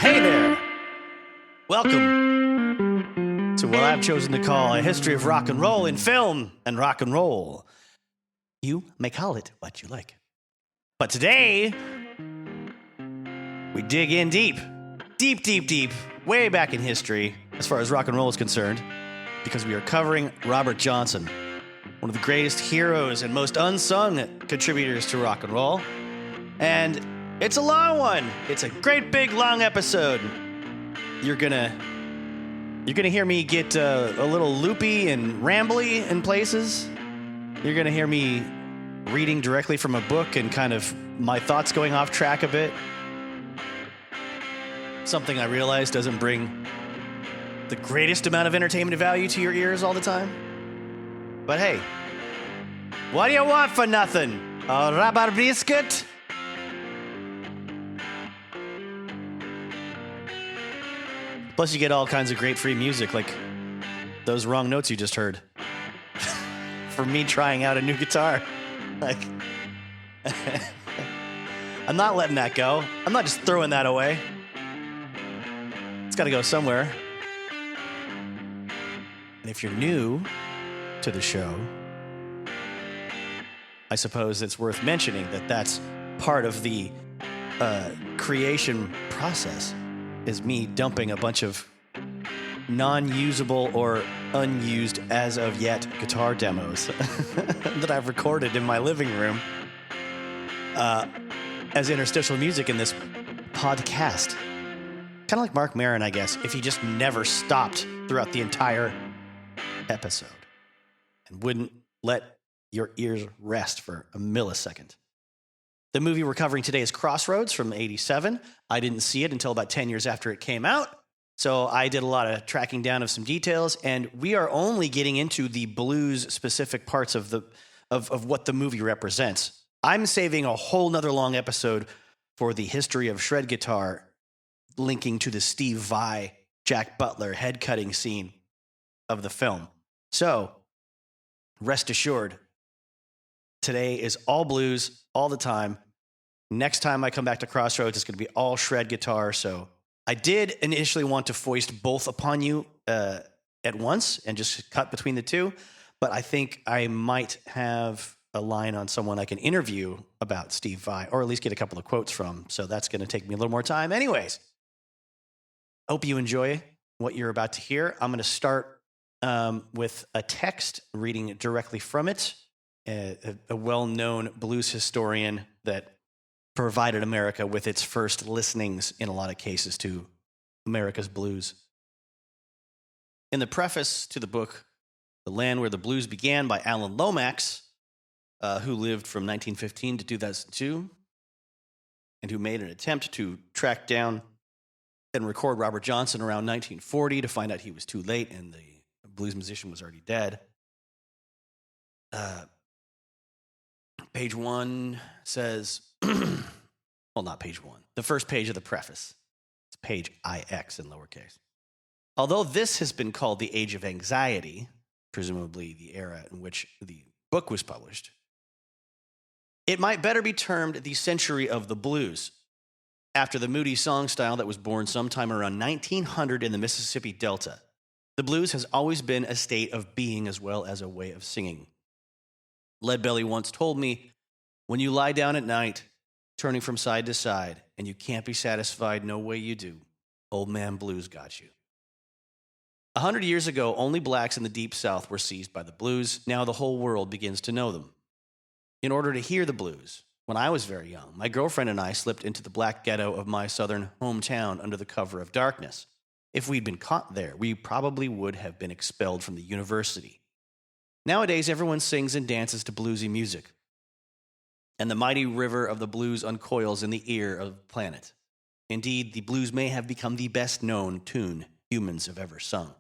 Hey there! Welcome to what I've chosen to call a history of rock and roll in film and rock and roll. You may call it what you like. But today, we dig in deep, way back in history, as far as rock and roll is concerned, because we are covering Robert Johnson, one of the greatest heroes and most unsung contributors to rock and roll. And it's a long one. It's a great big long episode. You're gonna hear me get a little loopy and rambly in places. You're gonna hear me reading directly from a book and kind of my thoughts going off track a bit. Something I realize doesn't bring the greatest amount of entertainment value to your ears all the time. But hey, what do you want for nothing? A rubber biscuit? Plus, you get all kinds of great free music, like those wrong notes you just heard. For me trying out a new guitar. Like, I'm not letting that go. I'm not just throwing that away. It's got to go somewhere. And if you're new to the show, I suppose it's worth mentioning that that's part of the creation process. Is me dumping a bunch of non-usable or unused as of yet guitar demos that I've recorded in my living room as interstitial music in this podcast. Kind of like Mark Maron, I guess, if he just never stopped throughout the entire episode and wouldn't let your ears rest for a millisecond. The movie we're covering today is Crossroads from '87. I didn't see it until about 10 years after it came out, so I did a lot of tracking down of some details, and we are only getting into the blues-specific parts of what the movie represents. I'm saving a whole nother long episode for the history of shred guitar, linking to the Steve Vai, Jack Butler head-cutting scene of the film. So, rest assured, today is all blues, all the time. Next time I come back to Crossroads, it's going to be all shred guitar. So I did initially want to foist both upon you at once and just cut between the two. But I think I might have a line on someone I can interview about Steve Vai, or at least get a couple of quotes from. So that's going to take me a little more time. Anyways, hope you enjoy what you're about to hear. I'm going to start with a text reading directly from it. A well-known blues historian that provided America with its first listenings in a lot of cases to America's blues. In the preface to the book, The Land Where the Blues Began by Alan Lomax, who lived from 1915 to 2002, and who made an attempt to track down and record Robert Johnson around 1940 to find out he was too late and the blues musician was already dead. Page 1 says, well, not page 1. The first page of the preface. It's page IX in lowercase. Although this has been called the Age of Anxiety, presumably the era in which the book was published, it might better be termed the century of the blues, after the moody song style that was born sometime around 1900 in the Mississippi Delta. The blues has always been a state of being as well as a way of singing. Leadbelly once told me, when you lie down at night, turning from side to side, and you can't be satisfied no way you do, old man blues got you. 100 years ago, only blacks in the Deep South were seized by the blues. Now the whole world begins to know them. In order to hear the blues, when I was very young, my girlfriend and I slipped into the black ghetto of my southern hometown under the cover of darkness. If we'd been caught there, we probably would have been expelled from the university. Nowadays, everyone sings and dances to bluesy music, and the mighty river of the blues uncoils in the ear of the planet. Indeed, the blues may have become the best-known tune humans have ever sung.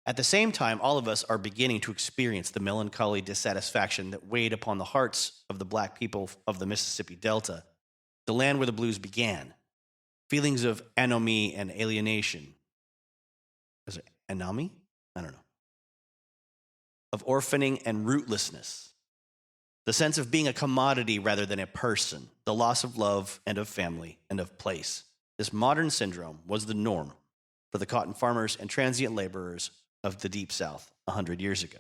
At the same time, all of us are beginning to experience the melancholy dissatisfaction that weighed upon the hearts of the black people of the Mississippi Delta, the land where the blues began. Feelings of anomie and alienation. Is it anomie? I don't know. Of orphaning and rootlessness, the sense of being a commodity rather than a person, the loss of love and of family and of place, this modern syndrome was the norm for the cotton farmers and transient laborers of the Deep South 100 years ago.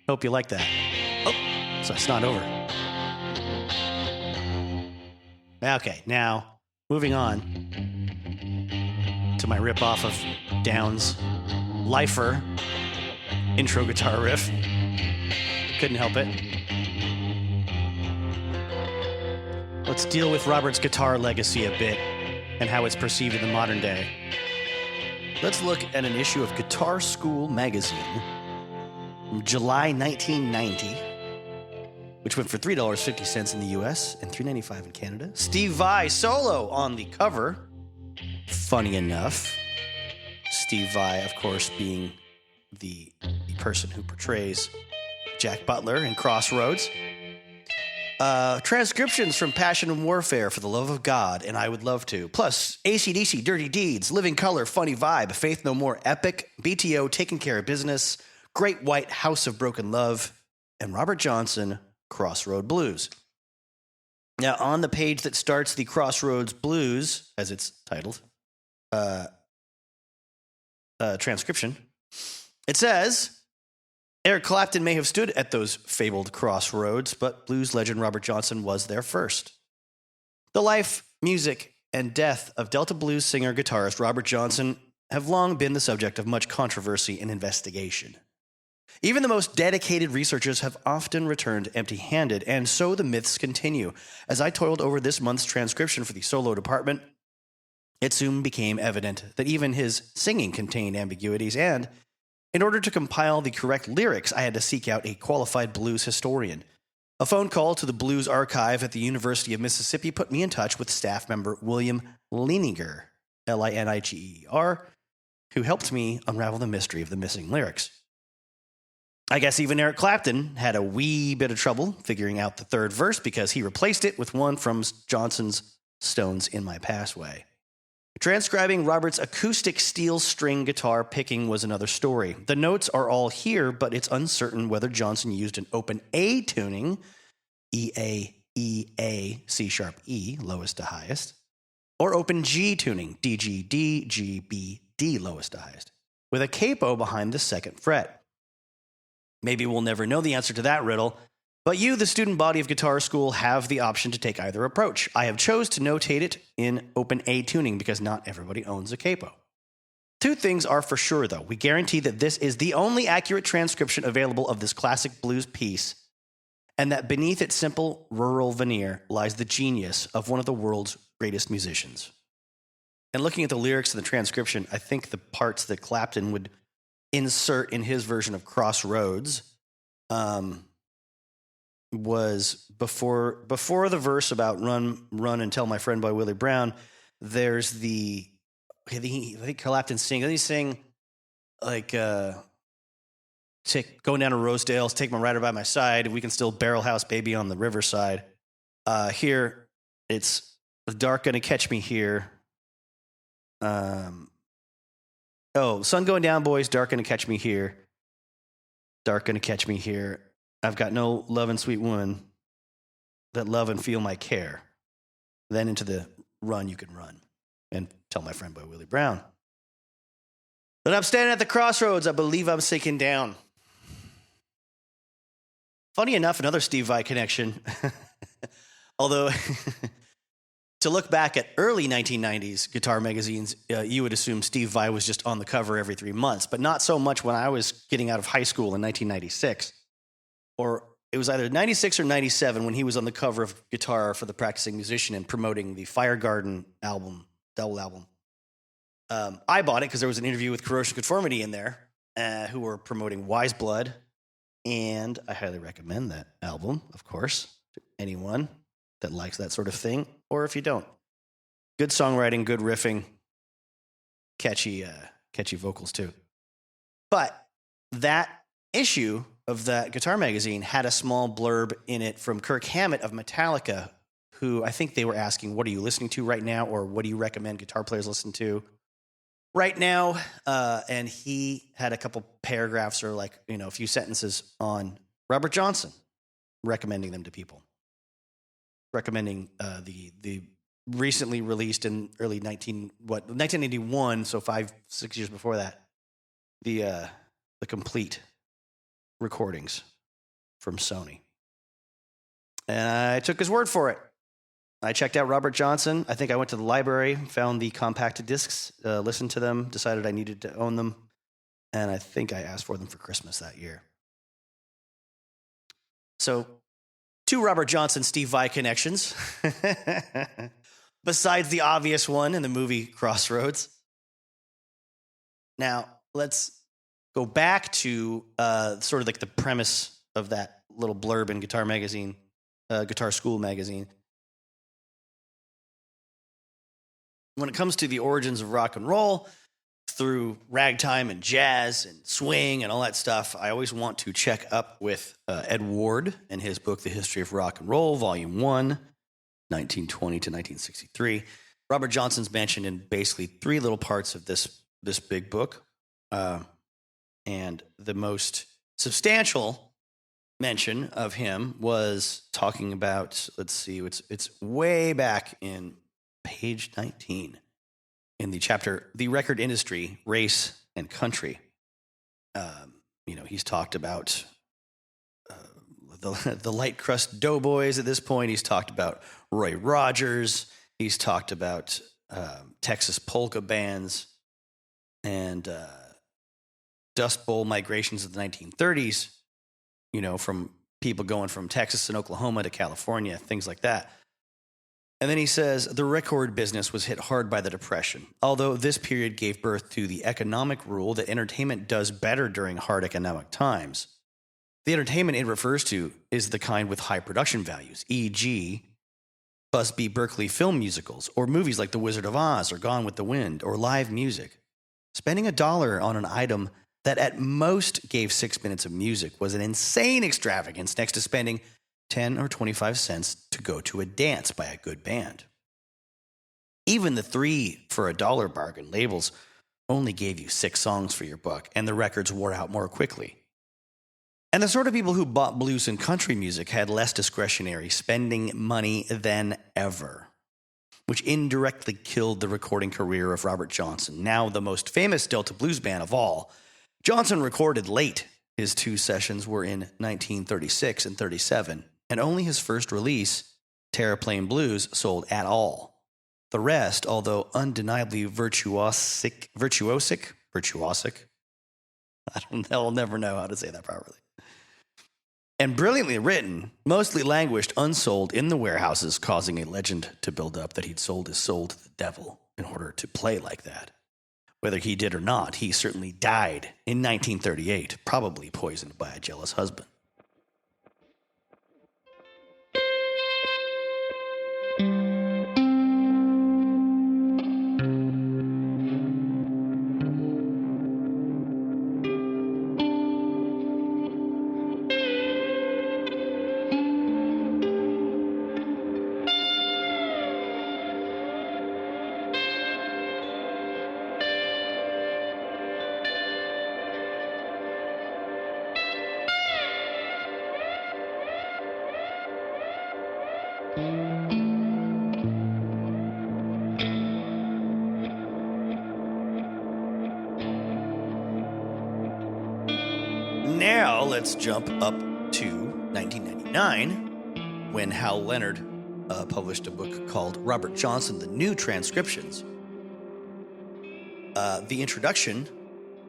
Hope you like that. Oh, so it's not over. Okay, now moving on to my ripoff of Down's Lifer intro guitar riff. Couldn't help it. Let's deal with Robert's guitar legacy a bit and how it's perceived in the modern day. Let's look at an issue of Guitar School magazine from July 1990, which went for $3.50 in the US and $3.95 in Canada. Steve Vai solo on the cover. Funny enough, Steve Vai, of course, being the person who portrays Jack Butler in Crossroads. Transcriptions from Passion and Warfare, For the Love of God, and I Would Love To. Plus, AC/DC, Dirty Deeds, Living Color, Funny Vibe, Faith No More, Epic, BTO, Taking Care of Business, Great White, House of Broken Love, and Robert Johnson, Crossroad Blues. Now, on the page that starts the Crossroads Blues, as it's titled, transcription, it says, Eric Clapton may have stood at those fabled crossroads, but blues legend Robert Johnson was there first. The life, music, and death of Delta blues singer-guitarist Robert Johnson have long been the subject of much controversy and investigation. Even the most dedicated researchers have often returned empty-handed, and so the myths continue. As I toiled over this month's transcription for the solo department, it soon became evident that even his singing contained ambiguities, and in order to compile the correct lyrics, I had to seek out a qualified blues historian. A phone call to the Blues Archive at the University of Mississippi put me in touch with staff member William Liniger, Liniger, who helped me unravel the mystery of the missing lyrics. I guess even Eric Clapton had a wee bit of trouble figuring out the third verse because he replaced it with one from Johnson's Stones in My Passway. Transcribing Robert's acoustic steel string guitar picking was another story. The notes are all here, but it's uncertain whether Johnson used an open A tuning, E-A, E-A, C-sharp E, lowest to highest, or open G tuning, D-G, D, G, B, D, lowest to highest, with a capo behind the second fret. Maybe we'll never know the answer to that riddle, but you, the student body of Guitar School, have the option to take either approach. I have chose to notate it in open A tuning because not everybody owns a capo. Two things are for sure, though. We guarantee that this is the only accurate transcription available of this classic blues piece, and that beneath its simple rural veneer lies the genius of one of the world's greatest musicians. And looking at the lyrics and the transcription, I think the parts that Clapton would insert in his version of Crossroads was before the verse about run and tell my friend by Willie Brown. There's I think Clapton sing. Doesn't he sing like going down to Rosedale, take my rider by my side. We can still barrel house baby on the riverside. Here, it's dark gonna catch me here. Sun going down, boys. Dark gonna catch me here. Dark gonna catch me here. I've got no love and sweet woman that love and feel my care. Then into the run you can run. And tell my friend by Willie Brown. But I'm standing at the crossroads. I believe I'm sinking down. Funny enough, another Steve Vai connection. Although, to look back at early 1990s guitar magazines, you would assume Steve Vai was just on the cover every 3 months, but not so much when I was getting out of high school in 1996. Or it was either 96 or 97 when he was on the cover of Guitar for the Practicing Musician and promoting the Fire Garden album, double album. I bought it because there was an interview with Corrosion Conformity in there, who were promoting Wise Blood, and I highly recommend that album, of course, to anyone that likes that sort of thing, or if you don't. Good songwriting, good riffing, catchy vocals too. But that issue of that guitar magazine had a small blurb in it from Kirk Hammett of Metallica, who I think they were asking, what are you listening to right now? Or what do you recommend guitar players listen to right now? And he had a couple paragraphs or a few sentences on Robert Johnson, recommending them to people. Recommending the recently released in early 1981, so 5-6 years before that, the complete recordings from Sony. And I took his word for it. I checked out Robert Johnson. I think I went to the library, found the compact discs, listened to them, decided I needed to own them, and I think I asked for them for Christmas that year. So, 2 Robert Johnson, Steve Vai connections, besides the obvious one in the movie Crossroads. Now, let's go back to sort of like the premise of that little blurb in Guitar Magazine, Guitar School Magazine. When it comes to the origins of rock and roll, through ragtime and jazz and swing and all that stuff, I always want to check up with Ed Ward and his book, The History of Rock and Roll, Volume 1, 1920 to 1963. Robert Johnson's mentioned in basically 3 little parts of this big book. And the most substantial mention of him was talking about, let's see, it's way back in page 19 in the chapter, The Record Industry, Race and Country. He's talked about the light crust doughboys at this point. He's talked about Roy Rogers. He's talked about Texas polka bands and Dust Bowl migrations of the 1930s, from people going from Texas and Oklahoma to California, things like that. And then he says, the record business was hit hard by the Depression, although this period gave birth to the economic rule that entertainment does better during hard economic times. The entertainment it refers to is the kind with high production values, e.g., Busby Berkeley film musicals, or movies like The Wizard of Oz or Gone with the Wind, or live music. Spending $1 on an item that at most gave 6 minutes of music was an insane extravagance next to spending 10 or 25 cents to go to a dance by a good band. Even the 3 for $1 bargain labels only gave you 6 songs for your buck, and the records wore out more quickly. And the sort of people who bought blues and country music had less discretionary spending money than ever, which indirectly killed the recording career of Robert Johnson, now the most famous Delta blues band of all. Johnson recorded late. His 2 sessions were in 1936 and 37, and only his first release, Terraplane Blues, sold at all. The rest, although undeniably virtuosic, I'll never know how to say that properly, and brilliantly written, mostly languished unsold in the warehouses, causing a legend to build up that he'd sold his soul to the devil in order to play like that. Whether he did or not, he certainly died in 1938, probably poisoned by a jealous husband. Now let's jump up to 1999 when Hal Leonard published a book called Robert Johnson, The New Transcriptions. The introduction,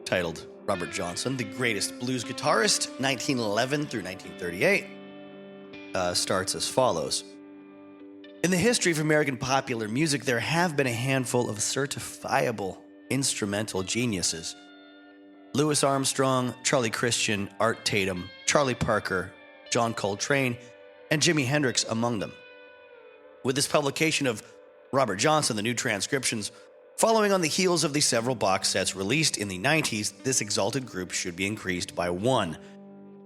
titled Robert Johnson, The Greatest Blues Guitarist, 1911 through 1938, starts as follows. In the history of American popular music, there have been a handful of certifiable instrumental geniuses. Louis Armstrong, Charlie Christian, Art Tatum, Charlie Parker, John Coltrane, and Jimi Hendrix among them. With this publication of Robert Johnson, The New Transcriptions, following on the heels of the several box sets released in the 90s, this exalted group should be increased by one.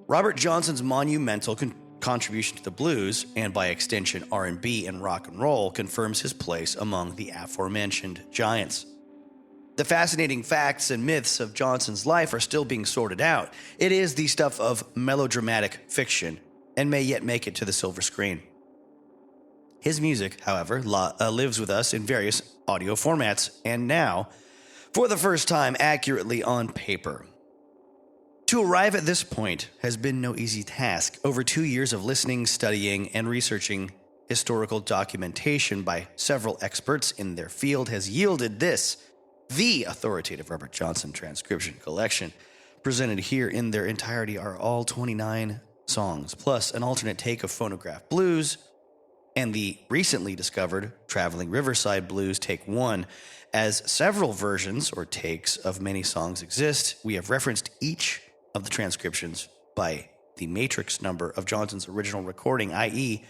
Robert Johnson's monumental contribution to the blues, and by extension R&B and rock and roll, confirms his place among the aforementioned giants. The fascinating facts and myths of Johnson's life are still being sorted out. It is the stuff of melodramatic fiction and may yet make it to the silver screen. His music, however, lives with us in various audio formats and now, for the first time, accurately on paper. To arrive at this point has been no easy task. Over 2 years of listening, studying, and researching historical documentation by several experts in their field has yielded this, the authoritative Robert Johnson transcription collection. Presented here in their entirety are all 29 songs, plus an alternate take of phonograph blues, and the recently discovered Traveling Riverside Blues Take 1. As several versions or takes of many songs exist, we have referenced each of the transcriptions by the matrix number of Johnson's original recording, i.e.,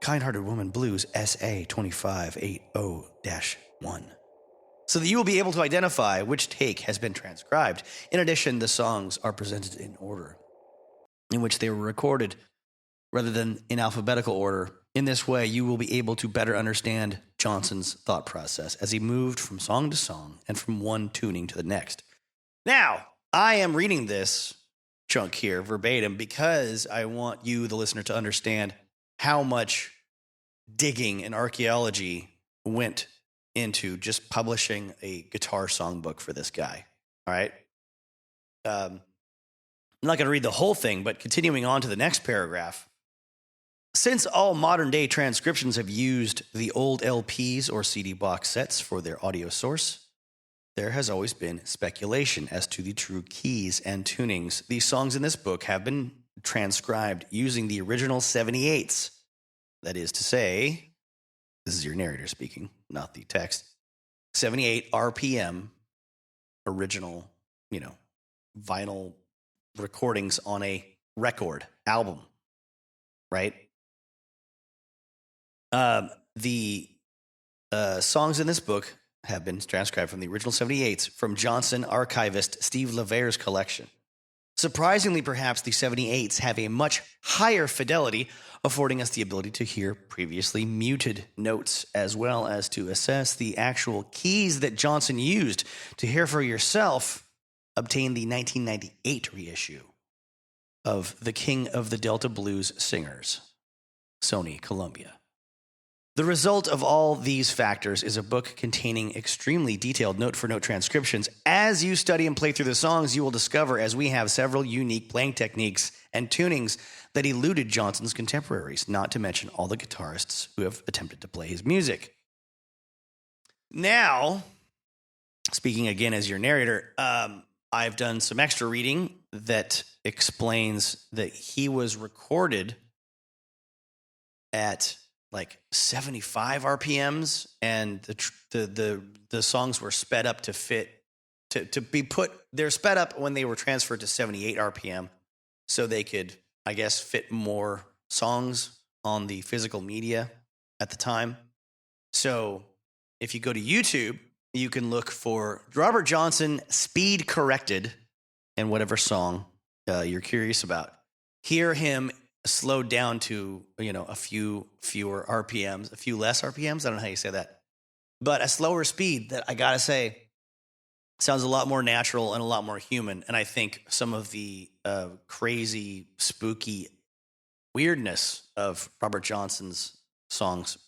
Kind-Hearted Woman Blues SA 2580-1. So that you will be able to identify which take has been transcribed. In addition, the songs are presented in order in which they were recorded rather than in alphabetical order. In this way, you will be able to better understand Johnson's thought process as he moved from song to song and from one tuning to the next. Now, I am reading this chunk here verbatim because I want you, the listener, to understand how much digging and archaeology went into just publishing a guitar songbook for this guy. All right. I'm not going to read the whole thing, but continuing on to the next paragraph. Since all modern day transcriptions have used the old LPs or CD box sets for their audio source, there has always been speculation as to the true keys and tunings. These songs in this book have been transcribed using the original 78s. That is to say, this is your narrator speaking, not the text. 78 RPM original, vinyl recordings on a record album, right? The songs in this book have been transcribed from the original 78s from Johnson archivist Steve Vai's collection. Surprisingly, perhaps the 78s have a much higher fidelity, affording us the ability to hear previously muted notes, as well as to assess the actual keys that Johnson used. To hear for yourself, obtain the 1998 reissue of The King of the Delta Blues Singers, Sony Columbia. The result of all these factors is a book containing extremely detailed note-for-note transcriptions. As you study and play through the songs, you will discover, as we have, several unique playing techniques and tunings that eluded Johnson's contemporaries, not to mention all the guitarists who have attempted to play his music. Now, speaking again as your narrator, I've done some extra reading that explains that he was recorded at like 75 RPMs, and the songs were sped up to fit to be put. They're sped up when they were transferred to 78 RPM, so they could, I guess, fit more songs on the physical media at the time. So if you go to YouTube, you can look for Robert Johnson speed corrected and whatever song you're curious about. Hear him slowed down to, a few fewer RPMs, a few less RPMs. I don't know how you say that, but a slower speed that I got to say sounds a lot more natural and a lot more human. And I think some of the crazy, spooky weirdness of Robert Johnson's songs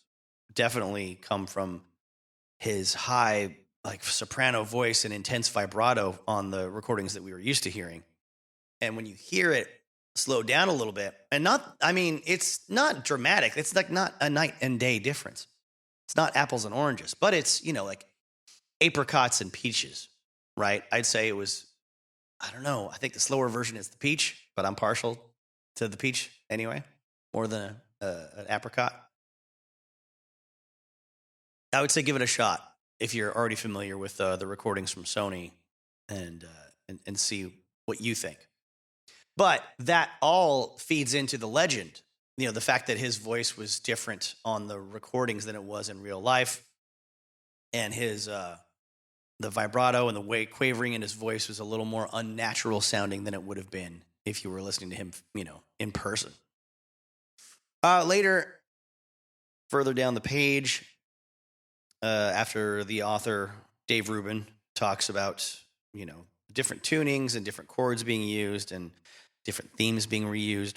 definitely come from his high, like soprano voice and intense vibrato on the recordings that we were used to hearing. And when you hear it slow down a little bit, and it's not dramatic. It's like not a night and day difference. It's not apples and oranges, but it's, like apricots and peaches, right? I'd say it was, I don't know. I think the slower version is the peach, but I'm partial to the peach anyway, more than an apricot. I would say give it a shot if you're already familiar with the recordings from Sony and see what you think. But that all feeds into the legend. The fact that his voice was different on the recordings than it was in real life. And his the vibrato and the quavering in his voice was a little more unnatural sounding than it would have been if you were listening to him, in person. Later, further down the page, after the author, Dave Rubin, talks about, different tunings and different chords being used and different themes being reused.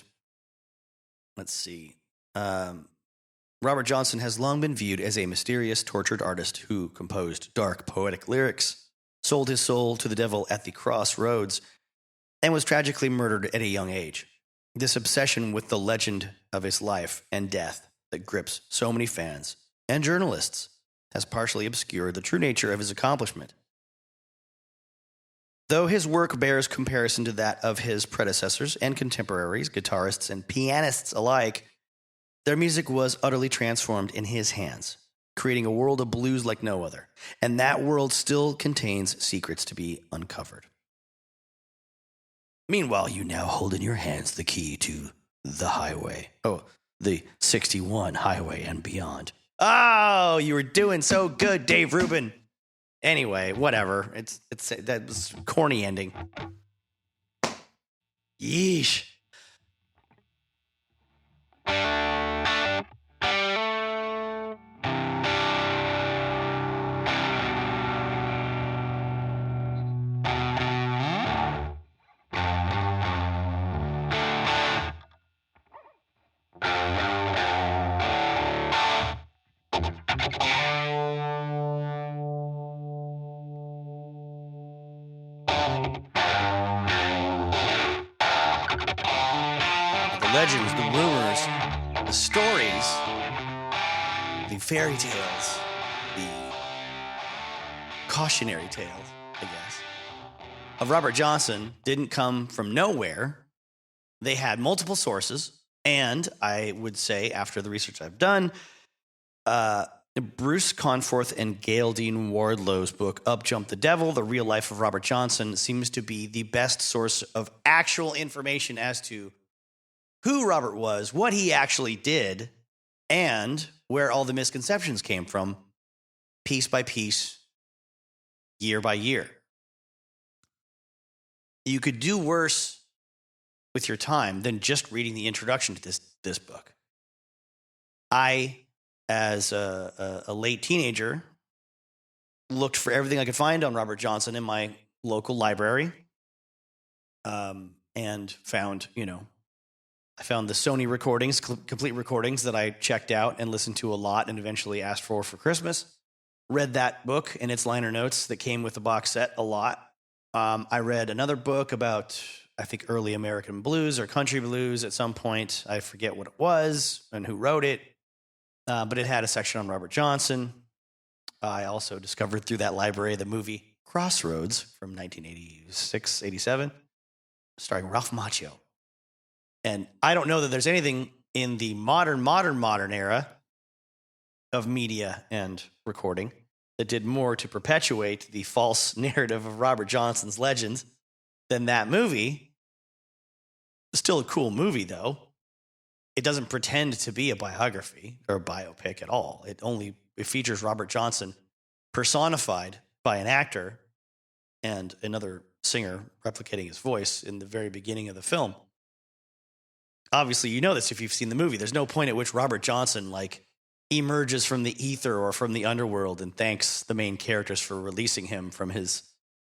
Let's see. Robert Johnson has long been viewed as a mysterious, tortured artist who composed dark, poetic lyrics, sold his soul to the devil at the Crossroads, and was tragically murdered at a young age. This obsession with the legend of his life and death that grips so many fans and journalists has partially obscured the true nature of his accomplishment. Though his work bears comparison to that of his predecessors and contemporaries, guitarists and pianists alike, their music was utterly transformed in his hands, creating a world of blues like no other. And that world still contains secrets to be uncovered. Meanwhile, you now hold in your hands the key to the highway. Oh, the 61 highway and beyond. Oh, you were doing so good, Dave Rubin. Anyway, whatever. It's that was a corny ending. Yeesh. Legends, the rumors, the stories, the fairy tales, the cautionary tales, I guess, of Robert Johnson didn't come from nowhere. They had multiple sources, and I would say, after the research I've done, Bruce Conforth and Gail Dean Wardlow's book, Up Jumped the Devil, The Real Life of Robert Johnson, seems to be the best source of actual information as to who Robert was, what he actually did, and where all the misconceptions came from, piece by piece, year by year. You could do worse with your time than just reading the introduction to this book. I, as a late teenager, looked for everything I could find on Robert Johnson in my local library, and found, I found the Sony recordings, complete recordings that I checked out and listened to a lot and eventually asked for Christmas. Read that book and its liner notes that came with the box set a lot. I read another book about, I think, early American blues or country blues at some point. I forget what it was and who wrote it, but it had a section on Robert Johnson. I also discovered through that library the movie Crossroads from 1986, 87, starring Ralph Macchio. And I don't know that there's anything in the modern era of media and recording that did more to perpetuate the false narrative of Robert Johnson's legends than that movie. It's still a cool movie, though. It doesn't pretend to be a biography or a biopic at all. It features Robert Johnson personified by an actor and another singer replicating his voice in the very beginning of the film. Obviously, you know this if you've seen the movie. There's no point at which Robert Johnson emerges from the ether or from the underworld and thanks the main characters for releasing him from his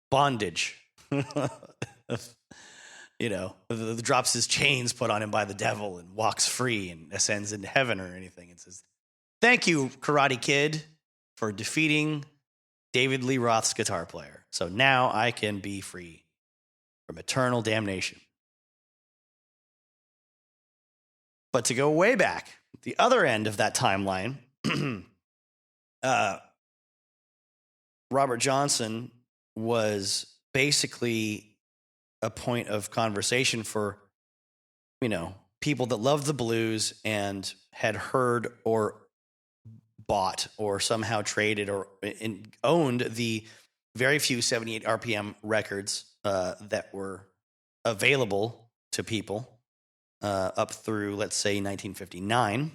bondage. Drops his chains put on him by the devil and walks free and ascends into heaven or anything and says, "Thank you, Karate Kid, for defeating David Lee Roth's guitar player. So now I can be free from eternal damnation." But to go way back, the other end of that timeline, Robert Johnson was basically a point of conversation for, people that loved the blues and had heard or bought or somehow traded or owned the very few 78 RPM records that were available to people up through, let's say, 1959.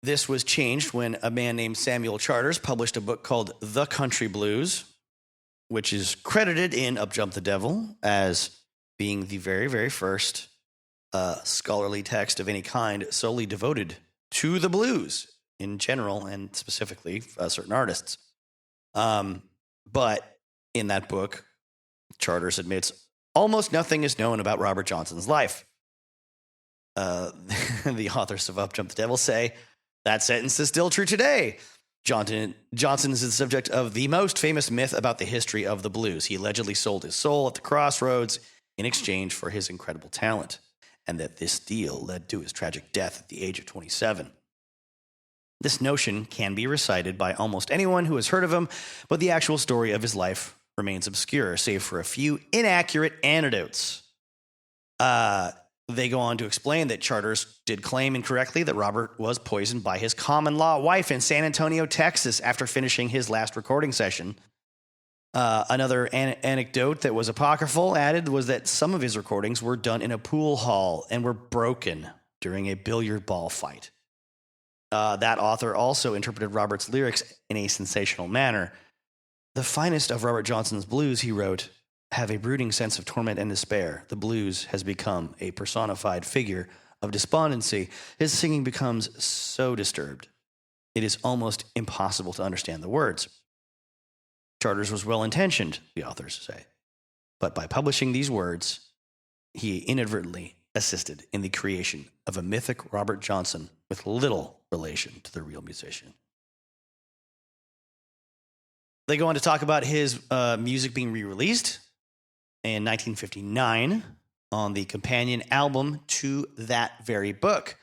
This was changed when a man named Samuel Charters published a book called The Country Blues, which is credited in Up Jump the Devil as being the very, very first scholarly text of any kind solely devoted to the blues in general and specifically certain artists. But in that book, Charters admits almost nothing is known about Robert Johnson's life. The authors of Up Jump the Devil say that sentence is still true today. Johnson is the subject of the most famous myth about the history of the blues. He allegedly sold his soul at the Crossroads in exchange for his incredible talent, and that this deal led to his tragic death at the age of 27. This notion can be recited by almost anyone who has heard of him, but the actual story of his life remains obscure, save for a few inaccurate anecdotes. They go on to explain that Charters did claim incorrectly that Robert was poisoned by his common-law wife in San Antonio, Texas, after finishing his last recording session. Another anecdote that was apocryphal added was that some of his recordings were done in a pool hall and were broken during a billiard ball fight. That author also interpreted Robert's lyrics in a sensational manner. The finest of Robert Johnson's blues, he wrote, have a brooding sense of torment and despair. The blues has become a personified figure of despondency. His singing becomes so disturbed, it is almost impossible to understand the words. Charters was well-intentioned, the authors say, but by publishing these words, he inadvertently assisted in the creation of a mythic Robert Johnson with little relation to the real musician. They go on to talk about his music being re-released in 1959 on the companion album to that very book.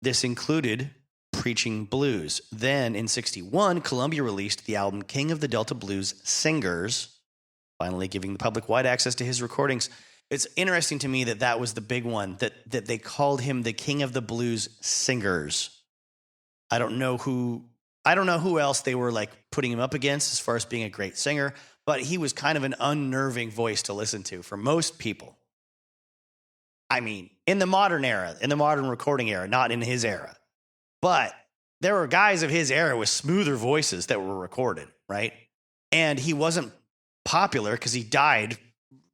This included Preaching Blues. Then in 61, Columbia released the album King of the Delta Blues Singers, finally giving the public wide access to his recordings. It's interesting to me that that was the big one, that they called him the King of the Blues Singers. I don't know who else they were like putting him up against as far as being a great singer, but he was kind of an unnerving voice to listen to for most people. I mean, in the modern era, in the modern recording era, not in his era. But there were guys of his era with smoother voices that were recorded, right? And he wasn't popular because he died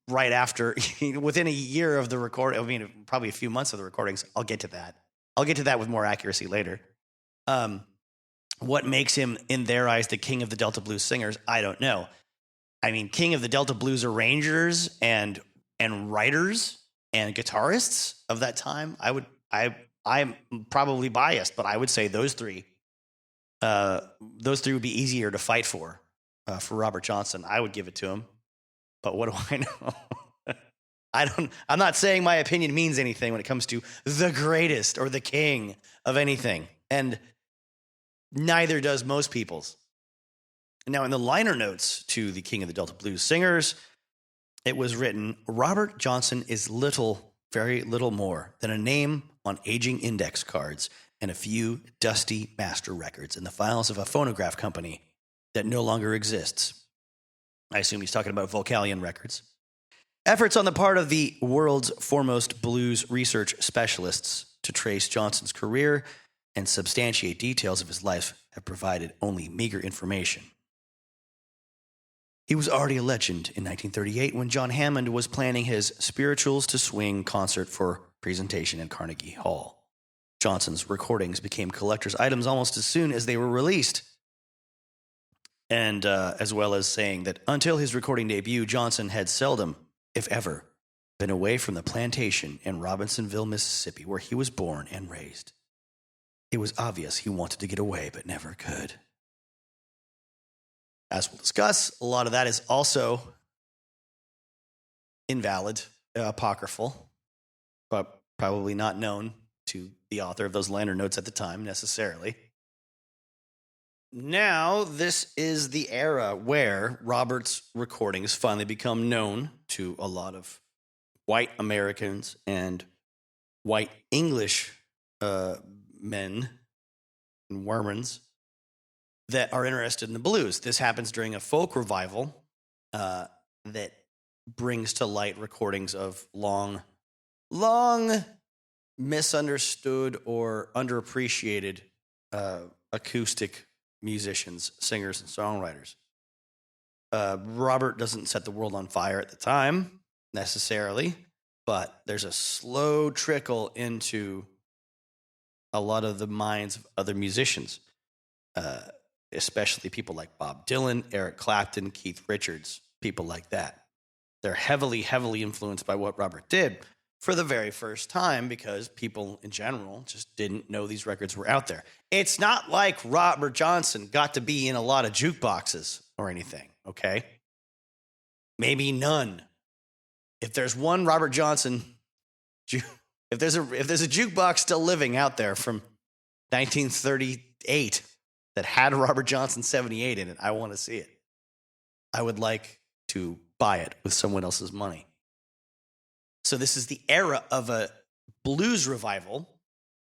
right after, within a year of the record. I mean, probably a few months of the recordings. I'll get to that. I'll get to that with more accuracy later. What makes him, in their eyes, the King of the Delta Blues Singers, I don't know. I mean, King of the Delta Blues arrangers and writers and guitarists of that time, I'm probably biased, but I would say those three would be easier to fight for Robert Johnson. I would give it to him. But what do I know? I'm not saying my opinion means anything when it comes to the greatest or the king of anything. And neither does most people's. Now, in the liner notes to the King of the Delta Blues Singers, it was written, Robert Johnson is little, very little more than a name on aging index cards and a few dusty master records in the files of a phonograph company that no longer exists. I assume he's talking about Vocalion Records. Efforts on the part of the world's foremost blues research specialists to trace Johnson's career and substantiate details of his life have provided only meager information. He was already a legend in 1938 when John Hammond was planning his Spirituals to Swing concert for presentation in Carnegie Hall. Johnson's recordings became collector's items almost as soon as they were released. And as well as saying that until his recording debut, Johnson had seldom, if ever, been away from the plantation in Robinsonville, Mississippi, where he was born and raised. It was obvious he wanted to get away, but never could. As we'll discuss, a lot of that is also invalid, apocryphal. But probably not known to the author of those liner notes at the time necessarily. Now, this is the era where Robert's recordings finally become known to a lot of white Americans and white English men and Mormons that are interested in the blues. This happens during a folk revival that brings to light recordings of long misunderstood or underappreciated acoustic musicians, singers, and songwriters. Robert doesn't set the world on fire at the time, necessarily, but there's a slow trickle into a lot of the minds of other musicians, especially people like Bob Dylan, Eric Clapton, Keith Richards, people like that. They're heavily, heavily influenced by what Robert did for the very first time because people in general just didn't know these records were out there. It's not like Robert Johnson got to be in a lot of jukeboxes or anything, okay? Maybe none. If there's one Robert Johnson, if there's a jukebox still living out there from 1938 that had Robert Johnson 78 in it, I want to see it. I would like to buy it with someone else's money. So this is the era of a blues revival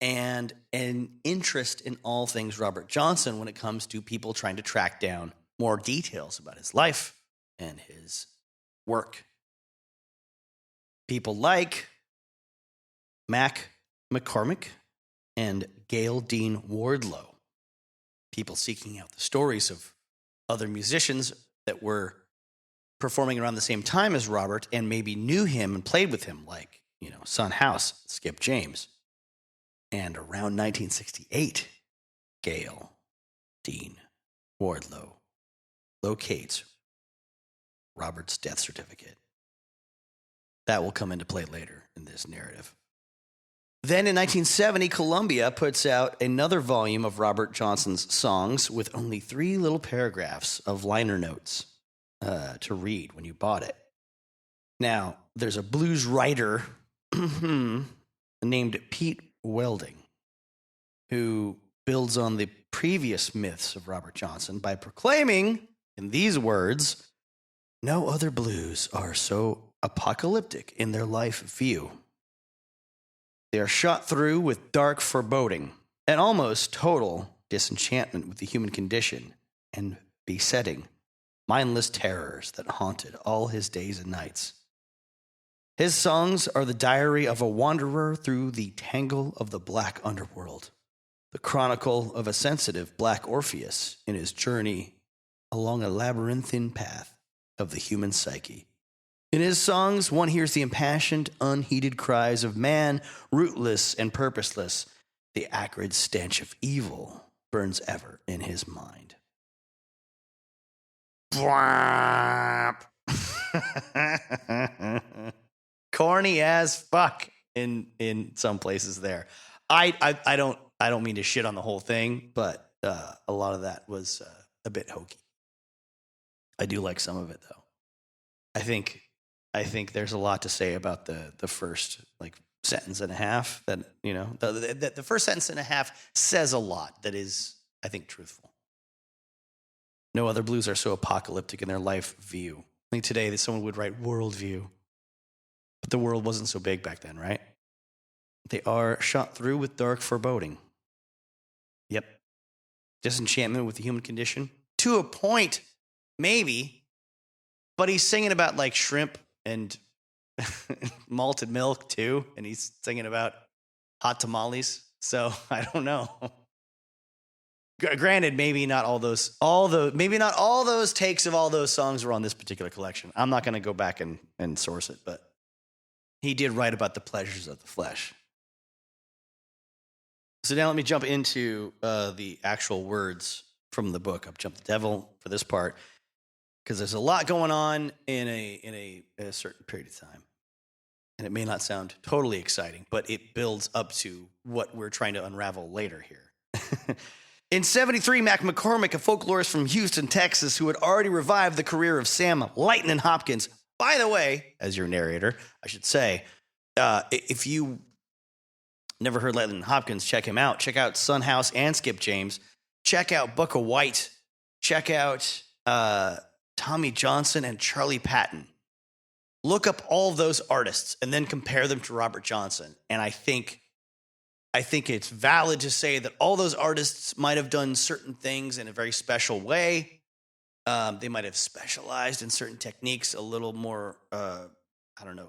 and an interest in all things Robert Johnson when it comes to people trying to track down more details about his life and his work. People like Mac McCormick and Gail Dean Wardlow. People seeking out the stories of other musicians that were performing around the same time as Robert and maybe knew him and played with him, like, Son House, Skip James. And around 1968, Gail Dean Wardlow locates Robert's death certificate. That will come into play later in this narrative. Then in 1970, Columbia puts out another volume of Robert Johnson's songs with only 3 little paragraphs of liner notes to read when you bought it. Now, there's a blues writer named Pete Welding who builds on the previous myths of Robert Johnson by proclaiming, in these words, "No other blues are so apocalyptic in their life view. They are shot through with dark foreboding and almost total disenchantment with the human condition and besetting mindless terrors that haunted all his days and nights. His songs are the diary of a wanderer through the tangle of the black underworld, the chronicle of a sensitive black Orpheus in his journey along a labyrinthine path of the human psyche. In his songs, one hears the impassioned, unheeded cries of man, rootless and purposeless. The acrid stench of evil burns ever in his mind." Corny as fuck in some places there. I don't mean to shit on the whole thing, but a lot of that was a bit hokey. I do like some of it though. I think there's a lot to say about the first sentence and a half that the first sentence and a half says a lot that is, I think, truthful. No other blues are so apocalyptic in their life view. I think today that someone would write worldview, but the world wasn't so big back then, right? They are shot through with dark foreboding. Yep. Disenchantment with the human condition. To a point, maybe, but he's singing about shrimp and malted milk too, and he's singing about hot tamales. So I don't know. Granted, maybe not all those takes of all those songs were on this particular collection. I'm not going to go back and source it, but he did write about the pleasures of the flesh. So now let me jump into the actual words from the book. I've jumped the devil for this part because there's a lot going on in a certain period of time. And it may not sound totally exciting, but it builds up to what we're trying to unravel later here. In 1973, Mac McCormick, a folklorist from Houston, Texas, who had already revived the career of Sam Lightnin' Hopkins. By the way, as your narrator, I should say, if you Never heard Lightning Hopkins. Check him out. Check out Son House and Skip James. Check out Booker White. Check out Tommy Johnson and Charlie Patton. Look up all those artists and then compare them to Robert Johnson. And I think it's valid to say that all those artists might have done certain things in a very special way. They might have specialized in certain techniques a little more,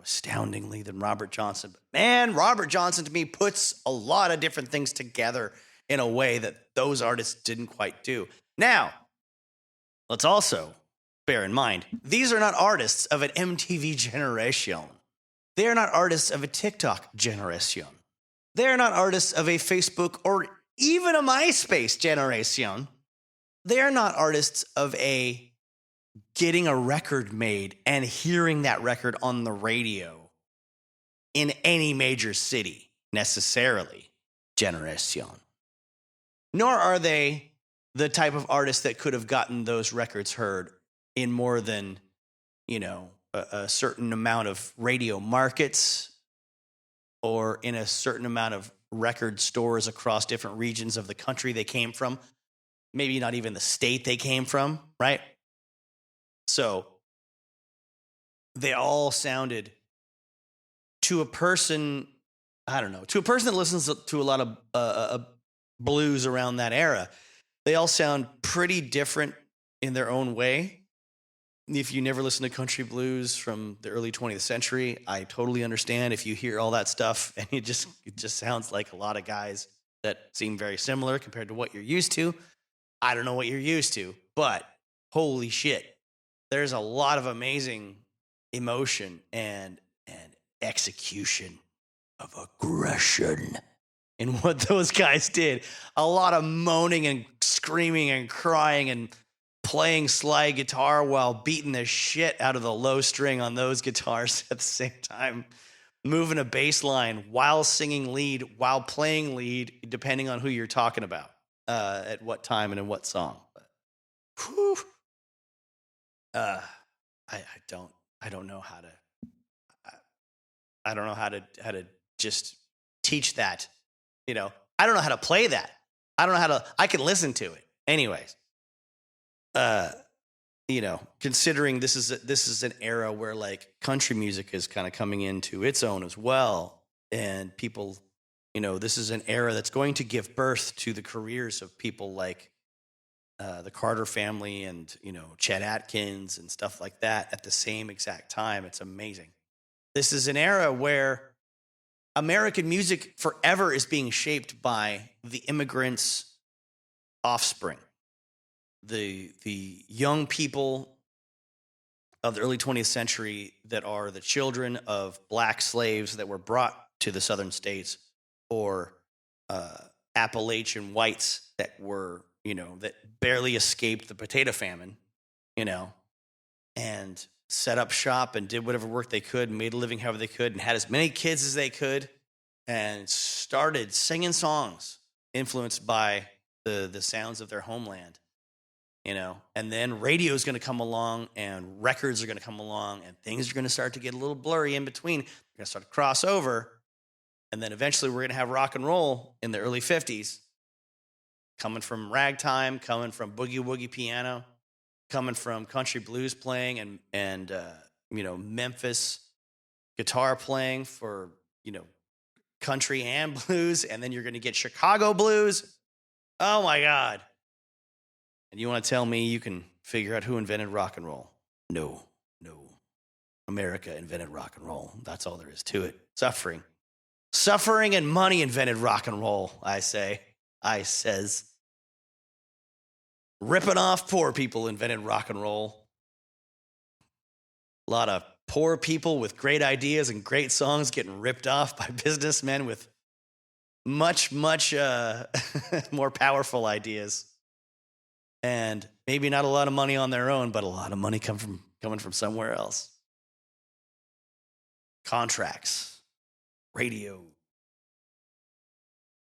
astoundingly than Robert Johnson. But man, Robert Johnson to me puts a lot of different things together in a way that those artists didn't quite do. Now, let's also bear in mind, these are not artists of an MTV generation. They are not artists of a TikTok generation. They are not artists of a Facebook or even a MySpace generation. They are not artists of a getting a record made and hearing that record on the radio in any major city necessarily generation. Nor are they the type of artists that could have gotten those records heard in more than, a certain amount of radio markets or in a certain amount of record stores across different regions of the country they came from. Maybe not even the state they came from, right? So they all sounded to a person, to a person that listens to a lot of blues around that era, they all sound pretty different in their own way. If you never listen to country blues from the early 20th century, I totally understand if you hear all that stuff and it just sounds like a lot of guys that seem very similar compared to what you're used to. I don't know what you're used to, but holy shit, there's a lot of amazing emotion and execution of aggression in what those guys did. A lot of moaning and screaming and crying and playing slide guitar while beating the shit out of the low string on those guitars at the same time, moving a bass line while singing lead, while playing lead, depending on who you're talking about, at what time and in what song. But, whew, I don't know how to just teach that. I don't know how to play that. I can listen to it. Anyways. Considering this is an era where like country music is kind of coming into its own as well. And people, this is an era that's going to give birth to the careers of people like the Carter family and, Chet Atkins and stuff like that at the same exact time. It's amazing. This is an era where American music forever is being shaped by the immigrants' offspring. The young people of the early 20th century that are the children of black slaves that were brought to the southern states, or Appalachian whites that were, that barely escaped the potato famine, and set up shop and did whatever work they could, made a living however they could, and had as many kids as they could, and started singing songs influenced by the sounds of their homeland. And then radio is going to come along and records are going to come along and things are going to start to get a little blurry in between. They're going to start to cross over. And then eventually we're going to have rock and roll in the early 50s, coming from ragtime, coming from boogie woogie piano, coming from country blues playing and Memphis guitar playing for, country and blues. And then you're going to get Chicago blues. Oh my God. And you want to tell me you can figure out who invented rock and roll? No. America invented rock and roll. That's all there is to it. Suffering and money invented rock and roll, I says. Ripping off poor people invented rock and roll. A lot of poor people with great ideas and great songs getting ripped off by businessmen with much more powerful ideas. And maybe not a lot of money on their own, but a lot of money coming from somewhere else. Contracts, radio,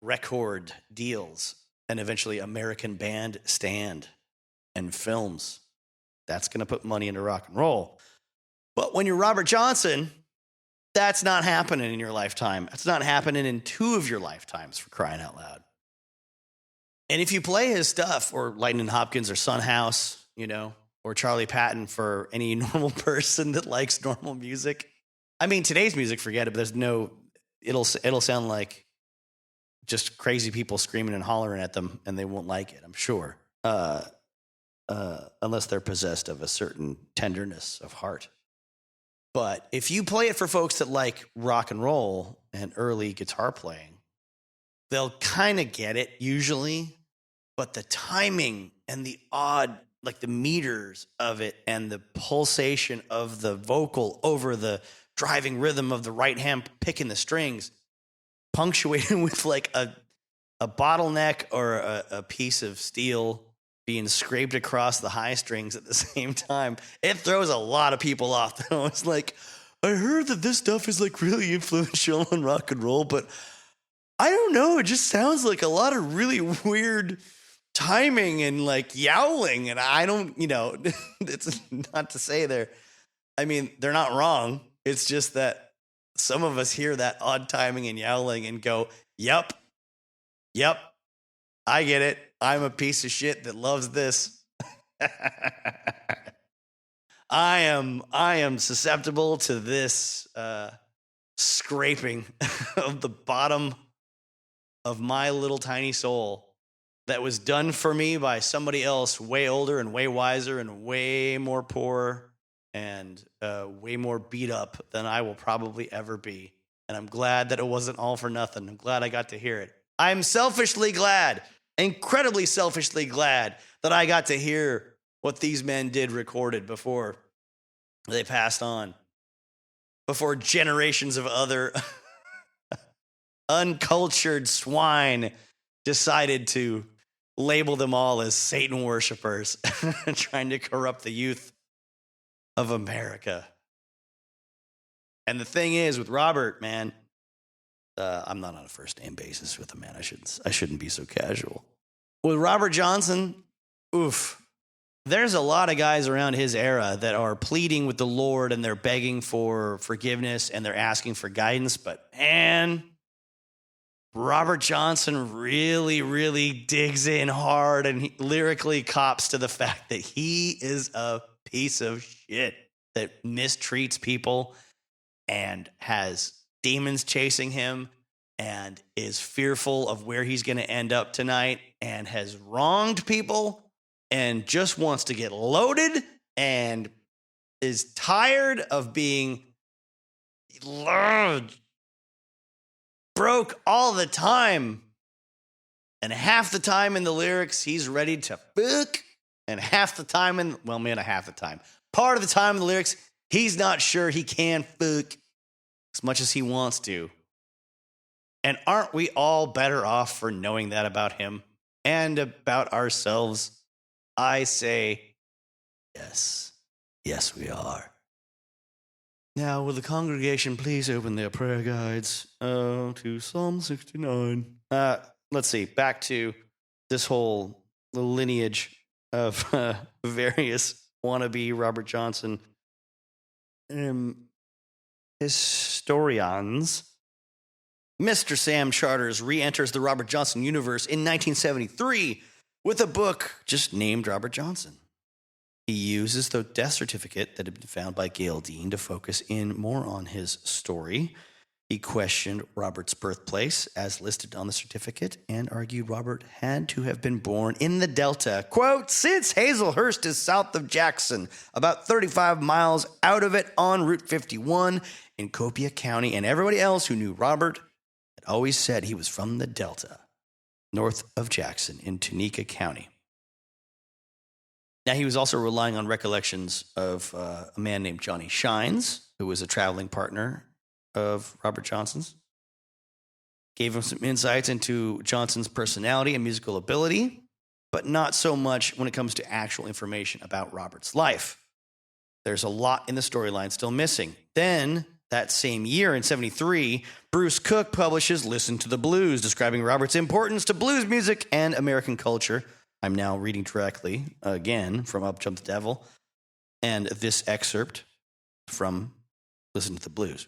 record deals, and eventually American Bandstand and films. That's going to put money into rock and roll. But when you're Robert Johnson, That's not happening in your lifetime. That's not happening in 2 of your lifetimes, for crying out loud. And if you play his stuff, or Lightning Hopkins or Son House, or Charlie Patton for any normal person that likes normal music. I mean, today's music, forget it, but it'll sound like just crazy people screaming and hollering at them, and they won't like it, I'm sure. Unless they're possessed of a certain tenderness of heart. But if you play it for folks that like rock and roll and early guitar playing, they'll kind of get it usually, but the timing and the odd, like the meters of it and the pulsation of the vocal over the driving rhythm of the right hand picking the strings, punctuated with like a bottleneck or a piece of steel being scraped across the high strings at the same time, it throws a lot of people off. I was like, I heard that this stuff is like really influential on rock and roll, but I don't know. It just sounds like a lot of really weird timing and like yowling. And I don't, it's not to say they're not wrong. It's just that some of us hear that odd timing and yowling and go, yep, I get it. I'm a piece of shit that loves this. I am susceptible to this scraping of the bottom of my little tiny soul that was done for me by somebody else way older and way wiser and way more poor and way more beat up than I will probably ever be. And I'm glad that it wasn't all for nothing. I'm glad I got to hear it. I'm selfishly glad, incredibly selfishly glad that I got to hear what these men did recorded before they passed on, before generations of other uncultured swine decided to label them all as Satan worshipers, trying to corrupt the youth of America. And the thing is, with Robert, man, I'm not on a first name basis with him, man. I shouldn't be so casual. With Robert Johnson, oof. There's a lot of guys around his era that are pleading with the Lord and they're begging for forgiveness and they're asking for guidance. But man, Robert Johnson really, really digs in hard and he lyrically cops to the fact that he is a piece of shit that mistreats people and has demons chasing him and is fearful of where he's going to end up tonight and has wronged people and just wants to get loaded and is tired of being broke all the time. And half the time in the lyrics, he's ready to fuck. And half the time half the time. Part of the time in the lyrics, he's not sure he can fuck as much as he wants to. And aren't we all better off for knowing that about him and about ourselves? I say, yes. Yes, we are. Now, will the congregation please open their prayer guides to Psalm 69? Let's see. Back to this whole lineage of various wannabe Robert Johnson historians. Mr. Sam Charters re-enters the Robert Johnson universe in 1973 with a book just named Robert Johnson. He uses the death certificate that had been found by Gail Dean to focus in more on his story. He questioned Robert's birthplace as listed on the certificate and argued Robert had to have been born in the Delta, quote, since Hazelhurst is south of Jackson, about 35 miles out of it on Route 51 in Copiah County, and everybody else who knew Robert had always said he was from the Delta, north of Jackson in Tunica County. Now, he was also relying on recollections of a man named Johnny Shines, who was a traveling partner of Robert Johnson's. Gave him some insights into Johnson's personality and musical ability, but not so much when it comes to actual information about Robert's life. There's a lot in the storyline still missing. Then, that same year in 73, Bruce Cook publishes Listen to the Blues, describing Robert's importance to blues music and American culture. I'm now reading directly, again, from Up Jump the Devil, and this excerpt from Listen to the Blues.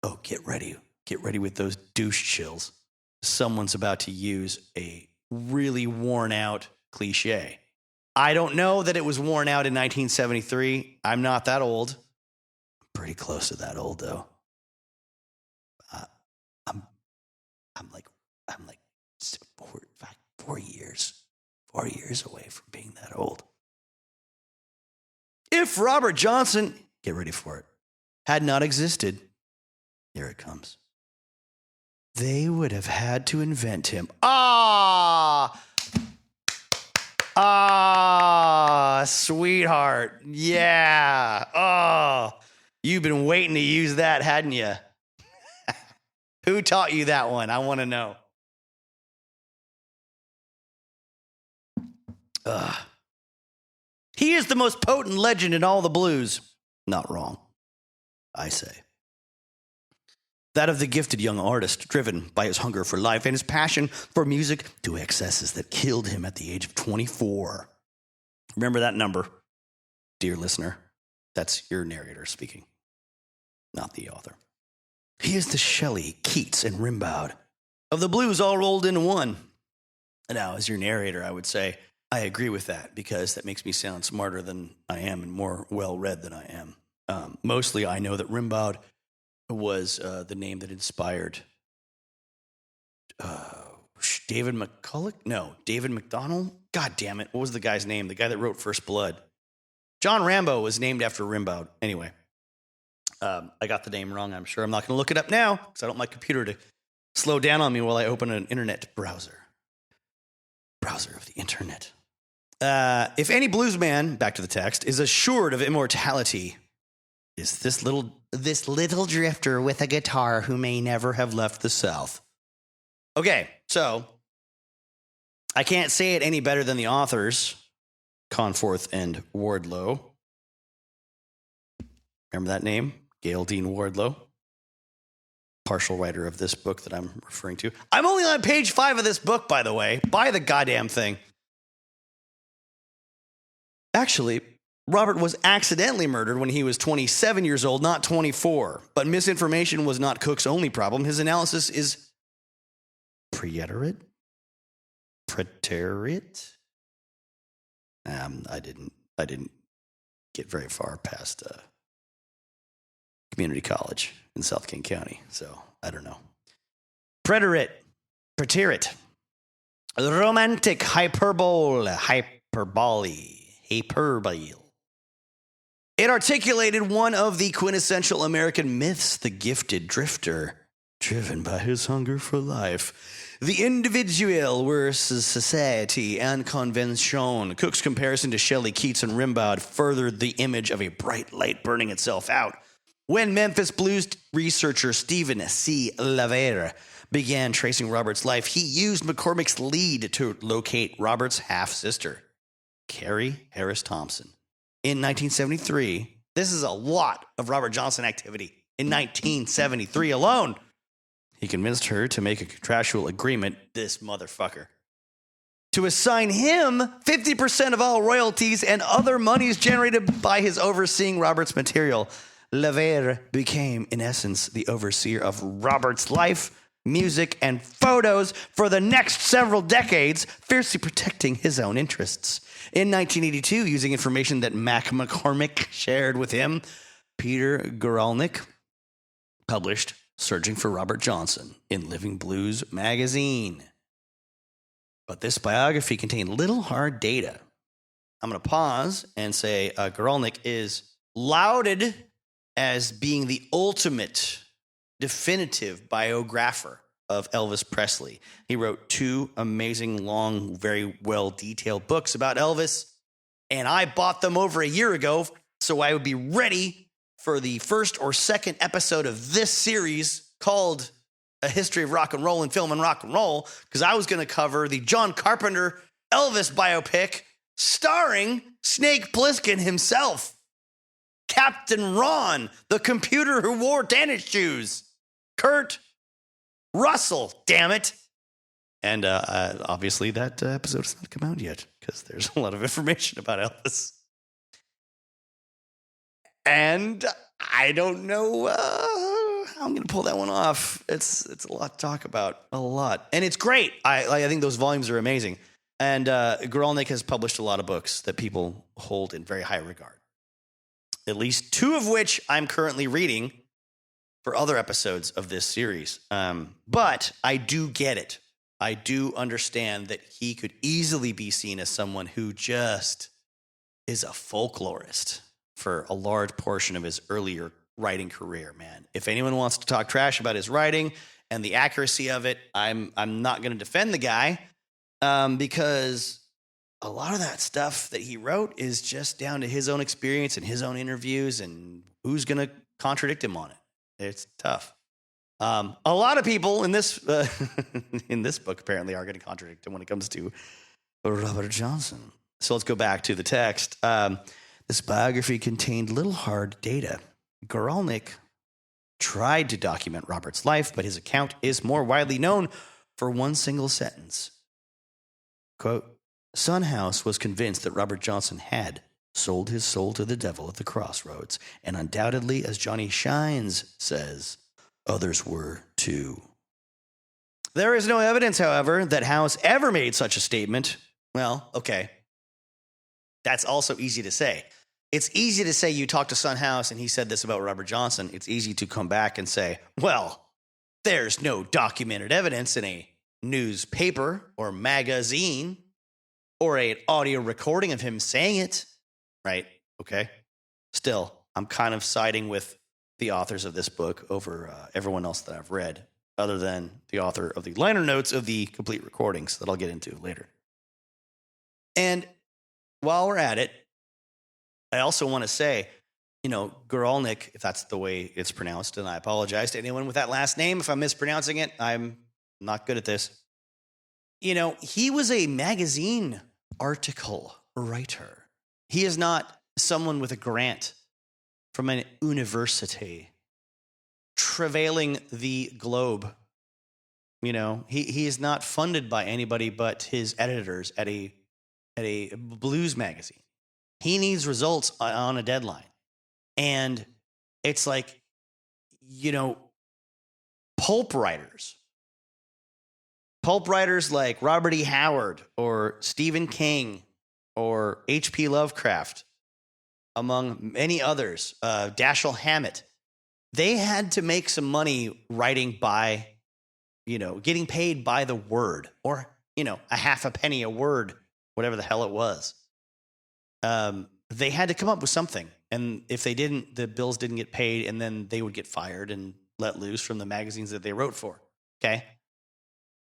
Oh, get ready. Get ready with those douche chills. Someone's about to use a really worn out cliche. I don't know that it was worn out in 1973. I'm not that old. I'm pretty close to that old, though. I'm like 4 years away from being that old. If Robert Johnson, get ready for it, had not existed, here it comes. They would have had to invent him. Sweetheart. Yeah. Oh, you've been waiting to use that, hadn't you? Who taught you that one? I want to know. He is the most potent legend in all the blues. Not wrong, I say. That of the gifted young artist, driven by his hunger for life and his passion for music to excesses that killed him at the age of 24. Remember that number, dear listener. That's your narrator speaking, not the author. He is the Shelley, Keats, and Rimbaud of the blues all rolled into one. Now, as your narrator, I would say, I agree with that because that makes me sound smarter than I am and more well-read than I am. Mostly, I know that Rimbaud was the name that inspired David McCulloch? No, David McDonald? God damn it. What was the guy's name? The guy that wrote First Blood. John Rambo was named after Rimbaud. Anyway, I got the name wrong. I'm sure I'm not going to look it up now because I don't want my computer to slow down on me while I open an internet browser. Browser of the internet. If any bluesman, back to the text, is assured of immortality, is this little drifter with a guitar who may never have left the South. Okay, so I can't say it any better than the authors, Conforth and Wardlow. Remember that name? Gail Dean Wardlow. Partial writer of this book that I'm referring to. I'm only on page 5 of this book, by the way. Buy the goddamn thing. Actually, Robert was accidentally murdered when he was 27 years old, not 24. But misinformation was not Cook's only problem. His analysis is preterite. I didn't get very far past community college in South King County, so I don't know. Preterite. Romantic hyperbole. It articulated one of the quintessential American myths, the gifted drifter, driven by his hunger for life. The individual versus society and convention. Cook's comparison to Shelley, Keats, and Rimbaud furthered the image of a bright light burning itself out. When Memphis blues researcher Stephen C. Lavere began tracing Robert's life, he used McCormick's lead to locate Robert's half-sister, Carrie Harris Thompson. In 1973, this is a lot of Robert Johnson activity. In 1973 alone, he convinced her to make a contractual agreement, this motherfucker, to assign him 50% of all royalties and other monies generated by his overseeing Robert's material. Lavere became, in essence, the overseer of Robert's life, music, and photos for the next several decades, fiercely protecting his own interests. In 1982, using information that Mac McCormick shared with him, Peter Guralnick published Searching for Robert Johnson in Living Blues magazine. But this biography contained little hard data. I'm going to pause and say Guralnick is lauded as being the ultimate definitive biographer of Elvis Presley. He wrote 2 amazing, long, very well-detailed books about Elvis, and I bought them over a year ago so I would be ready for the first or second episode of this series called A History of Rock and Roll and Film and Rock and Roll, because I was going to cover the John Carpenter Elvis biopic starring Snake Plissken himself. Captain Ron, the computer who wore tennis shoes. Kurt Russell, damn it. And obviously that episode has not come out yet because there's a lot of information about Elvis. And I don't know I'm going to pull that one off. It's a lot to talk about, a lot. And it's great. I think those volumes are amazing. And Guralnick has published a lot of books that people hold in very high regard. At least 2 of which I'm currently reading for other episodes of this series. But I do get it. I do understand that he could easily be seen as someone who just is a folklorist for a large portion of his earlier writing career, man. If anyone wants to talk trash about his writing and the accuracy of it, I'm not going to defend the guy because a lot of that stuff that he wrote is just down to his own experience and his own interviews, and who's going to contradict him on it. It's tough. A lot of people in this in this book apparently are going to contradict him when it comes to Robert Johnson. So let's go back to the text. This biography contained little hard data. Guralnick tried to document Robert's life, but his account is more widely known for one single sentence. Quote, Son House was convinced that Robert Johnson had sold his soul to the devil at the Crossroads, and undoubtedly, as Johnny Shines says, others were too. There is no evidence, however, that House ever made such a statement. Well, okay. That's also easy to say. It's easy to say you talked to Son House and he said this about Robert Johnson. It's easy to come back and say, well, there's no documented evidence in a newspaper or magazine or an audio recording of him saying it. Right? Okay. Still, I'm kind of siding with the authors of this book over everyone else that I've read, other than the author of the liner notes of the complete recordings that I'll get into later. And while we're at it, I also want to say, Guralnick, if that's the way it's pronounced, and I apologize to anyone with that last name if I'm mispronouncing it. I'm not good at this. He was a magazine article writer. He is not someone with a grant from an university travailing the globe. He is not funded by anybody but his editors at a blues magazine. He needs results on a deadline. And it's like, pulp writers like Robert E. Howard or Stephen King or H.P. Lovecraft, among many others, Dashiell Hammett, they had to make some money writing by, getting paid by the word, or, a half a penny a word, whatever the hell it was. They had to come up with something. And if they didn't, the bills didn't get paid, and then they would get fired and let loose from the magazines that they wrote for. Okay?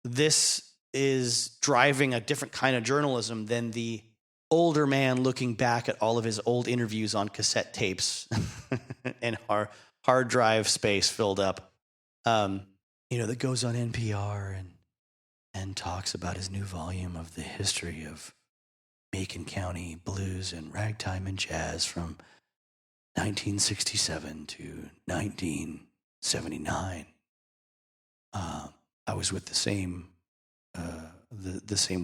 This is driving a different kind of journalism than the older man looking back at all of his old interviews on cassette tapes and hard drive space filled up, that goes on NPR and talks about his new volume of the history of Macon County blues and ragtime and jazz from 1967 to 1979. I was with the same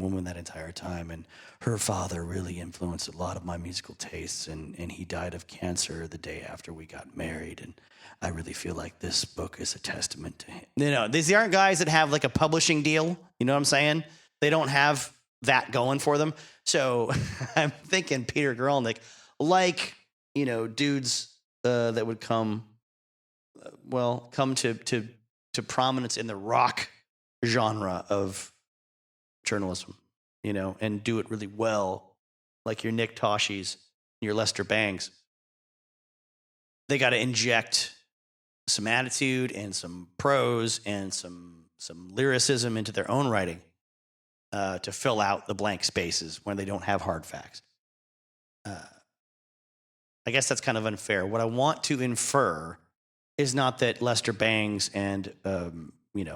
woman that entire time, and her father really influenced a lot of my musical tastes, and he died of cancer the day after we got married, and I really feel like this book is a testament to him. These aren't guys that have like a publishing deal, you know what I'm saying? They don't have that going for them. So I'm thinking Peter Guralnick, like, dudes that would come to prominence in the rock genre of journalism, and do it really well, like your Nick Toshis, your Lester Bangs. They got to inject some attitude and some prose and some lyricism into their own writing to fill out the blank spaces when they don't have hard facts. I guess that's kind of unfair. What I want to infer is not that Lester Bangs and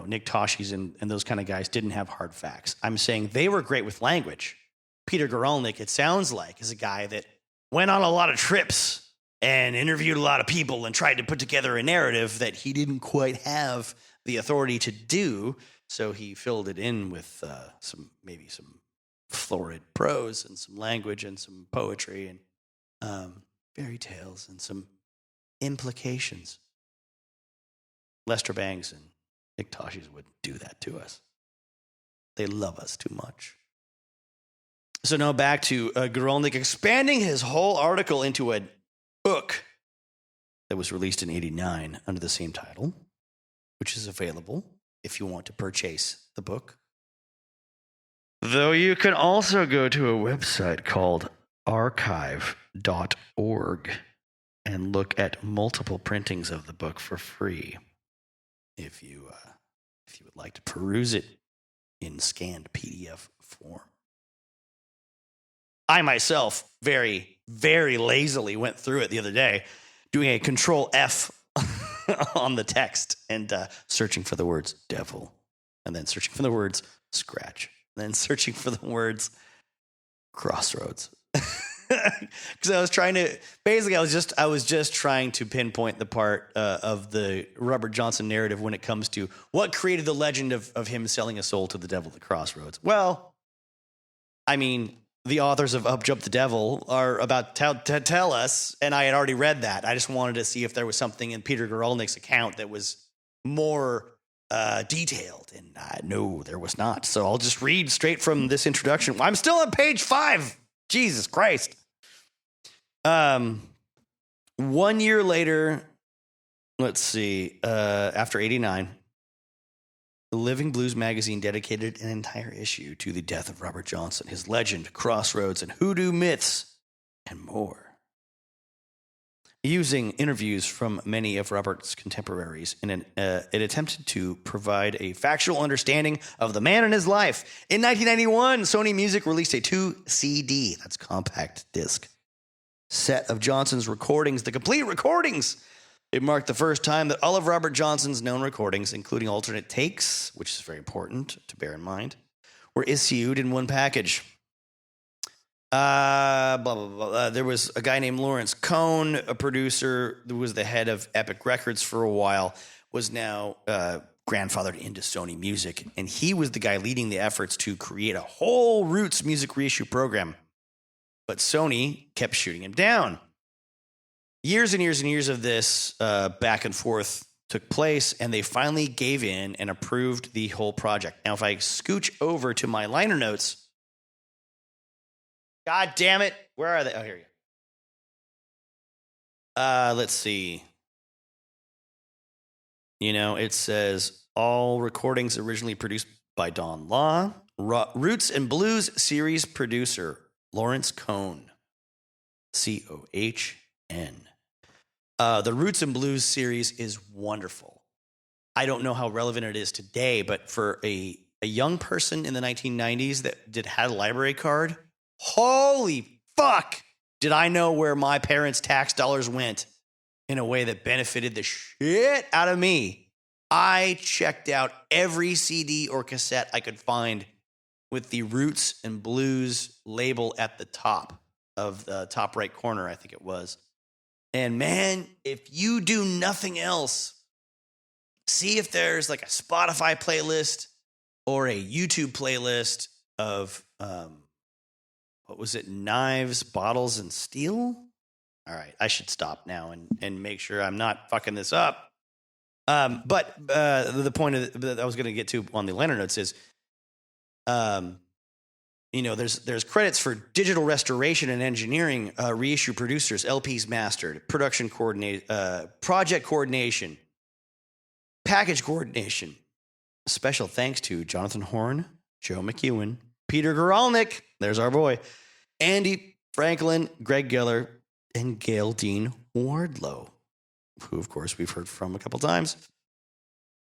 Nick Toshis and those kind of guys didn't have hard facts. I'm saying they were great with language. Peter Guralnick, it sounds like, is a guy that went on a lot of trips and interviewed a lot of people and tried to put together a narrative that he didn't quite have the authority to do. So he filled it in with some florid prose and some language and some poetry and fairy tales and some implications. Lester Bangs and Nick Toshis wouldn't do that to us. They love us too much. So now back to Guralnick expanding his whole article into a book that was released in 1989 under the same title, which is available if you want to purchase the book. Though you can also go to a website called archive.org and look at multiple printings of the book for free if you would like to peruse it in scanned PDF form. I myself very, very lazily went through it the other day, doing a Control F on the text and searching for the words devil, and then searching for the words scratch, and then searching for the words crossroads. Because I was trying to, basically, I was just trying to pinpoint the part of the Robert Johnson narrative when it comes to what created the legend of him selling a soul to the devil at the crossroads. Well, I mean, the authors of Up Jump the Devil are about to tell us, and I had already read that. I just wanted to see if there was something in Peter Guralnick's account that was more detailed, and no, there was not. So I'll just read straight from this introduction. I'm still on page 5. Jesus Christ. 1 year later, let's see, after 1989, the Living Blues magazine dedicated an entire issue to the death of Robert Johnson, his legend, Crossroads, and Hoodoo myths, and more. Using interviews from many of Robert's contemporaries, it attempted to provide a factual understanding of the man and his life. In 1991, Sony Music released a 2 CD, that's compact disc, set of Johnson's recordings, the complete recordings. It marked the first time that all of Robert Johnson's known recordings, including alternate takes, which is very important to bear in mind, were issued in one package. Blah, blah, blah. There was a guy named Lawrence Cohn, a producer who was the head of Epic Records for a while, was now grandfathered into Sony Music. And he was the guy leading the efforts to create a whole Roots music reissue program. But Sony kept shooting him down. Years and years and years of this back and forth took place, and they finally gave in and approved the whole project. Now, if I scooch over to my liner notes, God damn it, where are they? Oh, here you go. Let's see. You know, it says all recordings originally produced by Don Law, Roots and Blues series producer Lawrence Cohn, Cohn. The Roots and Blues series is wonderful. I don't know how relevant it is today, but for a young person in the 1990s that had a library card, holy fuck, did I know where my parents' tax dollars went in a way that benefited the shit out of me. I checked out every CD or cassette I could find with the Roots and Blues label at the top of the top right corner, I think it was. And man, if you do nothing else, see if there's like a Spotify playlist or a YouTube playlist of, what was it? Knives, Bottles, and Steel? All right, I should stop now and make sure I'm not fucking this up. But the point that I was going to get to on the liner notes is, you know, there's credits for digital restoration and engineering, reissue producers, LPs mastered, production coordinate, project coordination, package coordination. Special thanks to Jonathan Horn, Joe McEwen, Peter Guralnick, there's our boy, Andy Franklin, Greg Geller, and Gail Dean Wardlow, who, of course, we've heard from a couple times.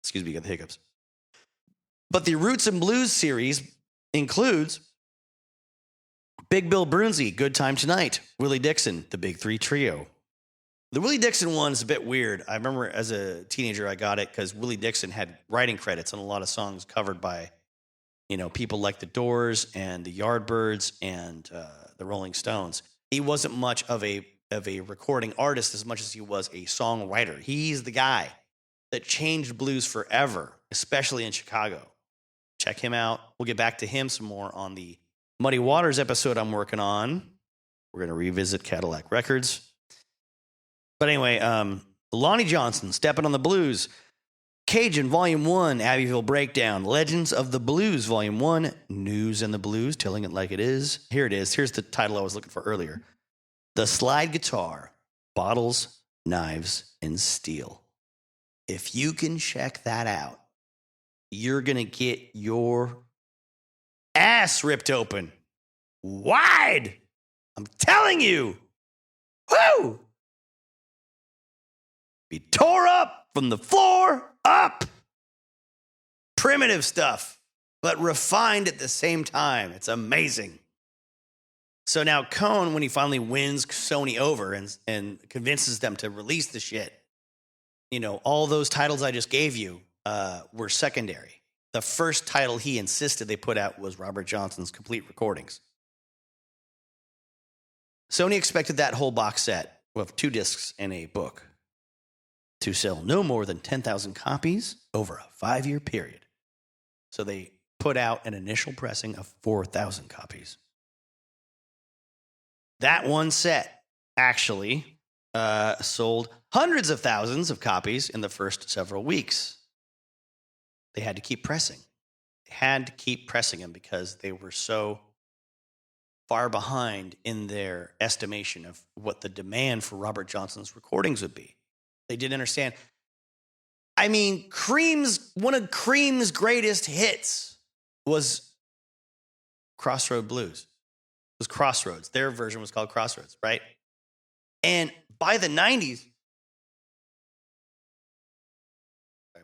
Excuse me, got the hiccups. But the Roots and Blues series includes Big Bill Brunsey, Good Time Tonight, Willie Dixon, the Big Three Trio. The Willie Dixon one is a bit weird. I remember as a teenager I got it because Willie Dixon had writing credits on a lot of songs covered by, you know, people like the Doors and the Yardbirds and the Rolling Stones. He wasn't much of a recording artist as much as he was a songwriter. He's the guy that changed blues forever, especially in Chicago. Check him out. We'll get back to him some more on the Muddy Waters episode I'm working on. We're going to revisit Cadillac Records. But anyway, Lonnie Johnson, Stepping on the Blues. Cajun, Volume 1, Abbeville Breakdown. Legends of the Blues, Volume 1, News and the Blues, telling it like it is. Here it is. Here's the title I was looking for earlier. The Slide Guitar, Bottles, Knives, and Steel. If you can check that out, you're going to get your ass ripped open wide. I'm telling you. Woo! Be tore up from the floor up. Primitive stuff, but refined at the same time. It's amazing. So now Cohn, when he finally wins Sony over and convinces them to release the shit, you know, all those titles I just gave you were secondary. The first title he insisted they put out was Robert Johnson's Complete Recordings. Sony expected that whole box set with 2 discs and a book to sell no more than 10,000 copies over a 5-year period. So they put out an initial pressing of 4,000 copies. That one set actually sold hundreds of thousands of copies in the first several weeks. They had to keep pressing. They had to keep pressing them because they were so far behind in their estimation of what the demand for Robert Johnson's recordings would be. They didn't understand. I mean, one of Cream's greatest hits was Crossroad Blues. It was Crossroads. Their version was called Crossroads, right? And by the 90s,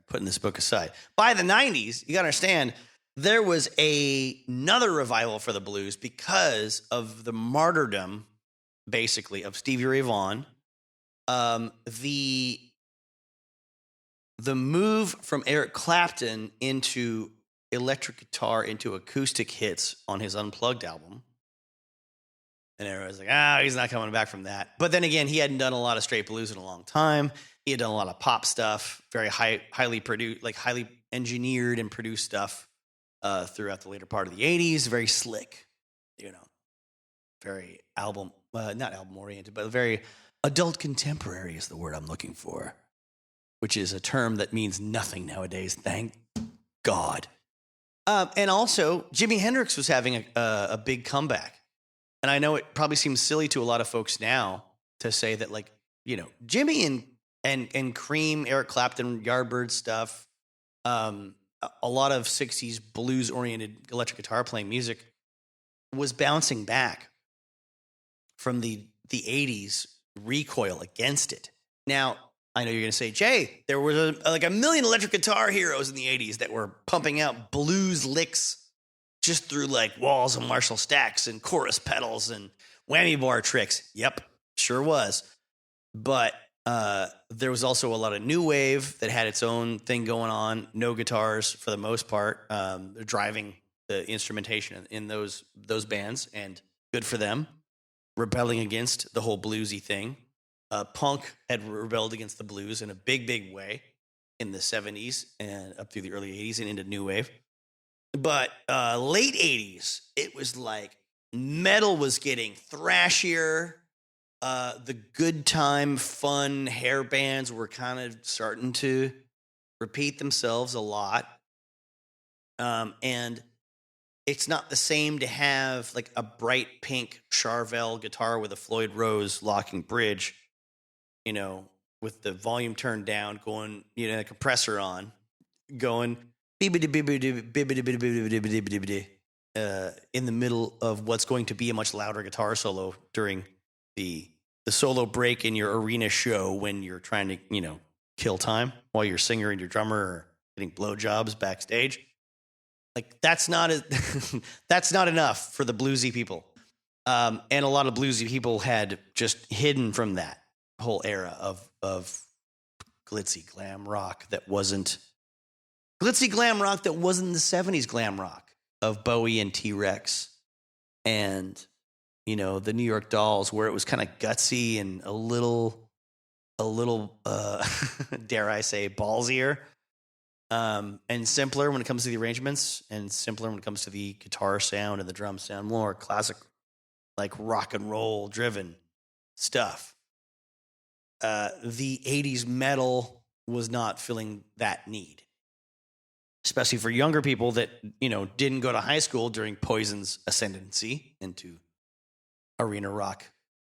putting this book aside, by the 90s, you got to understand, there was another revival for the blues because of the martyrdom, basically, of Stevie Ray Vaughan. The move from Eric Clapton into electric guitar into acoustic hits on his Unplugged album. And everyone's like, he's not coming back from that. But then again, he hadn't done a lot of straight blues in a long time. He had done a lot of pop stuff, very highly produced, like highly engineered and produced stuff throughout the later part of the 80s. Very slick, you know, very not album oriented, but very adult contemporary is the word I'm looking for, which is a term that means nothing nowadays. Thank God. And also, Jimi Hendrix was having a big comeback. And I know it probably seems silly to a lot of folks now to say that, like, you know, Jimmy and Cream, Eric Clapton, Yardbird stuff, a lot of 60s blues-oriented electric guitar playing music was bouncing back from the 80s recoil against it. Now, I know you're going to say, Jay, there was like a million electric guitar heroes in the 80s that were pumping out blues licks just through like walls and Marshall stacks and chorus pedals and whammy bar tricks. Yep, sure was. But there was also a lot of new wave that had its own thing going on. No guitars for the most part. They're driving the instrumentation in those bands, and good for them. Rebelling against the whole bluesy thing. Punk had rebelled against the blues in a big, big way in the 70s and up through the early 80s and into new wave. But late 80s, it was like metal was getting thrashier. The good time, fun hair bands were kind of starting to repeat themselves a lot. And it's not the same to have like a bright pink Charvel guitar with a Floyd Rose locking bridge, you know, with the volume turned down, going, you know, the compressor on, going in the middle of what's going to be a much louder guitar solo during the solo break in your arena show when you're trying to, you know, kill time while your singer and your drummer are getting blowjobs backstage. Like that's not enough for the bluesy people. And a lot of bluesy people had just hidden from that whole era of glitzy glam rock that wasn't the 70s glam rock of Bowie and T-Rex and, you know, the New York Dolls, where it was kind of gutsy and a little dare I say ballsier, and simpler when it comes to the arrangements and simpler when it comes to the guitar sound and the drum sound, more classic, like rock and roll driven stuff. The 80s metal was not filling that need, especially for younger people that, didn't go to high school during Poison's ascendancy into arena rock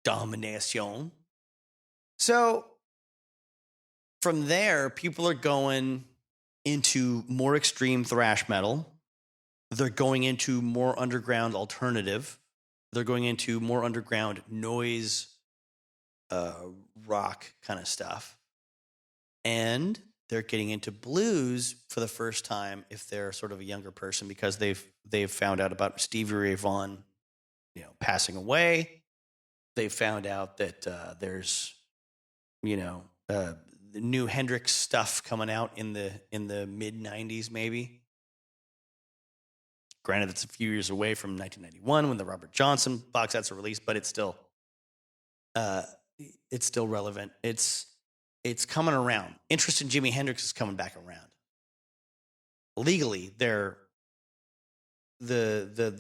domination. So from there, people are going into more extreme thrash metal. They're going into more underground alternative. They're going into more underground noise, rock kind of stuff. And they're getting into blues for the first time if they're sort of a younger person, because they've found out about Stevie Ray Vaughan, passing away. They found out that there's, new Hendrix stuff coming out in the mid 90s, maybe. Granted, it's a few years away from 1991 when the Robert Johnson box sets are released, but it's still relevant. It's coming around. Interest in Jimi Hendrix is coming back around. Legally, the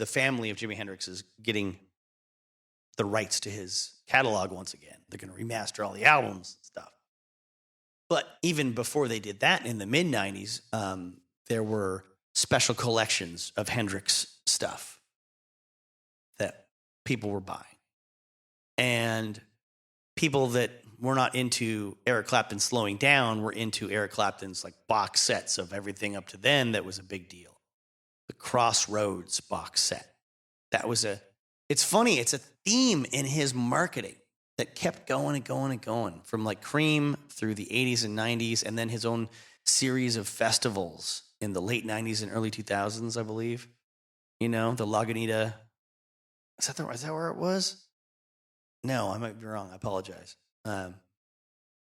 family of Jimi Hendrix is getting the rights to his catalog once again. They're going to remaster all the albums and stuff. But even before they did that in the mid 90s, there were special collections of Hendrix stuff that people were buying. And people that were not into Eric Clapton slowing down were into Eric Clapton's like box sets of everything up to then. That was a big deal. The Crossroads box set. It's funny, it's a theme in his marketing that kept going and going and going from like Cream through the 80s and 90s, and then his own series of festivals in the late 90s and early 2000s, I believe. The Lagunita. Is that where it was? No, I might be wrong. I apologize.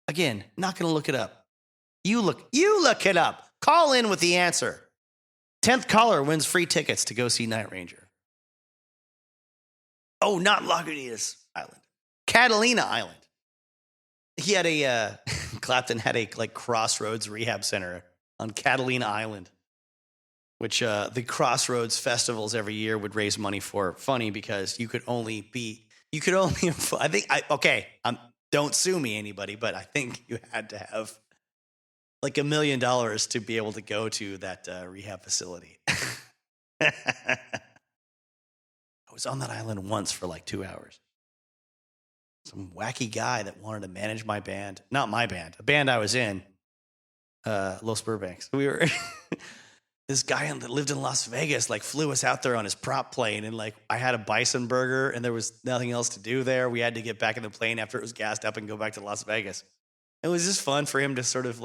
Again, not going to look it up. You look it up. Call in with the answer. 10th caller wins free tickets to go see Night Ranger. Oh, not Lagunitas Island. Catalina Island. He had Clapton had a Crossroads rehab center on Catalina Island, which the Crossroads festivals every year would raise money for. Funny because don't sue me, anybody, but I think you had to have like $1 million to be able to go to that rehab facility. I was on that island once for like 2 hours. Some wacky guy that wanted to manage my band. Not my band, a band I was in, Los Burbanks. We were this guy that lived in Las Vegas flew us out there on his prop plane, and I had a bison burger and there was nothing else to do there. We had to get back in the plane after it was gassed up and go back to Las Vegas. It was just fun for him to sort of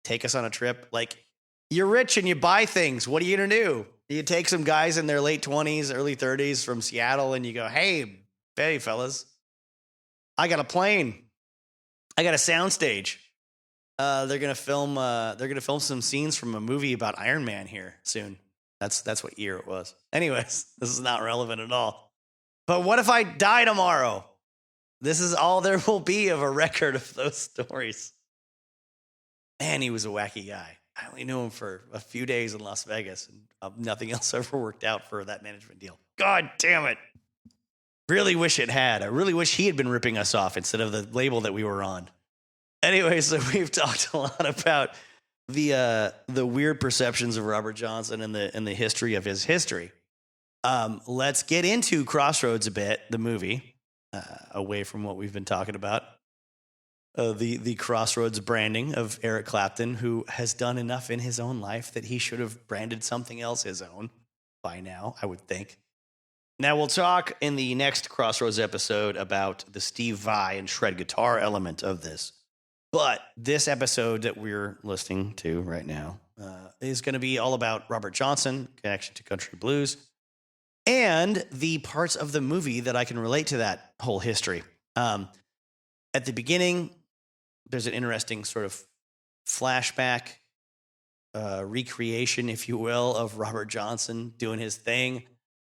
take us on a trip. You're rich and you buy things. What are you going to do? You take some guys in their late 20s, early 30s from Seattle and you go, hey fellas, I got a plane. I got a soundstage. They're gonna film some scenes from a movie about Iron Man here soon. That's what year it was. Anyways, this is not relevant at all. But what if I die tomorrow? This is all there will be of a record of those stories. Man, he was a wacky guy. I only knew him for a few days in Las Vegas, and nothing else ever worked out for that management deal. God damn it. Really wish it had. I really wish he had been ripping us off instead of the label that we were on. Anyway, so we've talked a lot about the weird perceptions of Robert Johnson and the history of his history. Let's get into Crossroads a bit, the movie, away from what we've been talking about. The Crossroads branding of Eric Clapton, who has done enough in his own life that he should have branded something else his own by now, I would think. Now, we'll talk in the next Crossroads episode about the Steve Vai and shred guitar element of this. But this episode that we're listening to right now is going to be all about Robert Johnson, connection to country blues, and the parts of the movie that I can relate to that whole history. At the beginning, there's an interesting sort of flashback, recreation, if you will, of Robert Johnson doing his thing,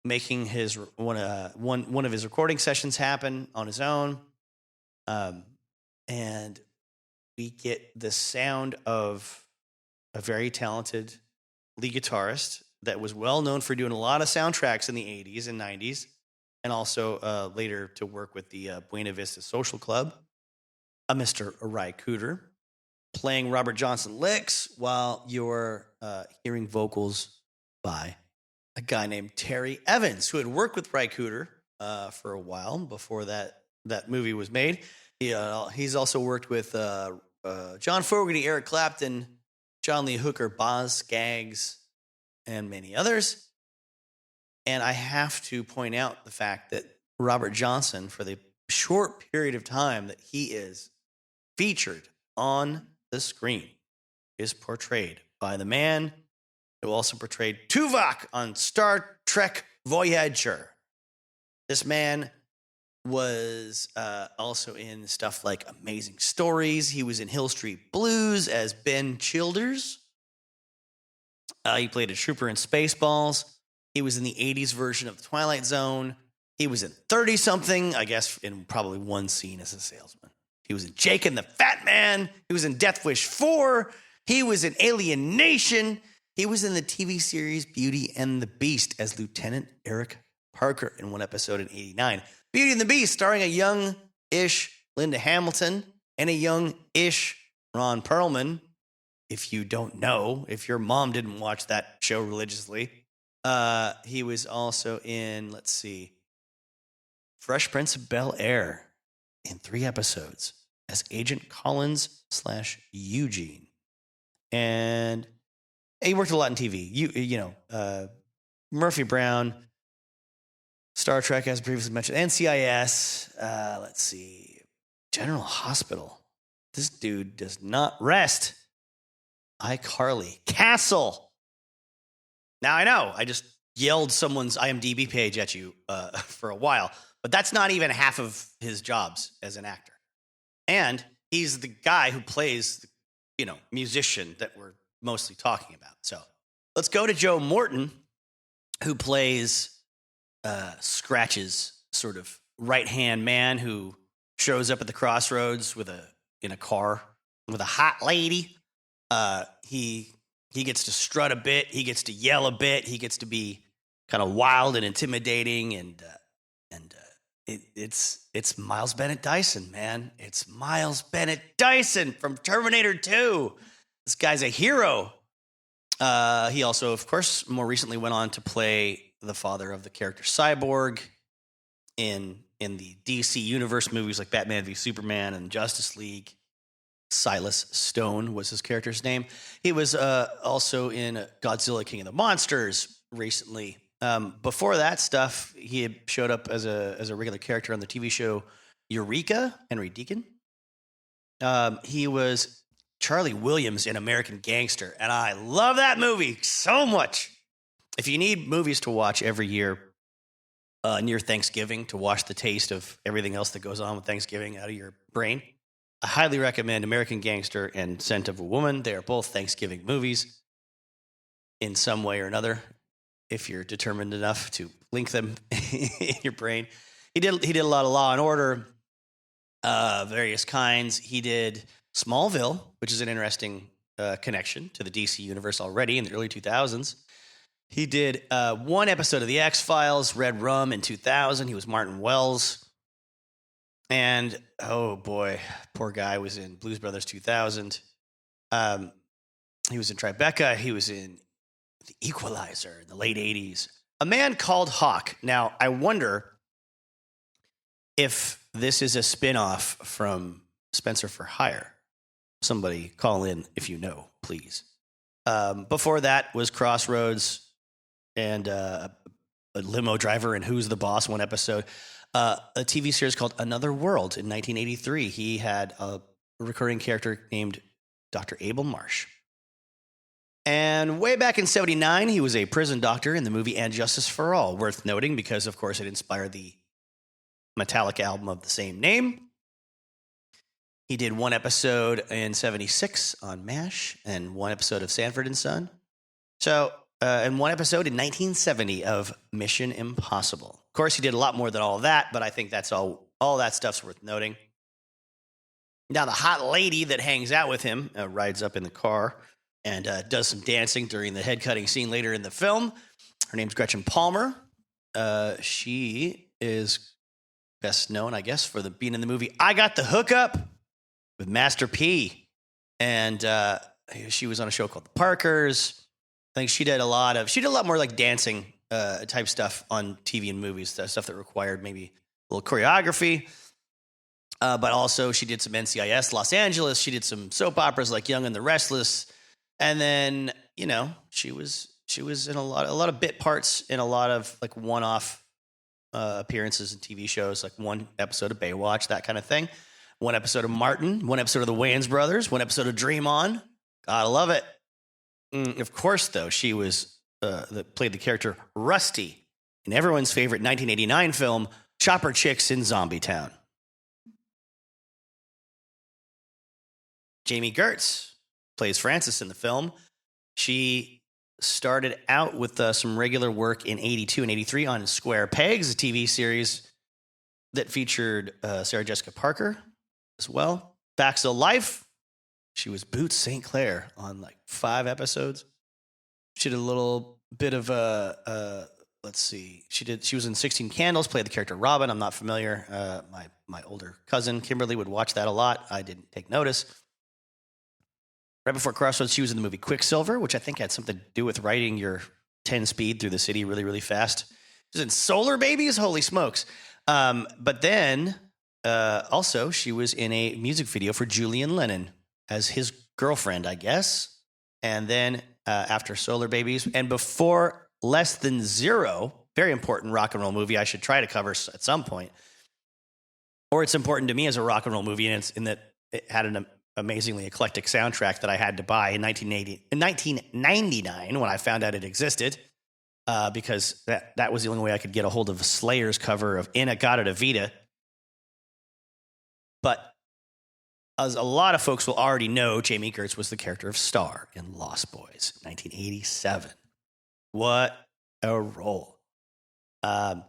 making his one of his recording sessions happen on his own, and we get the sound of a very talented lead guitarist that was well known for doing a lot of soundtracks in the 80s and 90s, and also later to work with the Buena Vista Social Club, Mr. Ry Cooder, playing Robert Johnson licks while you're hearing vocals by a guy named Terry Evans, who had worked with Ry Cooder for a while before that movie was made. He's also worked with John Fogerty, Eric Clapton, John Lee Hooker, Boz Scaggs, and many others. And I have to point out the fact that Robert Johnson, for the short period of time that he is featured on the screen, is portrayed by the man who also portrayed Tuvok on Star Trek Voyager. This man was also in stuff like Amazing Stories. He was in Hill Street Blues as Ben Childers. He played a trooper in Spaceballs. He was in the 80s version of The Twilight Zone. He was in 30-something, I guess, in probably one scene as a salesman. He was in Jake and the Fat Man. He was in Death Wish 4. He was in Alien Nation. He was in the TV series Beauty and the Beast as Lieutenant Eric Parker in one episode in 89. Beauty and the Beast, starring a young-ish Linda Hamilton and a young-ish Ron Perlman. If you don't know, if your mom didn't watch that show religiously. He was also in, let's see, Fresh Prince of Bel-Air in 3 episodes as Agent Collins/Eugene. And he worked a lot in TV. Murphy Brown, Star Trek, as previously mentioned, NCIS. Let's see, General Hospital. This dude does not rest. iCarly, Castle. Now I know I just yelled someone's IMDb page at you for a while, but that's not even half of his jobs as an actor. And he's the guy who plays, musician that we're mostly talking about. So let's go to Joe Morton, who plays Scratch's sort of right-hand man who shows up at the Crossroads in a car with a hot lady. He gets to strut a bit. He gets to yell a bit. He gets to be kind of wild and intimidating, and it's Miles Bennett Dyson, man. It's Miles Bennett Dyson from Terminator 2. This guy's a hero. He also, of course, more recently went on to play the father of the character Cyborg in the DC Universe movies like Batman v Superman and Justice League. Silas Stone was his character's name. He was also in Godzilla King of the Monsters recently. Before that stuff, he had showed up as a regular character on the TV show Eureka, Henry Deacon. He was Charlie Williams in American Gangster, and I love that movie so much. If you need movies to watch every year near Thanksgiving to wash the taste of everything else that goes on with Thanksgiving out of your brain, I highly recommend American Gangster and Scent of a Woman. They are both Thanksgiving movies in some way or another, if you're determined enough to link them in your brain. He did a lot of Law and Order, various kinds. He did Smallville, which is an interesting connection to the DC universe already in the early 2000s. He did one episode of The X-Files, Red Rum, in 2000. He was Martin Wells. And, oh boy, poor guy was in Blues Brothers 2000. He was in Tribeca. He was in The Equalizer in the late 80s. A Man Called Hawk. Now, I wonder if this is a spinoff from Spencer for Hire. Somebody call in if you know, please. Before that was Crossroads and a limo driver and Who's the Boss, one episode. A TV series called Another World in 1983. He had a recurring character named Dr. Abel Marsh. And way back in 79, he was a prison doctor in the movie And Justice for All, worth noting because, of course, it inspired the Metallica album of the same name. He did one episode in 76 on MASH and one episode of Sanford and Son. So, and one episode in 1970 of Mission Impossible. Of course, he did a lot more than all of that, but I think that's all that stuff's worth noting. Now, the hot lady that hangs out with him rides up in the car and does some dancing during the head-cutting scene later in the film. Her name's Gretchen Palmer. She is best known, I guess, for being in the movie I Got the Hookup with Master P. And she was on a show called The Parkers. I think she did a lot more like dancing type stuff on TV and movies, stuff that required maybe a little choreography. But also she did some NCIS Los Angeles. She did some soap operas like Young and the Restless. And then, she was in a lot of bit parts in a lot of like one-off appearances in TV shows, like one episode of Baywatch, that kind of thing. One episode of Martin, one episode of the Wayans Brothers, one episode of Dream On. Gotta love it. Of course, though, she was played the character Rusty in everyone's favorite 1989 film, Chopper Chicks in Zombie Town. Jamie Gertz plays Frances in the film. She started out with some regular work in 82 and 83 on Square Pegs, a TV series that featured Sarah Jessica Parker as well. Facts of Life. She was Boots St. Clair on like 5 episodes. She did a little bit of let's see. She was in 16 Candles, played the character Robin. I'm not familiar. My older cousin Kimberly would watch that a lot. I didn't take notice. Right before Crossroads, she was in the movie Quicksilver, which I think had something to do with riding your 10 speed through the city really, really fast. She was in Solar Babies. Holy smokes. But then also she was in a music video for Julian Lennon as his girlfriend, I guess. And then after Solar Babies and before Less Than Zero, very important rock and roll movie I should try to cover at some point. Or it's important to me as a rock and roll movie, and it's in that it had an amazingly eclectic soundtrack that I had to buy in 1999 when I found out it existed, because that was the only way I could get a hold of Slayer's cover of In-A-Gadda-Da-Vida. But as a lot of folks will already know, Jamie Gertz was the character of Star in Lost Boys, 1987. What a role. I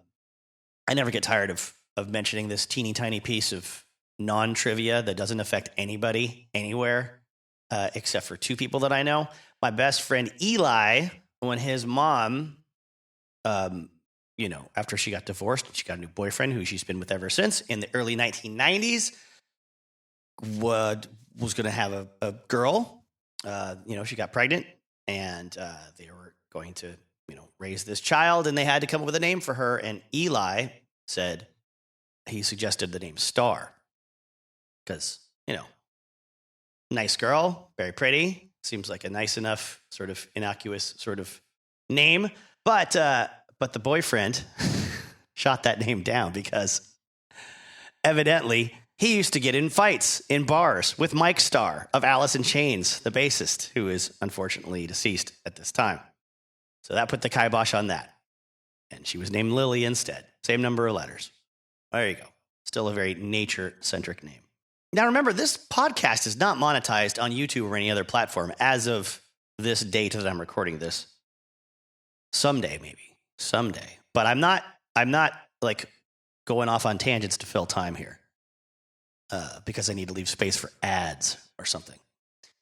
never get tired of mentioning this teeny tiny piece of non-trivia that doesn't affect anybody anywhere, except for 2 people that I know. My best friend Eli, when his mom, after she got divorced, she got a new boyfriend who she's been with ever since in the early 1990s, was going to have a girl. She got pregnant, and they were going to, raise this child, and they had to come up with a name for her. And Eli he suggested the name Star because, nice girl, very pretty, seems like a nice enough sort of innocuous sort of name. But the boyfriend shot that name down because evidently he used to get in fights in bars with Mike Starr of Alice in Chains, the bassist, who is unfortunately deceased at this time. So that put the kibosh on that. And she was named Lily instead. Same number of letters. There you go. Still a very nature-centric name. Now remember, this podcast is not monetized on YouTube or any other platform as of this date that I'm recording this. Someday, maybe. Someday. But I'm not like going off on tangents to fill time here. Because I need to leave space for ads or something.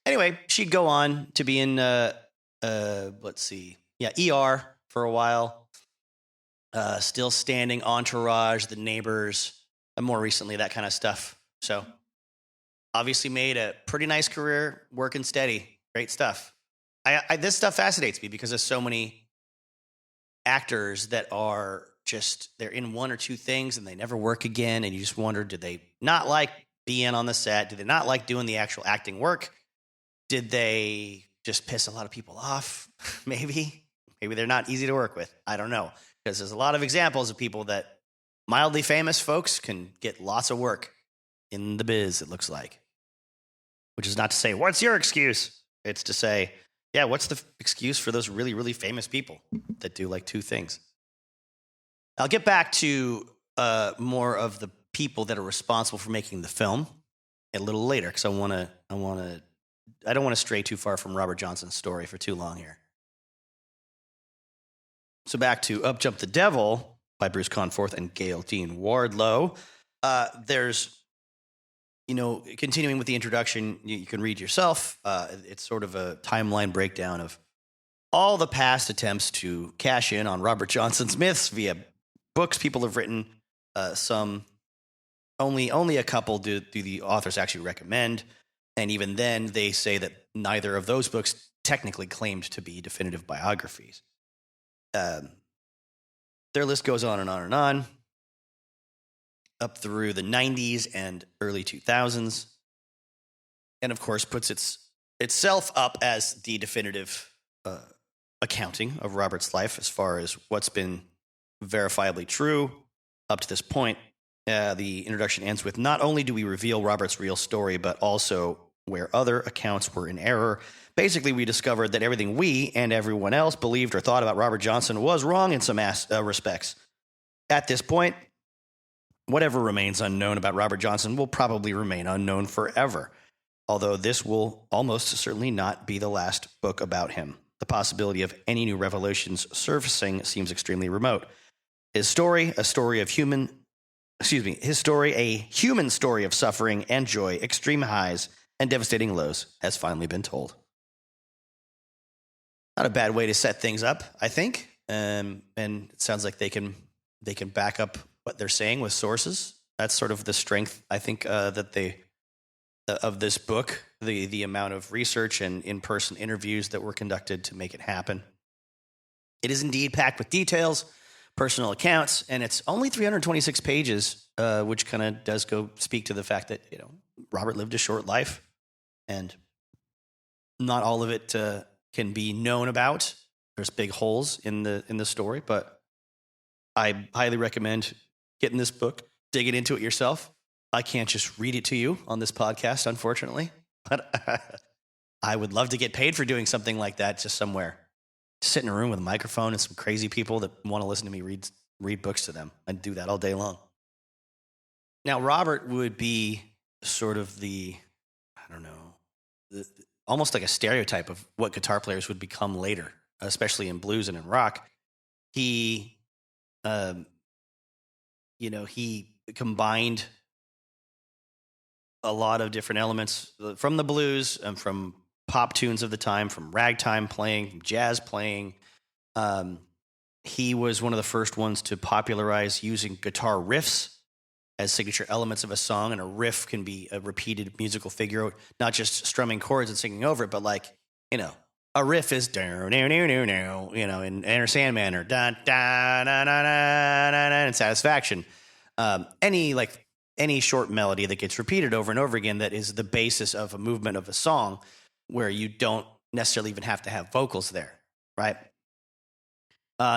Anyway, she'd go on to be in, ER for a while. Still Standing, Entourage, The Neighbors, and more recently, that kind of stuff. So, obviously made a pretty nice career, working steady. Great stuff. This stuff fascinates me because there's so many actors that are they're in 1 or 2 things and they never work again. And you just wonder, did they not like being on the set? Did they not like doing the actual acting work? Did they just piss a lot of people off? Maybe they're not easy to work with. I don't know. Because there's a lot of examples of people that mildly famous folks can get lots of work in the biz, it looks like. Which is not to say, what's your excuse? It's to say, yeah, what's the excuse for those really, really famous people that do like 2 things? I'll get back to more of the people that are responsible for making the film a little later because I don't want to stray too far from Robert Johnson's story for too long here. So back to Up Jump the Devil by Bruce Conforth and Gail Dean Wardlow. There's, continuing with the introduction, you can read yourself. It's sort of a timeline breakdown of all the past attempts to cash in on Robert Johnson's myths via books people have written. Some only a couple do the authors actually recommend. And even then, they say that neither of those books technically claimed to be definitive biographies. Their list goes on and on and on, up through the 90s and early 2000s. And of course, puts itself up as the definitive accounting of Robert's life as far as what's been verifiably true up to this point. The introduction ends with, not only do we reveal Robert's real story, but also where other accounts were in error. Basically, we discovered that everything we and everyone else believed or thought about Robert Johnson was wrong in some respects. At this point, whatever remains unknown about Robert Johnson will probably remain unknown forever, although this will almost certainly not be the last book about him. The possibility of any new revelations surfacing seems extremely remote. His story, a human story of suffering and joy, extreme highs and devastating lows, has finally been told. Not a bad way to set things up, I think. And it sounds like they can back up what they're saying with sources. That's sort of the strength, I think, of this book, the amount of research and in-person interviews that were conducted to make it happen. It is indeed packed with details, personal accounts, and it's only 326 pages, which kind of does go speak to the fact that, Robert lived a short life, and not all of it can be known about. There's big holes in the story, but I highly recommend getting this book, digging into it yourself. I can't just read it to you on this podcast, unfortunately, but I would love to get paid for doing something like that just somewhere. Sit in a room with a microphone and some crazy people that want to listen to me read books to them. I'd do that all day long. Now, Robert would be sort of almost like a stereotype of what guitar players would become later, especially in blues and in rock. He, he combined a lot of different elements from the blues and from pop tunes of the time, from ragtime playing, from jazz playing. He was one of the first ones to popularize using guitar riffs as signature elements of a song, and a riff can be a repeated musical figure, not just strumming chords and singing over it, but a riff is in Enter Sandman or da da da da da da in Satisfaction. Any short melody that gets repeated over and over again that is the basis of a movement of a song, where you don't necessarily even have to have vocals there, right?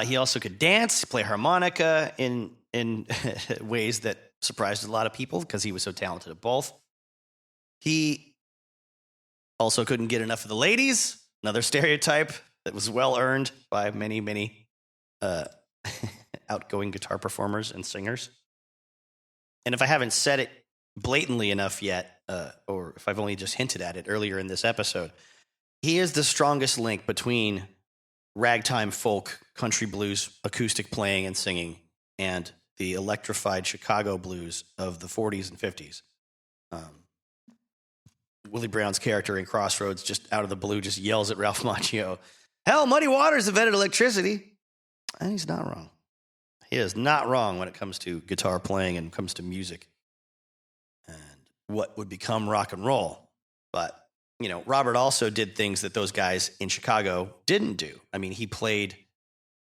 He also could dance, play harmonica in ways that surprised a lot of people because he was so talented at both. He also couldn't get enough of the ladies, another stereotype that was well earned by many, many outgoing guitar performers and singers. And if I haven't said it blatantly enough yet, or if I've only just hinted at it earlier in this episode, he is the strongest link between ragtime, folk, country blues, acoustic playing and singing, and the electrified Chicago blues of the 40s and 50s. Willie Brown's character in Crossroads, just out of the blue, just yells at Ralph Macchio, "Hell, Muddy Waters invented electricity." And he's not wrong. He is not wrong when it comes to guitar playing and comes to music and what would become rock and roll. But, Robert also did things that those guys in Chicago didn't do. I mean, he played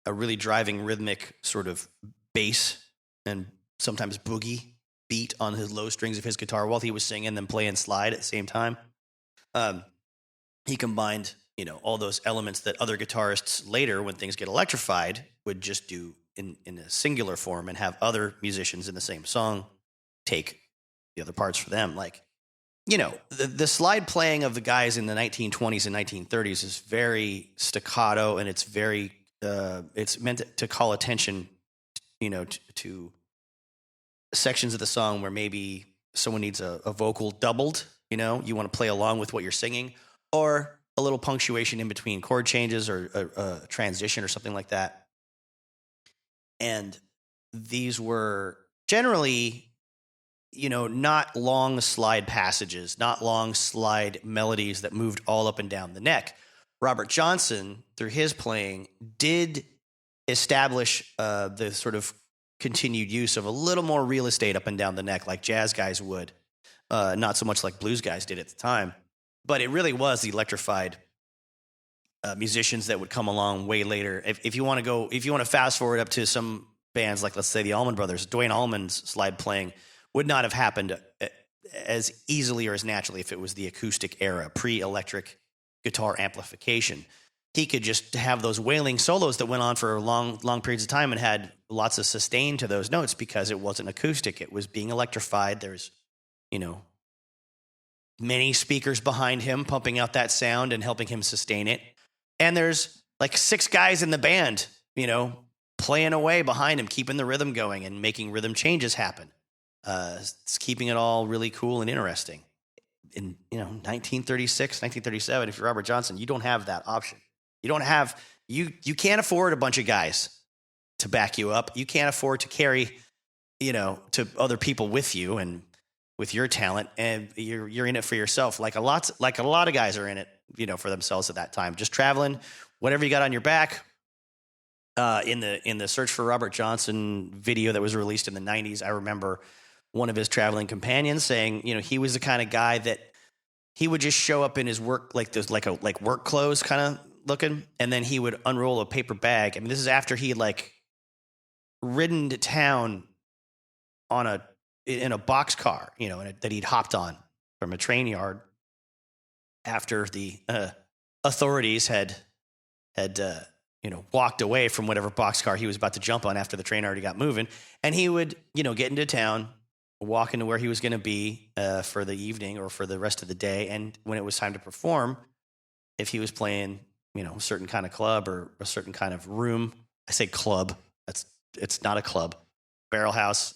a really driving rhythmic sort of bass and sometimes boogie beat on his low strings of his guitar while he was singing, then playing slide at the same time. He combined, all those elements that other guitarists later, when things get electrified, would just do in a singular form and have other musicians in the same song take the other parts for them. The slide playing of the guys in the 1920s and 1930s is very staccato, and it's very, it's meant to call attention, to sections of the song where maybe someone needs a vocal doubled, you want to play along with what you're singing, or a little punctuation in between chord changes or a transition or something like that. And these were generally, not long slide passages, not long slide melodies that moved all up and down the neck. Robert Johnson, through his playing, did establish the sort of continued use of a little more real estate up and down the neck, like jazz guys would, not so much like blues guys did at the time. But it really was the electrified musicians that would come along way later. If you want to fast forward up to some bands like, let's say, the Allman Brothers, Duane Allman's slide playing would not have happened as easily or as naturally if it was the acoustic era, pre-electric guitar amplification. He could just have those wailing solos that went on for long periods of time and had lots of sustain to those notes because it wasn't acoustic. It was being electrified. There's, many speakers behind him pumping out that sound and helping him sustain it. And there's like 6 guys in the band, playing away behind him, keeping the rhythm going and making rhythm changes happen. It's keeping it all really cool and interesting. In 1936, 1937, if you're Robert Johnson, you don't have that option. You don't have you can't afford a bunch of guys to back you up. You can't afford to carry, to other people with you and with your talent, and you're in it for yourself. Like a lot of guys are in it, for themselves at that time. Just traveling, whatever you got on your back. In the Search for Robert Johnson video that was released in the 90s, I remember one of his traveling companions saying, he was the kind of guy that he would just show up in his work, like work clothes kind of looking, and then he would unroll a paper bag. I mean, this is after he had ridden to town in a boxcar, that he'd hopped on from a train yard after the authorities had walked away from whatever boxcar he was about to jump on after the train already got moving. And he would, get into town, walk into where he was going to be for the evening or for the rest of the day. And when it was time to perform, if he was playing, a certain kind of club or a certain kind of room, I say club, it's not a club, barrel house,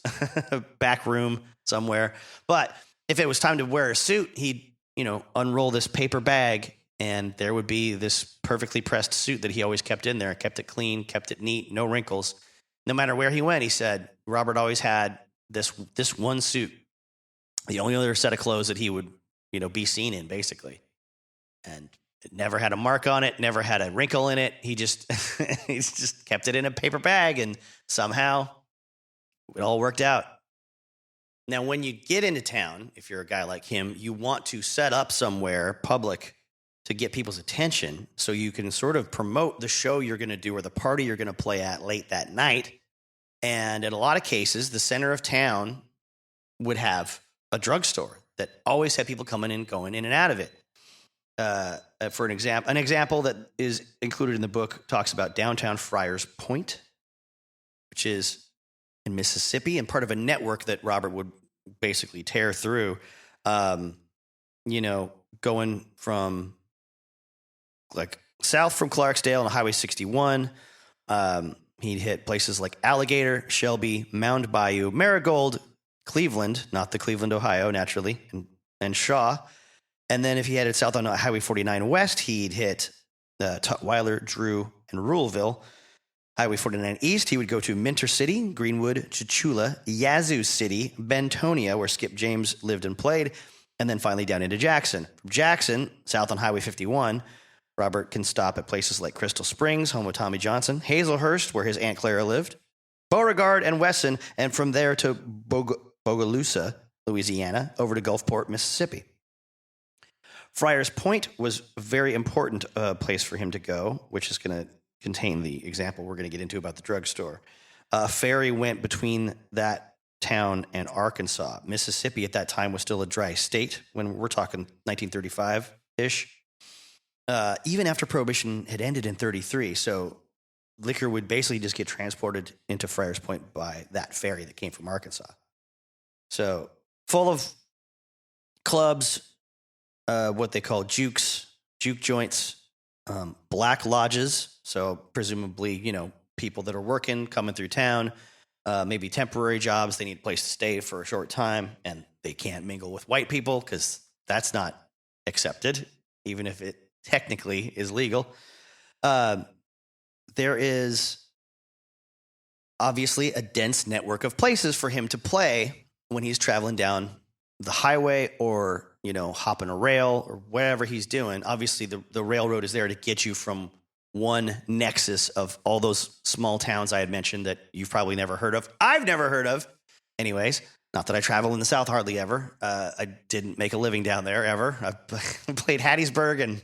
back room somewhere. But if it was time to wear a suit, he'd, unroll this paper bag, and there would be this perfectly pressed suit that he always kept in there, kept it clean, kept it neat, no wrinkles. No matter where he went, he said, Robert always had this one suit, the only other set of clothes that he would, be seen in, basically. And it never had a mark on it, never had a wrinkle in it. He just kept it in a paper bag, and somehow it all worked out. Now, when you get into town, if you're a guy like him, you want to set up somewhere public to get people's attention so you can sort of promote the show you're going to do or the party you're going to play at late that night. And in a lot of cases, the center of town would have a drugstore that always had people coming in, going in and out of it. For an example that is included in the book talks about downtown Friars Point, which is in Mississippi and part of a network that Robert would basically tear through, going from south from Clarksdale on Highway 61. He'd hit places like Alligator, Shelby, Mound Bayou, Marigold, Cleveland, not the Cleveland, Ohio, naturally, and Shaw. And then if he headed south on Highway 49 West, he'd hit Tutwiler, Drew, and Ruleville. Highway 49 East, he would go to Minter City, Greenwood, Chichula, Yazoo City, Bentonia, where Skip James lived and played, and then finally down into Jackson. From Jackson, south on Highway 51, Robert can stop at places like Crystal Springs, home of Tommy Johnson, Hazelhurst, where his Aunt Clara lived, Beauregard and Wesson, and from there to Bogalusa, Louisiana, over to Gulfport, Mississippi. Friars Point was a very important place for him to go, which is going to contain the example we're going to get into about the drugstore. A ferry went between that town and Arkansas. Mississippi at that time was still a dry state when we're talking 1935-ish. Even after Prohibition had ended in 33, so liquor would basically just get transported into Friars Point by that ferry that came from Arkansas. So full of clubs, what they call juke joints, black lodges. So presumably, people that are working, coming through town, maybe temporary jobs. They need a place to stay for a short time, and they can't mingle with white people because that's not accepted, even if it technically is legal. There is obviously a dense network of places for him to play when he's traveling down the highway or, hopping a rail or whatever he's doing. Obviously, the railroad is there to get you from one nexus of all those small towns I had mentioned that you've probably never heard of. I've never heard of. Anyways, Not that I travel in the South hardly ever. I didn't make a living down there ever. I played Hattiesburg and,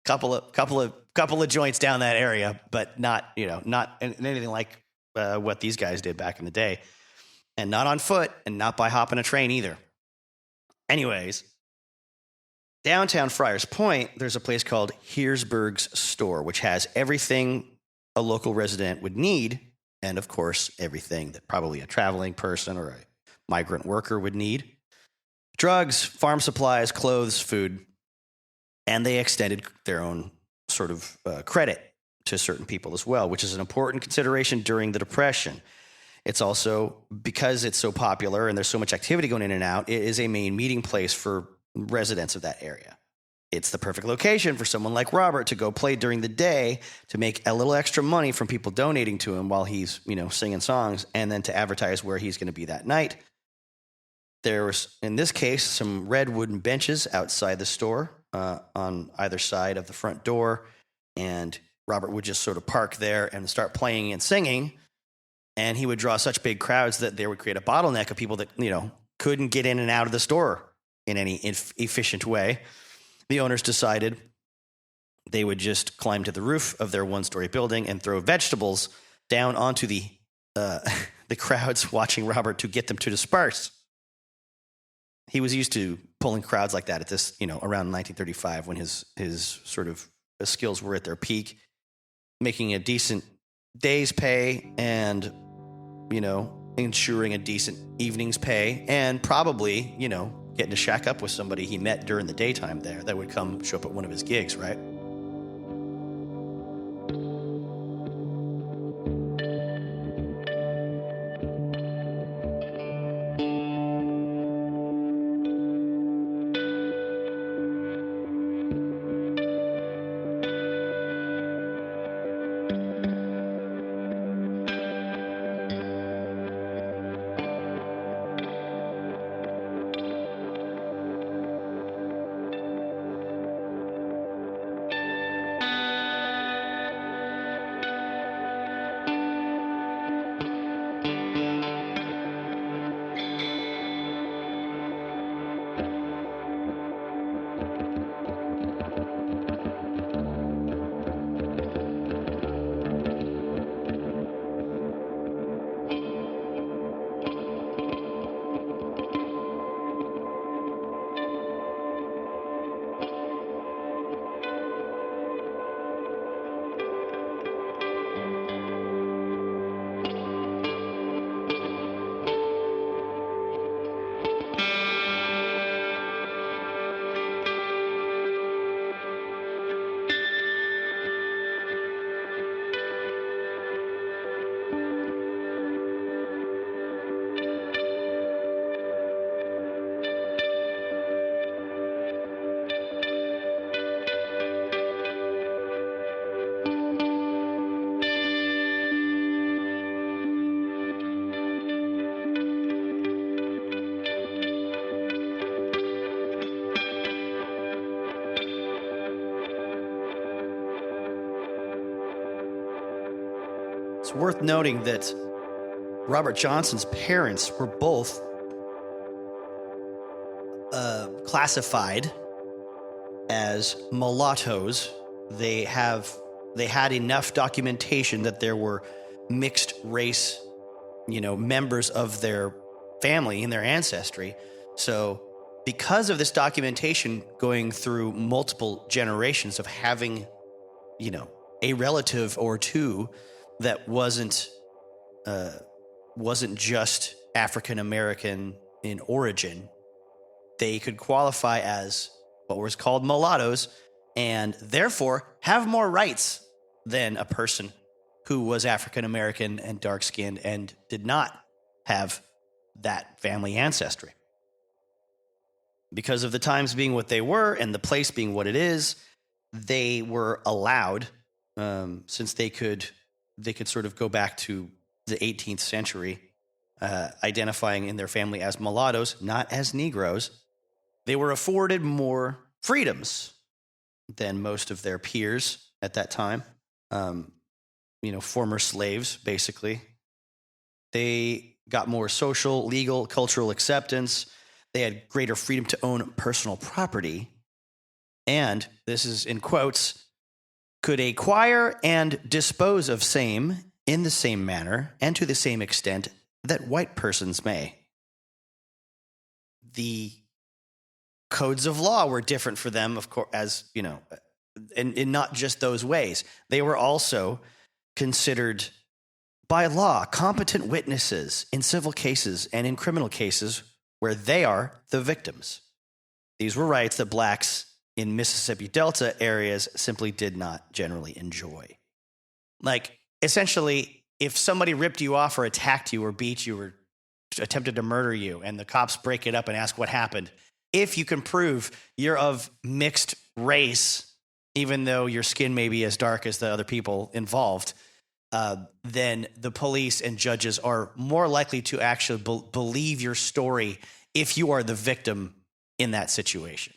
couple of joints down that area, but not anything like what these guys did back in the day, and not on foot and not by hopping a train either. Anyways, downtown Friars Point, there's a place called Heersberg's Store, which has everything a local resident would need. And of course, everything that probably a traveling person or a migrant worker would need. Drugs, farm supplies, clothes, food. And they extended their own sort of credit to certain people as well, which is an important consideration during the Depression. It's also, because it's so popular and there's so much activity going in and out, it is a main meeting place for residents of that area. It's the perfect location for someone like Robert to go play during the day to make a little extra money from people donating to him while he's, singing songs, and then to advertise where he's going to be that night. There was, in this case, some red wooden benches outside the store on either side of the front door, and Robert would just sort of park there and start playing and singing, and he would draw such big crowds that there would create a bottleneck of people that, couldn't get in and out of the store in any efficient way. The owners decided they would just climb to the roof of their one-story building and throw vegetables down onto the crowds watching Robert to get them to disperse. He was used to pulling crowds like that at this, around 1935 when his sort of skills were at their peak, making a decent day's pay and, ensuring a decent evening's pay and probably, getting to shack up with somebody he met during the daytime there that would come show up at one of his gigs, right? It's worth noting that Robert Johnson's parents were both classified as mulattoes. They had enough documentation that there were mixed race, members of their family and their ancestry. So because of this documentation going through multiple generations of having, a relative or two that wasn't just African American in origin, they could qualify as what was called mulattoes and therefore have more rights than a person who was African American and dark-skinned and did not have that family ancestry. Because of the times being what they were and the place being what it is, they were allowed, since they could sort of go back to the 18th century, identifying in their family as mulattoes, not as Negroes. They were afforded more freedoms than most of their peers at that time. Former slaves, basically. They got more social, legal, cultural acceptance. They had greater freedom to own personal property. And this is in quotes, could acquire and dispose of same in the same manner and to the same extent that white persons may. The codes of law were different for them, of course, as you know, in not just those ways. They were also considered by law competent witnesses in civil cases and in criminal cases where they are the victims. These were rights that blacks in Mississippi Delta areas simply did not generally enjoy. Like, essentially, if somebody ripped you off or attacked you or beat you or attempted to murder you and the cops break it up and ask what happened, if you can prove you're of mixed race, even though your skin may be as dark as the other people involved, then the police and judges are more likely to actually believe your story if you are the victim in that situation.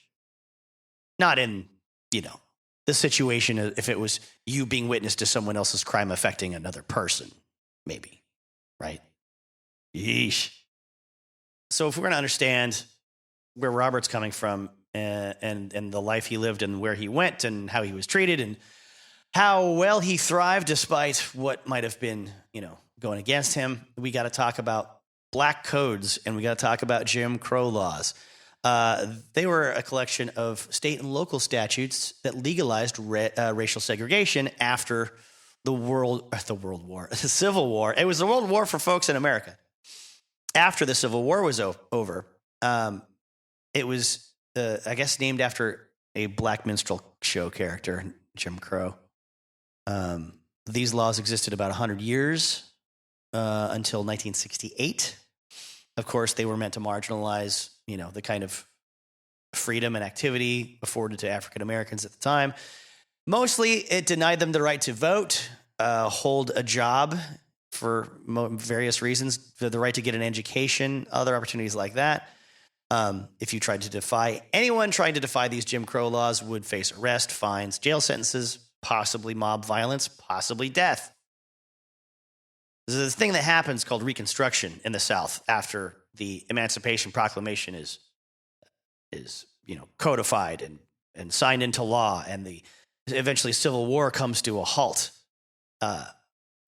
Not in, the situation if it was you being witness to someone else's crime affecting another person, maybe, right? Yeesh. So if we're going to understand where Robert's coming from and the life he lived and where he went and how he was treated and how well he thrived despite what might have been, going against him, we got to talk about black codes and we got to talk about Jim Crow laws. They were a collection of state and local statutes that legalized racial segregation after the Civil War. It was the World War for folks in America. After the Civil War was over, it was, I guess, named after a black minstrel show character, Jim Crow. These laws existed about 100 years until 1968. Of course, they were meant to marginalize, the kind of freedom and activity afforded to African Americans at the time. Mostly, it denied them the right to vote, hold a job for various reasons, the right to get an education, other opportunities like that. If you tried to defy anyone trying to defy these Jim Crow laws would face arrest, fines, jail sentences, possibly mob violence, possibly death. There's this thing that happens called Reconstruction in the South after the Emancipation Proclamation is codified and signed into law, and the eventually Civil War comes to a halt.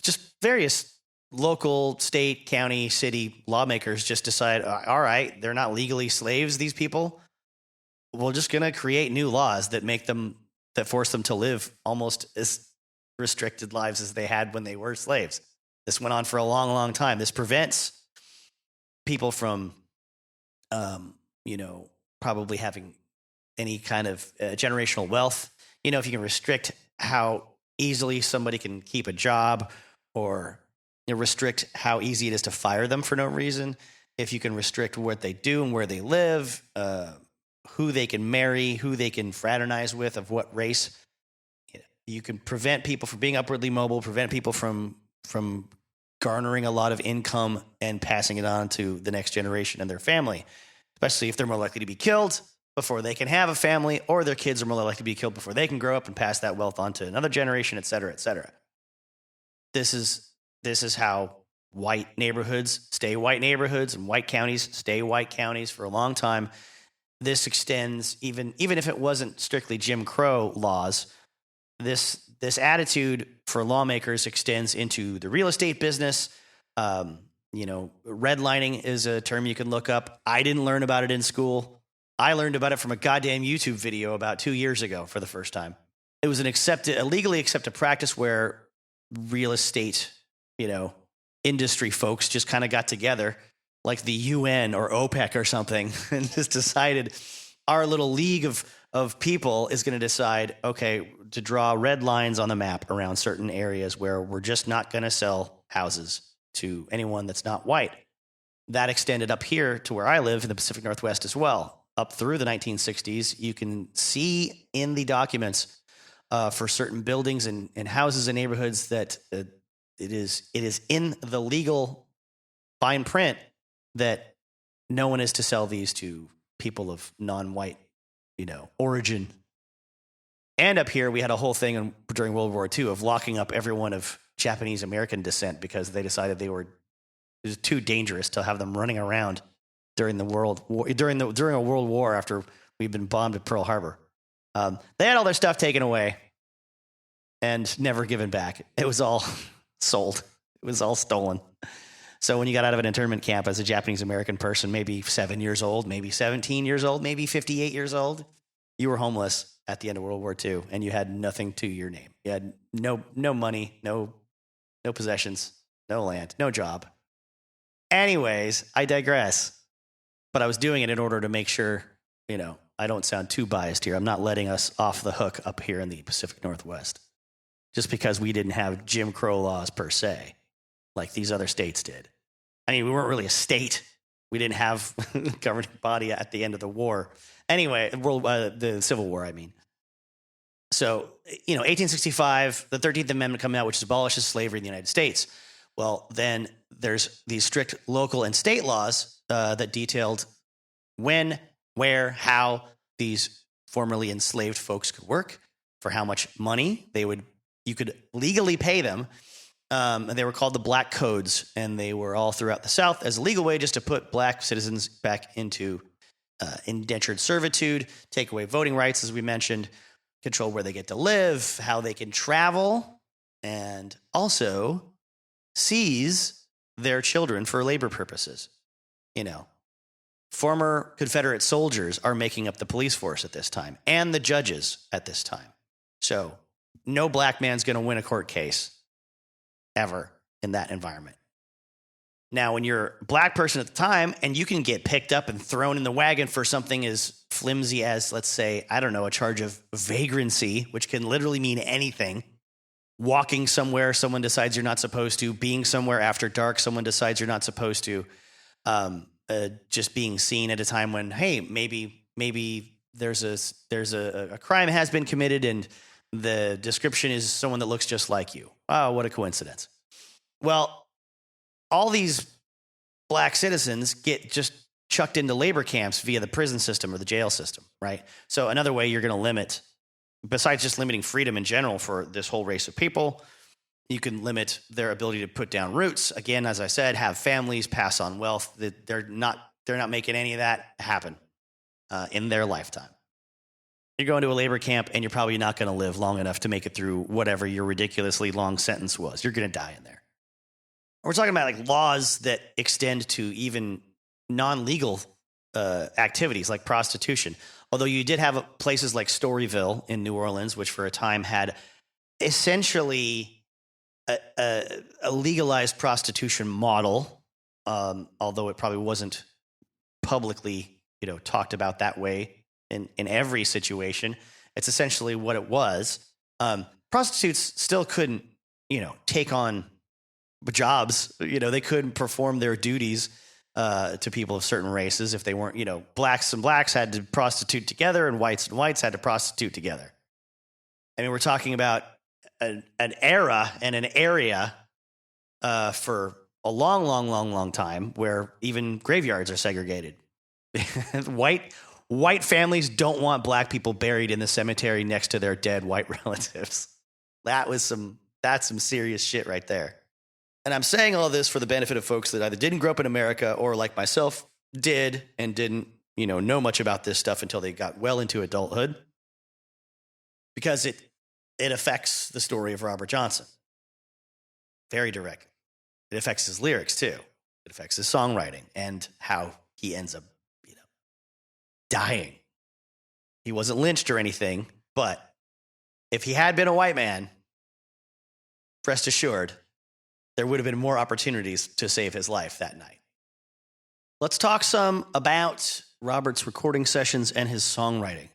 Just various local, state, county, city lawmakers just decide, all right, they're not legally slaves, these people. We're just going to create new laws that force them to live almost as restricted lives as they had when they were slaves. This went on for a long, long time. This prevents people from, probably having any kind of generational wealth. If you can restrict how easily somebody can keep a job or restrict how easy it is to fire them for no reason, if you can restrict what they do and where they live, who they can marry, who they can fraternize with, of what race, you can prevent people from being upwardly mobile, prevent people from garnering a lot of income and passing it on to the next generation and their family, especially if they're more likely to be killed before they can have a family, or their kids are more likely to be killed before they can grow up and pass that wealth on to another generation, et cetera, et cetera. This is how white neighborhoods stay white neighborhoods and white counties stay white counties for a long time. This extends, even if it wasn't strictly Jim Crow laws, this attitude for lawmakers extends into the real estate business. Redlining is a term you can look up. I didn't learn about it in school. I learned about it from a goddamn YouTube video about 2 years ago for the first time. It was a legally accepted practice where real estate, industry folks just kind of got together like the UN or OPEC or something and just decided our little league of people is going to decide, okay, to draw red lines on the map around certain areas where we're just not going to sell houses to anyone that's not white. That extended up here to where I live in the Pacific Northwest as well. Up through the 1960s, you can see in the documents for certain buildings and houses and neighborhoods that it is in the legal fine print that no one is to sell these to people of non-white, origin. And up here, we had a whole thing during World War II of locking up everyone of Japanese American descent because they decided they were It was too dangerous to have them running around during the world war, during a world war after we'd been bombed at Pearl Harbor. They had all their stuff taken away and never given back. It was all sold. It was all stolen. So when you got out of an internment camp as a Japanese American person, maybe 7 years old, maybe 17 years old, maybe 58 years old, you were homeless at the end of World War II, and you had nothing to your name. You had no money, no possessions, no land, no job. Anyways, I digress. But I was doing it in order to make sure, I don't sound too biased here. I'm not letting us off the hook up here in the Pacific Northwest just because we didn't have Jim Crow laws per se, like these other states did. I mean, we weren't really a state. We didn't have a governing body at the end of the war. Anyway, the Civil War, I mean. So, 1865, the 13th Amendment coming out, which abolishes slavery in the United States. Well, then there's these strict local and state laws that detailed when, where, how these formerly enslaved folks could work, for how much money you could legally pay them. And they were called the Black Codes, and they were all throughout the South as a legal way just to put black citizens back into indentured servitude, take away voting rights, as we mentioned, control where they get to live, how they can travel, and also seize their children for labor purposes. Former Confederate soldiers are making up the police force at this time and the judges at this time. So no black man's going to win a court case ever in that environment. Now, when you're a black person at the time and you can get picked up and thrown in the wagon for something as flimsy as, let's say, a charge of vagrancy, which can literally mean anything. Walking somewhere someone decides you're not supposed to, being somewhere after dark someone decides you're not supposed to, just being seen at a time when, hey, maybe there's a crime has been committed and the description is someone that looks just like you. Oh, what a coincidence. Well, all these black citizens get just chucked into labor camps via the prison system or the jail system, right? So another way you're going to limit, besides just limiting freedom in general for this whole race of people, you can limit their ability to put down roots. Again, as I said, have families, pass on wealth. They're not making any of that happen in their lifetime. You're going to a labor camp and you're probably not going to live long enough to make it through whatever your ridiculously long sentence was. You're going to die in there. We're talking about like laws that extend to even non-legal activities like prostitution. Although you did have places like Storyville in New Orleans, which for a time had essentially a legalized prostitution model, although it probably wasn't publicly, talked about that way in every situation. It's essentially what it was. Prostitutes still couldn't, take on jobs. They couldn't perform their duties to people of certain races if they weren't, blacks and blacks had to prostitute together and whites had to prostitute together. I mean, we're talking about an era and an area for a long time where even graveyards are segregated. White families don't want black people buried in the cemetery next to their dead white relatives. That's some serious shit right there. And I'm saying all this for the benefit of folks that either didn't grow up in America or, like myself, did and didn't, know much about this stuff until they got well into adulthood, because it affects the story of Robert Johnson very directly. It affects his lyrics too. It affects his songwriting and how he ends up, dying. He wasn't lynched or anything, but if he had been a white man, rest assured, there would have been more opportunities to save his life that night. Let's talk some about Robert's recording sessions and his songwriting.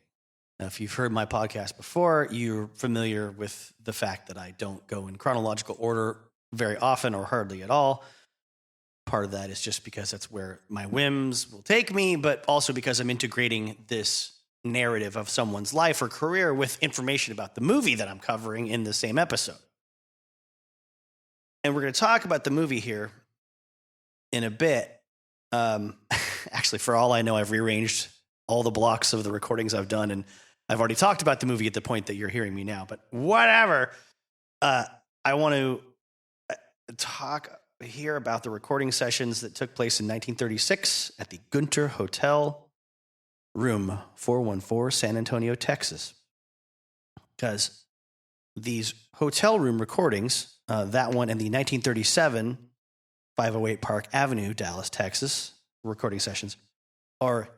Now, if you've heard my podcast before, you're familiar with the fact that I don't go in chronological order very often or hardly at all. Part of that is just because that's where my whims will take me, but also because I'm integrating this narrative of someone's life or career with information about the movie that I'm covering in the same episode. And we're going to talk about the movie here in a bit. Actually, for all I know, I've rearranged all the blocks of the recordings I've done, and I've already talked about the movie at the point that you're hearing me now. But whatever. I want to talk hear about the recording sessions that took place in 1936 at the Gunter Hotel, room 414, San Antonio, Texas. Because these hotel room recordings, that one and the 1937 508 Park Avenue, Dallas, Texas, recording sessions, are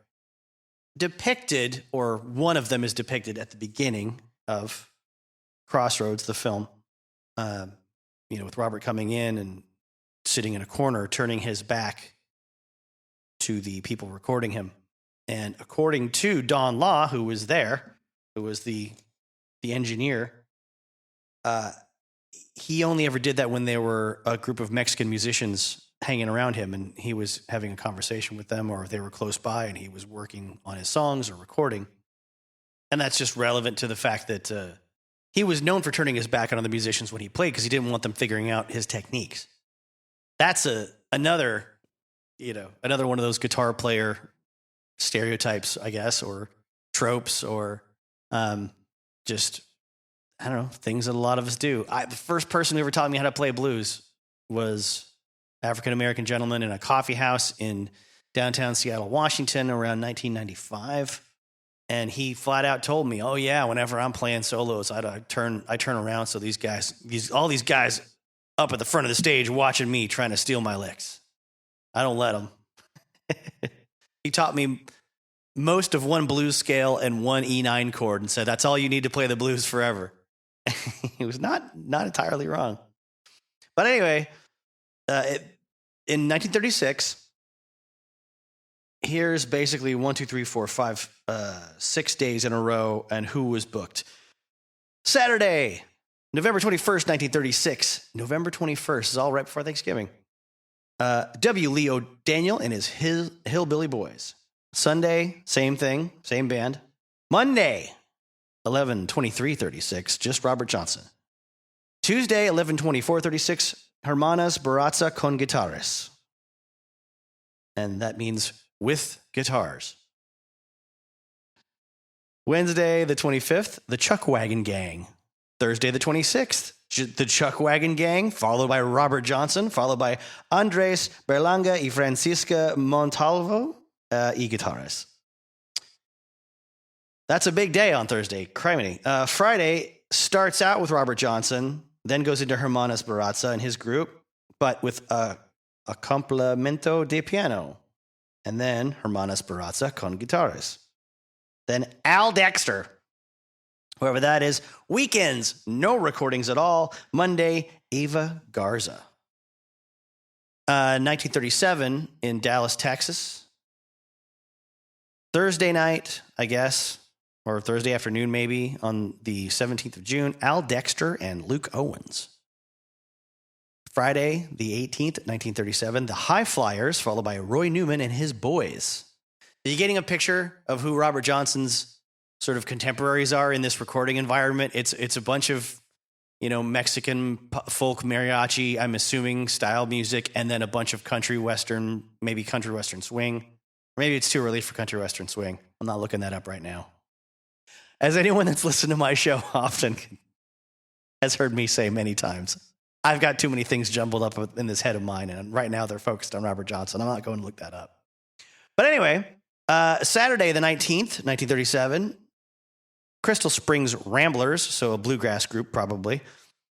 depicted, or one of them is depicted at the beginning of Crossroads, the film, with Robert coming in and sitting in a corner, turning his back to the people recording him. And according to Don Law, who was there, who was the engineer, he only ever did that when there were a group of Mexican musicians hanging around him and he was having a conversation with them, or they were close by and he was working on his songs or recording. And that's just relevant to the fact that he was known for turning his back on the musicians when he played because he didn't want them figuring out his techniques. That's another one of those guitar player stereotypes, I guess, or tropes, or just, I don't know, things that a lot of us do. The first person who ever taught me how to play blues was African-American gentleman in a coffee house in downtown Seattle, Washington, around 1995. And he flat out told me, "Oh yeah, whenever I'm playing solos, I turn around so all these guys up at the front of the stage watching me trying to steal my licks. I don't let them." He taught me most of one blues scale and one E9 chord and said, "That's all you need to play the blues forever." He was not entirely wrong. But anyway, in 1936, here's basically 6 days in a row and who was booked. Saturday, November 21st, 1936. November 21st is all right before Thanksgiving. W. Leo Daniel and his Hillbilly Boys. Sunday, same thing, same band. Monday, 11/23/36, just Robert Johnson. Tuesday, 11/24/36, Hermanas Barazza con Guitarras. And that means with guitars. Wednesday, the 25th, the Chuck Wagon Gang. Thursday, the 26th, the Chuck Wagon Gang, followed by Robert Johnson, followed by Andres Berlanga y Francisca Montalvo y guitarras. That's a big day on Thursday. Criminy. Friday starts out with Robert Johnson, then goes into Hermanas Barazza and his group, but with a complemento de piano. And then Hermanas Barazza con guitarras. Then Al Dexter, whoever that is. Weekends, no recordings at all. Monday, Eva Garza. 1937 in Dallas, Texas. Thursday night, I guess, or Thursday afternoon maybe, on the 17th of June, Al Dexter and Luke Owens. Friday, the 18th, 1937, the High Flyers, followed by Roy Newman and his boys. Are you getting a picture of who Robert Johnson's sort of contemporaries are in this recording environment? It's a bunch of, Mexican folk mariachi, I'm assuming, style music, and then a bunch of country western, maybe country western swing. Maybe it's too early for country western swing. I'm not looking that up right now. As anyone that's listened to my show often has heard me say many times, I've got too many things jumbled up in this head of mine, and right now they're focused on Robert Johnson. I'm not going to look that up. But anyway, Saturday the 19th, 1937, Crystal Springs Ramblers, so a bluegrass group probably,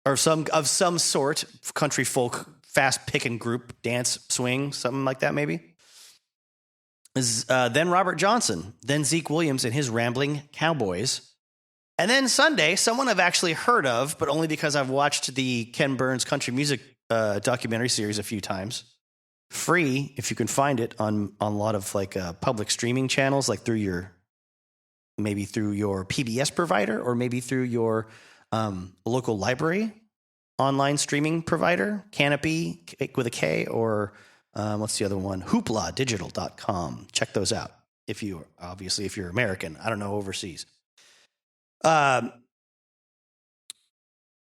or of some sort, country folk, fast-picking group, dance, swing, something like that maybe. Then Robert Johnson, then Zeke Williams and his Rambling Cowboys. And then Sunday, someone I've actually heard of, but only because I've watched the Ken Burns country music documentary series a few times. Free, if you can find it on a lot of public streaming channels, like through your PBS provider, or maybe through your local library online streaming provider, Canopy with a K, or what's the other one? HooplaDigital.com. Check those out if you're American. I don't know, overseas.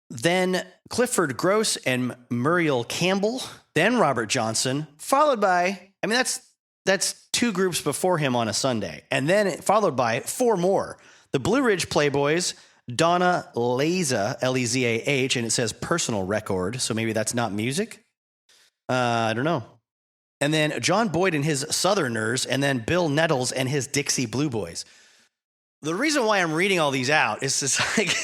Then Clifford Gross and Muriel Campbell, then Robert Johnson, followed by, that's two groups before him on a Sunday, and then followed by four more. The Blue Ridge Playboys, Donna Leza, Lezah, and it says personal record, so maybe that's not music. I don't know. And then John Boyd and his Southerners, and then Bill Nettles and his Dixie Blue Boys. The reason why I'm reading all these out is just like,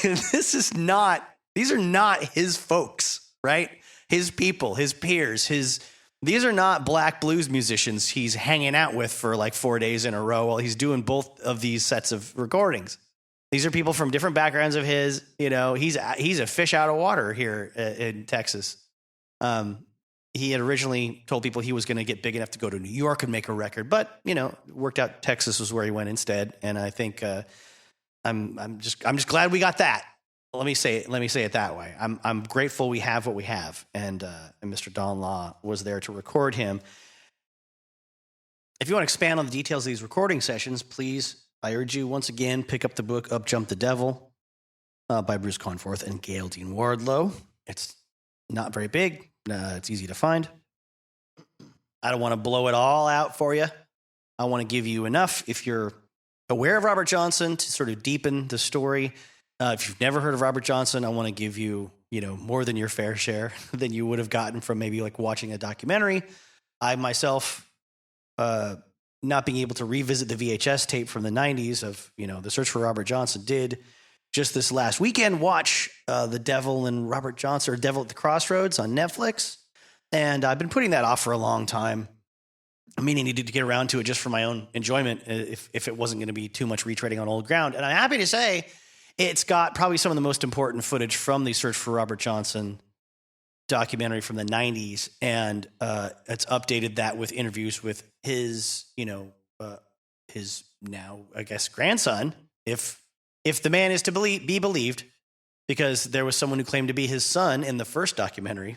these are not his folks, right? His people, his peers, these are not black blues musicians he's hanging out with for like 4 days in a row while he's doing both of these sets of recordings. These are people from different backgrounds of his. He's a fish out of water here in Texas. He had originally told people he was going to get big enough to go to New York and make a record, but worked out Texas was where he went instead. And I think I'm just glad we got that. Let me say it that way. I'm grateful we have what we have, and Mr. Don Law was there to record him. If you want to expand on the details of these recording sessions, please, I urge you once again, pick up the book "Up Jumped the Devil" by Bruce Conforth and Gail Dean Wardlow. It's not very big. It's easy to find. I don't want to blow it all out for you. I want to give you enough, if you're aware of Robert Johnson, to sort of deepen the story. If you've never heard of Robert Johnson, I want to give you, more than your fair share than you would have gotten from maybe like watching a documentary. I myself, not being able to revisit the VHS tape from the 90s of, The Search for Robert Johnson, did just this last weekend watch The Devil and Robert Johnson, or Devil at the Crossroads on Netflix. And I've been putting that off for a long time, meaning needed to get around to it just for my own enjoyment if it wasn't going to be too much retreading on old ground. And I'm happy to say it's got probably some of the most important footage from the Search for Robert Johnson documentary from the 90s. And it's updated that with interviews with his, his now, I guess, grandson, if the man is to be believed, because there was someone who claimed to be his son in the first documentary.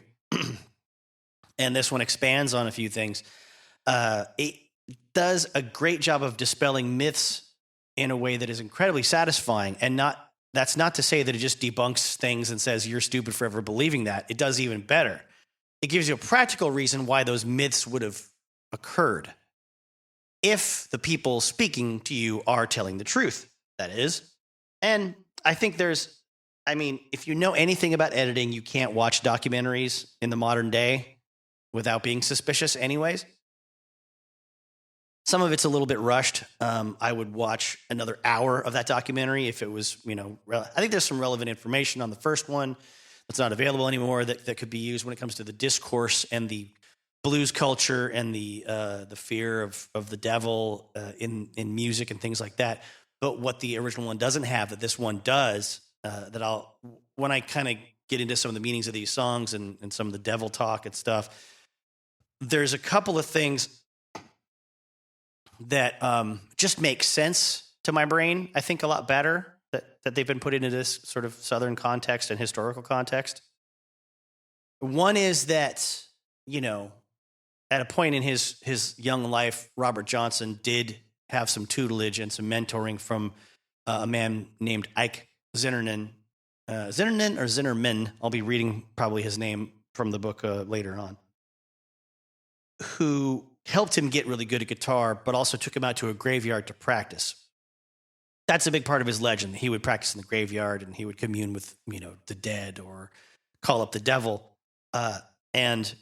And this one expands on a few things. It does a great job of dispelling myths in a way that is incredibly satisfying, and that's not to say that it just debunks things and says you're stupid for ever believing that. It does even better. It gives you a practical reason why those myths would have occurred if the people speaking to you are telling the truth, that is. And I think if you know anything about editing, you can't watch documentaries in the modern day without being suspicious anyways. Some of it's a little bit rushed. I would watch another hour of that documentary if it was, I think there's some relevant information on the first one that's not available anymore that could be used when it comes to the discourse and the blues culture and the fear of the devil in music and things like that. But what the original one doesn't have that this one does, when I kind of get into some of the meanings of these songs and some of the devil talk and stuff, there's a couple of things that just make sense to my brain, I think, a lot better that they've been put into this sort of Southern context and historical context. One is that, at a point in his young life, Robert Johnson did have some tutelage and some mentoring from a man named Ike Zinnerman. Zinnerman, I'll be reading probably his name from the book later on, who helped him get really good at guitar, but also took him out to a graveyard to practice. That's a big part of his legend. He would practice in the graveyard and he would commune with, the dead or call up the devil. And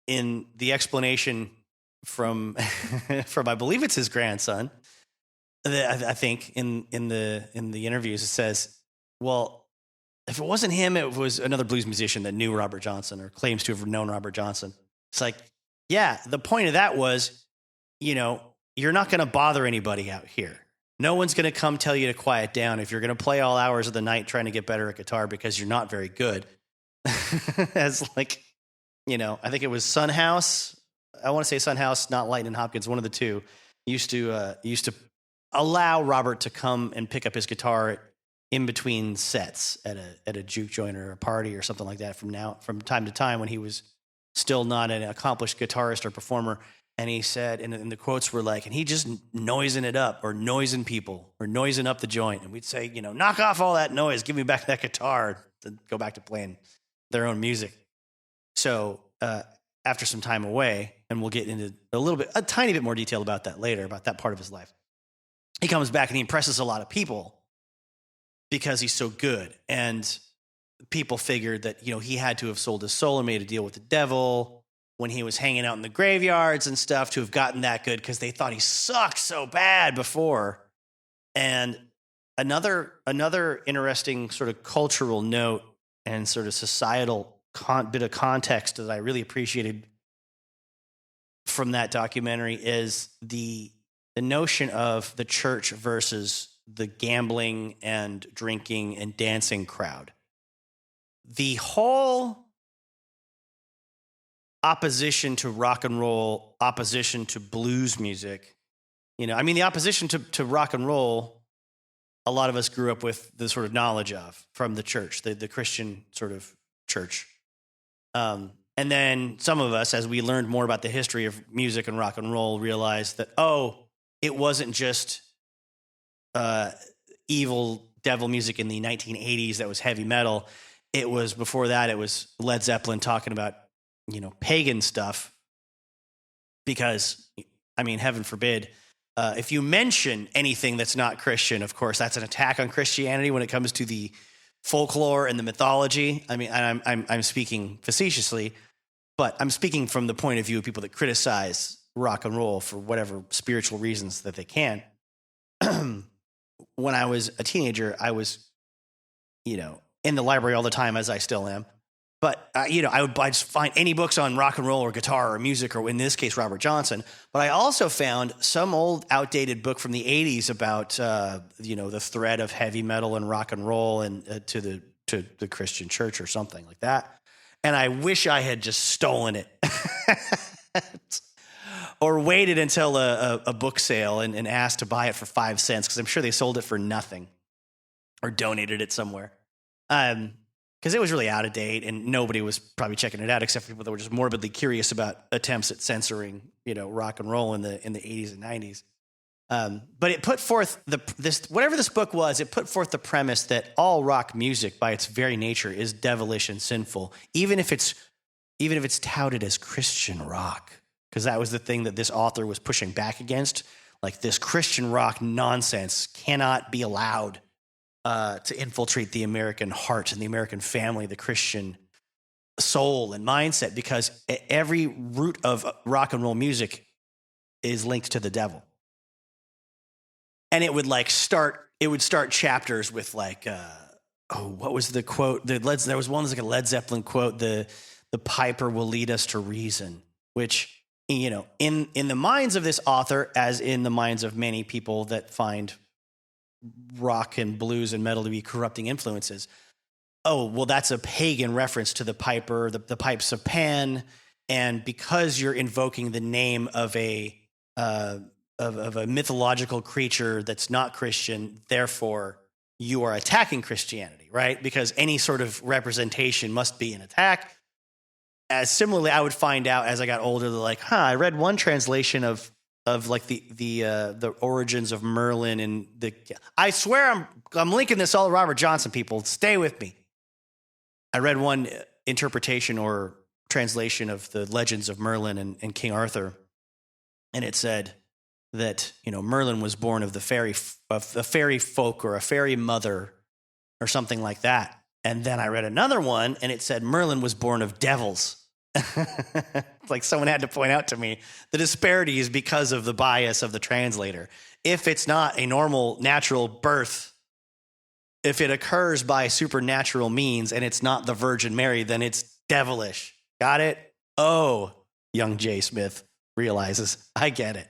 in the explanation from I believe it's his grandson, I think in the interviews, it says, well, if it wasn't him, it was another blues musician that knew Robert Johnson or claims to have known Robert Johnson. It's like, yeah, the point of that was, you're not going to bother anybody out here. No one's going to come tell you to quiet down if you're going to play all hours of the night trying to get better at guitar because you're not very good. As like, I think it was Son House. I want to say Son House, not Lightning Hopkins, one of the two, used to allow Robert to come and pick up his guitar in between sets at a juke joint or a party or something like that from time to time when he was still not an accomplished guitarist or performer. And he said, and the quotes were like, and he just noising it up or noising people or noising up the joint. And we'd say, knock off all that noise, give me back that guitar, to go back to playing their own music. So after some time away, and we'll get into a tiny bit more detail about that later, about that part of his life, he comes back and he impresses a lot of people because he's so good. And people figured that, he had to have sold his soul or made a deal with the devil when he was hanging out in the graveyards and stuff to have gotten that good because they thought he sucked so bad before. And another interesting sort of cultural note and sort of societal bit of context that I really appreciated from that documentary is the notion of the church versus the gambling and drinking and dancing crowd. The whole opposition to rock and roll, opposition to blues music, the opposition to rock and roll, a lot of us grew up with the sort of knowledge of from the church, the Christian sort of church. And then some of us, as we learned more about the history of music and rock and roll, realized that, it wasn't just evil devil music in the 1980s that was heavy metal. It was before that, it was Led Zeppelin talking about, pagan stuff. Because, heaven forbid, if you mention anything that's not Christian, of course, that's an attack on Christianity when it comes to the folklore and the mythology. I'm speaking facetiously, but I'm speaking from the point of view of people that criticize rock and roll for whatever spiritual reasons that they can. When I was a teenager, I was, in the library all the time, as I still am. But, I'd just find any books on rock and roll or guitar or music, or in this case, Robert Johnson. But I also found some old outdated book from the 80s about, the thread of heavy metal and rock and roll and to the Christian church or something like that. And I wish I had just stolen it or waited until a book sale and asked to buy it for 5 cents, because I'm sure they sold it for nothing or donated it somewhere. Because it was really out of date and nobody was probably checking it out except for people that were just morbidly curious about attempts at censoring, rock and roll in the 80s and 90s. But it put forth whatever this book was, it put forth the premise that all rock music by its very nature is devilish and sinful, even if it's touted as Christian rock, because that was the thing that this author was pushing back against. Like, this Christian rock nonsense cannot be allowed to infiltrate the American heart and the American family, the Christian soul and mindset, because every root of rock and roll music is linked to the devil. And it would start chapters with what was the quote? There was one that's like a Led Zeppelin quote, the piper will lead us to reason, which, in the minds of this author, as in the minds of many people that find rock and blues and metal to be corrupting influences. That's a pagan reference to the piper, the pipes of Pan. And because you're invoking the name of a mythological creature that's not Christian, therefore you are attacking Christianity, right? Because any sort of representation must be an attack. As similarly, I would find out as I got older, I read one translation of the origins of Merlin and I swear I'm linking this all to Robert Johnson, people. Stay with me. I read one interpretation or translation of the legends of Merlin and King Arthur, and it said that Merlin was born of a fairy folk or a fairy mother or something like that. And then I read another one, and it said Merlin was born of devils. Like, someone had to point out to me the disparities because of the bias of the translator. If it's not a normal, natural birth, if it occurs by supernatural means and it's not the Virgin Mary, then it's devilish. Got it? Oh, young Jay Smith realizes, I get it.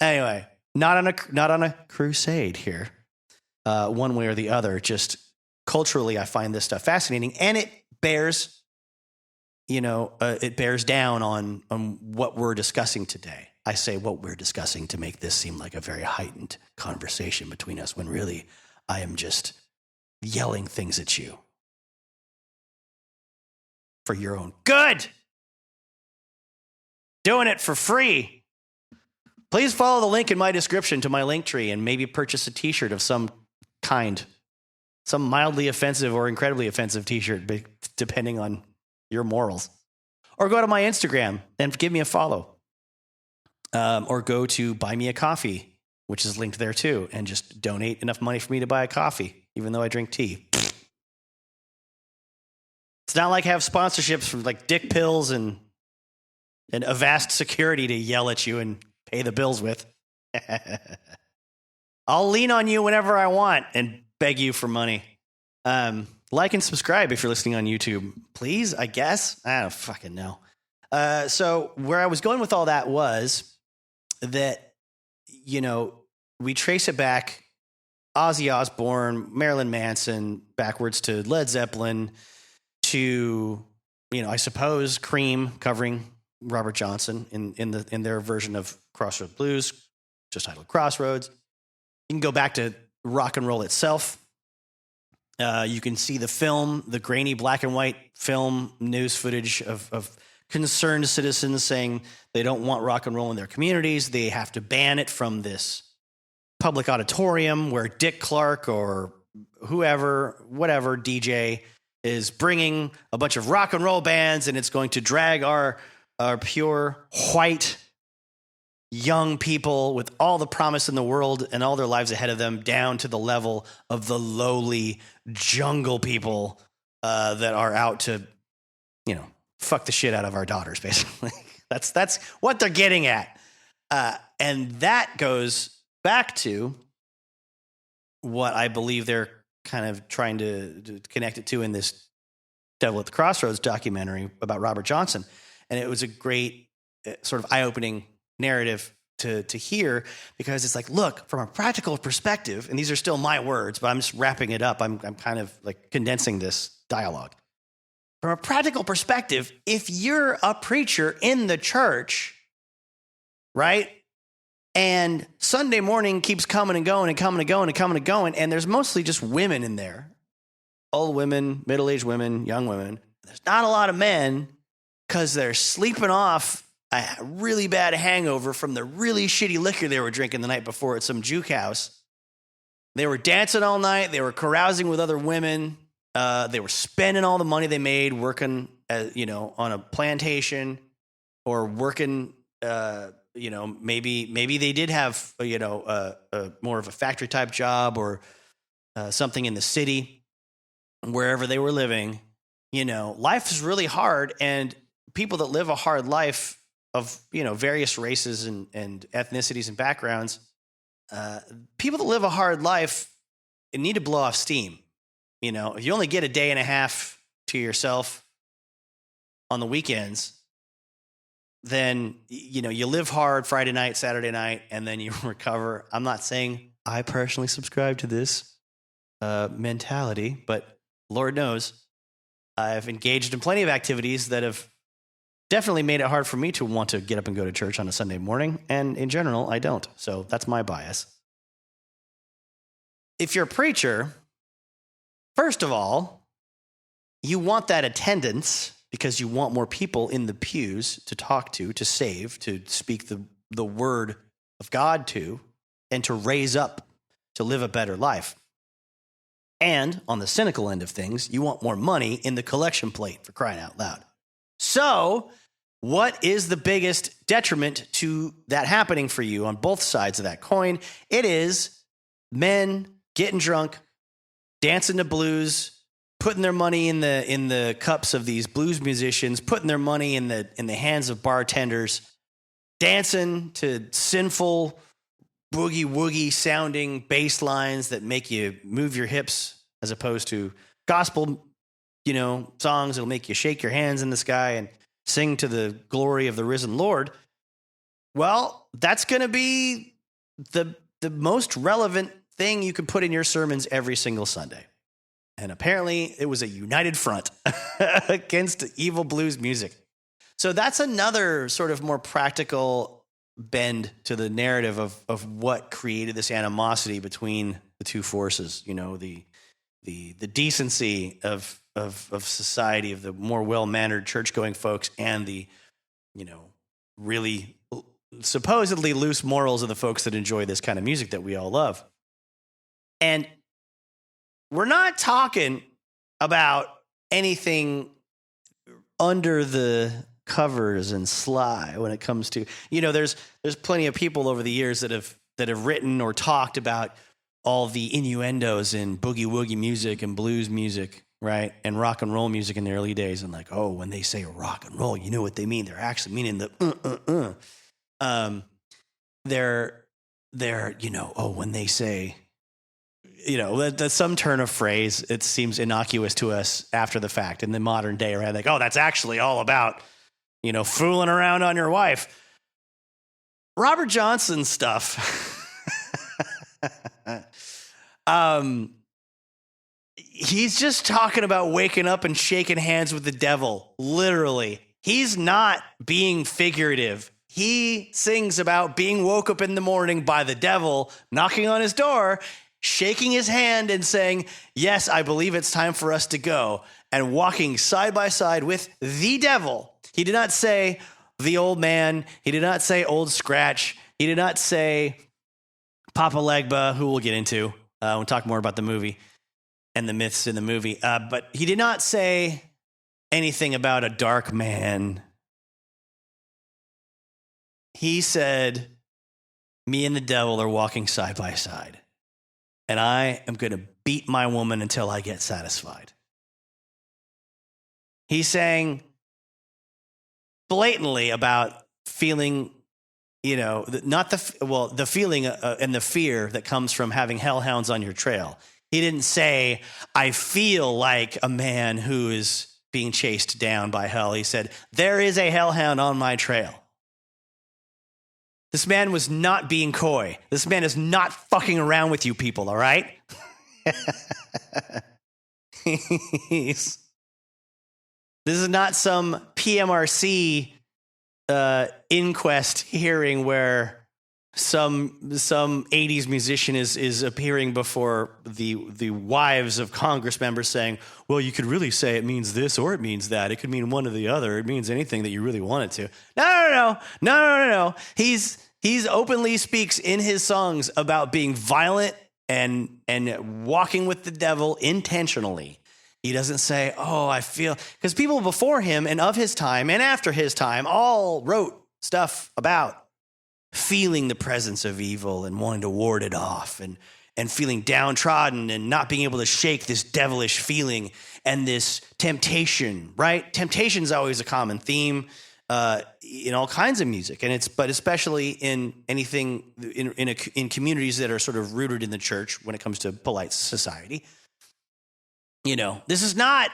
Anyway, not on a crusade here, one way or the other. Just culturally, I find this stuff fascinating, and it bears down on what we're discussing today. I say what we're discussing to make this seem like a very heightened conversation between us, when really I am just yelling things at you for your own good. Doing it for free. Please follow the link in my description to my link tree and maybe purchase a t-shirt of some kind. Some mildly offensive or incredibly offensive t-shirt, depending on your morals. Or go to my Instagram and give me a follow. Or go to Buy Me a Coffee, which is linked there too, and just donate enough money for me to buy a coffee, even though I drink tea. It's not like I have sponsorships from like dick pills and and a vast security to yell at you and pay the bills with. I'll lean on you whenever I want and beg you for money. Like and subscribe if you're listening on YouTube, please, I guess. I don't fucking know. So where I was going with all that was that, you know, we trace it back, Ozzy Osbourne, Marilyn Manson, backwards to Led Zeppelin, to, you know, I suppose Cream covering Robert Johnson in their version of Crossroads Blues, just titled Crossroads. You can go back to rock and roll itself. You can see the film, the grainy black and white film news footage of concerned citizens saying they don't want rock and roll in their communities. They have to ban it from this public auditorium where Dick Clark or whoever, whatever DJ is bringing a bunch of rock and roll bands, and it's going to drag our pure white young people with all the promise in the world and all their lives ahead of them down to the level of the lowly jungle people that are out to, you know, fuck the shit out of our daughters, basically. That's what they're getting at. And that goes back to what I believe they're kind of trying to connect it to in this Devil at the Crossroads documentary about Robert Johnson. And it was a great sort of eye-opening narrative to hear, because it's like, look, from a practical perspective, and these are still my words, but I'm just wrapping it up. I'm kind of like condensing this dialogue. From a practical perspective, if you're a preacher in the church, right, and Sunday morning keeps coming and going and coming and going and coming and going, and there's mostly just women in there, old women, middle-aged women, young women. There's not a lot of men because they're sleeping off a really bad hangover from the really shitty liquor they were drinking the night before at some juke house. They were dancing all night. They were carousing with other women. They were spending all the money they made working, on a plantation or working. Maybe they did have more of a factory type job or something in the city, wherever they were living. You know, life is really hard, and people that live a hard life of, various races and ethnicities and backgrounds, people that live a hard life need to blow off steam. You know, if you only get a day and a half to yourself on the weekends, then, you live hard Friday night, Saturday night, and then you recover. I'm not saying I personally subscribe to this mentality, but Lord knows I've engaged in plenty of activities that have definitely made it hard for me to want to get up and go to church on a Sunday morning. And in general, I don't. So that's my bias. If you're a preacher, first of all, you want that attendance because you want more people in the pews to talk to save, to speak the word of God to, and to raise up to live a better life. And on the cynical end of things, you want more money in the collection plate, for crying out loud. So what is the biggest detriment to that happening for you on both sides of that coin? It is men getting drunk, dancing to blues, putting their money in the cups of these blues musicians, putting their money in the hands of bartenders, dancing to sinful boogie woogie sounding bass lines that make you move your hips, as opposed to gospel, songs that'll make you shake your hands in the sky and sing to the glory of the risen Lord. Well, that's going to be the most relevant thing you can put in your sermons every single Sunday. And apparently it was a united front against evil blues music. So that's another sort of more practical bend to the narrative of what created this animosity between the two forces, the decency of society, of the more well-mannered church-going folks, and the, really supposedly loose morals of the folks that enjoy this kind of music that we all love. And we're not talking about anything under the covers and sly when it comes to, there's plenty of people over the years that have written or talked about all the innuendos in boogie woogie music and blues music, right? And rock and roll music in the early days, and like, oh, when they say rock and roll, you know what they mean. They're actually meaning the they're when they say, that's some turn of phrase. It seems innocuous to us after the fact in the modern day, right? Like, oh, that's actually all about, fooling around on your wife. Robert Johnson stuff. He's just talking about waking up and shaking hands with the devil. Literally. He's not being figurative. He sings about being woke up in the morning by the devil, knocking on his door, shaking his hand and saying, yes, I believe it's time for us to go, and walking side by side with the devil. He did not say the old man. He did not say old Scratch. He did not say Papa Legba, who we'll get into. We'll talk more about the movie and the myths in the movie. But he did not say anything about a dark man. He said, me and the devil are walking side by side, and I am going to beat my woman until I get satisfied. He's saying blatantly about feeling, the feeling and the fear that comes from having hellhounds on your trail. He didn't say, I feel like a man who is being chased down by hell. He said, there is a hellhound on my trail. This man was not being coy. This man is not fucking around with you people, all right? This is not some PMRC inquest hearing where some 80s musician is appearing before the wives of Congress members saying, well, you could really say it means this or it means that. It could mean one or the other. It means anything that you really want it to. No. He's openly speaks in his songs about being violent and walking with the devil intentionally. He doesn't say, oh, I feel, because people before him and of his time and after his time all wrote stuff about feeling the presence of evil and wanting to ward it off and feeling downtrodden and not being able to shake this devilish feeling and this temptation, right? Temptation is always a common theme in all kinds of music, but especially in anything in communities that are sort of rooted in the church when it comes to polite society. This is not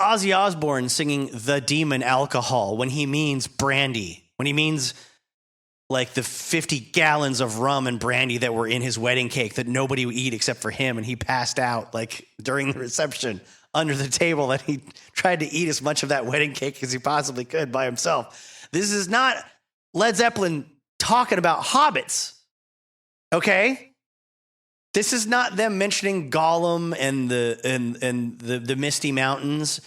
Ozzy Osbourne singing the demon alcohol when he means brandy, when he means like the 50 gallons of rum and brandy that were in his wedding cake that nobody would eat except for him, and he passed out like during the reception under the table, that he tried to eat as much of that wedding cake as he possibly could by himself. This is not Led Zeppelin talking about hobbits, okay? This is not them mentioning Gollum and the Misty Mountains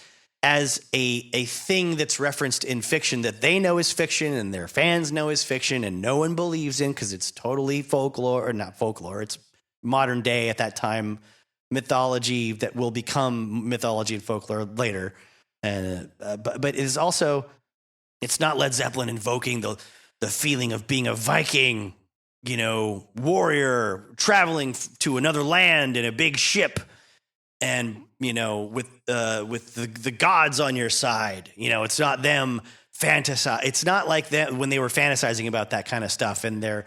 as a thing that's referenced in fiction that they know is fiction and their fans know is fiction and no one believes in because it's totally folklore, or not folklore, it's modern day at that time mythology that will become mythology and folklore later. And but it is also, it's not Led Zeppelin invoking the feeling of being a Viking, warrior traveling to another land in a big ship, and with the gods on your side. It's not them fantasize. It's not like that when they were fantasizing about that kind of stuff, and their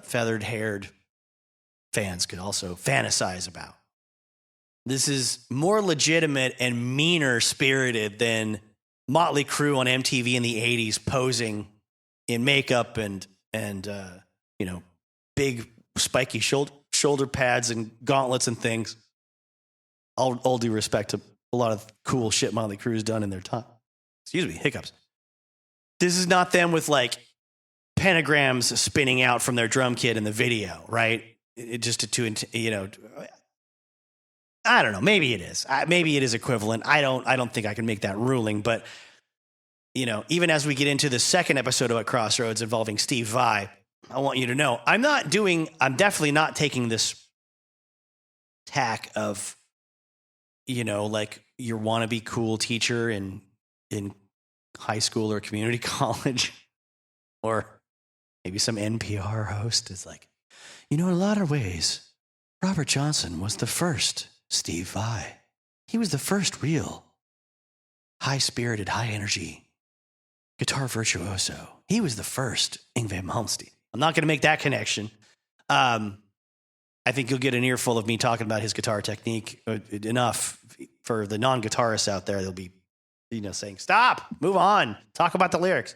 feathered haired fans could also fantasize about. This is more legitimate and meaner spirited than Motley Crue on MTV in the 80s posing in makeup and big spiky shoulder pads and gauntlets and things. All due respect to a lot of cool shit Motley Crue's done in their time. Excuse me, hiccups. This is not them with like pentagrams spinning out from their drum kit in the video, right? I don't know. Maybe it is. Maybe it is equivalent. I don't think I can make that ruling. But even as we get into the second episode of Crossroads involving Steve Vai, I want you to know I'm definitely not taking this tack of like your wannabe cool teacher in high school or community college, or maybe some NPR host is like, in a lot of ways, Robert Johnson was the first Steve Vai. He was the first real high-spirited, high-energy guitar virtuoso. He was the first Yngwie Malmsteen. I'm not going to make that connection. I think you'll get an earful of me talking about his guitar technique enough for the non-guitarists out there. They'll be, saying, "Stop, move on, talk about the lyrics."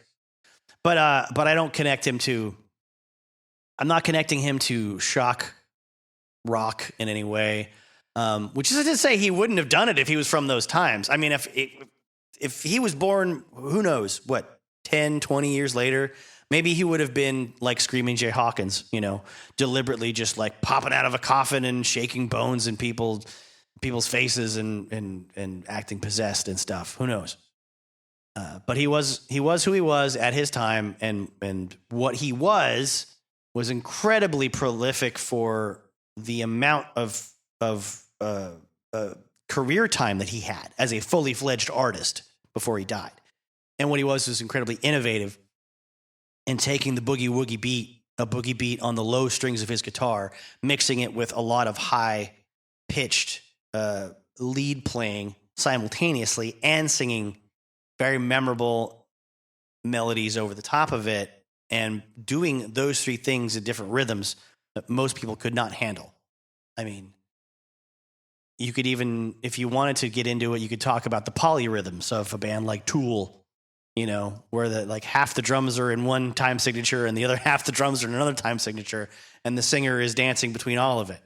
But I don't connect him to. I'm not connecting him to shock rock in any way. Which is to say, he wouldn't have done it if he was from those times. I mean, if he was born, who knows, 10, 20 years later, maybe he would have been like Screaming Jay Hawkins, deliberately just like popping out of a coffin and shaking bones in people's faces and acting possessed and stuff. Who knows? But he was who he was at his time, and what he was incredibly prolific for the amount of career time that he had as a fully fledged artist before he died. And what he was incredibly innovative in taking the boogie woogie beat, a boogie beat on the low strings of his guitar, mixing it with a lot of high pitched lead playing simultaneously and singing very memorable melodies over the top of it, and doing those three things in different rhythms that most people could not handle. I mean, you could even, if you wanted to get into it, you could talk about the polyrhythms of a band like Tool, where half the drums are in one time signature and the other half the drums are in another time signature, and the singer is dancing between all of it.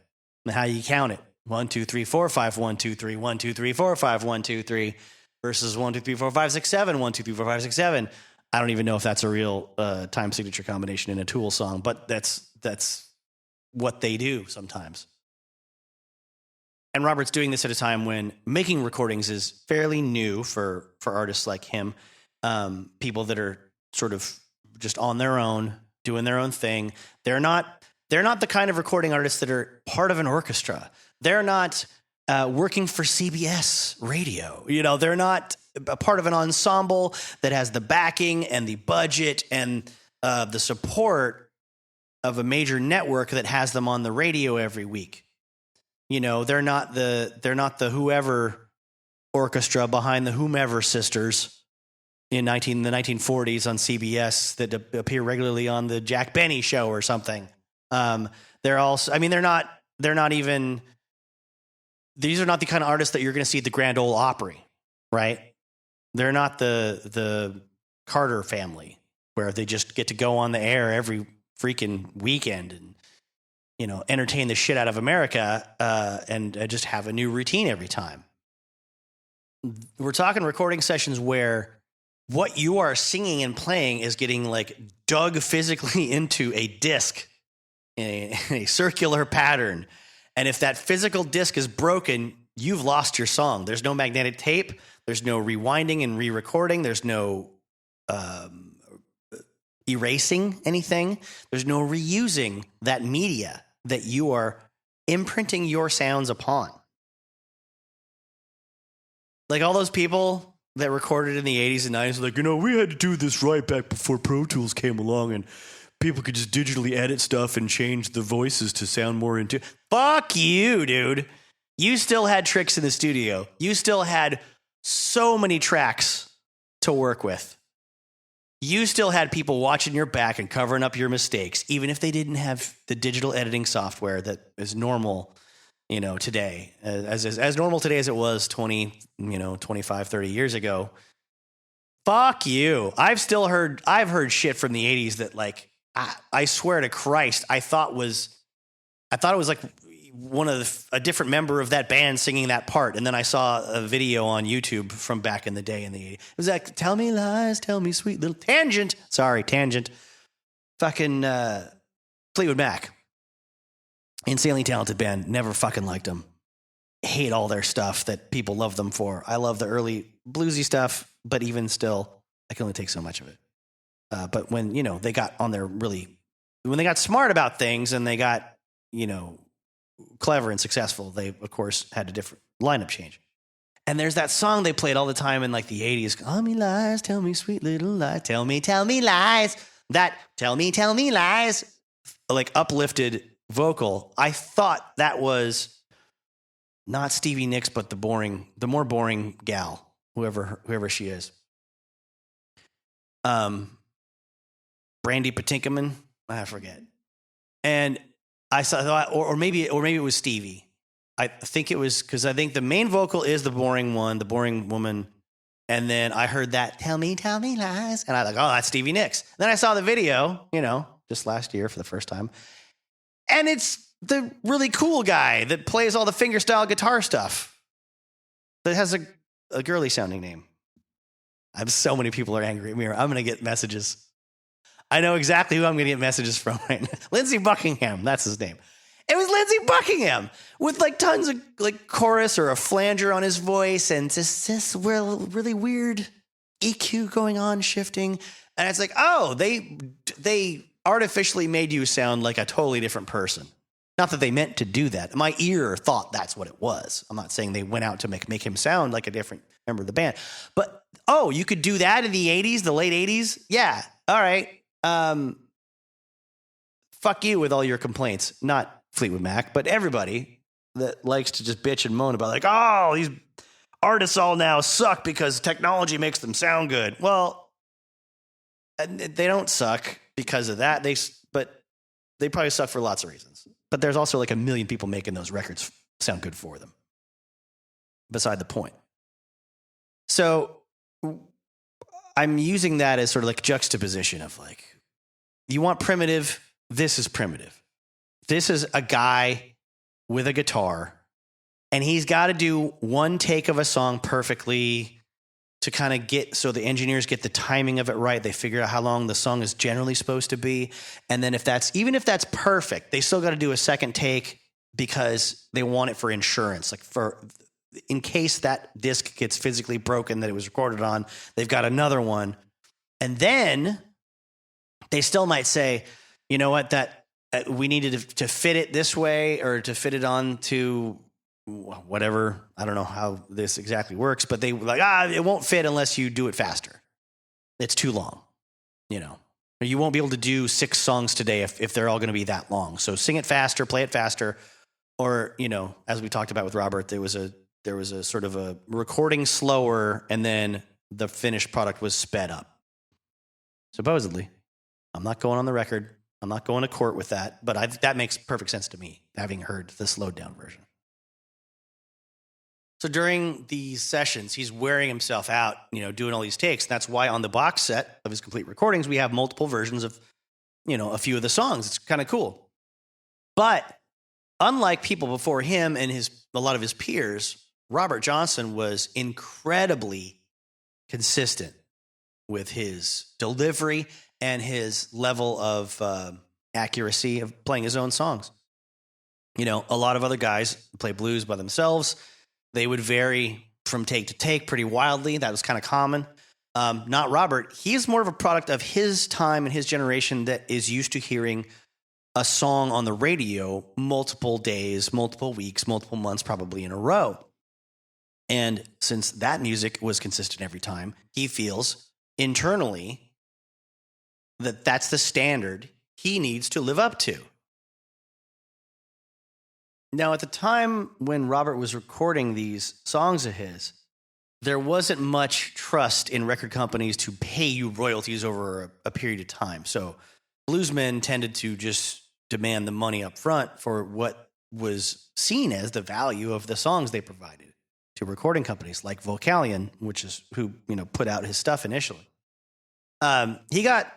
And how you count it: 1, 2, 3, 4, 5, 1, 2, 3, 1, 2, 3, 4, 5, 1, 2, 3, versus 1, 2, 3, 4, 5, 6, 7, 1, 2, 3, 4, 5, 6, 7. I don't even know if that's a real time signature combination in a Tool song, but that's what they do sometimes. And Robert's doing this at a time when making recordings is fairly new for artists like him, people that are sort of just on their own, doing their own thing. They're not the kind of recording artists that are part of an orchestra. They're not working for CBS radio. They're not a part of an ensemble that has the backing and the budget and the support of a major network that has them on the radio every week. They're not the whoever orchestra behind the whomever sisters in the 1940s on CBS that appear regularly on the Jack Benny show or something. They're not even. These are not the kind of artists that you're going to see at the Grand Ole Opry, right? They're not the Carter family where they just get to go on the air every freaking weekend and entertain the shit out of America and just have a new routine every time. We're talking recording sessions where what you are singing and playing is getting dug physically into a disc in a circular pattern. And if that physical disc is broken, you've lost your song. There's no magnetic tape. There's no rewinding and re-recording. There's no erasing anything. There's no reusing that media that you are imprinting your sounds upon. All those people that recorded in the 80s and 90s, we had to do this right back before Pro Tools came along and people could just digitally edit stuff and change the voices to sound more into. Fuck you, dude. You still had tricks in the studio. You still had so many tracks to work with. You still had people watching your back and covering up your mistakes, even if they didn't have the digital editing software that is normal, today, as normal today as it was 20, 25, 30 years ago. Fuck you. I've heard shit from the 80s that I swear to Christ, I thought it was a different member of that band singing that part. And then I saw a video on YouTube from back in the day in the 80s. It was tell me lies, tell me sweet little tangent. Sorry, tangent. Fucking Fleetwood Mac. Insanely talented band. Never fucking liked them. Hate all their stuff that people love them for. I love the early bluesy stuff, but even still, I can only take so much of it. But when, they got on there when they got smart about things and they got, clever and successful, they, of course, had a different lineup change. And there's that song they played all the time in the 80s. Tell me lies, tell me sweet little lies. Tell me lies. That tell me lies, uplifted vocal. I thought that was not Stevie Nicks, but the more boring gal, whoever she is. Brandy Patinkaman, I forget. And I thought, or maybe it was Stevie. I think it was, because I think the main vocal is the boring woman. And then I heard that, tell me lies. And I was like, oh, that's Stevie Nicks. Then I saw the video, just last year for the first time. And it's the really cool guy that plays all the fingerstyle guitar stuff that has a girly sounding name. So many people are angry at me. I'm going to get messages. I know exactly who I'm going to get messages from right now. Lindsey Buckingham, that's his name. It was Lindsey Buckingham with like tons of like chorus or a flanger on his voice and just this really weird EQ going on, shifting. And it's like, oh, they artificially made you sound like a totally different person. Not that they meant to do that. My ear thought that's what it was. I'm not saying they went out to make him sound like a different member of the band. But, oh, you could do that in the 80s, the late 80s? Yeah, all right. Fuck you with all your complaints. Not Fleetwood Mac, but everybody that likes to just bitch and moan about like, oh, these artists all now suck because technology makes them sound good. Well, they don't suck because of that. But they probably suck for lots of reasons. But there's also like a million people making those records sound good for them. Beside the point. So I'm using that as sort of like juxtaposition of like, you want primitive, this is primitive. This is a guy with a guitar, and he's got to do one take of a song perfectly to kind of get, so the engineers get the timing of it right. They figure out how long the song is generally supposed to be. And then even if that's perfect, they still got to do a second take because they want it for insurance. Like in case that disc gets physically broken that it was recorded on, they've got another one. And then they still might say, you know what, that we needed to fit it this way or to fit it on to whatever. I don't know how this exactly works, but they were like, it won't fit unless you do it faster. It's too long, Or you won't be able to do 6 songs today if they're all going to be that long. So sing it faster, play it faster. Or, as we talked about with Robert, there was a sort of a recording slower and then the finished product was sped up. Supposedly. I'm not going on the record. I'm not going to court with that, but that makes perfect sense to me, having heard the slowed down version. So during these sessions, he's wearing himself out, doing all these takes. That's why on the box set of his complete recordings, we have multiple versions of, a few of the songs. It's kind of cool. But unlike people before him and a lot of his peers, Robert Johnson was incredibly consistent with his delivery and his level of accuracy of playing his own songs. A lot of other guys play blues by themselves. They would vary from take to take pretty wildly. That was kind of common. Not Robert. He's more of a product of his time and his generation that is used to hearing a song on the radio multiple days, multiple weeks, multiple months, probably in a row. And since that music was consistent every time, he feels internally that that's the standard he needs to live up to. Now, at the time when Robert was recording these songs of his, there wasn't much trust in record companies to pay you royalties over a period of time. So bluesmen tended to just demand the money up front for what was seen as the value of the songs they provided to recording companies like Vocalion, which is who put out his stuff initially. He got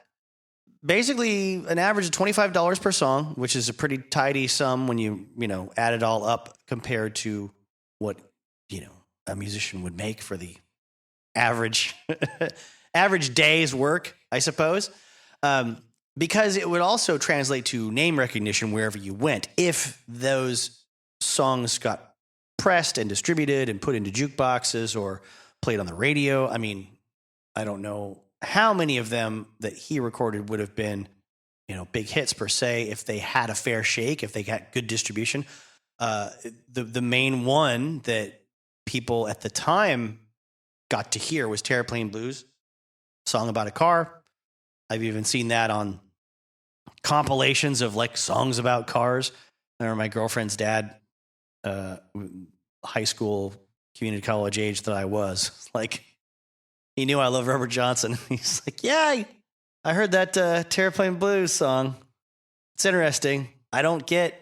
basically an average of $25 per song, which is a pretty tidy sum when you add it all up compared to what a musician would make for the average day's work, I suppose. Because it would also translate to name recognition wherever you went if those songs got pressed and distributed and put into jukeboxes or played on the radio. I mean, I don't know how many of them that he recorded would have been, big hits per se if they had a fair shake, if they got good distribution. The main one that people at the time got to hear was Terraplane Blues, Song About a Car. I've even seen that on compilations of like songs about cars. I remember my girlfriend's dad high school, community college age that I was. Like, he knew I loved Robert Johnson. He's like, yeah, I heard that Terraplane Blues song. It's interesting. I don't get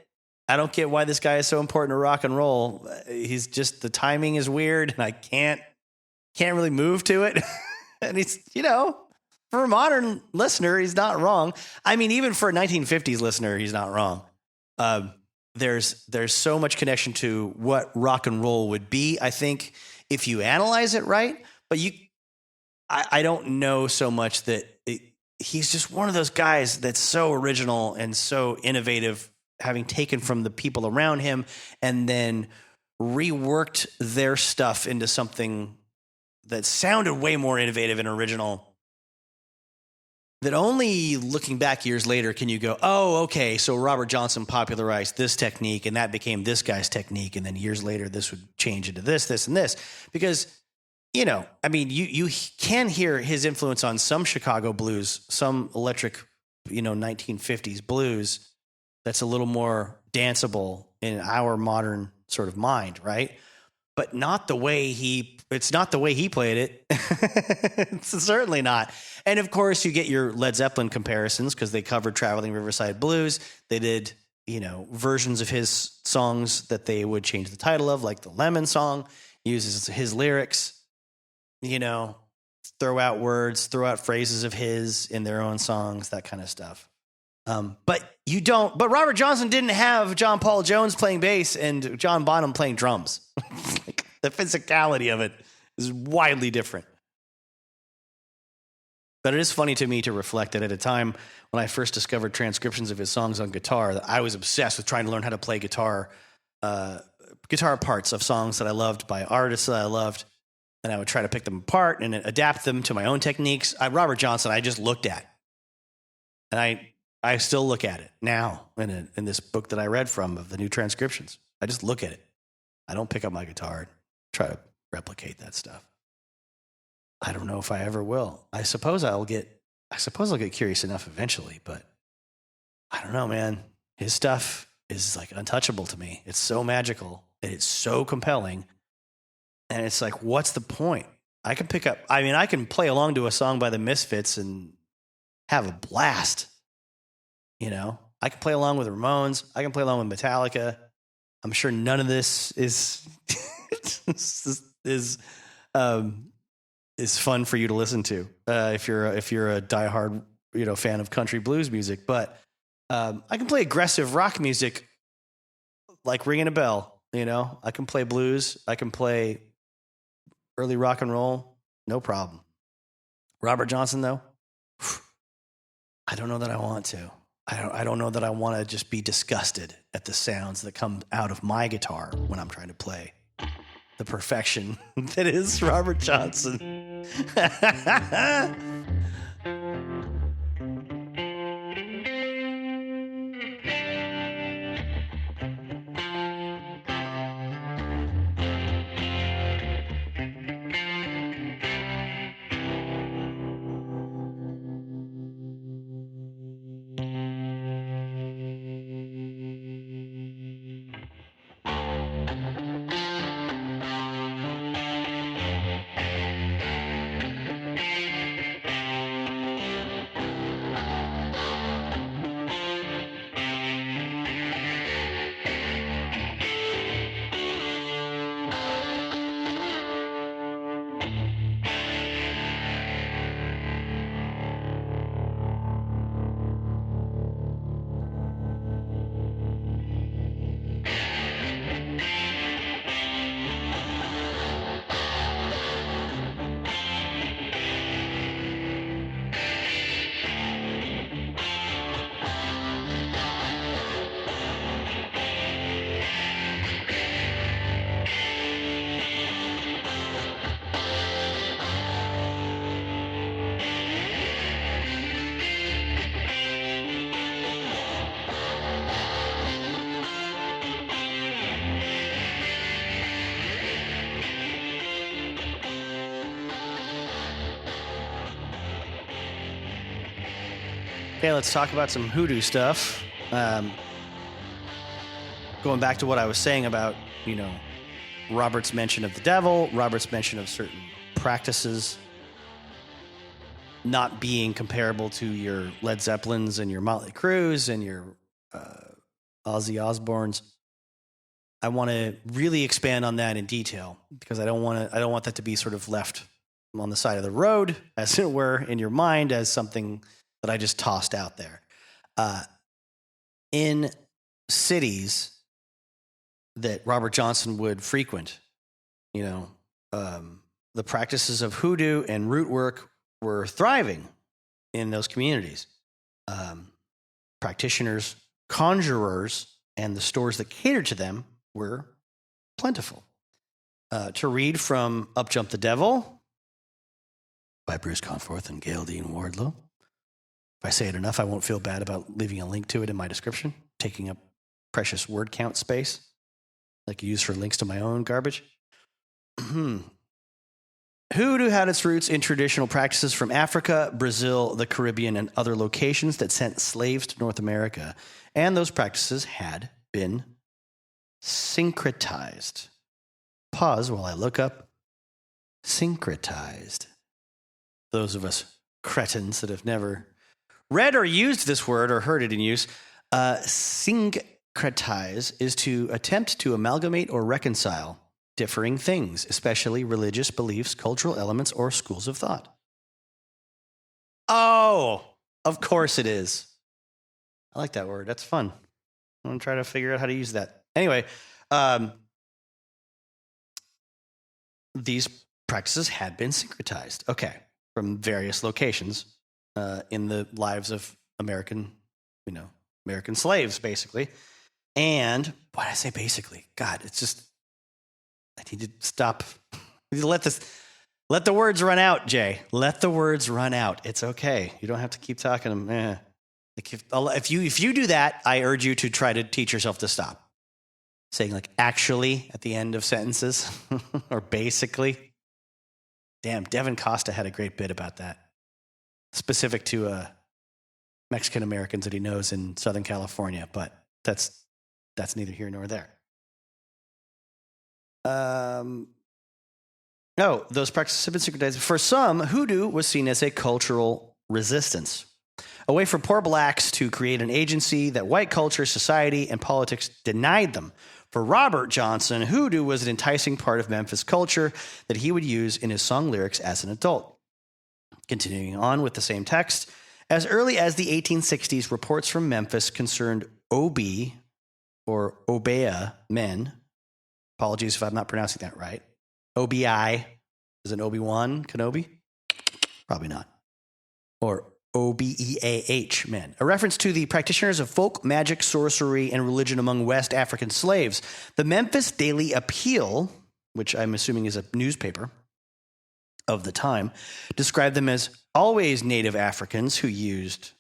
why this guy is so important to rock and roll. He's just, the timing is weird, and I can't really move to it. And he's, for a modern listener, he's not wrong. I mean, even for a 1950s listener, he's not wrong. There's so much connection to what rock and roll would be, I think, if you analyze it right. But I don't know so much that he's just one of those guys that's so original and so innovative, having taken from the people around him and then reworked their stuff into something that sounded way more innovative and original, that only looking back years later can you go, oh, okay, so Robert Johnson popularized this technique and that became this guy's technique, and then years later this would change into this, and this. Because, I mean, you can hear his influence on some Chicago blues, some electric, 1950s blues that's a little more danceable in our modern sort of mind, right? But not the way it's not the way he played it. It's certainly not. And of course, you get your Led Zeppelin comparisons because they covered Traveling Riverside Blues. They did, versions of his songs that they would change the title of, like the Lemon song, uses his lyrics, throw out words, throw out phrases of his in their own songs, that kind of stuff. But Robert Johnson didn't have John Paul Jones playing bass and John Bonham playing drums. Like, the physicality of it is widely different. But it is funny to me to reflect that at a time when I first discovered transcriptions of his songs on guitar, that I was obsessed with trying to learn how to play guitar parts of songs that I loved by artists that I loved. And I would try to pick them apart and adapt them to my own techniques. Robert Johnson, I just looked at. And I still look at it now in this book that I read from of the new transcriptions. I just look at it. I don't pick up my guitar and try to replicate that stuff. I don't know if I ever will. I suppose I'll get curious enough eventually, but I don't know, man. His stuff is like untouchable to me. It's so magical and it's so compelling. And it's like, what's the point? I can play along to a song by the Misfits and have a blast. I can play along with Ramones. I can play along with Metallica. I'm sure none of this is fun for you to listen to if you're a diehard fan of country blues music. But I can play aggressive rock music like Ringing a Bell. I can play blues. I can play early rock and roll, no problem. Robert Johnson, though, I don't know that I want to. I don't know that I want to just be disgusted at the sounds that come out of my guitar when I'm trying to play the perfection that is Robert Johnson. Okay, let's talk about some Hoodoo stuff. Going back to what I was saying about, Robert's mention of the devil, Robert's mention of certain practices not being comparable to your Led Zeppelins and your Motley Crues and your Ozzy Osbournes. I want to really expand on that in detail because I don't want that to be sort of left on the side of the road, as it were, in your mind as something that I just tossed out there. In cities that Robert Johnson would frequent, the practices of hoodoo and root work were thriving in those communities. Practitioners, conjurers, and the stores that catered to them were plentiful. To read from Up Jumped the Devil by Bruce Conforth and Gail Dean Wardlow. If I say it enough, I won't feel bad about leaving a link to it in my description, taking up precious word count space like you use for links to my own garbage. Hoodoo had its roots in traditional practices from Africa, Brazil, the Caribbean, and other locations that sent slaves to North America. And those practices had been syncretized. Pause while I look up syncretized. Those of us cretins that have never read or used this word or heard it in use, syncretize is to attempt to amalgamate or reconcile differing things, especially religious beliefs, cultural elements, or schools of thought. Oh, of course it is. I like that word. That's fun. I'm going to try to figure out how to use that. Anyway, these practices had been syncretized. Okay. From various locations in the lives of American slaves, basically. And why did I say basically? God, it's just, I need to stop. I need to let the words run out, Jay. Let the words run out. It's okay. You don't have to keep talking. If you do that, I urge you to try to teach yourself to stop saying like actually at the end of sentences or basically. Damn, Devin Costa had a great bit about that, specific to Mexican Americans that he knows in Southern California, but that's neither here nor there. No, those practices have been syncretized. For some, hoodoo was seen as a cultural resistance, a way for poor blacks to create an agency that white culture, society, and politics denied them. For Robert Johnson, hoodoo was an enticing part of Memphis culture that he would use in his song lyrics as an adult. Continuing on with the same text, as early as the 1860s, reports from Memphis concerned Obi, or Obeah men. Apologies if I'm not pronouncing that right. OBI, is it Obi-Wan Kenobi? Probably not. Or OBEAH men, a reference to the practitioners of folk, magic, sorcery, and religion among West African slaves. The Memphis Daily Appeal, which I'm assuming is a newspaper of the time, described them as always native Africans who used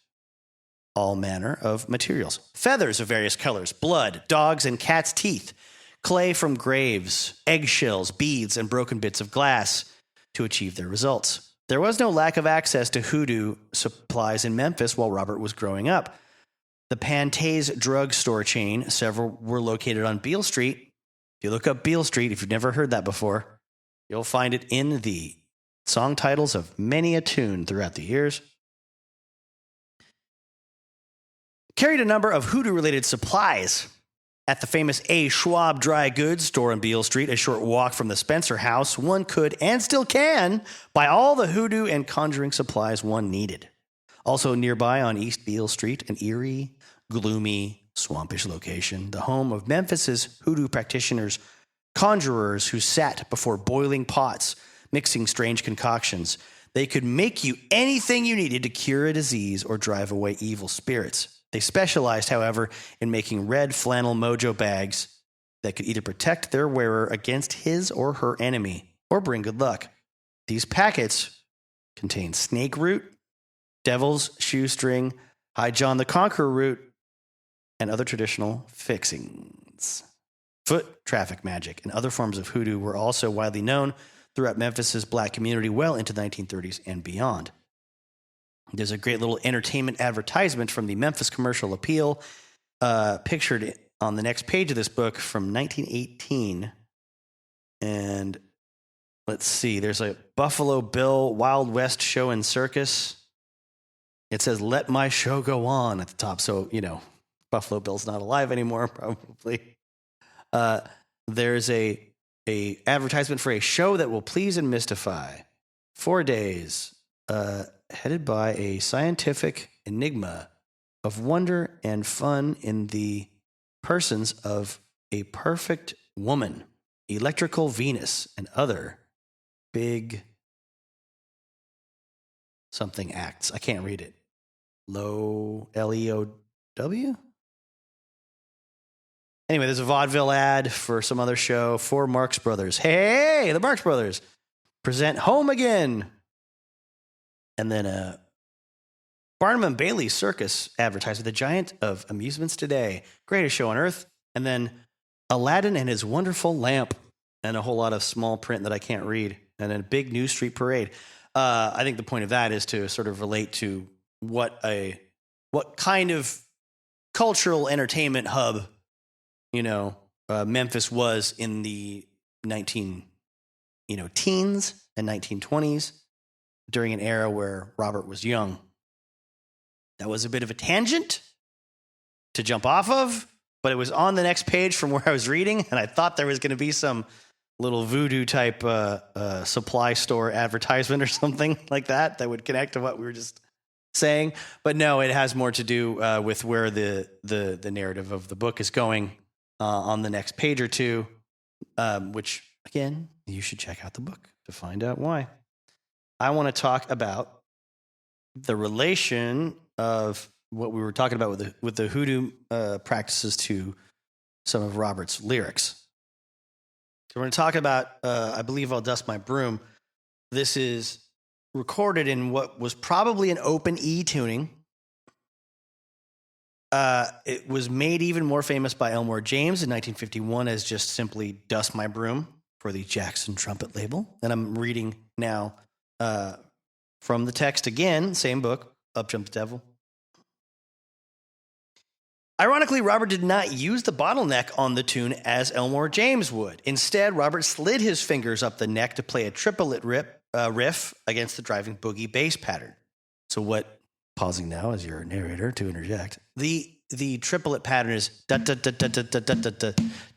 all manner of materials. Feathers of various colors, blood, dogs' and cats' teeth, clay from graves, eggshells, beads, and broken bits of glass to achieve their results. There was no lack of access to hoodoo supplies in Memphis while Robert was growing up. The Pantays drugstore chain, several were located on Beale Street. If you look up Beale Street, if you've never heard that before, you'll find it in the song titles of many a tune throughout the years. Carried a number of hoodoo-related supplies. At the famous A. Schwab Dry Goods store on Beale Street, a short walk from the Spencer House, one could, and still can, buy all the hoodoo and conjuring supplies one needed. Also nearby on East Beale Street, an eerie, gloomy, swampish location, the home of Memphis's hoodoo practitioners, conjurers who sat before boiling pots, mixing strange concoctions. They could make you anything you needed to cure a disease or drive away evil spirits. They specialized, however, in making red flannel mojo bags that could either protect their wearer against his or her enemy or bring good luck. These packets contain snake root, devil's shoestring, High John the Conqueror root, and other traditional fixings. Foot traffic magic and other forms of hoodoo were also widely known throughout Memphis's black community well into the 1930s and beyond. There's a great little entertainment advertisement from the Memphis Commercial Appeal, pictured on the next page of this book from 1918. And let's see, there's a Buffalo Bill Wild West show and circus. It says, "Let my show go on" at the top. So, Buffalo Bill's not alive anymore, probably. There's a advertisement for a show that will please and mystify. 4 days, headed by a scientific enigma of wonder and fun in the persons of a perfect woman, electrical Venus, and other big something acts. I can't read it. Leow? Anyway, there's a vaudeville ad for some other show for Marx Brothers. Hey, the Marx Brothers present Home Again. And then a Barnum and Bailey Circus advertised with the giant of amusements today. Greatest show on earth. And then Aladdin and his wonderful lamp. And a whole lot of small print that I can't read. And then a big New Street parade. I think the point of that is to sort of relate to what kind of cultural entertainment hub Memphis was in the teens and 1920s during an era where Robert was young. That was a bit of a tangent to jump off of, but it was on the next page from where I was reading, and I thought there was going to be some little voodoo type supply store advertisement or something like that would connect to what we were just saying. But no, it has more to do with where the narrative of the book is going. On the next page or two, which, again, you should check out the book to find out why. I want to talk about the relation of what we were talking about with the hoodoo practices to some of Robert's lyrics. So we're going to talk about, I believe I'll Dust My Broom. This is recorded in what was probably an open E tuning. It was made even more famous by Elmore James in 1951 as just simply Dust My Broom for the Jackson trumpet label. And I'm reading now from the text again, same book, Up Jump the Devil. Ironically, Robert did not use the bottleneck on the tune as Elmore James would. Instead, Robert slid his fingers up the neck to play a triplet riff against the driving boogie bass pattern. So pausing now as your narrator to interject. The triplet pattern is da da da da da da da da da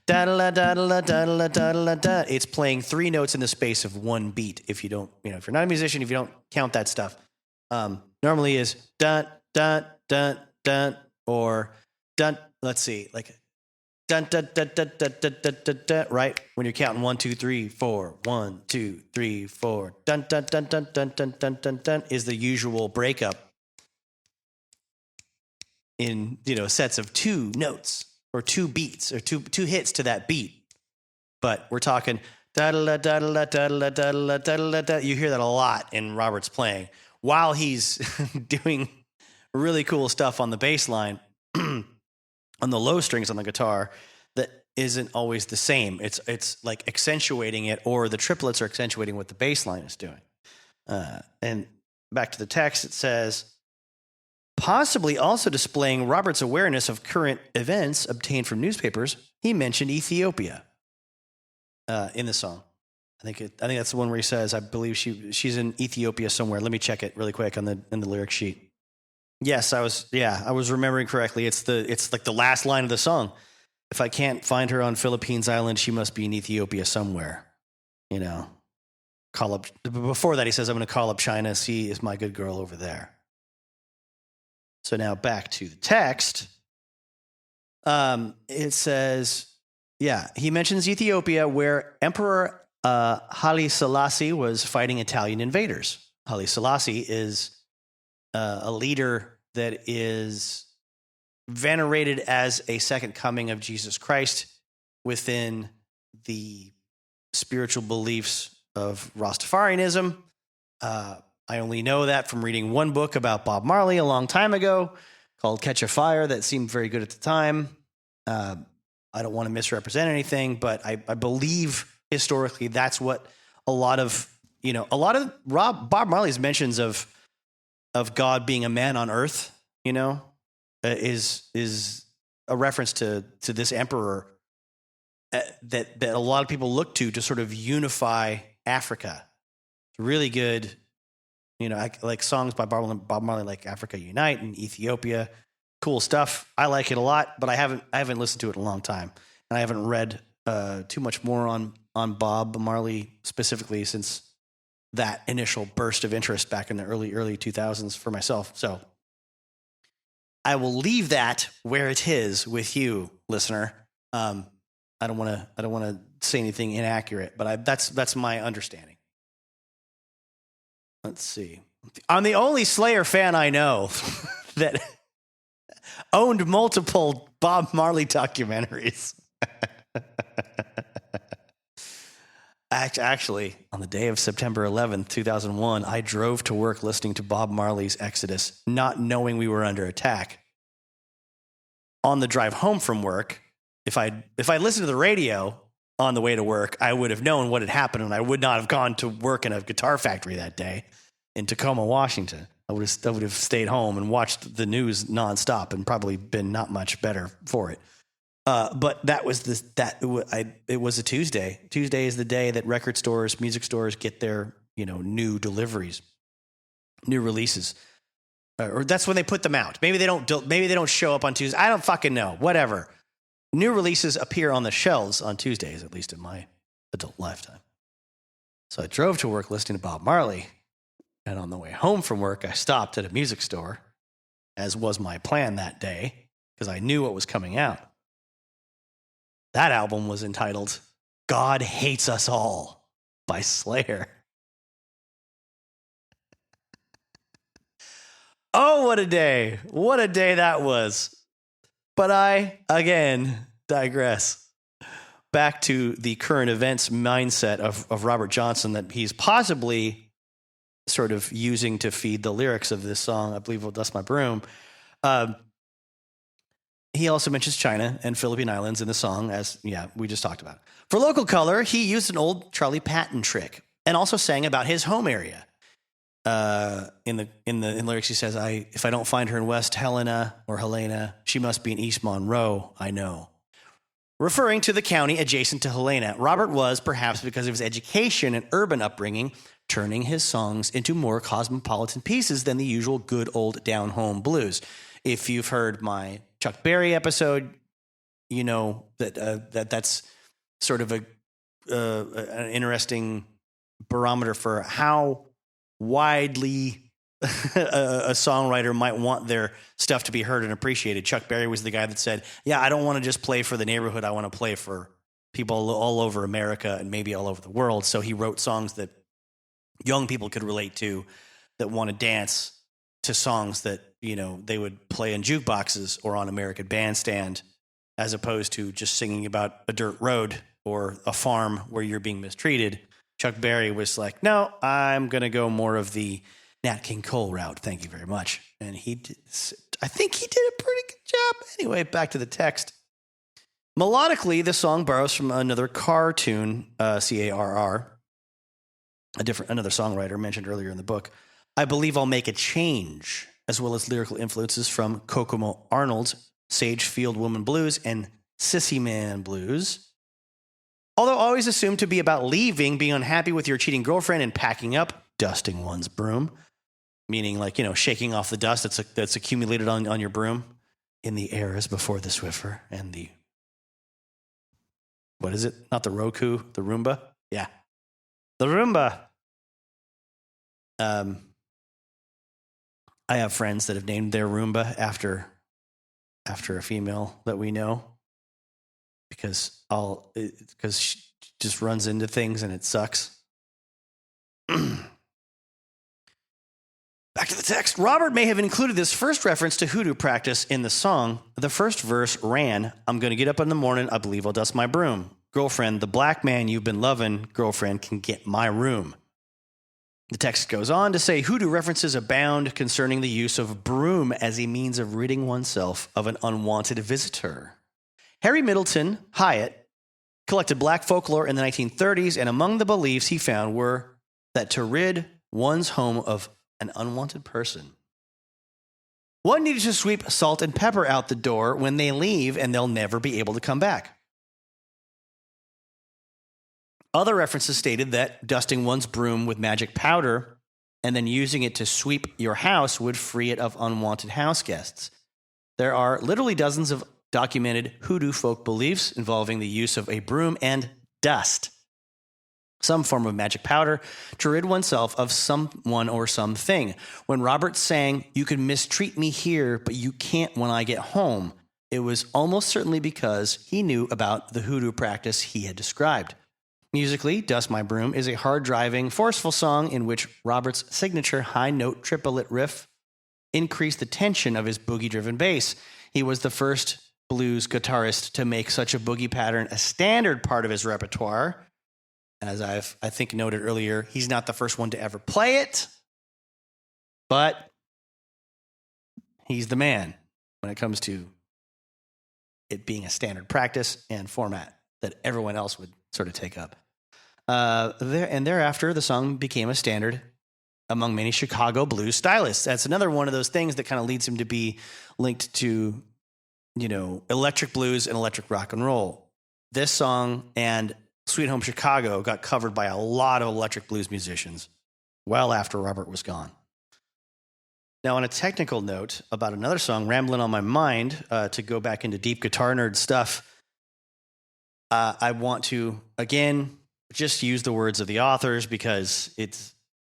da da da da da da. It's playing three notes in the space of one beat. If you don't, if you're not a musician, if you don't count that stuff, normally is da da da da or da. Let's see, like da da da da da da da da. Right when you're counting 1 2 3 4, 1 2 3 4, dun dun dun dun dun dun dun dun dun is the usual breakup. In sets of two notes or two beats or two hits to that beat, but we're talking da da da da da da da da da. You hear that a lot in Robert's playing while he's doing really cool stuff on the bass line, on the low strings on the guitar. That isn't always the same. It's like accentuating it, or the triplets are accentuating what the bass line is doing. And back to the text, it says, possibly also displaying Robert's awareness of current events obtained from newspapers, he mentioned Ethiopia in the song. I think that's the one where he says, "I believe she's in Ethiopia somewhere." Let me check it really quick in the lyric sheet. Yes, I was remembering correctly. It's like the last line of the song. If I can't find her on Philippines Island, she must be in Ethiopia somewhere. Call up. Before that, he says, "I'm going to call up China. See, is my good girl over there." So now back to the text. It says, he mentions Ethiopia, where Emperor Haile Selassie was fighting Italian invaders. Haile Selassie is a leader that is venerated as a second coming of Jesus Christ within the spiritual beliefs of Rastafarianism. I only know that from reading one book about Bob Marley a long time ago called Catch a Fire that seemed very good at the time. I don't want to misrepresent anything, but I believe historically that's what a lot of Bob Marley's mentions of God being a man on earth, is a reference to this emperor that a lot of people look to sort of unify Africa. Really good, like songs by Bob Marley, like Africa Unite and Ethiopia. Cool stuff. I like it a lot, but I haven't listened to it in a long time, and I haven't read too much more on Bob Marley specifically since that initial burst of interest back in the early 2000s for myself. So I will leave that where it is with you, listener. I don't want to say anything inaccurate, but that's my understanding. Let's see. I'm the only Slayer fan I know that owned multiple Bob Marley documentaries. Actually, on the day of September 11th, 2001, I drove to work listening to Bob Marley's Exodus, not knowing we were under attack. On the drive home from work, if I listened to the radio on the way to work, I would have known what had happened, and I would not have gone to work in a guitar factory that day in Tacoma, Washington. I would have stayed home and watched the news nonstop and probably been not much better for it. But that was it was a Tuesday. Tuesday is the day that record stores, music stores get their, new deliveries, new releases. Or that's when they put them out. Maybe they don't show up on Tuesday. I don't fucking know. Whatever. New releases appear on the shelves on Tuesdays, at least in my adult lifetime. So I drove to work listening to Bob Marley. And on the way home from work, I stopped at a music store, as was my plan that day, because I knew what was coming out. That album was entitled God Hates Us All by Slayer. Oh, what a day. What a day that was. But I, again, digress. Back to the current events mindset of Robert Johnson that he's possibly sort of using to feed the lyrics of this song, I believe, Well, Dust My Broom. He also mentions China and Philippine Islands in the song, as we just talked about. For local color, he used an old Charlie Patton trick and also sang about his home area. In lyrics, he says, "If I don't find her in West Helena or Helena, she must be in East Monroe. I know." Referring to the county adjacent to Helena, Robert was, perhaps because of his education and urban upbringing, turning his songs into more cosmopolitan pieces than the usual good old down-home blues. If you've heard my Chuck Berry episode, you know that's sort of an interesting barometer for how widely a songwriter might want their stuff to be heard and appreciated. Chuck Berry was the guy that said, I don't want to just play for the neighborhood. I want to play for people all over America and maybe all over the world. So he wrote songs that young people could relate to, that want to dance to songs that, they would play in jukeboxes or on American Bandstand, as opposed to just singing about a dirt road or a farm where you're being mistreated. Chuck Berry was like, no, I'm going to go more of the Nat King Cole route. Thank you very much. And I think he did a pretty good job. Anyway, back to the text. Melodically, the song borrows from another cartoon, Carr, another songwriter mentioned earlier in the book. I Believe I'll Make a Change, as well as lyrical influences from Kokomo Arnold's Sage Field Woman Blues and Sissy Man Blues. Although always assumed to be about leaving, being unhappy with your cheating girlfriend, and packing up, dusting one's broom, meaning shaking off the dust that's accumulated on your broom in the eras before the Swiffer and the, what is it? Not the Roku, the Roomba? Yeah. The Roomba. I have friends that have named their Roomba after a female that we know, because she just runs into things and it sucks. Back to the text. Robert may have included this first reference to hoodoo practice in the song. The first verse ran, I'm going to get up in the morning, I believe I'll dust my broom. Girlfriend, the black man you've been loving, girlfriend, can get my room. The text goes on to say hoodoo references abound concerning the use of broom as a means of ridding oneself of an unwanted visitor. Harry Middleton Hyatt collected black folklore in the 1930s, and among the beliefs he found were that to rid one's home of an unwanted person, one needed to sweep salt and pepper out the door when they leave, and they'll never be able to come back. Other references stated that dusting one's broom with magic powder and then using it to sweep your house would free it of unwanted house guests. There are literally dozens of documented Hoodoo folk beliefs involving the use of a broom and dust, some form of magic powder, to rid oneself of someone or something. When Robert sang, "You can mistreat me here, but you can't when I get home," it was almost certainly because he knew about the Hoodoo practice he had described. Musically, Dust My Broom is a hard-driving, forceful song in which Robert's signature high-note triplet riff increased the tension of his boogie-driven bass. He was the first blues guitarist to make such a boogie pattern a standard part of his repertoire. As I think noted earlier, he's not the first one to ever play it, but he's the man when it comes to it being a standard practice and format that everyone else would sort of take up. Thereafter, the song became a standard among many Chicago blues stylists. That's another one of those things that kind of leads him to be linked to, electric blues and electric rock and roll. This song and Sweet Home Chicago got covered by a lot of electric blues musicians well after Robert was gone. Now, on a technical note about another song, Ramblin' on My Mind, to go back into deep guitar nerd stuff, I want to, again, just use the words of the authors because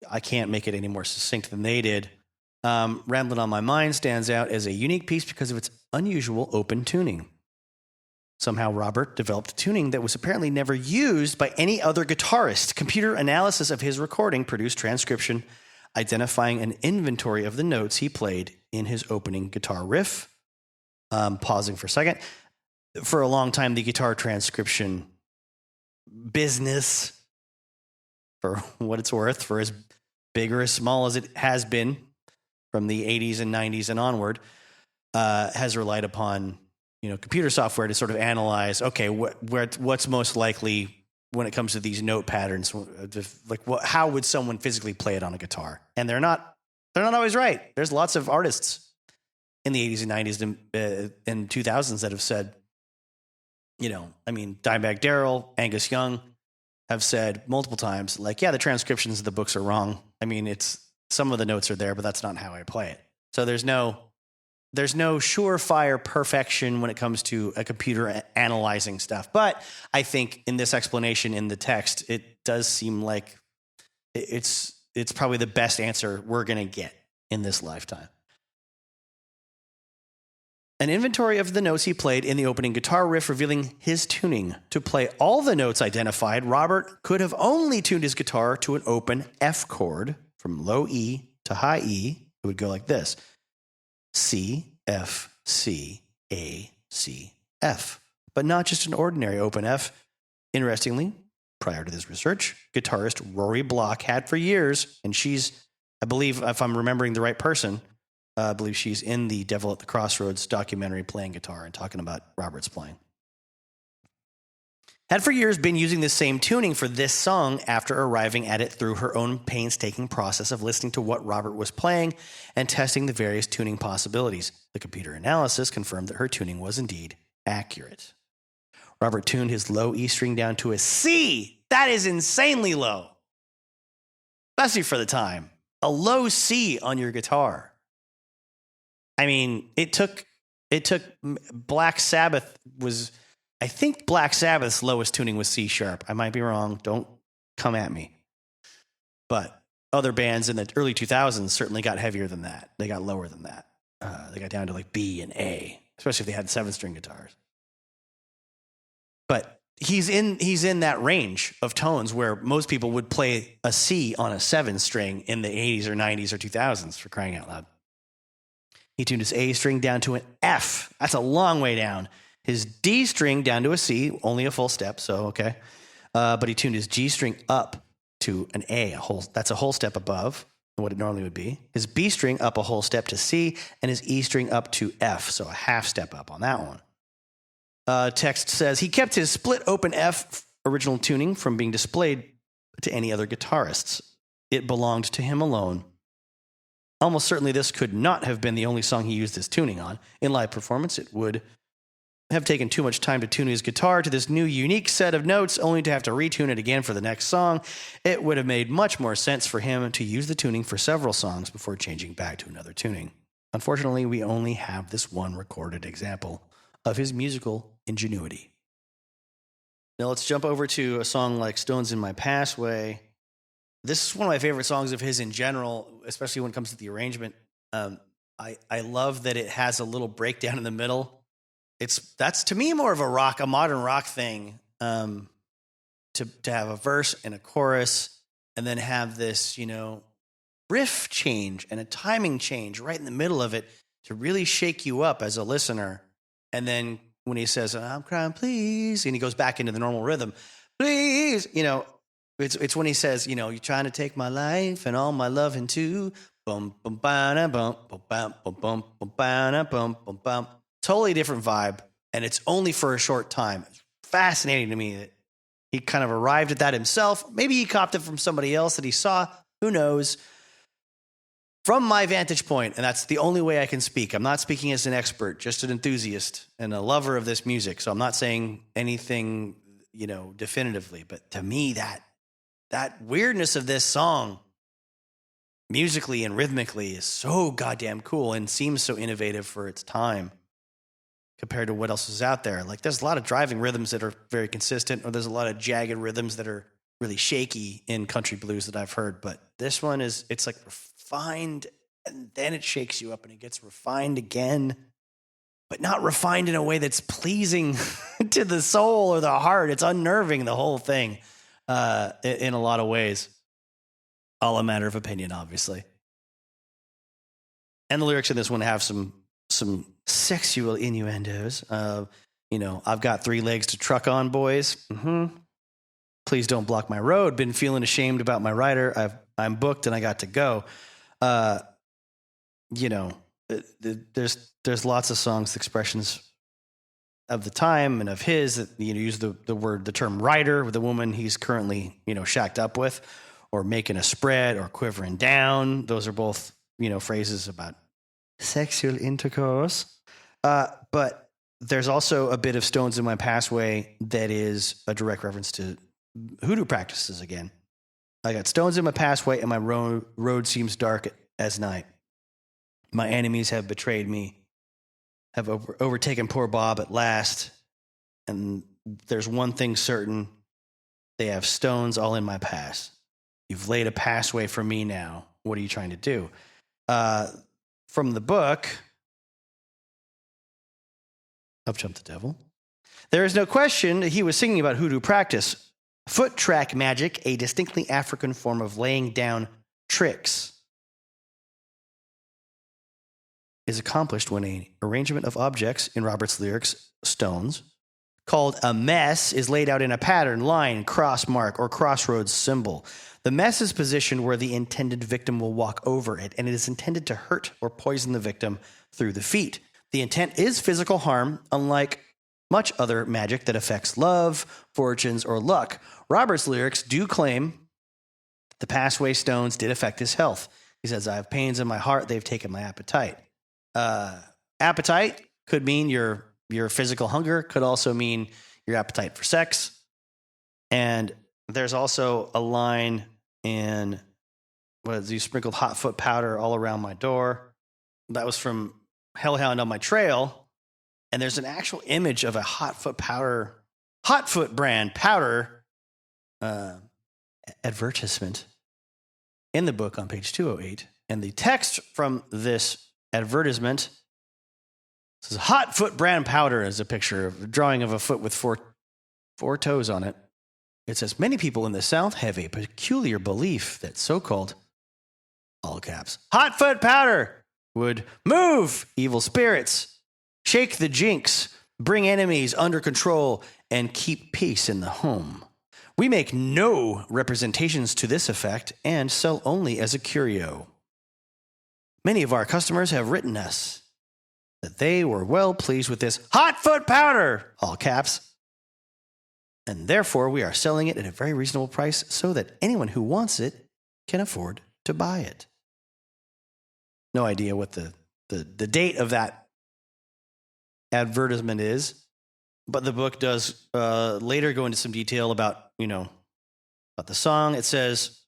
I can't make it any more succinct than they did. Ramblin' on My Mind stands out as a unique piece because of its unusual open tuning. Somehow Robert developed a tuning that was apparently never used by any other guitarist. Computer analysis of his recording produced transcription identifying an inventory of the notes he played in his opening guitar riff. Pausing for a second. For a long time, the guitar transcription business, for what it's worth, for as big or as small as it has been from the 80s and 90s and onward, has relied upon computer software to sort of analyze, okay, what's most likely when it comes to these note patterns, like how would someone physically play it on a guitar? And they're not always right. There's lots of artists in the 80s and 90s and 2000s that have said, Dimebag Darrell, Angus Young have said multiple times, like, yeah, the transcriptions of the books are wrong. I mean, some of the notes are there, but that's not how I play it. So there's no surefire perfection when it comes to a computer analyzing stuff. But I think in this explanation in the text, it does seem like it's probably the best answer we're going to get in this lifetime. An inventory of the notes he played in the opening guitar riff revealing his tuning. To play all the notes identified, Robert could have only tuned his guitar to an open F chord from low E to high E. It would go like this: C, F, C, A, C, F. But not just an ordinary open F. Interestingly, prior to this research, guitarist Rory Block had for years, and she's, I believe, if I'm remembering the right person, I believe she's in the Devil at the Crossroads documentary playing guitar and talking about Robert's playing. Had for years been using the same tuning for this song after arriving at it through her own painstaking process of listening to what Robert was playing and testing the various tuning possibilities. The computer analysis confirmed that her tuning was indeed accurate. Robert tuned his low E string down to a C. That is insanely low, especially for the time. A low C on your guitar. I mean, it took Black Sabbath was, I think Black Sabbath's lowest tuning was C sharp. I might be wrong. Don't come at me. But other bands in the early 2000s certainly got heavier than that. They got lower than that. They got down to like B and A, especially if they had 7-string guitars. But he's in that range of tones where most people would play a C on a 7-string in the 80s or 90s or 2000s, for crying out loud. He tuned his A string down to an F. That's a long way down. His D string down to a C, only a full step, so okay. But he tuned his G string up to an A, that's a whole step above what it normally would be. His B string up a whole step to C, and his E string up to F, so a half step up on that one. Text says, he kept his split open F original tuning from being displayed to any other guitarists. It belonged to him alone. Almost certainly this could not have been the only song he used this tuning on. In live performance, it would have taken too much time to tune his guitar to this new unique set of notes only to have to retune it again for the next song. It would have made much more sense for him to use the tuning for several songs before changing back to another tuning. Unfortunately, we only have this one recorded example of his musical ingenuity. Now let's jump over to a song like Stones in My Passway. This is one of my favorite songs of his in general, especially when it comes to the arrangement. I love that it has a little breakdown in the middle. That's to me more of a modern rock thing, to have a verse and a chorus, and then have this, riff change and a timing change right in the middle of it to really shake you up as a listener. And then when he says, "I'm crying, please," and he goes back into the normal rhythm, please, it's when he says, "You're trying to take my life and all my loving too." Bum bum bum bum bum bum bum bum bum bum bum. Totally different vibe, and it's only for a short time. It's fascinating to me that he kind of arrived at that himself. Maybe he copped it from somebody else that he saw. Who knows? From my vantage point, and that's the only way I can speak. I'm not speaking as an expert, just an enthusiast and a lover of this music. So I'm not saying anything, definitively. But to me, that weirdness of this song, musically and rhythmically, is so goddamn cool and seems so innovative for its time compared to what else is out there. Like, there's a lot of driving rhythms that are very consistent, or there's a lot of jagged rhythms that are really shaky in country blues that I've heard. But this one it's like refined, and then it shakes you up, and it gets refined again, but not refined in a way that's pleasing to the soul or the heart. It's unnerving, the whole thing, in a lot of ways. All a matter of opinion, obviously. And the lyrics in this one have some sexual innuendos. I've got 3 legs to truck on, boys. Mm-hmm. Please don't block my road. Been feeling ashamed about my rider. I'm booked and I got to go. There's lots of songs, expressions of the time and of his that use the term rider with the woman he's currently shacked up with, or making a spread, or quivering down. Those are both phrases about sexual intercourse. But there's also a bit of Stones in My Passway that is a direct reference to Hoodoo practices again. I got stones in my pathway, and my road seems dark as night. My enemies have betrayed me, have overtaken poor Bob at last. And there's one thing certain: they have stones all in my path. You've laid a pathway for me now. What are you trying to do? From the book, Up Jumped the Devil, there is no question that he was singing about Hoodoo practice. Foot track magic, a distinctly African form of laying down tricks, is accomplished when an arrangement of objects in Robert's lyrics, stones, called a mess, is laid out in a pattern, line, cross mark, or crossroads symbol. The mess is positioned where the intended victim will walk over it, and it is intended to hurt or poison the victim through the feet. The intent is physical harm, unlike much other magic that affects love, fortunes, or luck. Robert's lyrics do claim the pathway stones did affect his health. He says, "I have pains in my heart, they've taken my appetite." Appetite could mean your physical hunger, could also mean your appetite for sex. And there's also a line in, you sprinkled hot foot powder all around my door. That was from Hellhound on My Trail. And there's an actual image of a hot foot brand powder advertisement in the book on page 208. And the text from this advertisement says, "Hot foot brand powder," is a picture of a drawing of a foot with four toes on it. It says, "Many people in the South have a peculiar belief that so-called," all caps, "hot foot powder would move evil spirits, shake the jinx, bring enemies under control, and keep peace in the home. We make no representations to this effect and sell only as a curio. Many of our customers have written us that they were well pleased with this hot foot powder," all caps, "and therefore we are selling it at a very reasonable price so that anyone who wants it can afford to buy it." No idea what the date of that advertisement is. but the book does later go into some detail about the song. It says,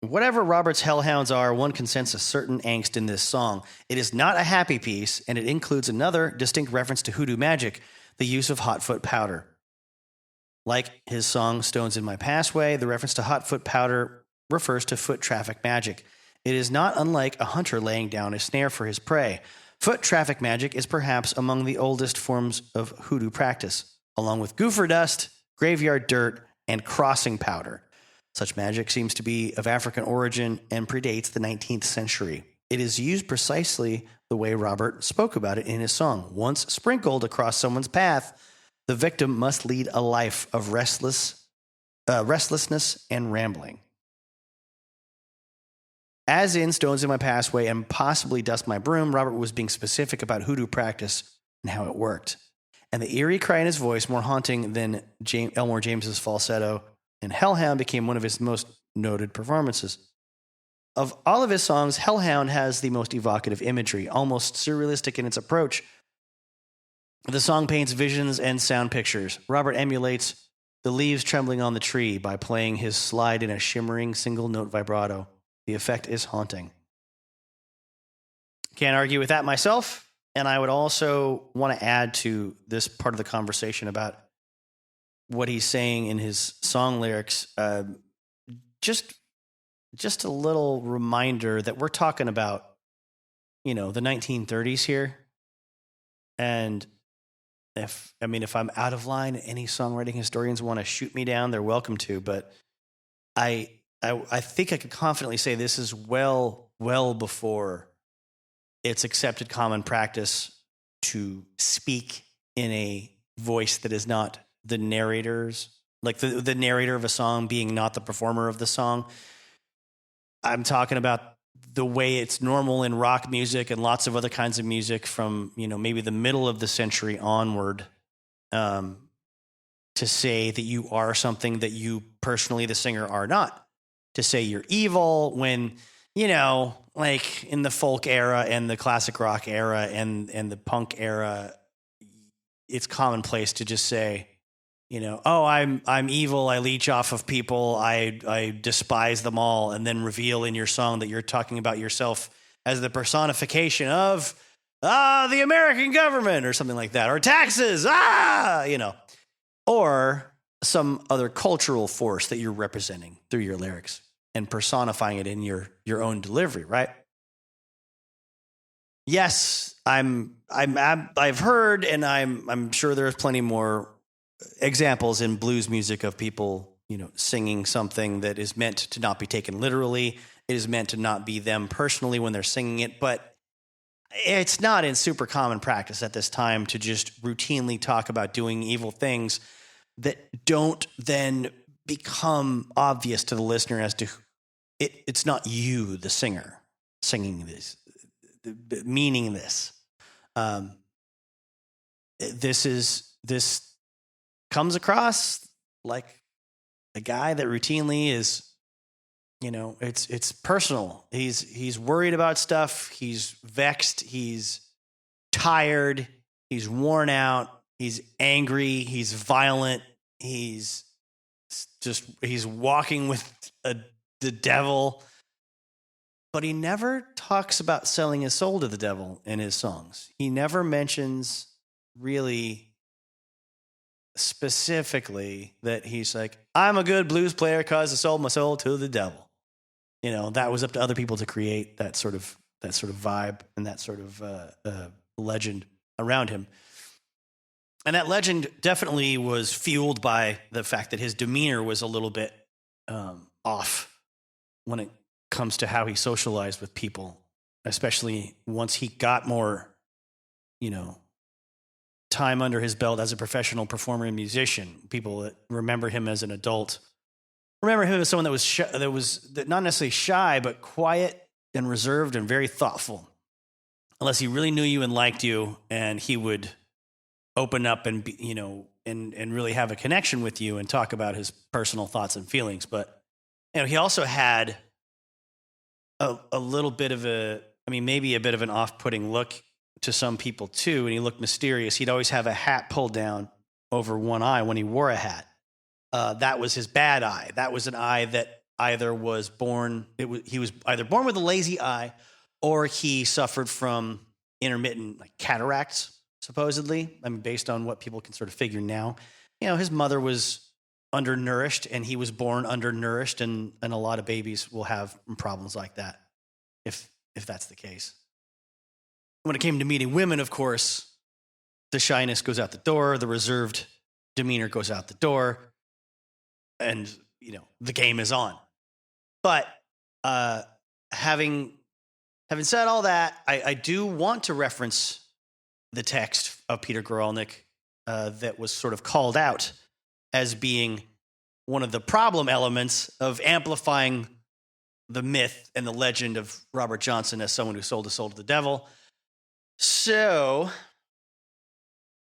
whatever Robert's hellhounds are, one can sense a certain angst in this song. It is not a happy piece, and it includes another distinct reference to hoodoo magic, the use of hot foot powder. Like his song Stones in My Passway, the reference to hot foot powder refers to foot traffic magic. It is not unlike a hunter laying down a snare for his prey. Foot traffic magic is perhaps among the oldest forms of hoodoo practice, along with goofer dust, graveyard dirt, and crossing powder. Such magic seems to be of African origin and predates the 19th century. It is used precisely the way Robert spoke about it in his song. Once sprinkled across someone's path, the victim must lead a life of restlessness and rambling. As in Stones in My Passway and possibly Dust My Broom, Robert was being specific about hoodoo practice and how it worked. And the eerie cry in his voice, more haunting than Elmore James's falsetto and Hellhound, became one of his most noted performances. Of all of his songs, Hellhound has the most evocative imagery, almost surrealistic in its approach. The song paints visions and sound pictures. Robert emulates the leaves trembling on the tree by playing his slide in a shimmering single-note vibrato. The effect is haunting. Can't argue with that myself, and I would also want to add to this part of the conversation about what he's saying in his song lyrics, just a little reminder that we're talking about, the 1930s here. And if I'm out of line, any songwriting historians want to shoot me down, they're welcome to. But I think I could confidently say this is well before it's accepted common practice to speak in a voice that is not the narrator's, like the narrator of a song being not the performer of the song. I'm talking about the way it's normal in rock music and lots of other kinds of music from, maybe the middle of the century onward, to say that you are something that you personally, the singer, are not. To say you're evil when, like in the folk era and the classic rock era and the punk era, it's commonplace to just say, oh, I'm evil. I leech off of people. I despise them all, and then reveal in your song that you're talking about yourself as the personification of the American government or something like that, or taxes, or some other cultural force that you're representing through your lyrics and personifying it in your own delivery, right? Yes, I've heard, and I'm sure there's plenty more examples in blues music of people, singing something that is meant to not be taken literally. It is meant to not be them personally when they're singing it, but it's not in super common practice at this time to just routinely talk about doing evil things that don't then become obvious to the listener as to it's not you, the singer, singing this, meaning this. This comes across like a guy that routinely is, it's personal. He's worried about stuff. He's vexed. He's tired. He's worn out. He's angry. He's violent. He's walking with the devil. But he never talks about selling his soul to the devil in his songs. He never mentions really specifically that he's like, I'm a good blues player because I sold my soul to the devil. That was up to other people to create that sort of vibe and that sort of legend around him. And that legend definitely was fueled by the fact that his demeanor was a little bit off when it comes to how he socialized with people, especially once he got more, time under his belt as a professional performer and musician. People that remember him as an adult remember him as someone that was not necessarily shy, but quiet and reserved and very thoughtful. Unless he really knew you and liked you, and he would open up and be, and really have a connection with you and talk about his personal thoughts and feelings. But he also had a little bit of maybe a bit of an off-putting look to some people too, and he looked mysterious. He'd always have a hat pulled down over one eye when he wore a hat. That was his bad eye. That was an eye that either was born, he was either born with a lazy eye or he suffered from intermittent like cataracts, supposedly. I mean, based on what people can sort of figure now. His mother was undernourished and he was born undernourished, and a lot of babies will have problems like that if that's the case. When it came to meeting women, of course, the shyness goes out the door, the reserved demeanor goes out the door, and the game is on. But having said all that, I do want to reference the text of Peter Guralnick that was sort of called out as being one of the problem elements of amplifying the myth and the legend of Robert Johnson as someone who sold his soul to the devil. So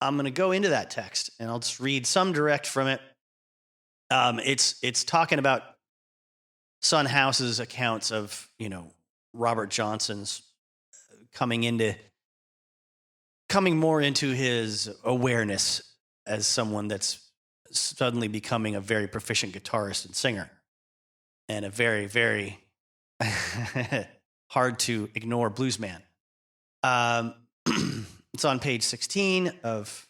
I'm going to go into that text, and I'll just read some direct from it. It's talking about Son House's accounts of, Robert Johnson's coming more into his awareness as someone that's suddenly becoming a very proficient guitarist and singer, and a very, very hard to ignore blues man. It's on page 16 of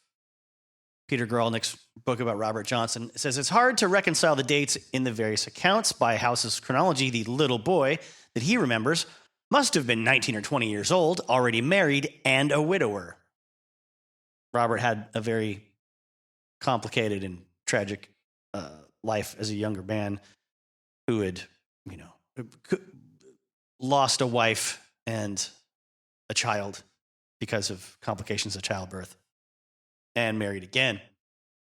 Peter Guralnick's book about Robert Johnson. It says, it's hard to reconcile the dates in the various accounts. By House's chronology, the little boy that he remembers must have been 19 or 20 years old, already married, and a widower. Robert had a very complicated and tragic life as a younger man who had, lost a wife and a child because of complications of childbirth, and married again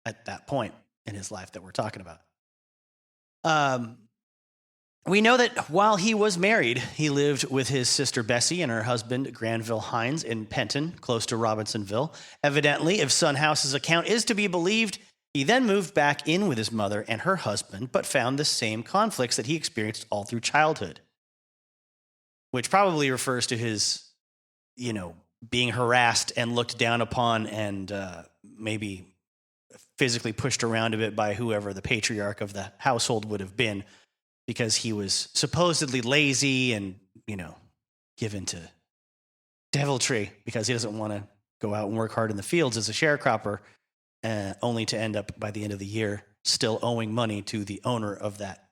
at that point in his life that we're talking about. We know that while he was married, he lived with his sister Bessie and her husband Granville Hines in Penton, close to Robinsonville. Evidently, if Son House's account is to be believed, he then moved back in with his mother and her husband, but found the same conflicts that he experienced all through childhood, which probably refers to his, being harassed and looked down upon and maybe physically pushed around a bit by whoever the patriarch of the household would have been, because he was supposedly lazy and, given to deviltry because he doesn't want to go out and work hard in the fields as a sharecropper, only to end up by the end of the year still owing money to the owner of that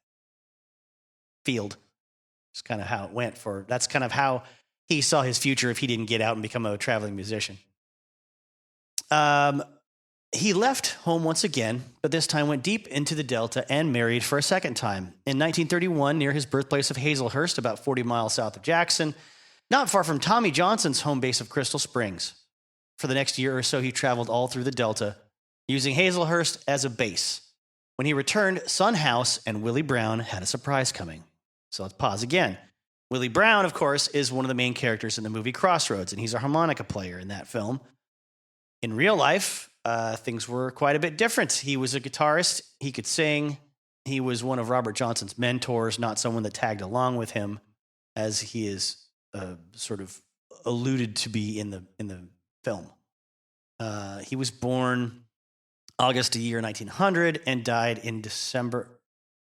field. It's kind of how it went that's kind of how he saw his future if he didn't get out and become a traveling musician. He left home once again, but this time went deep into the Delta and married for a second time. In 1931, near his birthplace of Hazelhurst, about 40 miles south of Jackson, not far from Tommy Johnson's home base of Crystal Springs. For the next year or so, he traveled all through the Delta, using Hazelhurst as a base. When he returned, Son House and Willie Brown had a surprise coming. So let's pause again. Willie Brown, of course, is one of the main characters in the movie Crossroads, and he's a harmonica player in that film. In real life, things were quite a bit different. He was a guitarist. He could sing. He was one of Robert Johnson's mentors, not someone that tagged along with him, as he is sort of alluded to be in the film. He was born August 1900 and died in December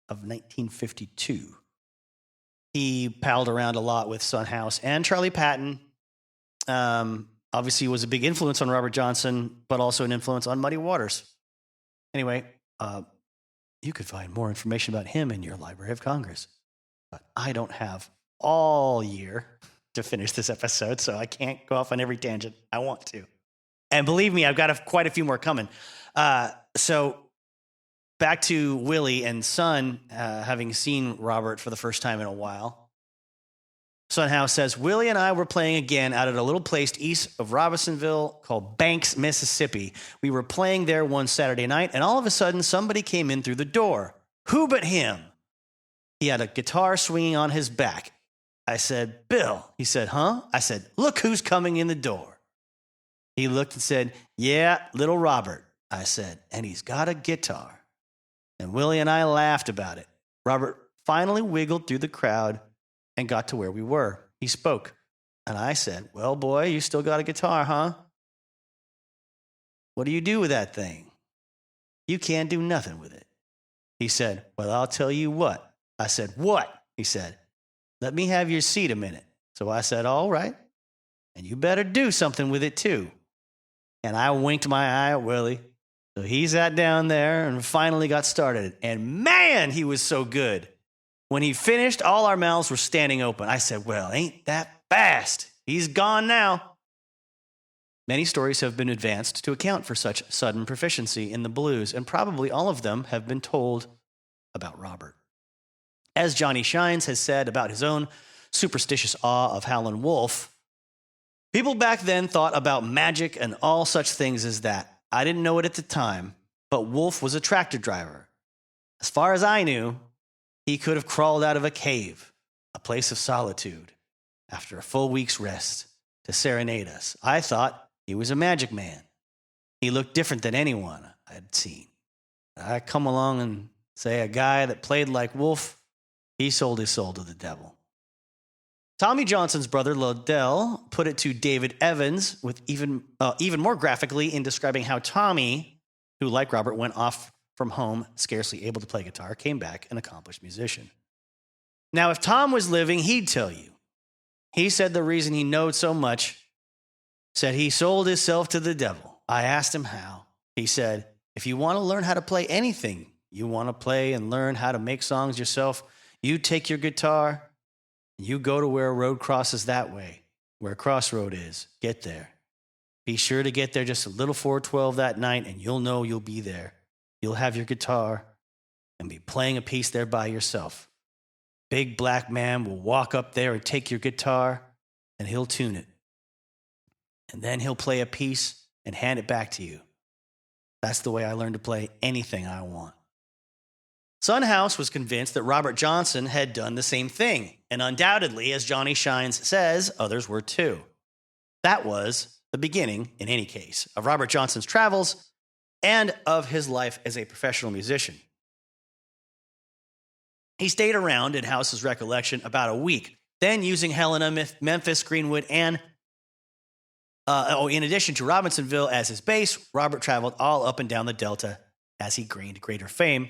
of 1952. He palled around a lot with Son House and Charlie Patton. Obviously, he was a big influence on Robert Johnson, but also an influence on Muddy Waters. Anyway, you could find more information about him in your Library of Congress. But I don't have all year to finish this episode, so I can't go off on every tangent I want to. And believe me, I've got quite a few more coming. So back to Willie and Son, having seen Robert for the first time in a while. Son House says, Willie and I were playing again out at a little place east of Robinsonville called Banks, Mississippi. We were playing there one Saturday night, and all of a sudden, somebody came in through the door. Who but him? He had a guitar swinging on his back. I said, Bill. He said, huh? I said, look who's coming in the door. He looked and said, yeah, little Robert. I said, and he's got a guitar. And Willie and I laughed about it. Robert finally wiggled through the crowd and got to where we were. He spoke. And I said, well, boy, you still got a guitar, huh? What do you do with that thing? You can't do nothing with it. He said, well, I'll tell you what. I said, what? He said, let me have your seat a minute. So I said, all right. And you better do something with it too. And I winked my eye at Willie. So he sat down there and finally got started. And man, he was so good. When he finished, all our mouths were standing open. I said, well, ain't that fast? He's gone now. Many stories have been advanced to account for such sudden proficiency in the blues, and probably all of them have been told about Robert. As Johnny Shines has said about his own superstitious awe of Howlin' Wolf, people back then thought about magic and all such things as that. I didn't know it at the time, but Wolf was a tractor driver. As far as I knew, he could have crawled out of a cave, a place of solitude, after a full week's rest to serenade us. I thought he was a magic man. He looked different than anyone I had seen. I come along and say a guy that played like Wolf, he sold his soul to the devil. Tommy Johnson's brother, Lodell, put it to David Evans with even more graphically in describing how Tommy, who like Robert went off from home, scarcely able to play guitar, came back an accomplished musician. Now, if Tom was living, he'd tell you. He said the reason he knowed so much, said he sold himself to the devil. I asked him how. He said, if you want to learn how to play anything, you want to play and learn how to make songs yourself, you take your guitar, you go to where a road crosses that way, where Crossroad is. Get there. Be sure to get there just a little 4:12 that night, and you'll know you'll be there. You'll have your guitar and be playing a piece there by yourself. Big black man will walk up there and take your guitar, and he'll tune it. And then he'll play a piece and hand it back to you. That's the way I learned to play anything I want. Son House was convinced that Robert Johnson had done the same thing, and undoubtedly, as Johnny Shines says, others were too. That was the beginning, in any case, of Robert Johnson's travels and of his life as a professional musician. He stayed around, in House's recollection, about a week, then using Helena, Memphis, Greenwood, and in addition to Robinsonville as his base, Robert traveled all up and down the Delta as he gained greater fame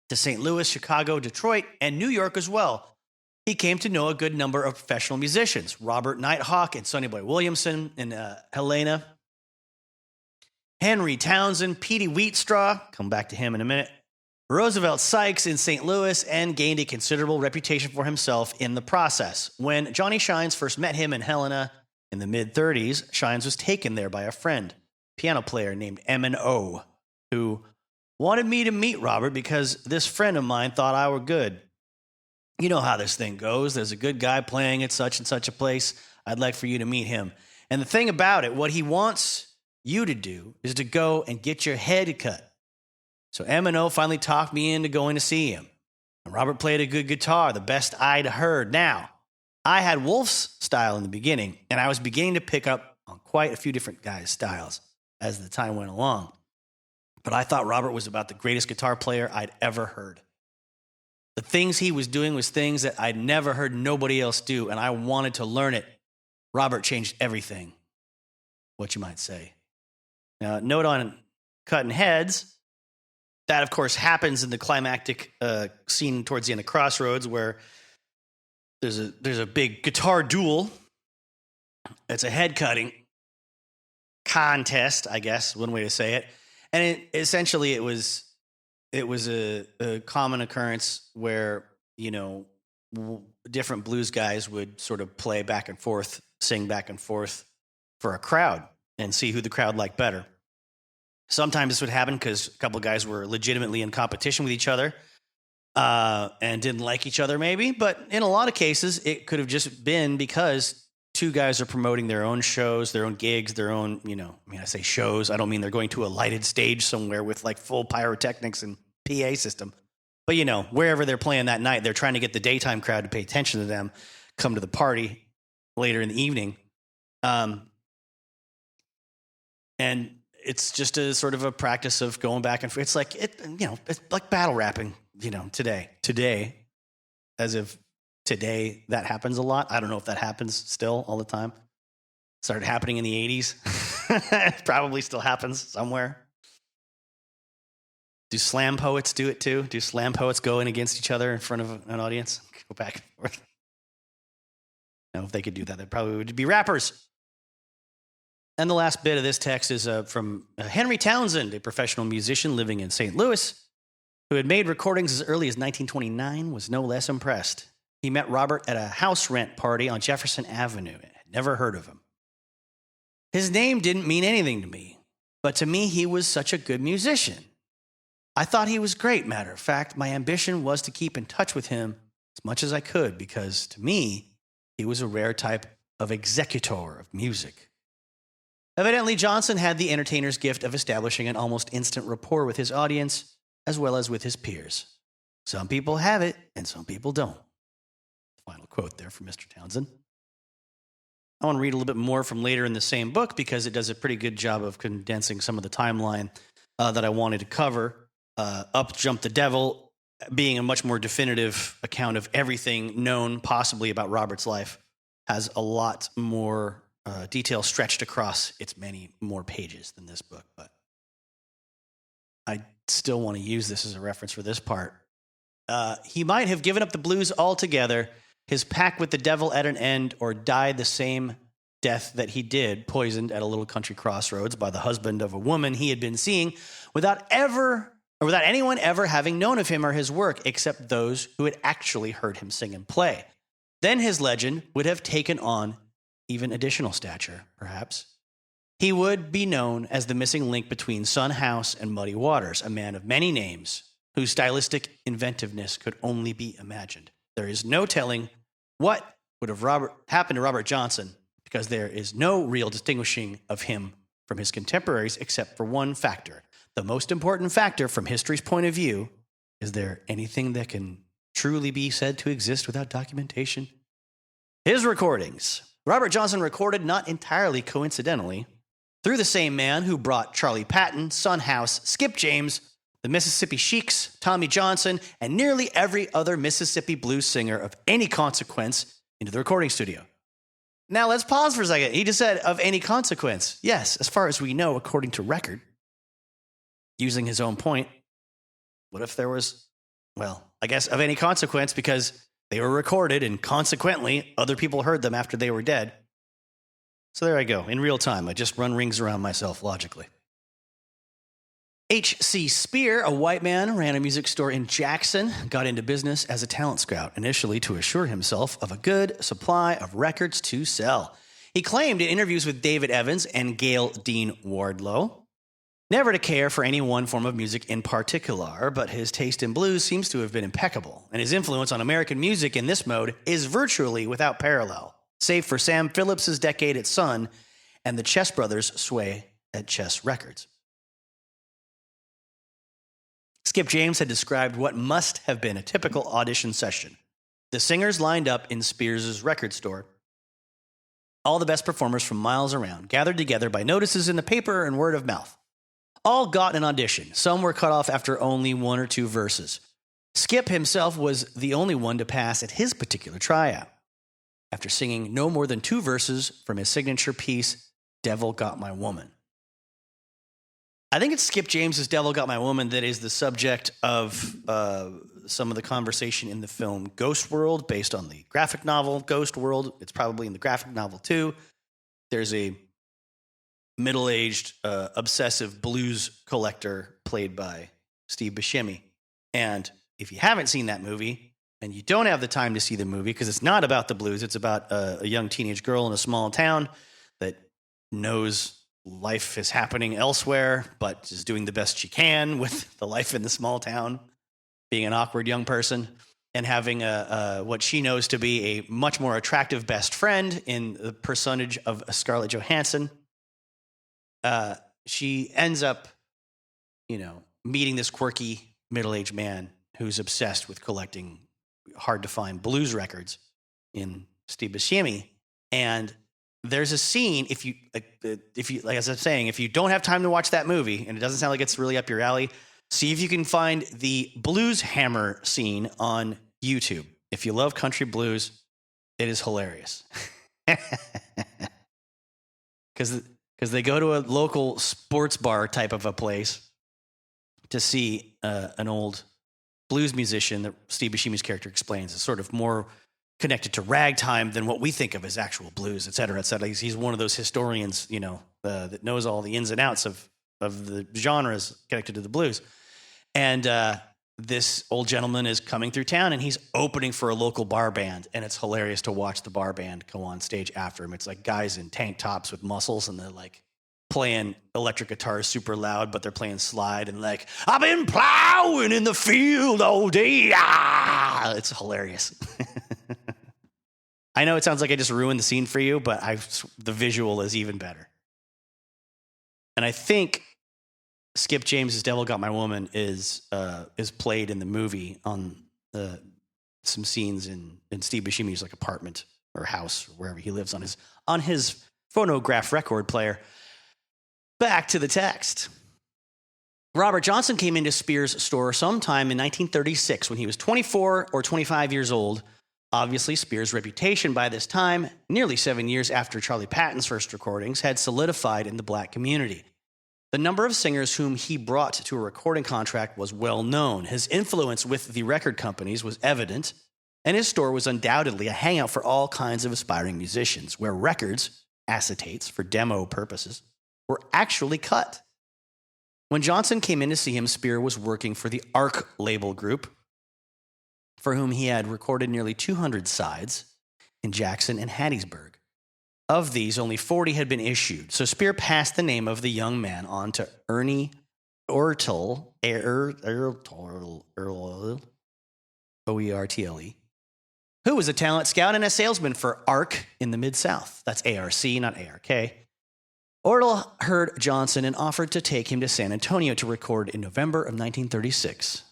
to St. Louis, Chicago, Detroit, and New York as well. He came to know a good number of professional musicians, Robert Nighthawk and Sonny Boy Williamson and Helena, Henry Townsend, Petey Wheatstraw, come back to him in a minute, Roosevelt Sykes in St. Louis, and gained a considerable reputation for himself in the process. When Johnny Shines first met him in Helena in the mid-30s, Shines was taken there by a friend, piano player named M&O, who wanted me to meet Robert because this friend of mine thought I were good. You know how this thing goes. There's a good guy playing at such and such a place. I'd like for you to meet him. And the thing about it, what he wants you to do is to go and get your head cut. So M&O finally talked me into going to see him. And Robert played a good guitar, the best I'd heard. Now, I had Wolf's style in the beginning, and I was beginning to pick up on quite a few different guys' styles as the time went along. But I thought Robert was about the greatest guitar player I'd ever heard. The things he was doing was things that I'd never heard nobody else do, and I wanted to learn it. Robert changed everything, what you might say. Now, note on Cutting Heads, that, of course, happens in the climactic scene towards the end of Crossroads, where there's a big guitar duel. It's a head-cutting contest, I guess, one way to say it. And essentially, it was a common occurrence where, you know, different blues guys would sort of play back and forth, sing back and forth for a crowd and see who the crowd liked better. Sometimes this would happen because a couple of guys were legitimately in competition with each other and didn't like each other maybe. But in a lot of cases, it could have just been because two guys are promoting their own shows, their own gigs, their own, you know, I mean, I say shows. I don't mean they're going to a lighted stage somewhere with like full pyrotechnics and PA system. But, you know, wherever they're playing that night, they're trying to get the daytime crowd to pay attention to them, come to the party later in the evening. And it's just a sort of a practice of going back and forth. It's like, it's like battle rapping, you know, today, as if today that happens a lot. I don't know if that happens still all the time. Started happening in the 80s. It probably still happens somewhere. Do slam poets do it too? Do slam poets go in against each other in front of an audience? Go back and forth. No, if they could do that, they probably would be rappers. And the last bit of this text is from Henry Townsend, a professional musician living in St. Louis, who had made recordings as early as 1929, was no less impressed. He met Robert at a house rent party on Jefferson Avenue and had never heard of him. His name didn't mean anything to me, but to me, he was such a good musician. I thought he was great, matter of fact. My ambition was to keep in touch with him as much as I could because, to me, he was a rare type of executor of music. Evidently, Johnson had the entertainer's gift of establishing an almost instant rapport with his audience, as well as with his peers. Some people have it, and some people don't. Final quote there from Mr. Townsend. I want to read a little bit more from later in the same book because it does a pretty good job of condensing some of the timeline that I wanted to cover. Up Jumped the Devil being a much more definitive account of everything known possibly about Robert's life has a lot more detail stretched across its many more pages than this book. But I still want to use this as a reference for this part. He might have given up the blues altogether, his pact with the devil at an end, or died the same death that he did, poisoned at a little country crossroads by the husband of a woman he had been seeing, without anyone ever having known of him or his work, except those who had actually heard him sing and play. Then his legend would have taken on even additional stature, perhaps. He would be known as the missing link between Son House and Muddy Waters, a man of many names, whose stylistic inventiveness could only be imagined. There is no telling what would have happened to Robert Johnson, because there is no real distinguishing of him from his contemporaries except for one factor. The most important factor from history's point of view: is there anything that can truly be said to exist without documentation? His recordings. Robert Johnson recorded, not entirely coincidentally, through the same man who brought Charlie Patton, Son House, Skip James, the Mississippi Sheiks, Tommy Johnson, and nearly every other Mississippi blues singer of any consequence into the recording studio. Now let's pause for a second. He just said of any consequence. Yes, as far as we know, according to record. Using his own point, what if there was, well, I guess of any consequence because they were recorded and consequently other people heard them after they were dead. So there I go, in real time. I just run rings around myself logically. H.C. Spear, a white man, ran a music store in Jackson, got into business as a talent scout, initially to assure himself of a good supply of records to sell. He claimed in interviews with David Evans and Gail Dean Wardlow never to care for any one form of music in particular, but his taste in blues seems to have been impeccable, and his influence on American music in this mode is virtually without parallel, save for Sam Phillips's decade at Sun and the Chess Brothers' sway at Chess Records. Skip James had described what must have been a typical audition session. The singers lined up in Spears' record store. All the best performers from miles around, gathered together by notices in the paper and word of mouth. All got an audition. Some were cut off after only one or two verses. Skip himself was the only one to pass at his particular tryout. After singing no more than 2 verses from his signature piece, Devil Got My Woman. I think it's Skip James's Devil Got My Woman that is the subject of some of the conversation in the film Ghost World, based on the graphic novel Ghost World. It's probably in the graphic novel too. There's a middle-aged, obsessive blues collector played by Steve Buscemi. And if you haven't seen that movie, and you don't have the time to see the movie, because it's not about the blues, it's about a young teenage girl in a small town that knows life is happening elsewhere, but is doing the best she can with the life in the small town, being an awkward young person, and having what she knows to be a much more attractive best friend in the personage of Scarlett Johansson. She ends up, meeting this quirky middle-aged man who's obsessed with collecting hard-to-find blues records in Steve Buscemi. And there's a scene, if you, like as I'm saying, if you don't have time to watch that movie, and it doesn't sound like it's really up your alley, see if you can find the blues hammer scene on YouTube. If you love country blues, it is hilarious. Because they go to a local sports bar type of a place, to see an old blues musician that Steve Buscemi's character explains is sort of more connected to ragtime than what we think of as actual blues, et cetera, et cetera. He's one of those historians, that knows all the ins and outs of the genres connected to the blues. And this old gentleman is coming through town, and he's opening for a local bar band, and it's hilarious to watch the bar band go on stage after him. It's like guys in tank tops with muscles, and they're like playing electric guitars super loud, but they're playing slide and like, I've been plowing in the field all day. Ah! It's hilarious. I know it sounds like I just ruined the scene for you, but the visual is even better. And I think Skip James's "Devil Got My Woman" is played in the movie on some scenes in Steve Buscemi's like apartment or house or wherever he lives on his phonograph record player. Back to the text. Robert Johnson came into Spears' store sometime in 1936 when he was 24 or 25 years old. Obviously, Spears' reputation by this time, nearly 7 years after Charlie Patton's first recordings, had solidified in the black community. The number of singers whom he brought to a recording contract was well known. His influence with the record companies was evident, and his store was undoubtedly a hangout for all kinds of aspiring musicians, where records, acetates for demo purposes, were actually cut. When Johnson came in to see him, Spear was working for the Arc label group, for whom he had recorded nearly 200 sides in Jackson and Hattiesburg. Of these, only 40 had been issued, so Spear passed the name of the young man on to Ernie Oertle, Oertle, who was a talent scout and a salesman for Arc in the Mid-South. That's ARC, not ARK. Oertle heard Johnson and offered to take him to San Antonio to record in November of 1936.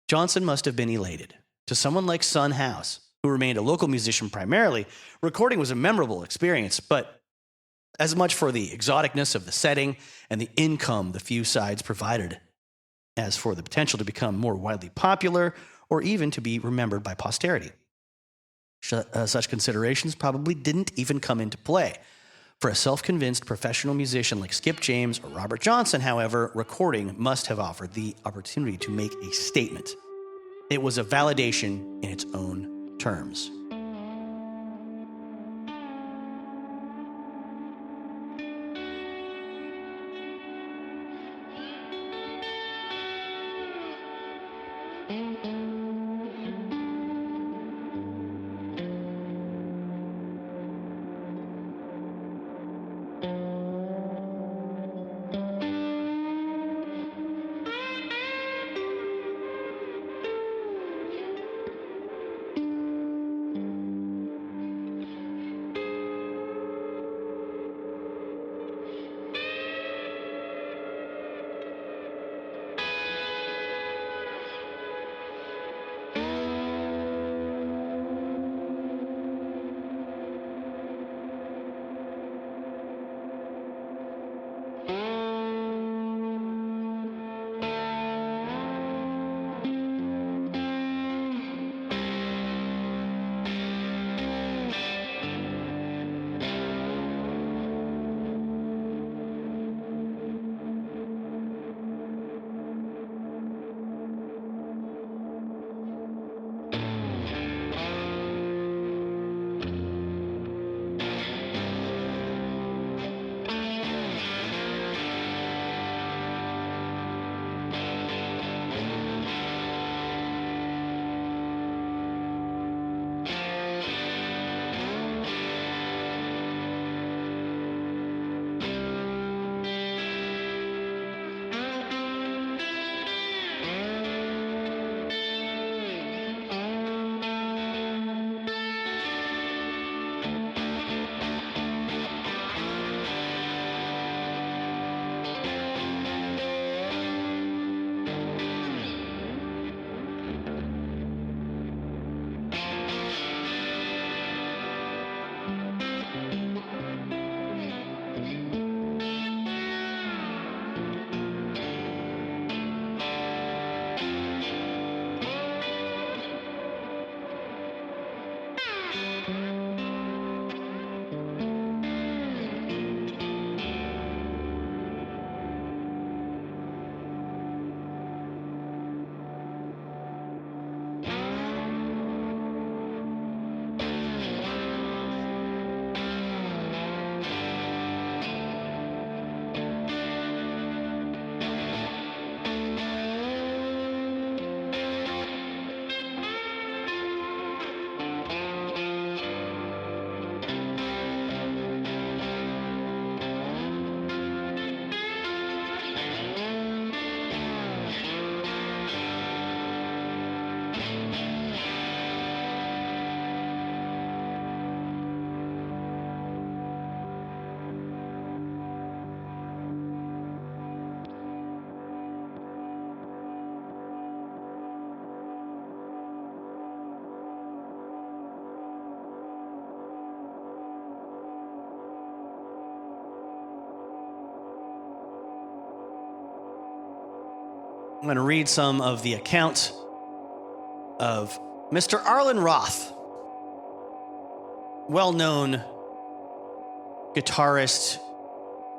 Johnson must have been elated. To someone like Son House, who remained a local musician primarily, recording was a memorable experience, but as much for the exoticness of the setting and the income the few sides provided as for the potential to become more widely popular or even to be remembered by posterity. Such considerations probably didn't even come into play. For a self-convinced professional musician like Skip James or Robert Johnson, however, recording must have offered the opportunity to make a statement. It was a validation in its own terms. I'm going to read some of the account of Mr. Arlen Roth, well-known guitarist,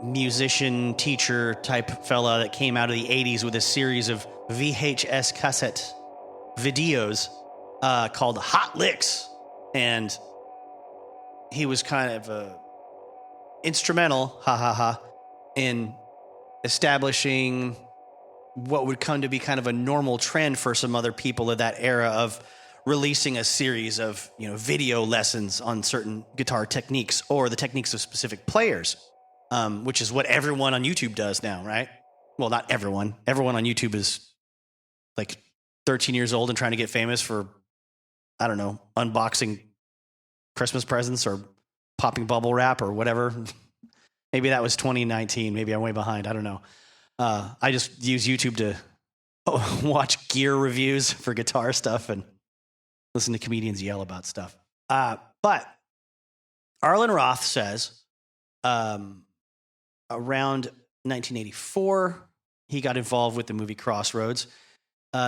musician, teacher type fella that came out of the 80s with a series of VHS cassette videos called Hot Licks. And he was kind of instrumental, in establishing what would come to be kind of a normal trend for some other people of that era of releasing a series of, video lessons on certain guitar techniques or the techniques of specific players, which is what everyone on YouTube does now, right? Well, not everyone. Everyone on YouTube is like 13 years old and trying to get famous for, I don't know, unboxing Christmas presents or popping bubble wrap or whatever. Maybe that was 2019. Maybe I'm way behind. I don't know. I just use YouTube to watch gear reviews for guitar stuff and listen to comedians yell about stuff. But Arlen Roth says around 1984, he got involved with the movie Crossroads.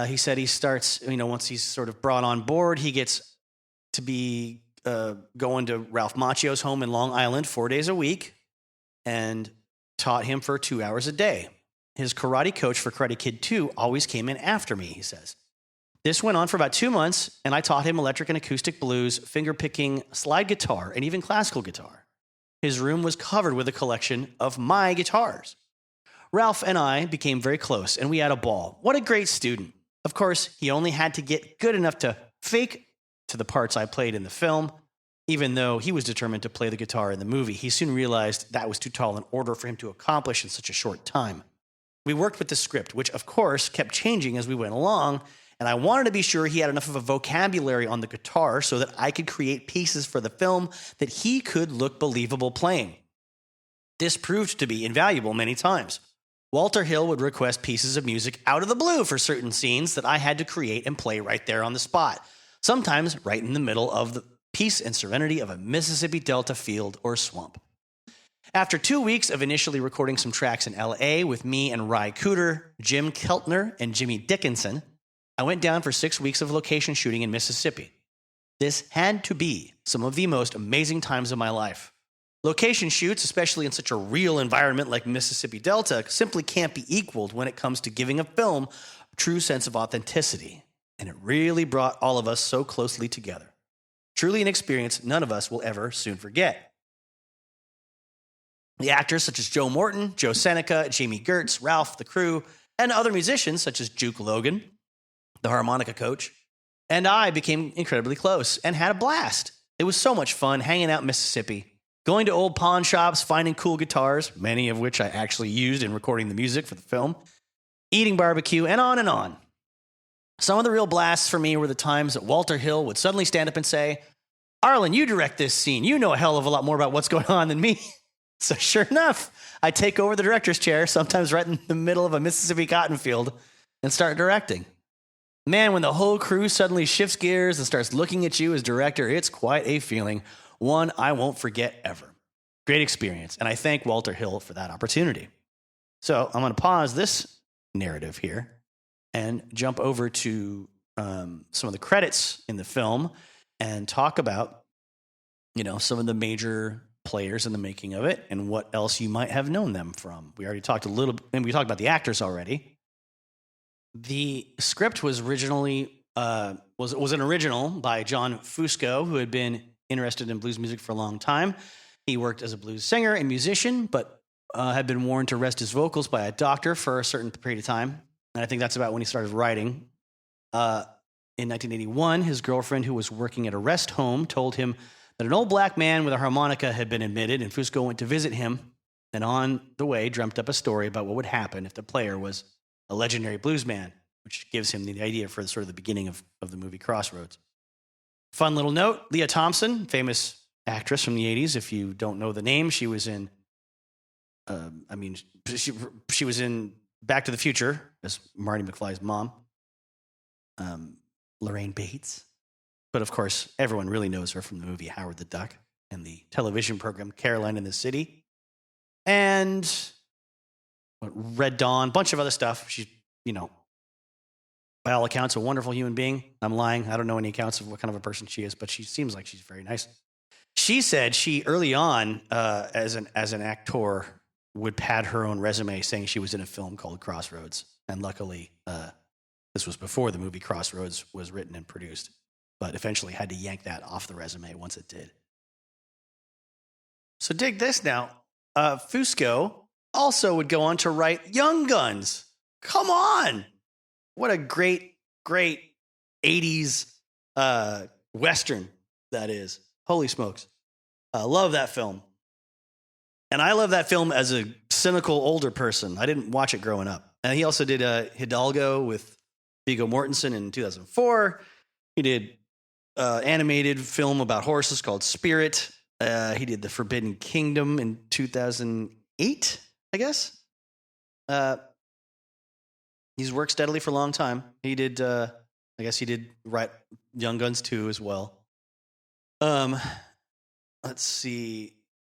He said he starts, once he's sort of brought on board, he gets to be going to Ralph Macchio's home in Long Island 4 days a week and taught him for 2 hours a day. His karate coach for Karate Kid 2 always came in after me, he says. This went on for about 2 months, and I taught him electric and acoustic blues, finger-picking, slide guitar, and even classical guitar. His room was covered with a collection of my guitars. Ralph and I became very close, and we had a ball. What a great student. Of course, he only had to get good enough to fake to the parts I played in the film. Even though he was determined to play the guitar in the movie, he soon realized that was too tall an order for him to accomplish in such a short time. We worked with the script, which of course kept changing as we went along, and I wanted to be sure he had enough of a vocabulary on the guitar so that I could create pieces for the film that he could look believable playing. This proved to be invaluable many times. Walter Hill would request pieces of music out of the blue for certain scenes that I had to create and play right there on the spot, sometimes right in the middle of the peace and serenity of a Mississippi Delta field or swamp. After 2 weeks of initially recording some tracks in L.A. with me and Ry Cooter, Jim Keltner, and Jimmy Dickinson, I went down for 6 weeks of location shooting in Mississippi. This had to be some of the most amazing times of my life. Location shoots, especially in such a real environment like Mississippi Delta, simply can't be equaled when it comes to giving a film a true sense of authenticity. And it really brought all of us so closely together. Truly an experience none of us will ever soon forget. The actors such as Joe Morton, Joe Seneca, Jamie Gertz, Ralph, the crew, and other musicians such as Juke Logan, the harmonica coach, and I became incredibly close and had a blast. It was so much fun hanging out in Mississippi, going to old pawn shops, finding cool guitars, many of which I actually used in recording the music for the film, eating barbecue, and on and on. Some of the real blasts for me were the times that Walter Hill would suddenly stand up and say, "Arlen, you direct this scene. You know a hell of a lot more about what's going on than me." So sure enough, I take over the director's chair, sometimes right in the middle of a Mississippi cotton field, and start directing. Man, when the whole crew suddenly shifts gears and starts looking at you as director, it's quite a feeling, one I won't forget ever. Great experience, and I thank Walter Hill for that opportunity. So I'm going to pause this narrative here and jump over to some of the credits in the film and talk about, some of the major players in the making of it and what else you might have known them from. We already talked a little, and we talked about the actors already. The script was originally was an original by John Fusco, who had been interested in blues music for a long time. He worked as a blues singer and musician, but had been warned to rest his vocals by a doctor for a certain period of time. And I think that's about when he started writing. In 1981, his girlfriend, who was working at a rest home, told him that an old black man with a harmonica had been admitted, and Fusco went to visit him, and on the way dreamt up a story about what would happen if the player was a legendary blues man, which gives him the idea for sort of the beginning of the movie Crossroads. Fun little note, Leah Thompson, famous actress from the 80s. If you don't know the name, she was in, she was in Back to the Future as Marty McFly's mom, Lorraine Bates. But of course, everyone really knows her from the movie Howard the Duck and the television program Caroline in the City. And Red Dawn, a bunch of other stuff. She's, by all accounts, a wonderful human being. I'm lying. I don't know any accounts of what kind of a person she is, but she seems like she's very nice. She said she early on, as an actor, would pad her own resume saying she was in a film called Crossroads. And luckily, this was before the movie Crossroads was written and produced, but eventually had to yank that off the resume once it did. So dig this now. Fusco also would go on to write Young Guns. Come on. What a great 80s Western that is. Holy smokes. I love that film. And I love that film as a cynical older person. I didn't watch it growing up. And he also did Hidalgo with Viggo Mortensen in 2004. He did animated film about horses called Spirit. He did The Forbidden Kingdom in 2008, I guess. He's worked steadily for a long time. He did, I guess he did write Young Guns 2 as well. Let's see.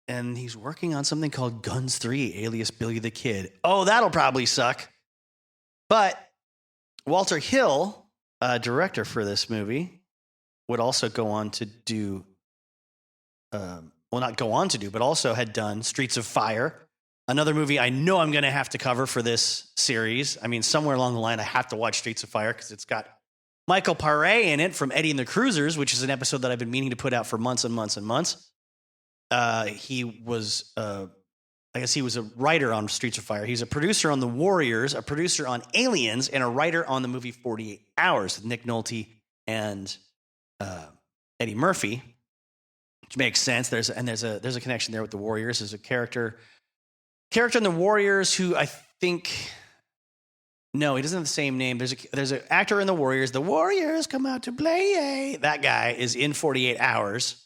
And he's working on something called Guns 3, alias Billy the Kid. Oh, that'll probably suck. But Walter Hill, director for this movie, would also go on to do, not go on to do, but also had done Streets of Fire, another movie I know I'm going to have to cover for this series. I mean, somewhere along the line, I have to watch Streets of Fire because it's got Michael Paré in it from Eddie and the Cruisers, which is an episode that I've been meaning to put out for months and months and months. He was, I guess he was a writer on Streets of Fire. He's a producer on The Warriors, a producer on Aliens, and a writer on the movie 48 Hours with Nick Nolte and Eddie Murphy, which makes sense. There's a connection there with The Warriors. There's a character in The Warriors who I think, no, he doesn't have the same name. There's an actor in The Warriors. The Warriors come out to play. That guy is in 48 Hours.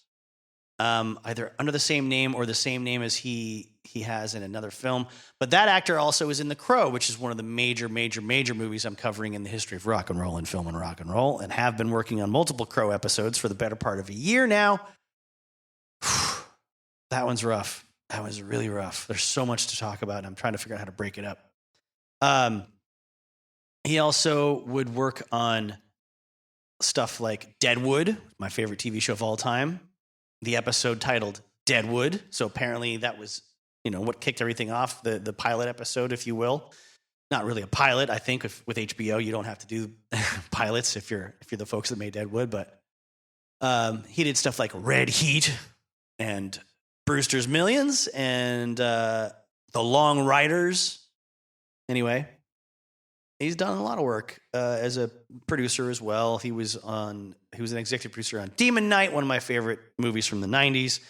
Either under the same name or the same name as he has in another film. But that actor also is in The Crow, which is one of the major movies I'm covering in the history of rock and roll and film and rock and roll, and have been working on multiple Crow episodes for the better part of a year now. That one's rough. That one's really rough. There's so much to talk about, and I'm trying to figure out how to break it up. He also would work on stuff like Deadwood, my favorite TV show of all time. The episode titled Deadwood. So apparently that was, what kicked everything off, the pilot episode, if you will. Not really a pilot, I think. With HBO, you don't have to do pilots if you're the folks that made Deadwood. But he did stuff like Red Heat and Brewster's Millions and The Long Riders. Anyway, he's done a lot of work as a producer as well. He was an executive producer on Demon Knight, one of my favorite movies from the 90s.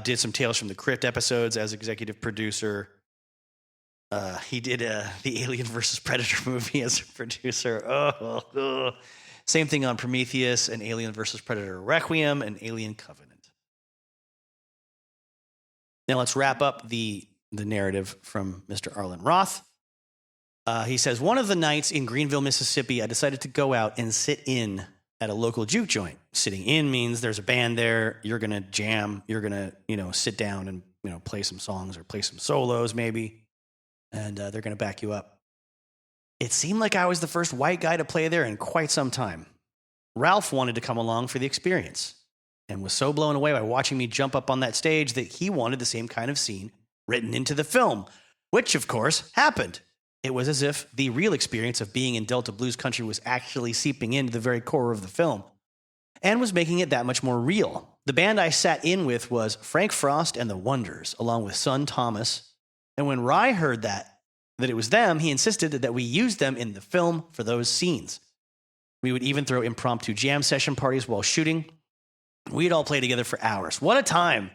Did some Tales from the Crypt episodes as executive producer. He did the Alien versus Predator movie as a producer. Same thing on Prometheus and Alien versus Predator Requiem and Alien Covenant. Now let's wrap up the narrative from Mr. Arlen Roth. He says, one of the nights in Greenville, Mississippi, I decided to go out and sit in at a local juke joint. Sitting in means there's a band there. You're going to jam. You're going to, sit down and, play some songs or play some solos maybe. And they're going to back you up. It seemed like I was the first white guy to play there in quite some time. Ralph wanted to come along for the experience and was so blown away by watching me jump up on that stage that he wanted the same kind of scene written into the film, which, of course, happened. It was as if the real experience of being in Delta Blues country was actually seeping into the very core of the film and was making it that much more real. The band I sat in with was Frank Frost and the Wonders, along with Son Thomas. And when Rye heard that it was them, he insisted that we use them in the film for those scenes. We would even throw impromptu jam session parties while shooting. We'd all play together for hours. What a time!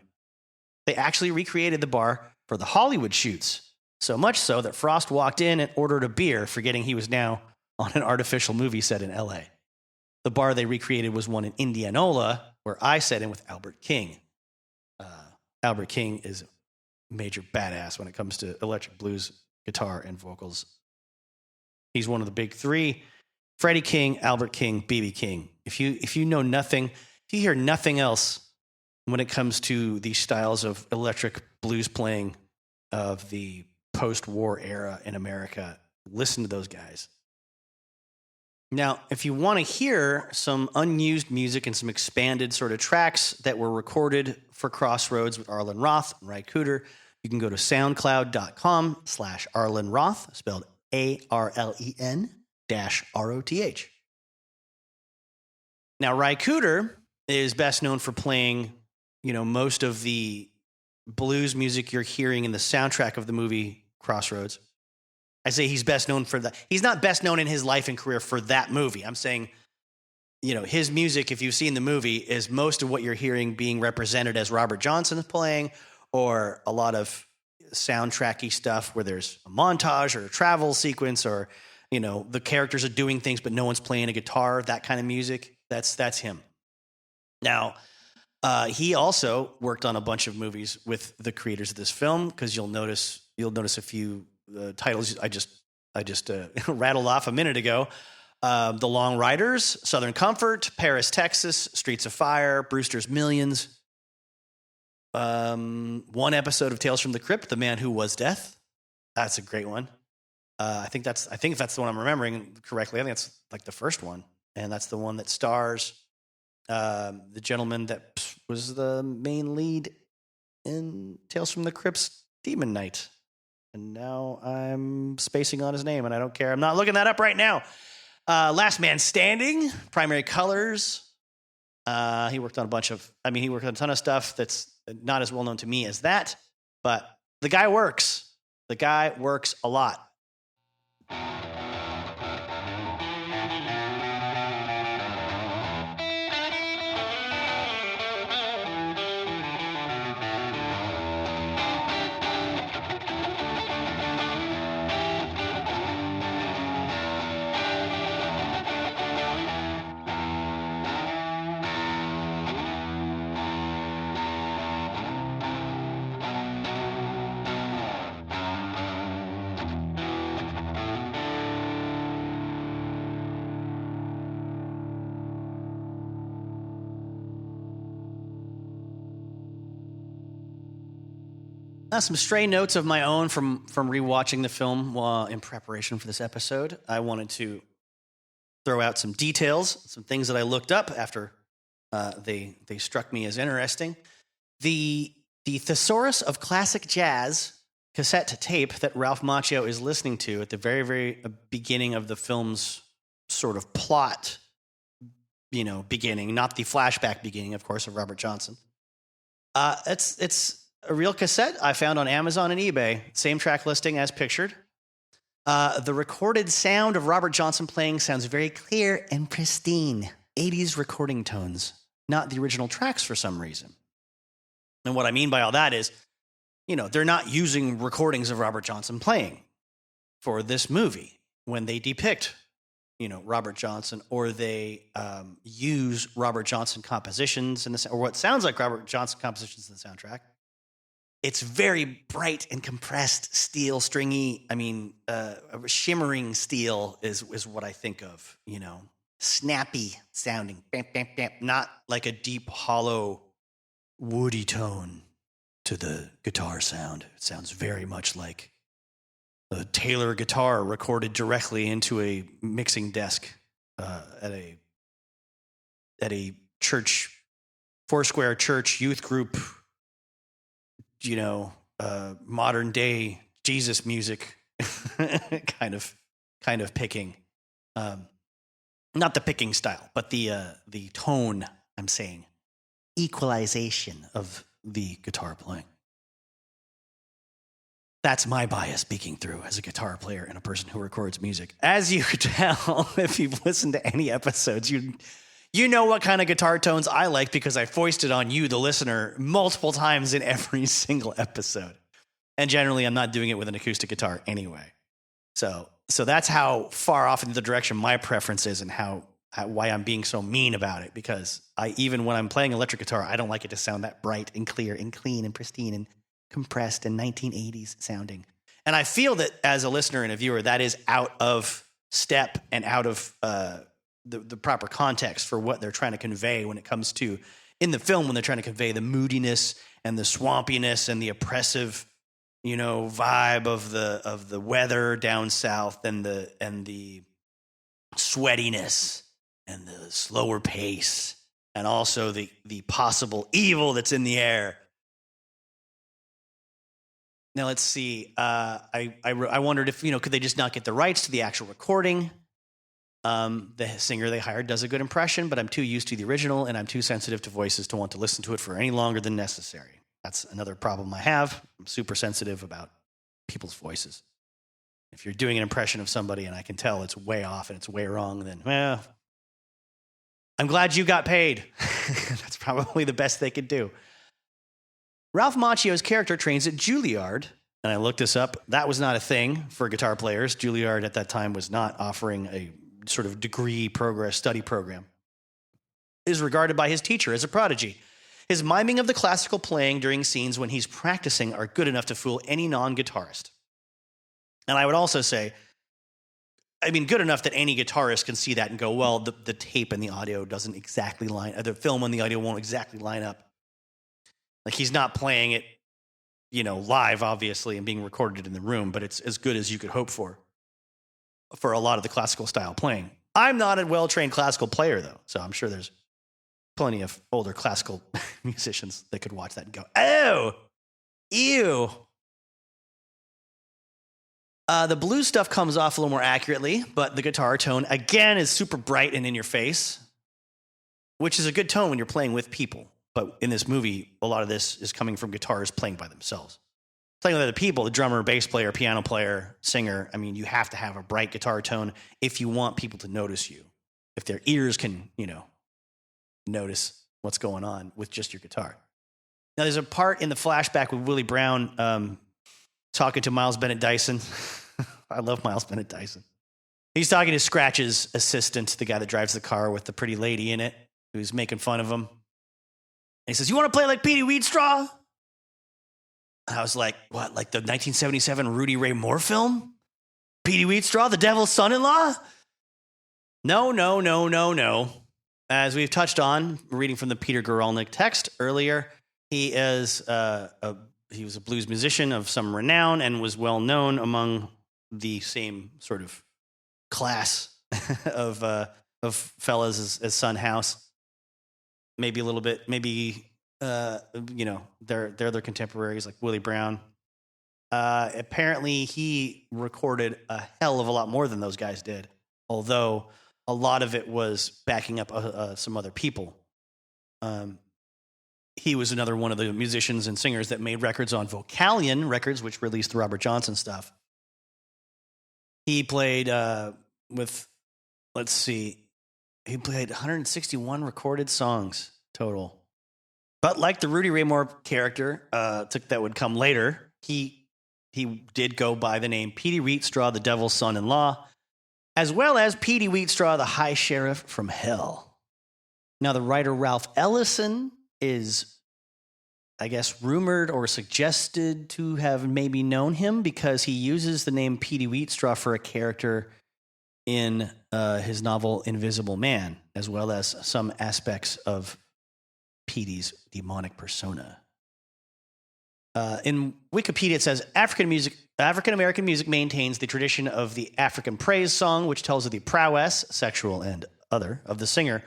They actually recreated the bar for the Hollywood shoots. So much so that Frost walked in and ordered a beer, forgetting he was now on an artificial movie set in L.A. The bar they recreated was one in Indianola, where I sat in with Albert King. Albert King is a major badass when it comes to electric blues, guitar, and vocals. He's one of the big three: Freddie King, Albert King, B.B. King. If you know nothing, if you hear nothing else when it comes to these styles of electric blues playing of the post-war era in America, listen to those guys. Now, if you want to hear some unused music and some expanded sort of tracks that were recorded for Crossroads with Arlen Roth and Ry Cooder, you can go to soundcloud.com/Arlen Roth, spelled ARLEN-ROTH. Now, Ry Cooder is best known for playing, most of the blues music you're hearing in the soundtrack of the movie Crossroads. I say he's best known for that. He's not best known in his life and career for that movie. I'm saying, his music, if you've seen the movie, is most of what you're hearing being represented as Robert Johnson playing, or a lot of soundtracky stuff where there's a montage or a travel sequence, or, the characters are doing things, but no one's playing a guitar, that kind of music. That's him. Now, he also worked on a bunch of movies with the creators of this film, because you'll notice a few titles I just rattled off a minute ago. The Long Riders, Southern Comfort, Paris, Texas, Streets of Fire, Brewster's Millions. One episode of Tales from the Crypt, The Man Who Was Death. That's a great one. I think that's the one I'm remembering correctly. I think that's like the first one, and that's the one that stars the gentleman that was the main lead in Tales from the Crypt's Demon Knight. And now I'm spacing on his name, and I don't care. I'm not looking that up right now. Last Man Standing, Primary Colors. He worked on a ton of stuff that's not as well known to me as that, but the guy works. The guy works a lot. Some stray notes of my own from rewatching the film while in preparation for this episode. I wanted to throw out some details, some things that I looked up after they struck me as interesting. The Thesaurus of Classic Jazz cassette tape that Ralph Macchio is listening to at the very, very beginning of the film's sort of plot, beginning, not the flashback beginning, of course, of Robert Johnson. It's a real cassette I found on Amazon and eBay. Same track listing as pictured. The recorded sound of Robert Johnson playing sounds very clear and pristine. 80s recording tones, not the original tracks for some reason. And what I mean by all that is, they're not using recordings of Robert Johnson playing for this movie when they depict, Robert Johnson, or they use Robert Johnson compositions or what sounds like Robert Johnson compositions in the soundtrack. It's very bright and compressed steel, stringy. Shimmering steel is what I think of, snappy sounding, bam, bam, bam, not like a deep, hollow, woody tone to the guitar sound. It sounds very much like a Taylor guitar recorded directly into a mixing desk at a church, Foursquare church youth group. Modern day Jesus music kind of picking, not the picking style, but the tone. I'm saying equalization of the guitar playing. That's my bias speaking through as a guitar player and a person who records music. As you could tell, if you've listened to any episodes, you know what kind of guitar tones I like because I foisted on you, the listener, multiple times in every single episode. And generally, I'm not doing it with an acoustic guitar anyway. So that's how far off in the direction my preference is, and why I'm being so mean about it. Because even when I'm playing electric guitar, I don't like it to sound that bright and clear and clean and pristine and compressed and 1980s sounding. And I feel that as a listener and a viewer, that is out of step and out of the proper context for what they're trying to convey when it comes to, in the film, when they're trying to convey the moodiness and the swampiness and the oppressive, vibe of the weather down south and the sweatiness and the slower pace and also the possible evil that's in the air. Now, let's see. I wondered if, could they just not get the rights to the actual recording? The singer they hired does a good impression, but I'm too used to the original and I'm too sensitive to voices to want to listen to it for any longer than necessary. That's another problem I have. I'm super sensitive about people's voices. If you're doing an impression of somebody and I can tell it's way off and it's way wrong, then, well, I'm glad you got paid. That's probably the best they could do. Ralph Macchio's character trains at Juilliard, and I looked this up. That was not a thing for guitar players. Juilliard at that time was not offering a sort of degree progress study program. He is regarded by his teacher as a prodigy. His miming of the classical playing during scenes when he's practicing are good enough to fool any non-guitarist. And I would also say, good enough that any guitarist can see that and go, well, the tape and the audio doesn't exactly the film and the audio won't exactly line up. Like, he's not playing it, live, obviously, and being recorded in the room, but it's as good as you could hope for a lot of the classical style playing. I'm not a well-trained classical player, though, so I'm sure there's plenty of older classical musicians that could watch that and go, oh, ew. The blues stuff comes off a little more accurately, but the guitar tone, again, is super bright and in your face, which is a good tone when you're playing with people. But in this movie, a lot of this is coming from guitarists playing by themselves. Playing with other people, the drummer, bass player, piano player, singer, you have to have a bright guitar tone if you want people to notice you. If their ears can, notice what's going on with just your guitar. Now, there's a part in the flashback with Willie Brown talking to Miles Bennett Dyson. I love Miles Bennett Dyson. He's talking to Scratch's assistant, the guy that drives the car with the pretty lady in it, who's making fun of him. And he says, "You want to play like Petey Wheatstraw?" I was like, what, like the 1977 Rudy Ray Moore film? Petey Wheatstraw, the devil's son-in-law? No. As we've touched on, reading from the Peter Guralnick text earlier, he was a blues musician of some renown and was well known among the same sort of class of fellas as Son House. Maybe a little bit, their contemporaries like Willie Brown. Apparently, he recorded a hell of a lot more than those guys did, although a lot of it was backing up some other people. He was another one of the musicians and singers that made records on Vocalion Records, which released the Robert Johnson stuff. He played he played 161 recorded songs total. But like the Rudy Ray Moore character that would come later, he did go by the name Petey Wheatstraw, the devil's son-in-law, as well as Petey Wheatstraw, the high sheriff from hell. Now, the writer Ralph Ellison is, I guess, rumored or suggested to have maybe known him because he uses the name Petey Wheatstraw for a character in his novel Invisible Man, as well as some aspects of Petey's demonic persona. In Wikipedia, it says African-American music maintains the tradition of the African praise song, which tells of the prowess, sexual and other, of the singer.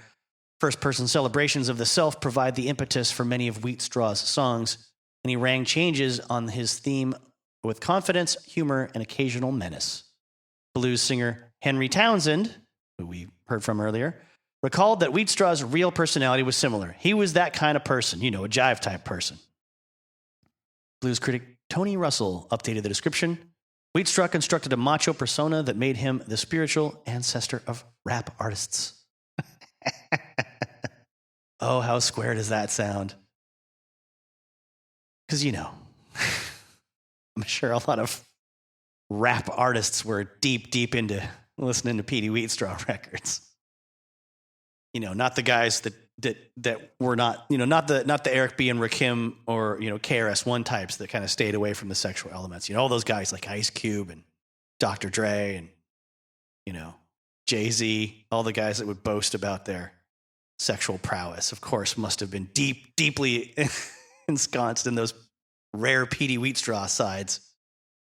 First-person celebrations of the self provide the impetus for many of Wheatstraw's songs, and he rang changes on his theme with confidence, humor, and occasional menace. Blues singer Henry Townsend, who we heard from earlier, recalled that Wheatstraw's real personality was similar. He was that kind of person, a jive-type person. Blues critic Tony Russell updated the description. Wheatstraw constructed a macho persona that made him the spiritual ancestor of rap artists. Oh, how square does that sound? Because, I'm sure a lot of rap artists were deep into listening to Petey Wheatstraw records. Not the guys that were not, not the Eric B. and Rakim or, KRS-One types that kind of stayed away from the sexual elements. All those guys like Ice Cube and Dr. Dre and, Jay-Z, all the guys that would boast about their sexual prowess, of course, must have been deeply ensconced in those rare Petey Wheatstraw sides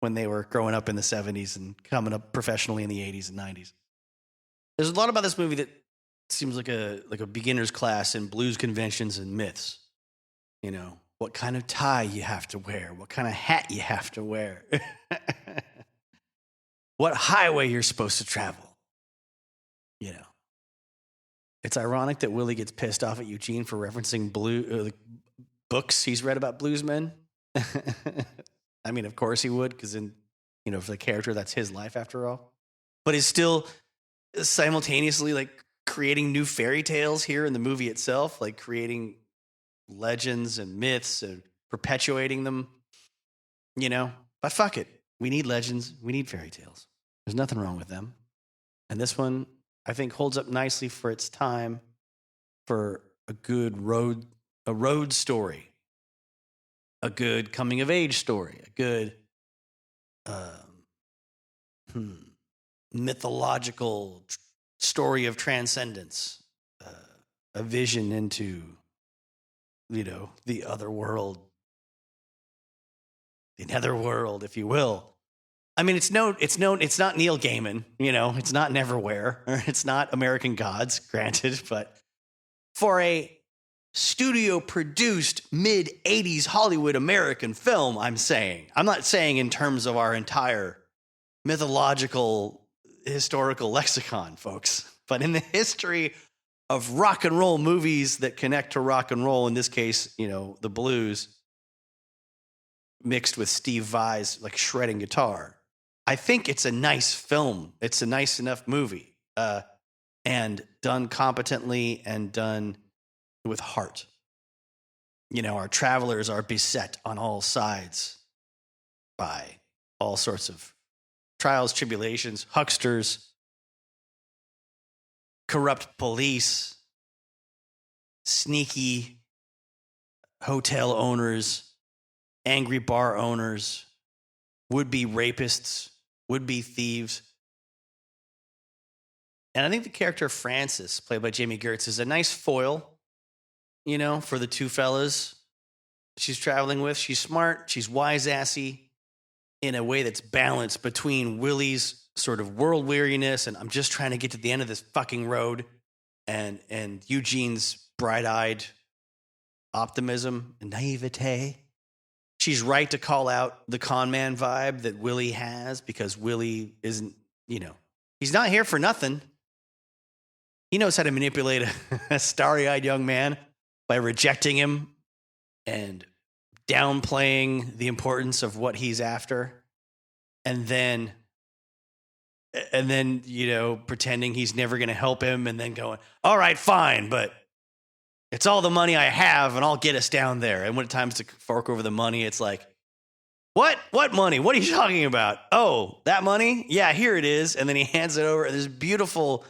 when they were growing up in the 70s and coming up professionally in the 80s and 90s. There's a lot about this movie that seems like a beginner's class in blues conventions and myths. You know, what kind of tie you have to wear, what kind of hat you have to wear, what highway you're supposed to travel. You know, it's ironic that Willie gets pissed off at Eugene for referencing books he's read about bluesmen. I mean, of course he would, because for the character, that's his life after all. But he's still simultaneously like creating new fairy tales here in the movie itself, like creating legends and myths and perpetuating them, But fuck it. We need legends. We need fairy tales. There's nothing wrong with them. And this one, I think, holds up nicely for its time for a good road story, a good coming of age story, a good mythological story of transcendence, a vision into, the other world, the netherworld, if you will. I mean, it's not Neil Gaiman, it's not Neverwhere, or it's not American Gods, granted, but for a studio-produced mid-'80s Hollywood American film, I'm not saying in terms of our entire mythological, historical lexicon, folks, but in the history of rock and roll movies that connect to rock and roll, in this case, the blues, mixed with Steve Vai's like shredding guitar. I think it's a nice film. It's a nice enough movie, and done competently and done with heart. Our travelers are beset on all sides by all sorts of trials, tribulations, hucksters, corrupt police, sneaky hotel owners, angry bar owners, would-be rapists, would-be thieves. And I think the character Frances, played by Jamie Gertz, is a nice foil, for the two fellas she's traveling with. She's smart, she's wise-assy in a way that's balanced between Willie's sort of world weariness and I'm just trying to get to the end of this fucking road, and Eugene's bright-eyed optimism and naivete. She's right to call out the con man vibe that Willie has, because Willie isn't, he's not here for nothing. He knows how to manipulate a starry-eyed young man by rejecting him and downplaying the importance of what he's after. And then, pretending he's never going to help him, and then going, all right, fine, but it's all the money I have, and I'll get us down there. And when it comes to fork over the money, it's like, what? What money? What are you talking about? Oh, that money? Yeah, here it is. And then he hands it over. And this beautiful,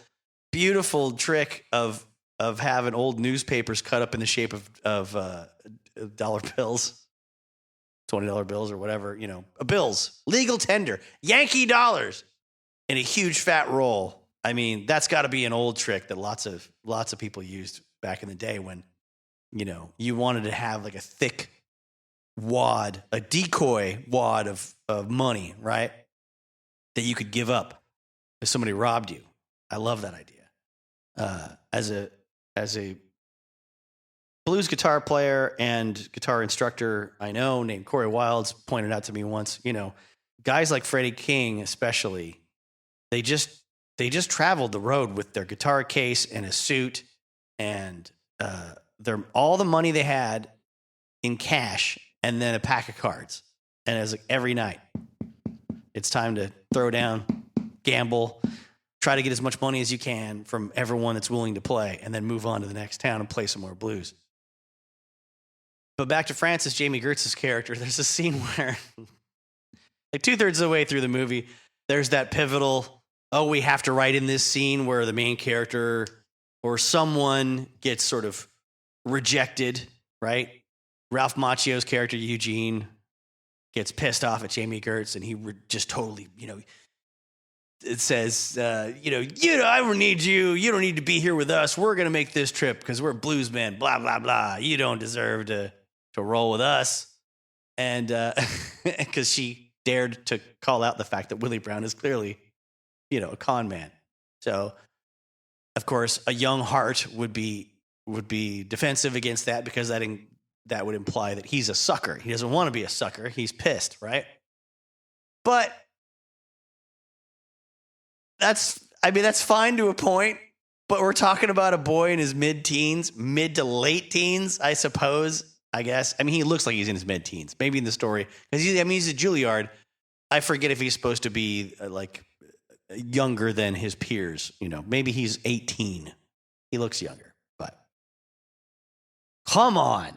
beautiful trick of having old newspapers cut up in the shape of dollar bills, $20 bills or whatever, bills, legal tender, Yankee dollars in a huge fat roll. I mean, that's got to be an old trick that lots of people used back in the day when, you wanted to have like a thick wad, a decoy wad of money, right? That you could give up if somebody robbed you. I love that idea. As a blues guitar player and guitar instructor I know named Corey Wilds pointed out to me once, guys like Freddie King especially, they just traveled the road with their guitar case and a suit and all the money they had in cash and then a pack of cards. And it was like every night, it's time to throw down, gamble, try to get as much money as you can from everyone that's willing to play, and then move on to the next town and play some more blues. But back to Frances, Jamie Gertz's character, there's a scene where, like 2/3 of the way through the movie, there's that pivotal, we have to write in this scene where the main character or someone gets sort of rejected, right? Ralph Macchio's character, Eugene, gets pissed off at Jamie Gertz, and he just totally, it says, I don't need you. You don't need to be here with us. We're going to make this trip because we're bluesmen, blah, blah, blah. You don't deserve to roll with us. And because she dared to call out the fact that Willie Brown is clearly, a con man. So of course, a young heart would be defensive against that because that would imply that he's a sucker. He doesn't want to be a sucker. He's pissed, right? But that's fine to a point. But we're talking about a boy in his mid to late teens, I suppose. I guess. I mean, he looks like he's in his mid teens, maybe in the story, because he's a Juilliard. I forget if he's supposed to be like younger than his peers. Maybe he's 18. He looks younger, but come on.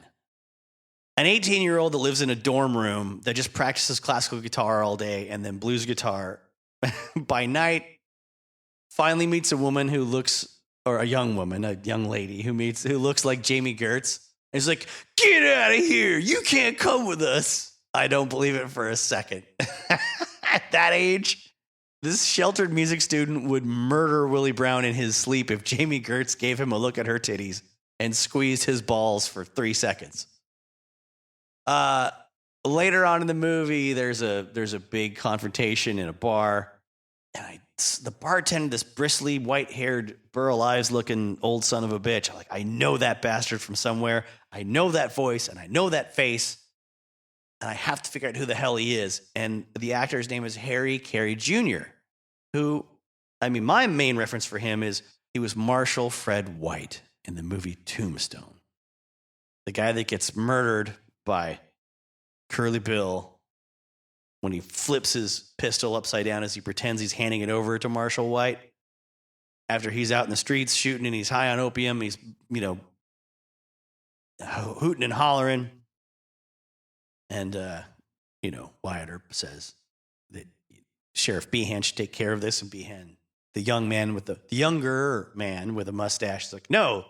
An 18-year-old that lives in a dorm room that just practices classical guitar all day and then blues guitar by night finally meets a woman who looks, or a young woman, a young lady who looks like Jamie Gertz. And he's like, get out of here. You can't come with us. I don't believe it for a second. At that age, this sheltered music student would murder Willie Brown in his sleep if Jamie Gertz gave him a look at her titties and squeezed his balls for 3 seconds. Later on in the movie, there's a big confrontation in a bar. And the bartender, this bristly, white-haired, Burl Ives-looking old son of a bitch. I'm like, I know that bastard from somewhere. I know that voice, and I know that face. And I have to figure out who the hell he is. And the actor's name is Harry Carey Jr., who, my main reference for him is he was Marshall Fred White in the movie Tombstone. The guy that gets murdered by Curly Bill when he flips his pistol upside down as he pretends he's handing it over to Marshall White after he's out in the streets shooting and he's high on opium. He's, hooting and hollering. And, Wyatt Earp says that Sheriff Behan should take care of this, and Behan, the younger man with a mustache, is like, no,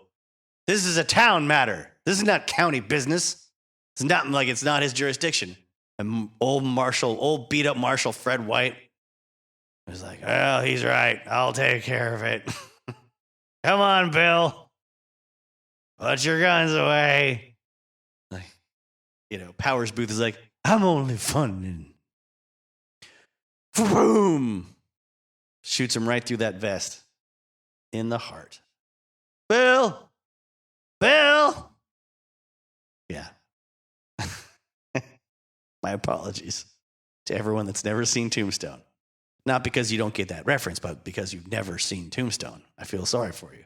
this is a town matter. This is not county business. It's not his jurisdiction. And old beat up Marshal Fred White was like, well, he's right. I'll take care of it. Come on, Bill. Put your guns away. Powers Booth is like, I'm only funning. Boom. Shoots him right through that vest. In the heart. Bill. Yeah. My apologies to everyone that's never seen Tombstone. Not because you don't get that reference, but because you've never seen Tombstone. I feel sorry for you.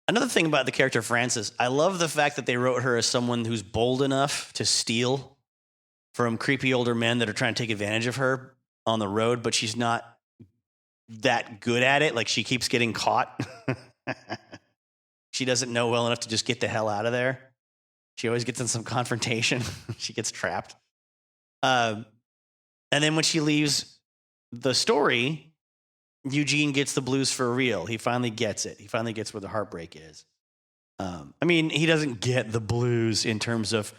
Another thing about the character Frances, I love the fact that they wrote her as someone who's bold enough to steal from creepy older men that are trying to take advantage of her on the road, but she's not that good at it. Like, she keeps getting caught. She doesn't know well enough to just get the hell out of there. She always gets in some confrontation. She gets trapped. And then when she leaves the story, Eugene gets the blues for real. He finally gets it. He finally gets where the heartbreak is. He doesn't get the blues in terms of,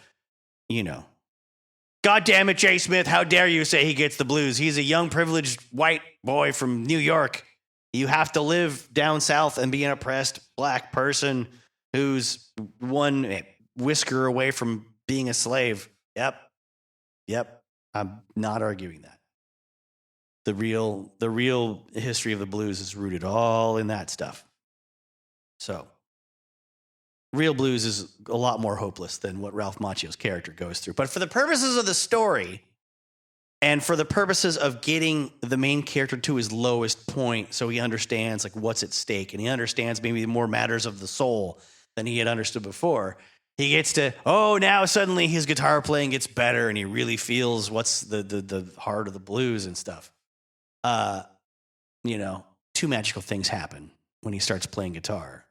God damn it, Jay Smith, how dare you say he gets the blues? He's a young, privileged white boy from New York. You have to live down south and be an oppressed black person who's one whisker away from being a slave. Yep. I'm not arguing that. The real history of the blues is rooted all in that stuff. So, real blues is a lot more hopeless than what Ralph Macchio's character goes through. But for the purposes of the story, and for the purposes of getting the main character to his lowest point, so he understands what's at stake, and he understands maybe more matters of the soul than he had understood before. He gets to, now suddenly his guitar playing gets better, and he really feels what's the heart of the blues and stuff. Two magical things happen when he starts playing guitar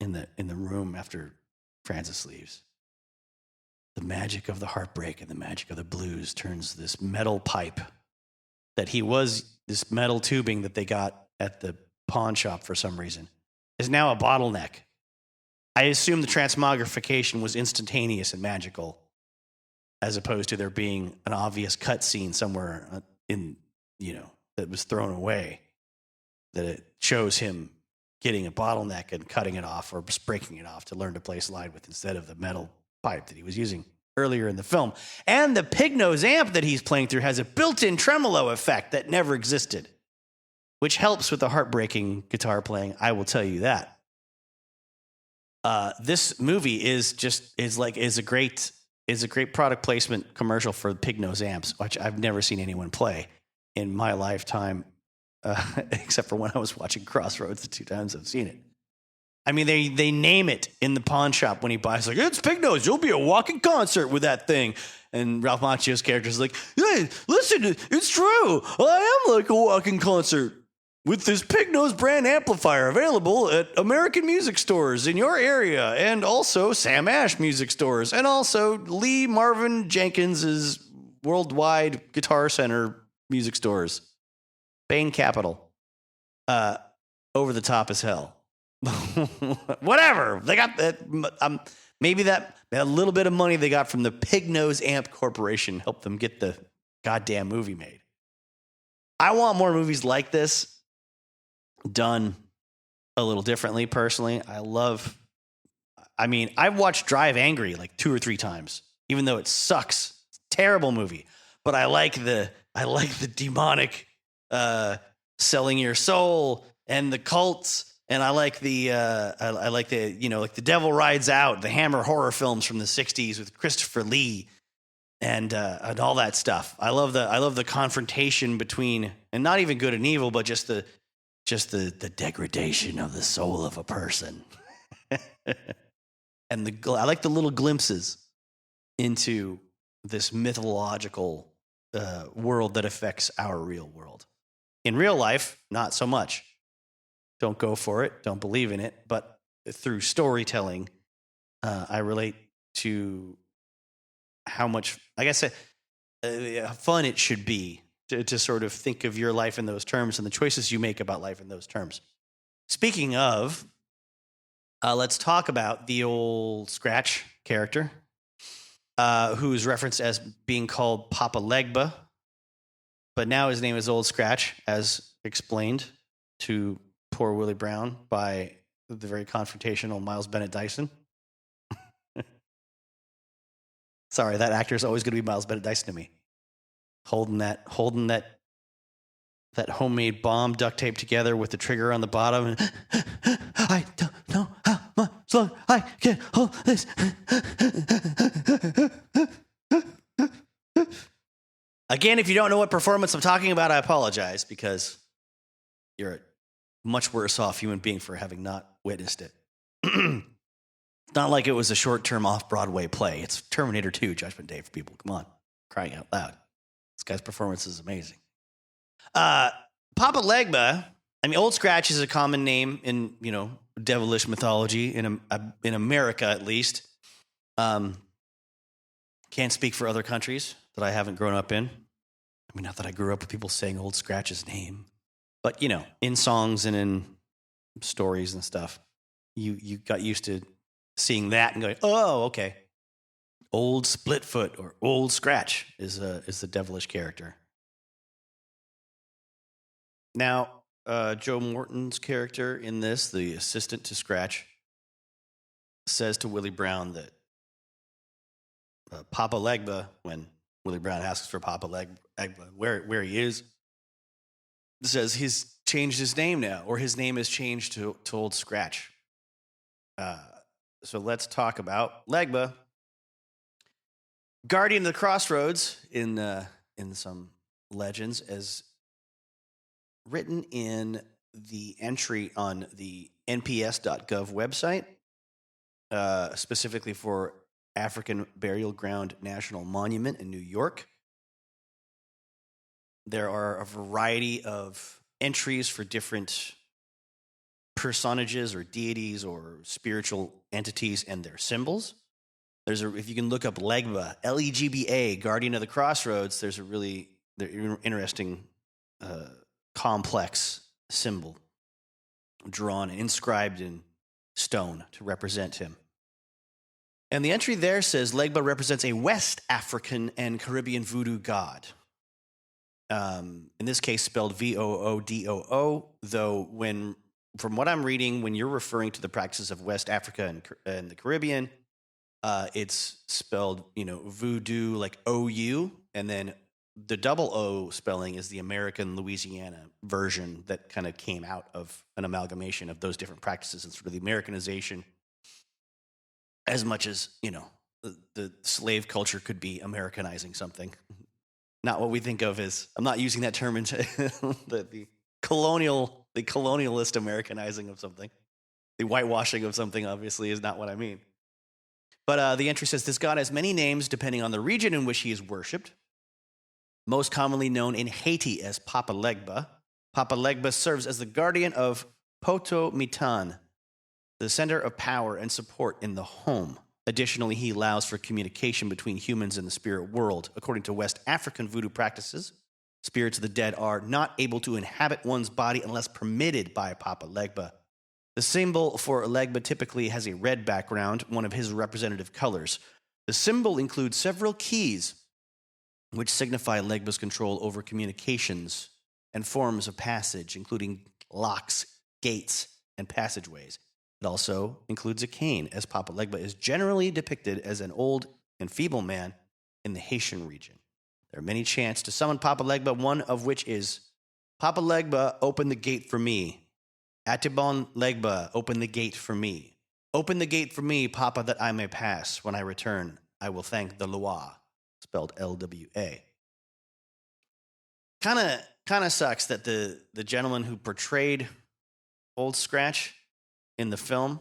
in the room after Frances leaves. The magic of the heartbreak and the magic of the blues turns this metal pipe this metal tubing that they got at the pawn shop for some reason, is now a bottleneck. I assume the transmogrification was instantaneous and magical, as opposed to there being an obvious cutscene somewhere that was thrown away, that it shows him getting a bottleneck and cutting it off or just breaking it off to learn to play slide with instead of the metal pipe that he was using earlier in the film. And the pig nose amp that he's playing through has a built-in tremolo effect that never existed. which helps with the heartbreaking guitar playing. I will tell you that. This movie is a great product placement commercial for Pig Nose amps, which I've never seen anyone play in my lifetime, except for when I was watching Crossroads the 2 times I've seen it. I mean, they name it in the pawn shop when he buys, like, it's Pig Nose. You'll be a walking concert with that thing. And Ralph Macchio's character is like, hey, listen, it's true. I am like a walking concert with this Pig Nose brand amplifier available at American music stores in your area, and also Sam Ash music stores, and also Lee Marvin Jenkins's worldwide Guitar Center music stores. Bain Capital. Over the top as hell. Whatever. They got that. Maybe that little bit of money they got from the Pig Nose Amp Corporation helped them get the goddamn movie made. I want more movies like this done a little differently, personally. I've watched Drive Angry like 2 or 3 times, even though it sucks. It's a terrible movie. But I like the demonic selling your soul and the cults. And I like the the Devil Rides Out, the Hammer horror films from the 60s with Christopher Lee and all that stuff. I love the confrontation between, and not even good and evil, but just the degradation of the soul of a person. And I like the little glimpses into this mythological world that affects our real world. In real life, not so much. Don't go for it. Don't believe in it. But through storytelling, I relate to how much, I guess, fun it should be to sort of think of your life in those terms and the choices you make about life in those terms. Speaking of, let's talk about the old Scratch character, who is referenced as being called Papa Legba, but now his name is Old Scratch, as explained to poor Willie Brown by the very confrontational Miles Bennett Dyson. Sorry, that actor is always going to be Miles Bennett Dyson to me. Holding that homemade bomb duct tape together with the trigger on the bottom. And I don't know how much longer I can hold this. Again, if you don't know what performance I'm talking about, I apologize, because you're a much worse off human being for having not witnessed it. It's not like it was a short-term off-Broadway play. It's Terminator 2, Judgment Day for people. Come on, crying out loud. This guy's performance is amazing. Papa Legba, Old Scratch is a common name in, devilish mythology, in America at least. Can't speak for other countries that I haven't grown up in. Not that I grew up with people saying Old Scratch's name. But, in songs and in stories and stuff, you got used to seeing that and going, oh, okay. Old Splitfoot or Old Scratch is the devilish character. Now, Joe Morton's character in this, the assistant to Scratch, says to Willie Brown that Papa Legba, when Willie Brown asks for Papa Legba, where he is, says he's changed his name now, or his name has changed to Old Scratch. So let's talk about Legba. Guardian of the Crossroads, in some legends, as written in the entry on the nps.gov website, specifically for African Burial Ground National Monument in New York. There are a variety of entries for different personages or deities or spiritual entities and their symbols. If you can look up Legba, Legba, Guardian of the Crossroads, there's a really interesting complex symbol drawn and inscribed in stone to represent him. And the entry there says Legba represents a West African and Caribbean voodoo god. In this case, spelled Voodoo, though from what I'm reading, when you're referring to the practices of West Africa and the Caribbean, it's spelled, voodoo, like OU, and then the double O spelling is the American Louisiana version that kind of came out of an amalgamation of those different practices and sort of the Americanization, as much as, the slave culture could be Americanizing something. Not what we think of as, I'm not using that term into the colonialist Americanizing of something. The whitewashing of something, obviously, is not what I mean. But the entry says, this god has many names depending on the region in which he is worshipped. Most commonly known in Haiti as Papa Legba. Papa Legba serves as the guardian of Poto Mitan, the center of power and support in the home. Additionally, he allows for communication between humans and the spirit world. According to West African voodoo practices, spirits of the dead are not able to inhabit one's body unless permitted by Papa Legba. The symbol for Legba typically has a red background, one of his representative colors. The symbol includes several keys, which signify Legba's control over communications and forms of passage, including locks, gates, and passageways. It also includes a cane, as Papa Legba is generally depicted as an old and feeble man in the Haitian region. There are many chants to summon Papa Legba, one of which is, Papa Legba, open the gate for me. Atibon Legba, open the gate for me. Open the gate for me, Papa, that I may pass. When I return, I will thank the Loa, spelled L-W-A. Kind of sucks that the gentleman who portrayed Old Scratch in the film,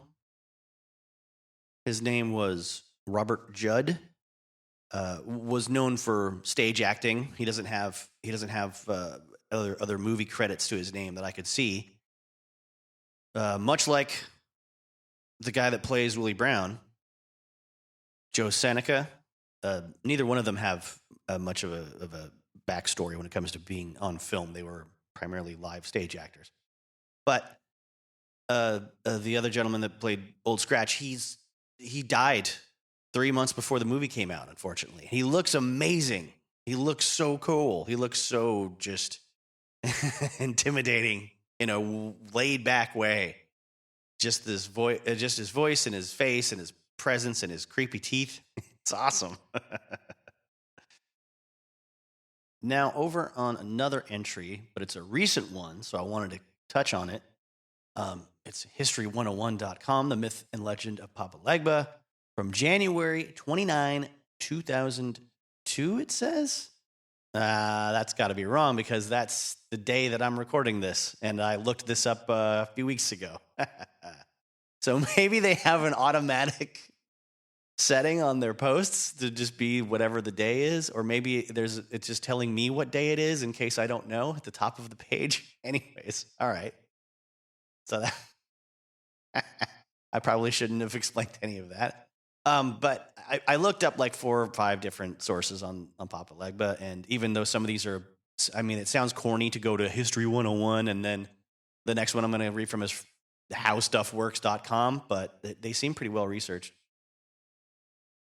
his name was Robert Judd, was known for stage acting. He doesn't have other movie credits to his name that I could see. Much like the guy that plays Willie Brown, Joe Seneca. Neither one of them have much of a backstory when it comes to being on film. They were primarily live stage actors. But the other gentleman that played Old Scratch, he died 3 months before the movie came out, unfortunately. He looks amazing. He looks so cool. He looks so just intimidating in a laid-back way. Just his voice and his face and his presence and his creepy teeth. It's awesome. Now, over on another entry, but it's a recent one, so I wanted to touch on it. It's history101.com, the myth and legend of Papa Legba, from January 29, 2002, it says. That's got to be wrong because that's the day that I'm recording this, and I looked this up a few weeks ago. So maybe they have an automatic setting on their posts to just be whatever the day is, or maybe it's just telling me what day it is in case I don't know at the top of the page. Anyways, all right. So that I probably shouldn't have explained any of that. But I looked up like 4 or 5 different sources on Papa Legba, and even though some of these are, it sounds corny to go to History 101, and then the next one I'm going to read from is howstuffworks.com, but they seem pretty well researched.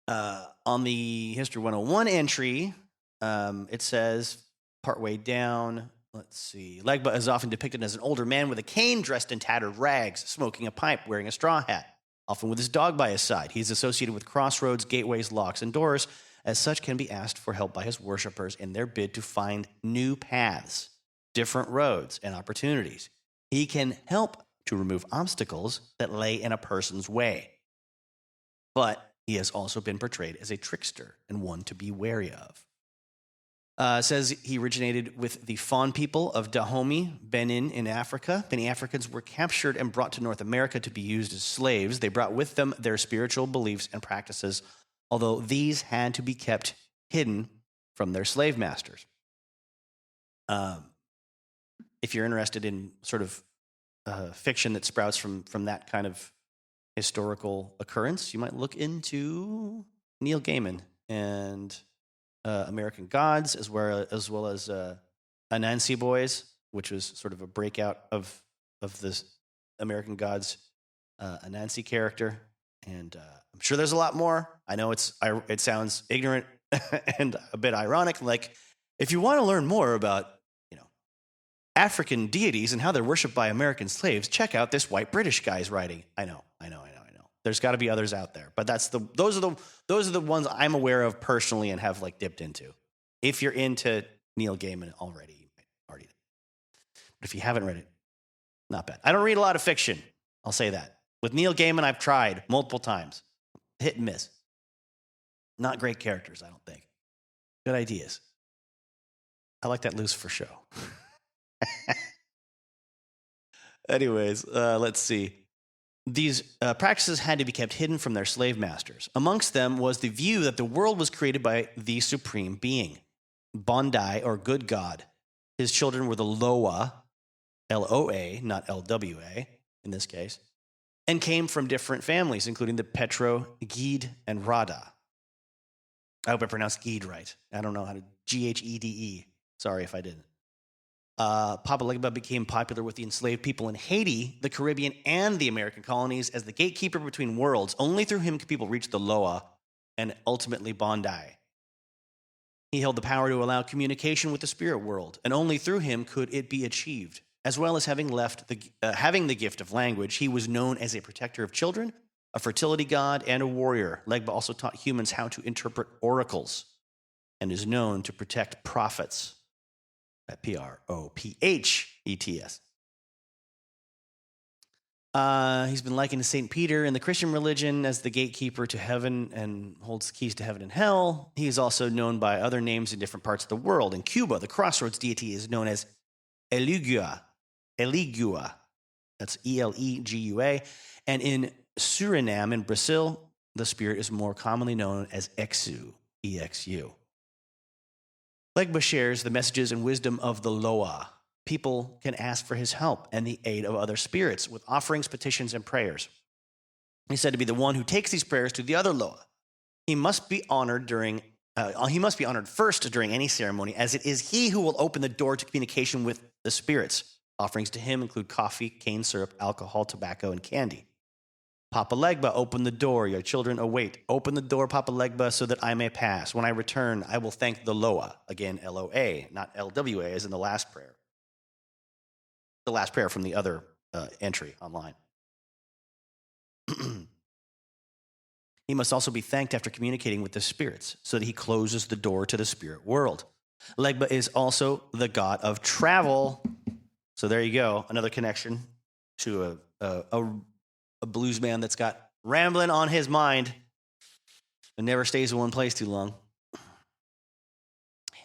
On the History 101 entry, it says, partway down, let's see, Legba is often depicted as an older man with a cane, dressed in tattered rags, smoking a pipe, wearing a straw hat, often with his dog by his side. He is associated with crossroads, gateways, locks, and doors. As such, can be asked for help by his worshippers in their bid to find new paths, different roads, and opportunities. He can help to remove obstacles that lay in a person's way. But he has also been portrayed as a trickster and one to be wary of. Says he originated with the Fon people of Dahomey, Benin in Africa. Many Africans were captured and brought to North America to be used as slaves. They brought with them their spiritual beliefs and practices, although these had to be kept hidden from their slave masters. If you're interested in sort of fiction that sprouts from that kind of historical occurrence, you might look into Neil Gaiman and American Gods, as well as Anansi Boys, which was sort of a breakout of this American Gods Anansi character. And I'm sure there's a lot more. I know it sounds ignorant and a bit ironic. Like, if you want to learn more about African deities and how they're worshipped by American slaves, check out this white British guy's writing. I know. There's got to be others out there, but those are the ones I'm aware of personally and have dipped into. If you're into Neil Gaiman already, you might already. But if you haven't read it, not bad. I don't read a lot of fiction. I'll say that. With Neil Gaiman, I've tried multiple times. Hit and miss. Not great characters, I don't think. Good ideas. I like that Lucifer show. Anyways, let's see. These practices had to be kept hidden from their slave masters. Amongst them was the view that the world was created by the supreme being, Bondi, or good God. His children were the Loa, L-O-A, not L-W-A in this case, and came from different families, including the Petro, Gede, and Rada. I hope I pronounced Gede right. I don't know how to, G-H-E-D-E. Sorry if I didn't. Papa Legba became popular with the enslaved people in Haiti, the Caribbean, and the American colonies as the gatekeeper between worlds. Only through him could people reach the Loa and ultimately Bondi. He held the power to allow communication with the spirit world, and only through him could it be achieved. As well as having the gift of language, he was known as a protector of children, a fertility god, and a warrior. Legba also taught humans how to interpret oracles and is known to protect prophets. At P-R-O-P-H-E-T-S. He's been likened to St. Peter in the Christian religion as the gatekeeper to heaven and holds the keys to heaven and hell. He is also known by other names in different parts of the world. In Cuba, the Crossroads deity is known as Eligua. That's E-L-E-G-U-A. And in Suriname, in Brazil, the spirit is more commonly known as Exu, E-X-U. Legba shares the messages and wisdom of the Loa. People can ask for his help and the aid of other spirits with offerings, petitions, and prayers. He's said to be the one who takes these prayers to the other Loa. He must be honored first during any ceremony, as it is he who will open the door to communication with the spirits. Offerings to him include coffee, cane syrup, alcohol, tobacco, and candy. Papa Legba, open the door. Your children await. Open the door, Papa Legba, so that I may pass. When I return, I will thank the Loa. Again, L-O-A, not L-W-A, as in the last prayer. The last prayer from the other entry online. He must also be thanked after communicating with the spirits, so that he closes the door to the spirit world. Legba is also the god of travel. So there you go, another connection to a blues man that's got rambling on his mind and never stays in one place too long.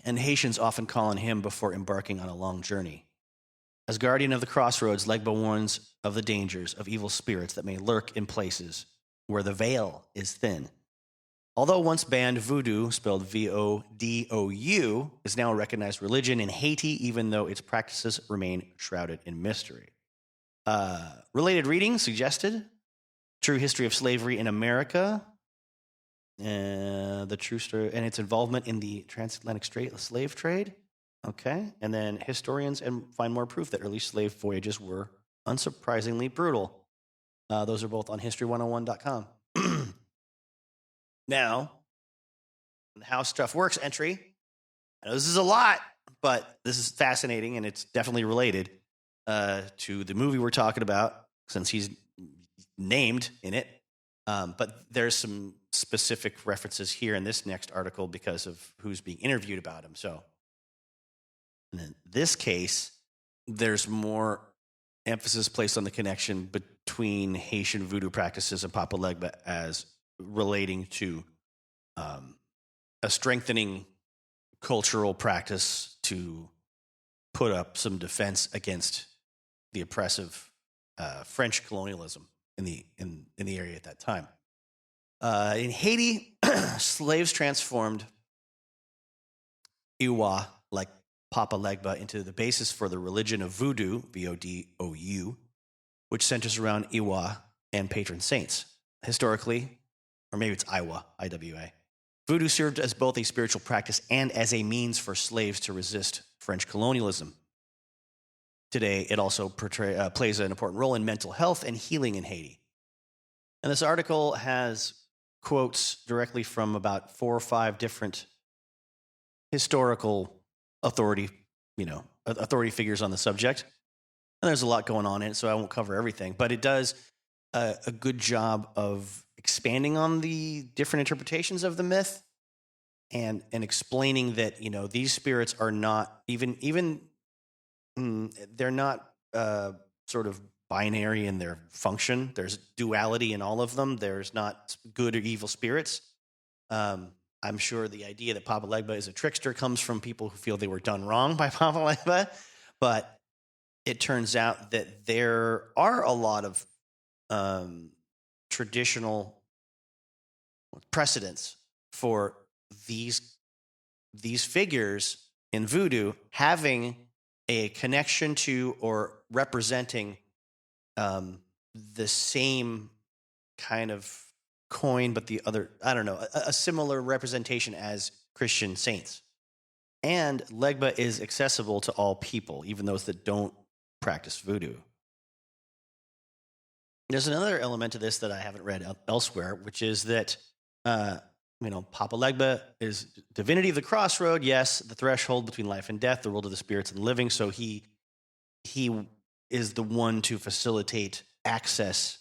And Haitians often call on him before embarking on a long journey. As guardian of the Crossroads, Legba warns of the dangers of evil spirits that may lurk in places where the veil is thin. Although once banned, voodoo, spelled V-O-D-O-U, is now a recognized religion in Haiti, even though its practices remain shrouded in mystery. Related readings suggested: True History of Slavery in America, the true story and its involvement in the transatlantic slave trade. Okay, and then historians find more proof that early slave voyages were unsurprisingly brutal. Those are both on history101.com. Now, the How Stuff Works entry. I know this is a lot, but this is fascinating, and it's definitely related to the movie we're talking about, since he's named in it. But there's some specific references here in this next article because of who's being interviewed about him. So, and in this case, there's more emphasis placed on the connection between Haitian voodoo practices and Papa Legba as relating to a strengthening cultural practice to put up some defense against the oppressive French colonialism in the area at that time. In Haiti, slaves transformed Iwa, like Papa Legba, into the basis for the religion of voodoo, V-O-D-O-U, which centers around Iwa and patron saints. Historically, or maybe it's Iwa, I-W-A, voodoo served as both a spiritual practice and as a means for slaves to resist French colonialism. Today, it also plays an important role in mental health and healing in Haiti. And this article has quotes directly from about 4 or 5 different historical authority figures on the subject. And there's a lot going on in it, so I won't cover everything. But it does a good job of expanding on the different interpretations of the myth and explaining that these spirits are not they're not sort of binary in their function. There's duality in all of them. There's not good or evil spirits. I'm sure the idea that Papa Legba is a trickster comes from people who feel they were done wrong by Papa Legba, but it turns out that there are a lot of traditional precedents for these figures in voodoo having a connection to or representing the same kind of coin, but the other, I don't know, a similar representation as Christian saints. And Legba is accessible to all people, even those that don't practice voodoo. There's another element to this that I haven't read elsewhere, which is that, Papa Legba is divinity of the crossroad, yes, the threshold between life and death, the world of the spirits and the living. So he is the one to facilitate access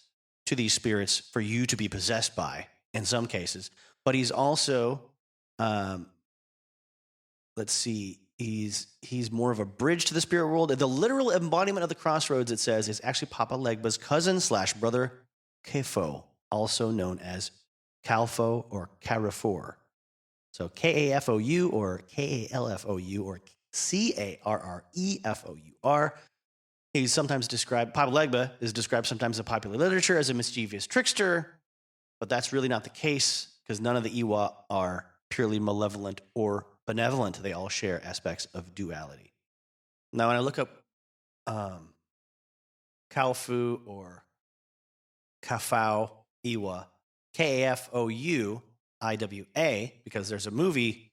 to these spirits for you to be possessed by in some cases. But he's also, he's more of a bridge to the spirit world. The literal embodiment of the crossroads, it says, is actually Papa Legba's cousin / brother Kefo, also known as Kalfo or Carrefour. So Kafou or Kalfou or Carrefour. He's sometimes described, Papa Legba is described sometimes in popular literature as a mischievous trickster, but that's really not the case because none of the Iwa are purely malevolent or benevolent. They all share aspects of duality. Now, when I look up Kalfu or Kafau Iwa, Kafou Iwa, because there's a movie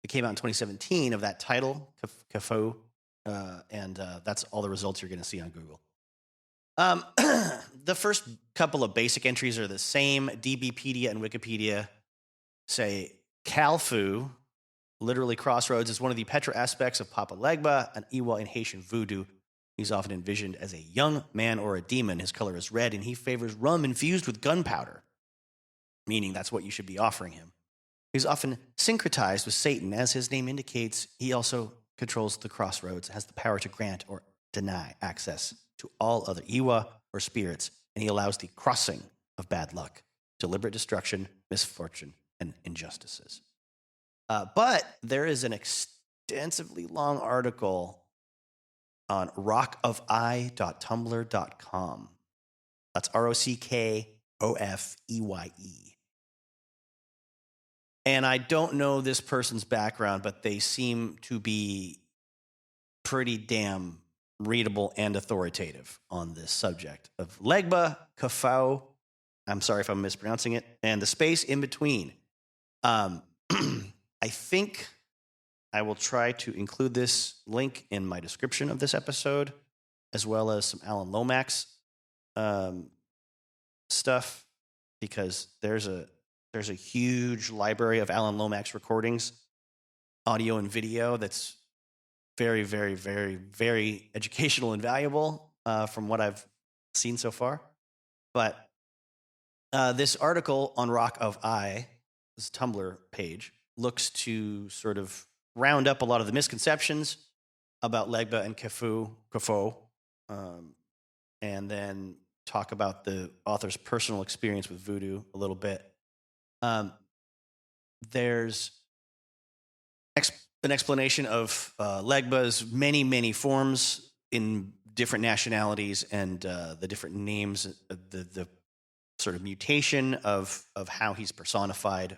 that came out in 2017 of that title, Kafou, and that's all the results you're going to see on Google. The first couple of basic entries are the same. DBpedia and Wikipedia say Kalfu, literally crossroads, is one of the Petra aspects of Papa Legba, an Iwa in Haitian voodoo. He's often envisioned as a young man or a demon. His color is red, and he favors rum infused with gunpowder, meaning that's what you should be offering him. He's often syncretized with Satan. As his name indicates, he also controls the crossroads, has the power to grant or deny access to all other Iwa or spirits, and he allows the crossing of bad luck, deliberate destruction, misfortune, and injustices. But there is an extensively long article on rockofeye.tumblr.com. That's ROCKOFEYE. And I don't know this person's background, but they seem to be pretty damn readable and authoritative on this subject of Legba, Kafau, I'm sorry if I'm mispronouncing it, and the space in between. I think I will try to include this link in my description of this episode, as well as some Alan Lomax stuff, because there's a huge library of Alan Lomax recordings, audio and video, that's very, very, very, very educational and valuable from what I've seen so far. But this article on Rock of Eye, this Tumblr page, looks to sort of round up a lot of the misconceptions about Legba and Kafo, and then talk about the author's personal experience with voodoo a little bit. There's an explanation of Legba's many, many forms in different nationalities and the different names, the sort of mutation of how he's personified,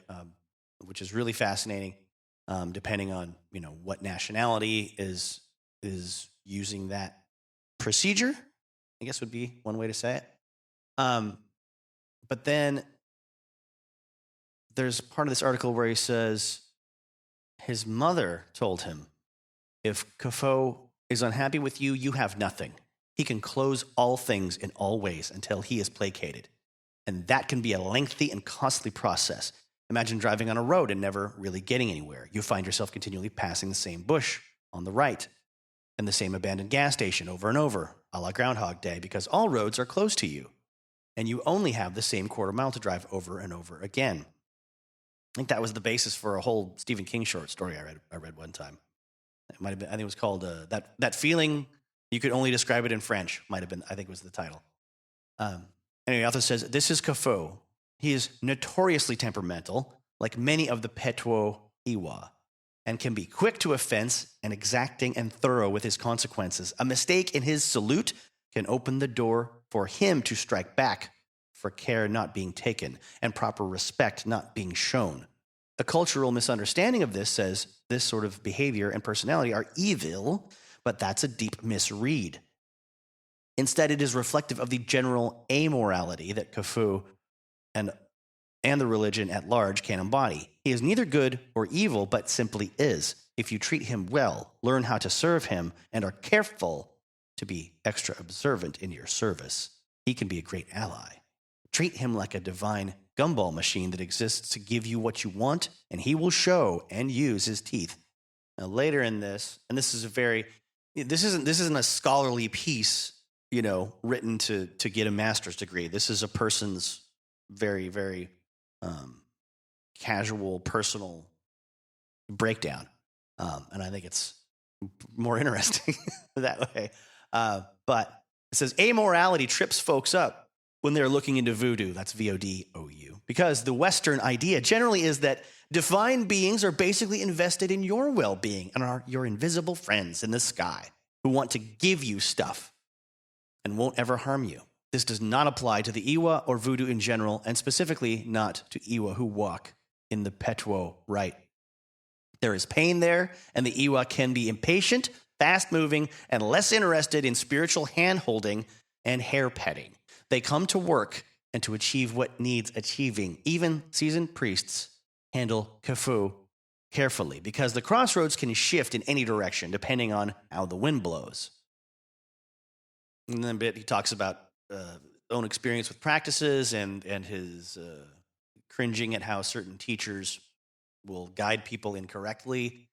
which is really fascinating, depending on what nationality is using that procedure, I guess would be one way to say it. But then there's part of this article where he says his mother told him, if Kafo is unhappy with you, you have nothing. He can close all things in all ways until he is placated. And that can be a lengthy and costly process. Imagine driving on a road and never really getting anywhere. You find yourself continually passing the same bush on the right and the same abandoned gas station over and over, a la Groundhog Day, because all roads are close to you, and you only have the same quarter mile to drive over and over again. think that was the basis for a whole Stephen King short story I read one time. It might have been, I think it was called that feeling you could only describe it in French. Might have been, I think was the title. Anyway, the author says, this is Kafo. He is notoriously temperamental, like many of the Petwo Iwa, and can be quick to offense and exacting and thorough with his consequences. A mistake in his salute can open the door for him to strike back for care not being taken and proper respect not being shown. A cultural misunderstanding of this says this sort of behavior and personality are evil, but that's a deep misread. Instead, it is reflective of the general amorality that Kafo and the religion at large can embody. He is neither good or evil, but simply is. If you treat him well, learn how to serve him, and are careful to be extra observant in your service, he can be a great ally. Treat him like a divine gumball machine that exists to give you what you want, and he will show and use his teeth. Now, later in this, and this isn't a scholarly piece, written to get a master's degree. This is a person's very, very casual, personal breakdown, and I think it's more interesting that way. But it says amorality trips folks up when they're looking into voodoo. That's VODOU. Because the Western idea generally is that divine beings are basically invested in your well-being and are your invisible friends in the sky who want to give you stuff and won't ever harm you. This does not apply to the Iwa or voodoo in general, and specifically not to Iwa who walk in the Petwo rite. There is pain there, and the Iwa can be impatient, fast-moving, and less interested in spiritual hand-holding and hair-petting. They come to work and to achieve what needs achieving. Even seasoned priests handle Kafo carefully because the crossroads can shift in any direction depending on how the wind blows. And then a bit he talks about own experience with practices and his cringing at how certain teachers will guide people incorrectly.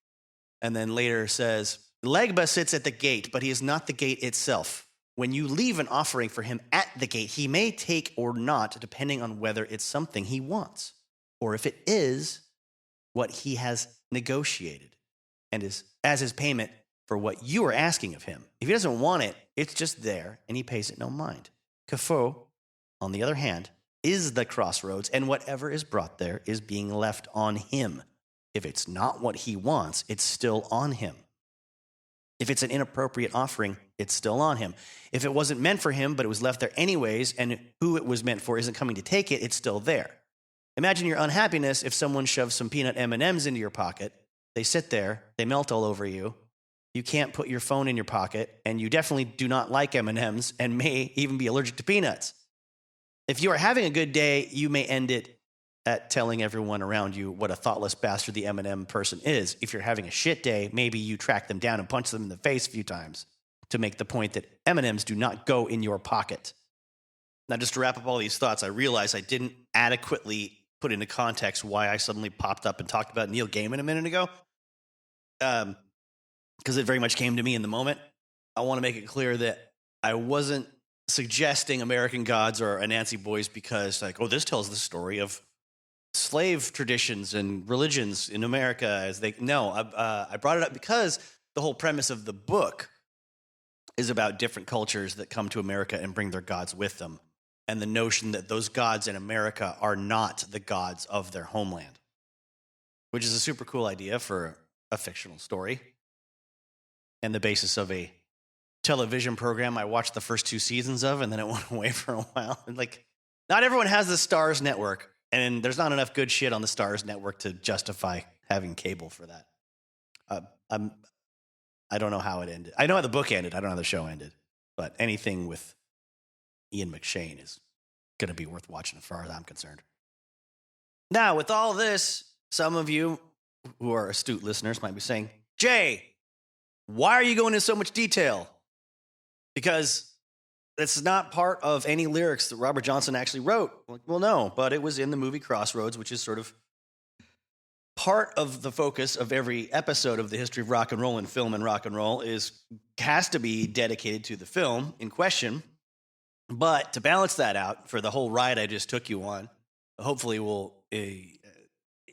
And then later says, Legba sits at the gate, but he is not the gate itself. When you leave an offering for him at the gate, he may take or not, depending on whether it's something he wants, or if it is what he has negotiated and is as his payment for what you are asking of him. If he doesn't want it, it's just there, and he pays it no mind. Kafo, on the other hand, is the crossroads, and whatever is brought there is being left on him. If it's not what he wants, it's still on him. If it's an inappropriate offering, it's still on him. If it wasn't meant for him, but it was left there anyways, and who it was meant for isn't coming to take it, it's still there. Imagine your unhappiness if someone shoves some peanut M&Ms into your pocket. They sit there, they melt all over you. You can't put your phone in your pocket, and you definitely do not like M&Ms and may even be allergic to peanuts. If you are having a good day, you may end it at telling everyone around you what a thoughtless bastard the M&M person is. If you're having a shit day, maybe you track them down and punch them in the face a few times to make the point that M&Ms do not go in your pocket. Now, just to wrap up all these thoughts, I realize I didn't adequately put into context why I suddenly popped up and talked about Neil Gaiman a minute ago, because it very much came to me in the moment. I want to make it clear that I wasn't suggesting American Gods or Anansi Boys because, this tells the story of slave traditions and religions in America I brought it up because the whole premise of the book is about different cultures that come to America and bring their gods with them, and the notion that those gods in America are not the gods of their homeland, which is a super cool idea for a fictional story and the basis of a television program I watched the first 2 seasons of, and then it went away for a while. And not everyone has the Starz network. And there's not enough good shit on the Starz network to justify having cable for that. I don't know how it ended. I know how the book ended. I don't know how the show ended. But anything with Ian McShane is going to be worth watching as far as I'm concerned. Now, with all this, some of you who are astute listeners might be saying, Jay, why are you going into so much detail? Because it's not part of any lyrics that Robert Johnson actually wrote. Well, no, but it was in the movie Crossroads, which is sort of part of the focus of every episode of the history of rock and roll and film and rock and roll has to be dedicated to the film in question. But to balance that out for the whole ride I just took you on, hopefully we'll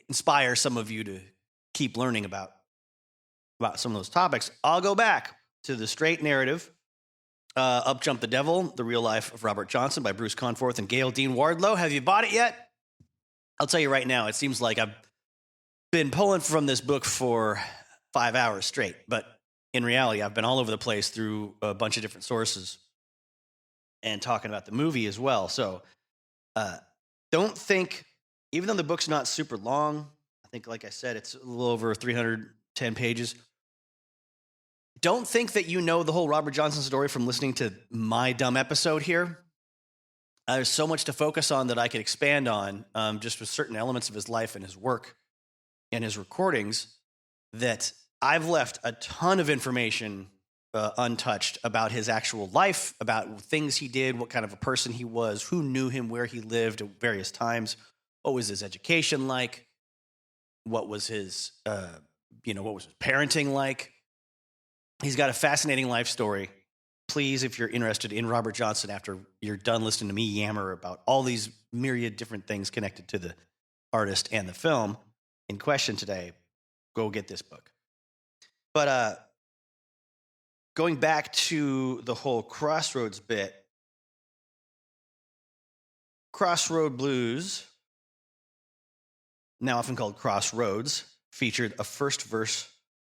inspire some of you to keep learning about some of those topics, I'll go back to the straight narrative, Up Jump the Devil, The Real Life of Robert Johnson by Bruce Conforth and Gail Dean Wardlow. Have you bought it yet? I'll tell you right now, it seems like I've been pulling from this book for 5 hours straight, but in reality, I've been all over the place through a bunch of different sources and talking about the movie as well. So don't think, even though the book's not super long, I think, like I said, it's a little over 310 pages. Don't think that you know the whole Robert Johnson story from listening to my dumb episode here. There's so much to focus on that I could expand on, just with certain elements of his life and his work and his recordings, that I've left a ton of information untouched about his actual life, about things he did, what kind of a person he was, who knew him, where he lived at various times, what was his education like, what was his, what was his parenting like. He's got a fascinating life story. Please, if you're interested in Robert Johnson after you're done listening to me yammer about all these myriad different things connected to the artist and the film in question today, go get this book. But going back to the whole Crossroads bit, Crossroad Blues, now often called Crossroads, featured a first verse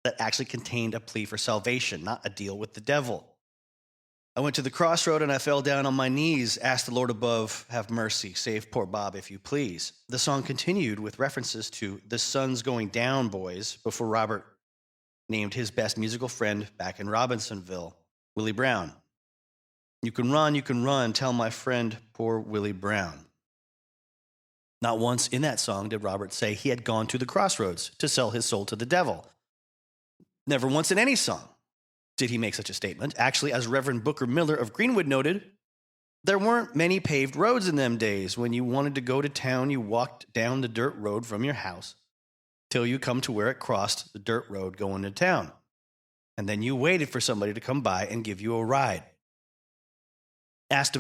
that actually contained a plea for salvation, not a deal with the devil. I went to the crossroad and I fell down on my knees, asked the Lord above, have mercy, save poor Bob if you please. The song continued with references to the sun's going down, boys, before Robert named his best musical friend back in Robinsonville, Willie Brown. You can run, tell my friend, poor Willie Brown. Not once in that song did Robert say he had gone to the crossroads to sell his soul to the devil. Never once in any song did he make such a statement. Actually, as Reverend Booker Miller of Greenwood noted, there weren't many paved roads in them days. When you wanted to go to town, you walked down the dirt road from your house till you come to where it crossed the dirt road going to town. And then you waited for somebody to come by and give you a ride. Asked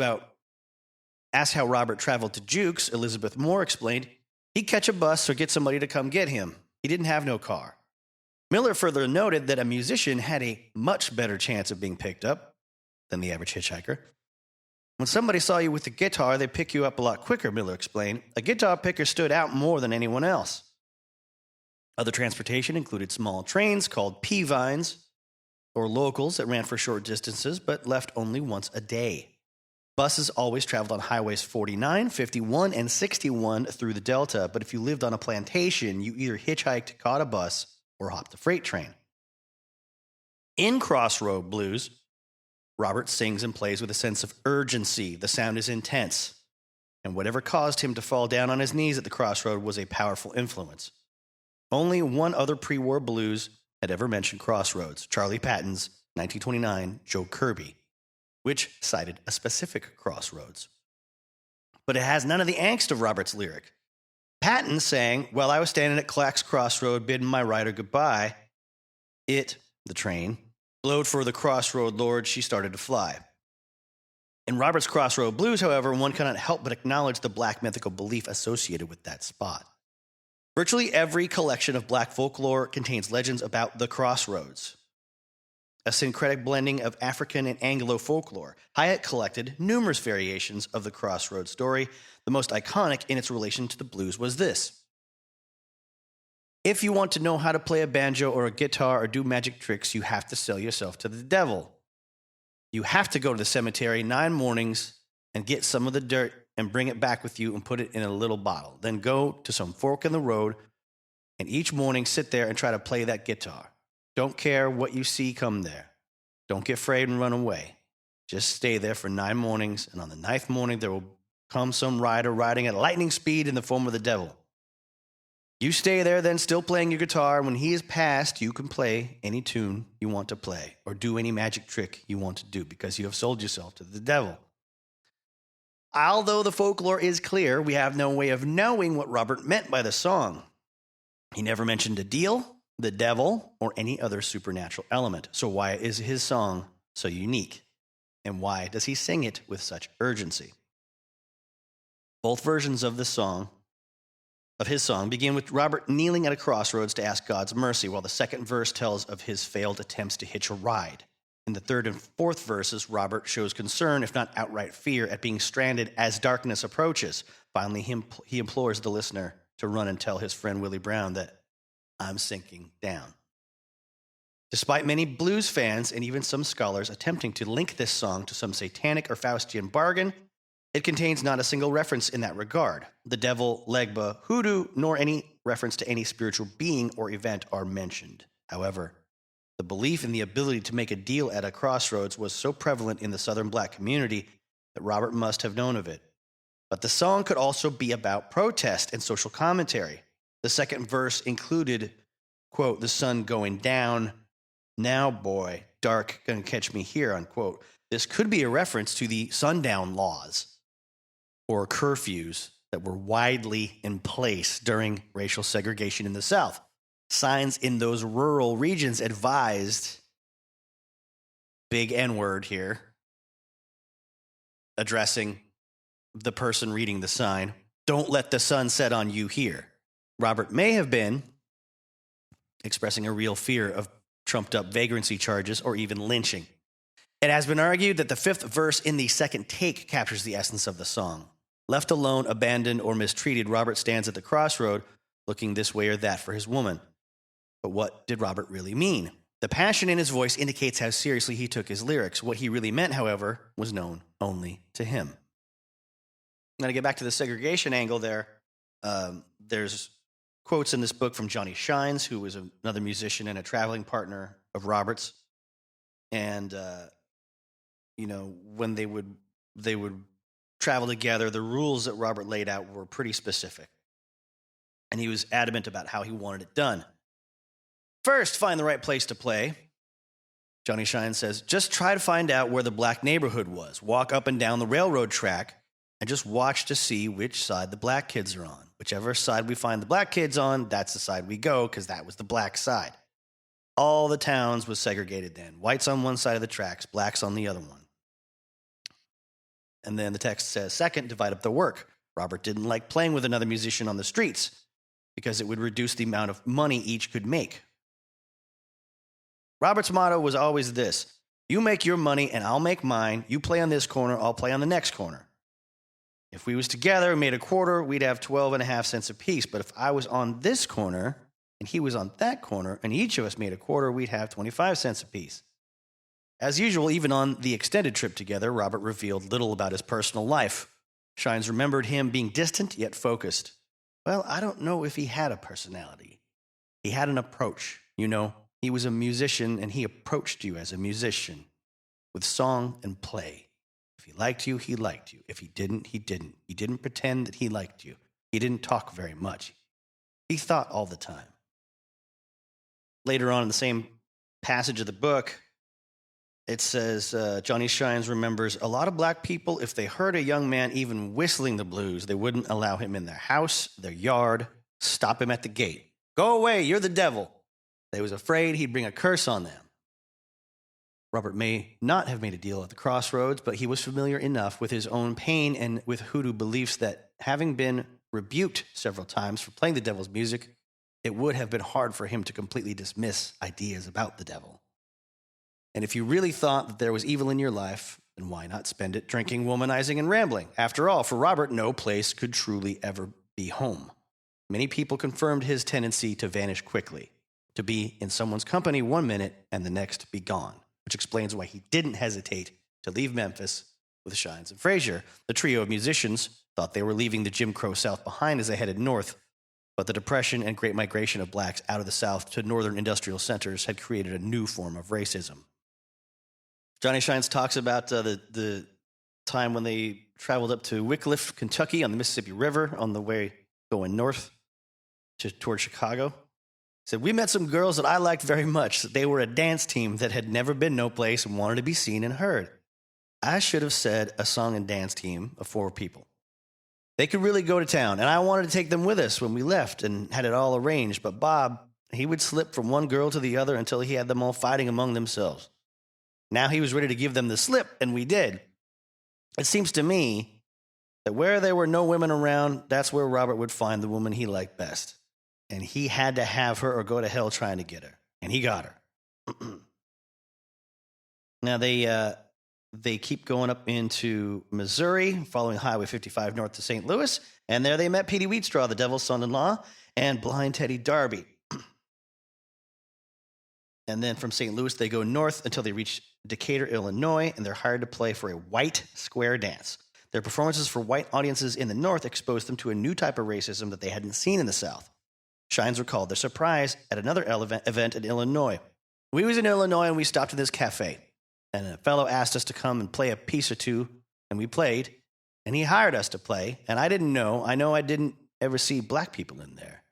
how Robert traveled to Jukes, Elizabeth Moore explained, he'd catch a bus or get somebody to come get him. He didn't have no car. Miller further noted that a musician had a much better chance of being picked up than the average hitchhiker. When somebody saw you with a guitar, they'd pick you up a lot quicker, Miller explained. A guitar picker stood out more than anyone else. Other transportation included small trains called P-Vines, or locals that ran for short distances but left only once a day. Buses always traveled on highways 49, 51, and 61 through the Delta, but if you lived on a plantation, you either hitchhiked, caught a bus, or hopped the freight train. In Crossroad Blues, Robert sings and plays with a sense of urgency. The sound is intense, and whatever caused him to fall down on his knees at the crossroad was a powerful influence. Only one other pre-war blues had ever mentioned Crossroads, Charlie Patton's 1929 Joe Kirby, which cited a specific crossroads. But it has none of the angst of Robert's lyric. Patton sang, while I was standing at Clack's crossroad bidding my rider goodbye, it, the train, blowed for the crossroad, Lord, she started to fly. In Robert's Crossroad Blues, however, one cannot help but acknowledge the black mythical belief associated with that spot. Virtually every collection of black folklore contains legends about the crossroads, a syncretic blending of African and Anglo folklore. Hyatt collected numerous variations of the crossroads story. The most iconic in its relation to the blues was this. If you want to know how to play a banjo or a guitar or do magic tricks, you have to sell yourself to the devil. You have to go to the cemetery 9 mornings and get some of the dirt and bring it back with you and put it in a little bottle. Then go to some fork in the road and each morning sit there and try to play that guitar. Don't care what you see come there. Don't get afraid and run away. Just stay there for 9 mornings, and on the 9th morning there will come some rider riding at lightning speed in the form of the devil. You stay there then still playing your guitar. When he is passed, you can play any tune you want to play or do any magic trick you want to do because you have sold yourself to the devil. Although the folklore is clear, we have no way of knowing what Robert meant by the song. He never mentioned a deal, the devil, or any other supernatural element. So why is his song so unique? And why does he sing it with such urgency? Both versions of the song of his song begin with Robert kneeling at a crossroads to ask God's mercy, while the second verse tells of his failed attempts to hitch a ride. In the third and fourth verses, Robert shows concern, if not outright fear, at being stranded as darkness approaches. Finally, he implores the listener to run and tell his friend Willie Brown that I'm sinking down. Despite many blues fans and even some scholars attempting to link this song to some satanic or Faustian bargain, it contains not a single reference in that regard. The devil, Legba, Hoodoo, nor any reference to any spiritual being or event are mentioned. However, the belief in the ability to make a deal at a crossroads was so prevalent in the Southern black community that Robert must have known of it. But the song could also be about protest and social commentary. The second verse included, quote, the sun going down, now boy, dark gonna catch me here, unquote. This could be a reference to the sundown laws or curfews that were widely in place during racial segregation in the South. Signs in those rural regions advised, big N-word here, addressing the person reading the sign, don't let the sun set on you here. Robert may have been expressing a real fear of trumped-up vagrancy charges or even lynching. It has been argued that the fifth verse in the second take captures the essence of the song. Left alone, abandoned, or mistreated, Robert stands at the crossroad looking this way or that for his woman. But what did Robert really mean? The passion in his voice indicates how seriously he took his lyrics. What he really meant, however, was known only to him. I'm going to get back to the segregation angle there. There's quotes in this book from Johnny Shines, who was another musician and a traveling partner of Robert's. And, when they would travel together, the rules that Robert laid out were pretty specific. And he was adamant about how he wanted it done. First, find the right place to play. Johnny Shines says, just try to find out where the black neighborhood was. Walk up and down the railroad track and just watch to see which side the black kids are on. Whichever side we find the black kids on, that's the side we go, because that was the black side. All the towns was segregated then. Whites on one side of the tracks, blacks on the other one. And then the text says, second, divide up the work. Robert didn't like playing with another musician on the streets because it would reduce the amount of money each could make. Robert's motto was always this: you make your money and I'll make mine. You play on this corner, I'll play on the next corner. If we was together and made a quarter, we'd have 12.5 cents apiece. But if I was on this corner and he was on that corner and each of us made a quarter, we'd have 25 cents apiece. As usual, even on the extended trip together, Robert revealed little about his personal life. Shines remembered him being distant yet focused. Well, I don't know if he had a personality. He had an approach. He was a musician and he approached you as a musician with song and play. If he liked you, he liked you. If he didn't, he didn't. He didn't pretend that he liked you. He didn't talk very much. He thought all the time. Later on in the same passage of the book, it says, Johnny Shines remembers, a lot of black people, if they heard a young man even whistling the blues, they wouldn't allow him in their house, their yard, stop him at the gate. Go away, you're the devil. They was afraid he'd bring a curse on them. Robert may not have made a deal at the crossroads, but he was familiar enough with his own pain and with Hoodoo beliefs that, having been rebuked several times for playing the devil's music, it would have been hard for him to completely dismiss ideas about the devil. And if you really thought that there was evil in your life, then why not spend it drinking, womanizing, and rambling? After all, for Robert, no place could truly ever be home. Many people confirmed his tendency to vanish quickly, to be in someone's company 1 minute and the next be gone, which explains why he didn't hesitate to leave Memphis with Shines and Frazier. The trio of musicians thought they were leaving the Jim Crow South behind as they headed north, but the Depression and Great Migration of blacks out of the South to northern industrial centers had created a new form of racism. Johnny Shines talks about the time when they traveled up to Wickliffe, Kentucky on the Mississippi River on the way going north toward Chicago. He said, we met some girls that I liked very much. They were a dance team that had never been no place and wanted to be seen and heard. I should have said a song and dance team of 4 people. They could really go to town, and I wanted to take them with us when we left and had it all arranged. But Bob, he would slip from one girl to the other until he had them all fighting among themselves. Now he was ready to give them the slip, and we did. It seems to me that where there were no women around, that's where Robert would find the woman he liked best. And he had to have her or go to hell trying to get her. And he got her. Now, they keep going up into Missouri, following Highway 55 north to St. Louis. And there they met Petey Wheatstraw, the devil's son-in-law, and Blind Teddy Darby. And then from St. Louis, they go north until they reach Decatur, Illinois, and they're hired to play for a white square dance. Their performances for white audiences in the North exposed them to a new type of racism that they hadn't seen in the South. Shines recalled their surprise at another event in Illinois. We was in Illinois, and we stopped at this cafe. And a fellow asked us to come and play a piece or two, and we played. And he hired us to play, and I didn't know. I know I didn't ever see black people in there.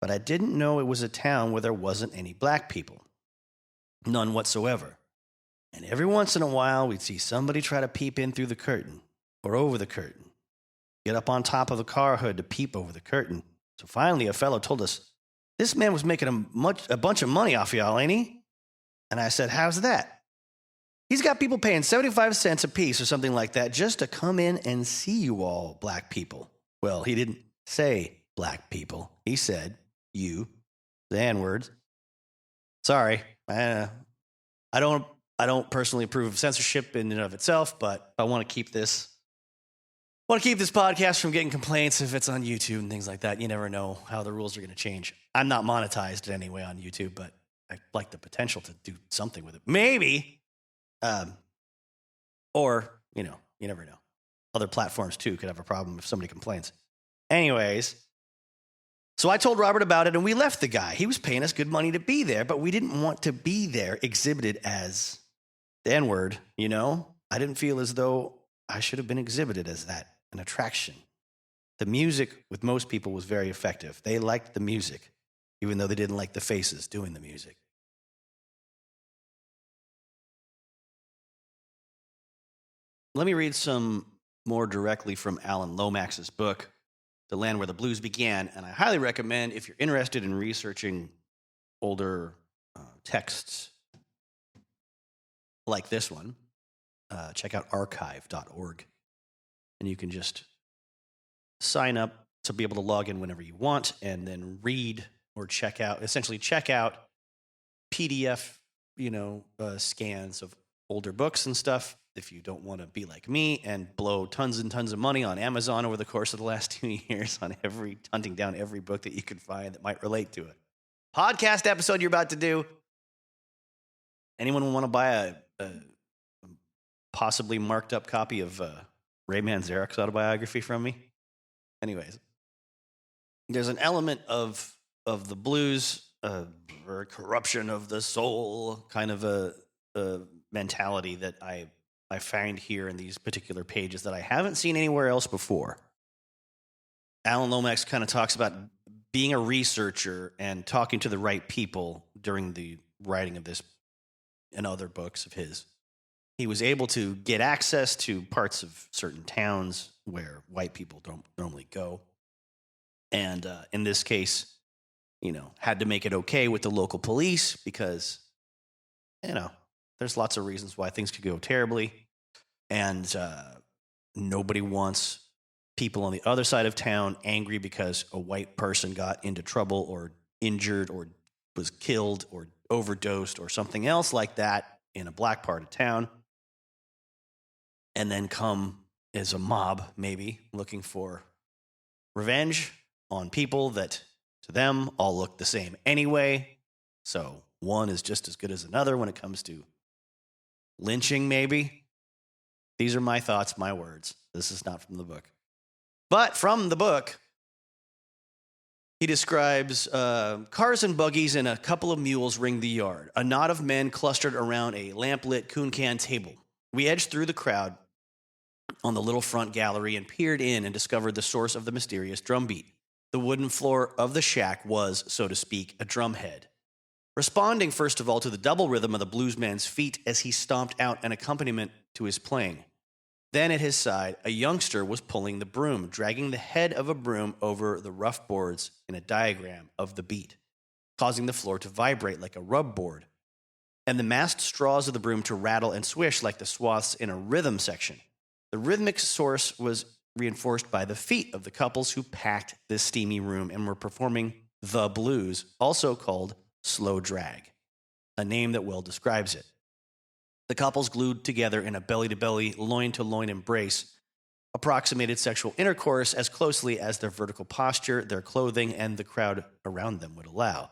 But I didn't know it was a town where there wasn't any black people. None whatsoever. And every once in a while, we'd see somebody try to peep in through the curtain or over the curtain, get up on top of the car hood to peep over the curtain. So finally, a fellow told us, "This man was making a bunch of money off y'all, ain't he?" And I said, "How's that?" "He's got people paying 75 cents a piece or something like that just to come in and see you all black people." Well, he didn't say black people. He said, you, the N-words. Sorry. I don't personally approve of censorship in and of itself, but I want to keep this podcast from getting complaints if it's on YouTube and things like that. You never know how the rules are going to change. I'm not monetized anyway on YouTube, but I like the potential to do something with it. Maybe. Or, you never know. Other platforms, too, could have a problem if somebody complains. Anyways, so I told Robert about it, and we left the guy. He was paying us good money to be there, but we didn't want to be there exhibited as the N-word, I didn't feel as though I should have been exhibited as that, an attraction. The music with most people was very effective. They liked the music, even though they didn't like the faces doing the music. Let me read some more directly from Alan Lomax's book, The Land Where the Blues Began, and I highly recommend, if you're interested in researching older texts like this one, check out archive.org, and you can just sign up to be able to log in whenever you want and then read or check out PDF, scans of older books and stuff if you don't want to be like me and blow tons and tons of money on Amazon over the course of the last 2 years on hunting down every book that you could find that might relate to it. Podcast episode you're about to do. Anyone want to buy a possibly marked up copy of Ray Manzarek's autobiography from me? Anyways, there's an element of the blues, or corruption of the soul, kind of a mentality that I find here in these particular pages that I haven't seen anywhere else before. Alan Lomax kind of talks about being a researcher and talking to the right people during the writing of this and other books of his. He was able to get access to parts of certain towns where white people don't normally go. And in this case, had to make it okay with the local police because, there's lots of reasons why things could go terribly. And nobody wants people on the other side of town angry because a white person got into trouble or injured or was killed or overdosed or something else like that in a black part of town. And then come as a mob, maybe, looking for revenge on people that, to them, all look the same anyway. So one is just as good as another when it comes to lynching, maybe. These are my thoughts, my words. This is not from the book. But from the book, he describes cars and buggies and a couple of mules ring the yard. A knot of men clustered around a lamp-lit coon can table. We edged through the crowd on the little front gallery and peered in and discovered the source of the mysterious drumbeat. The wooden floor of the shack was, so to speak, a drumhead. Responding, first of all, to the double rhythm of the bluesman's feet as he stomped out an accompaniment to his playing. Then at his side, a youngster was pulling the broom, dragging the head of a broom over the rough boards in a diagram of the beat, causing the floor to vibrate like a rub board, and the massed straws of the broom to rattle and swish like the swaths in a rhythm section. The rhythmic source was reinforced by the feet of the couples who packed this steamy room and were performing the blues, also called slow drag, a name that well describes it. The couples glued together in a belly-to-belly, loin-to-loin embrace approximated sexual intercourse as closely as their vertical posture, their clothing, and the crowd around them would allow.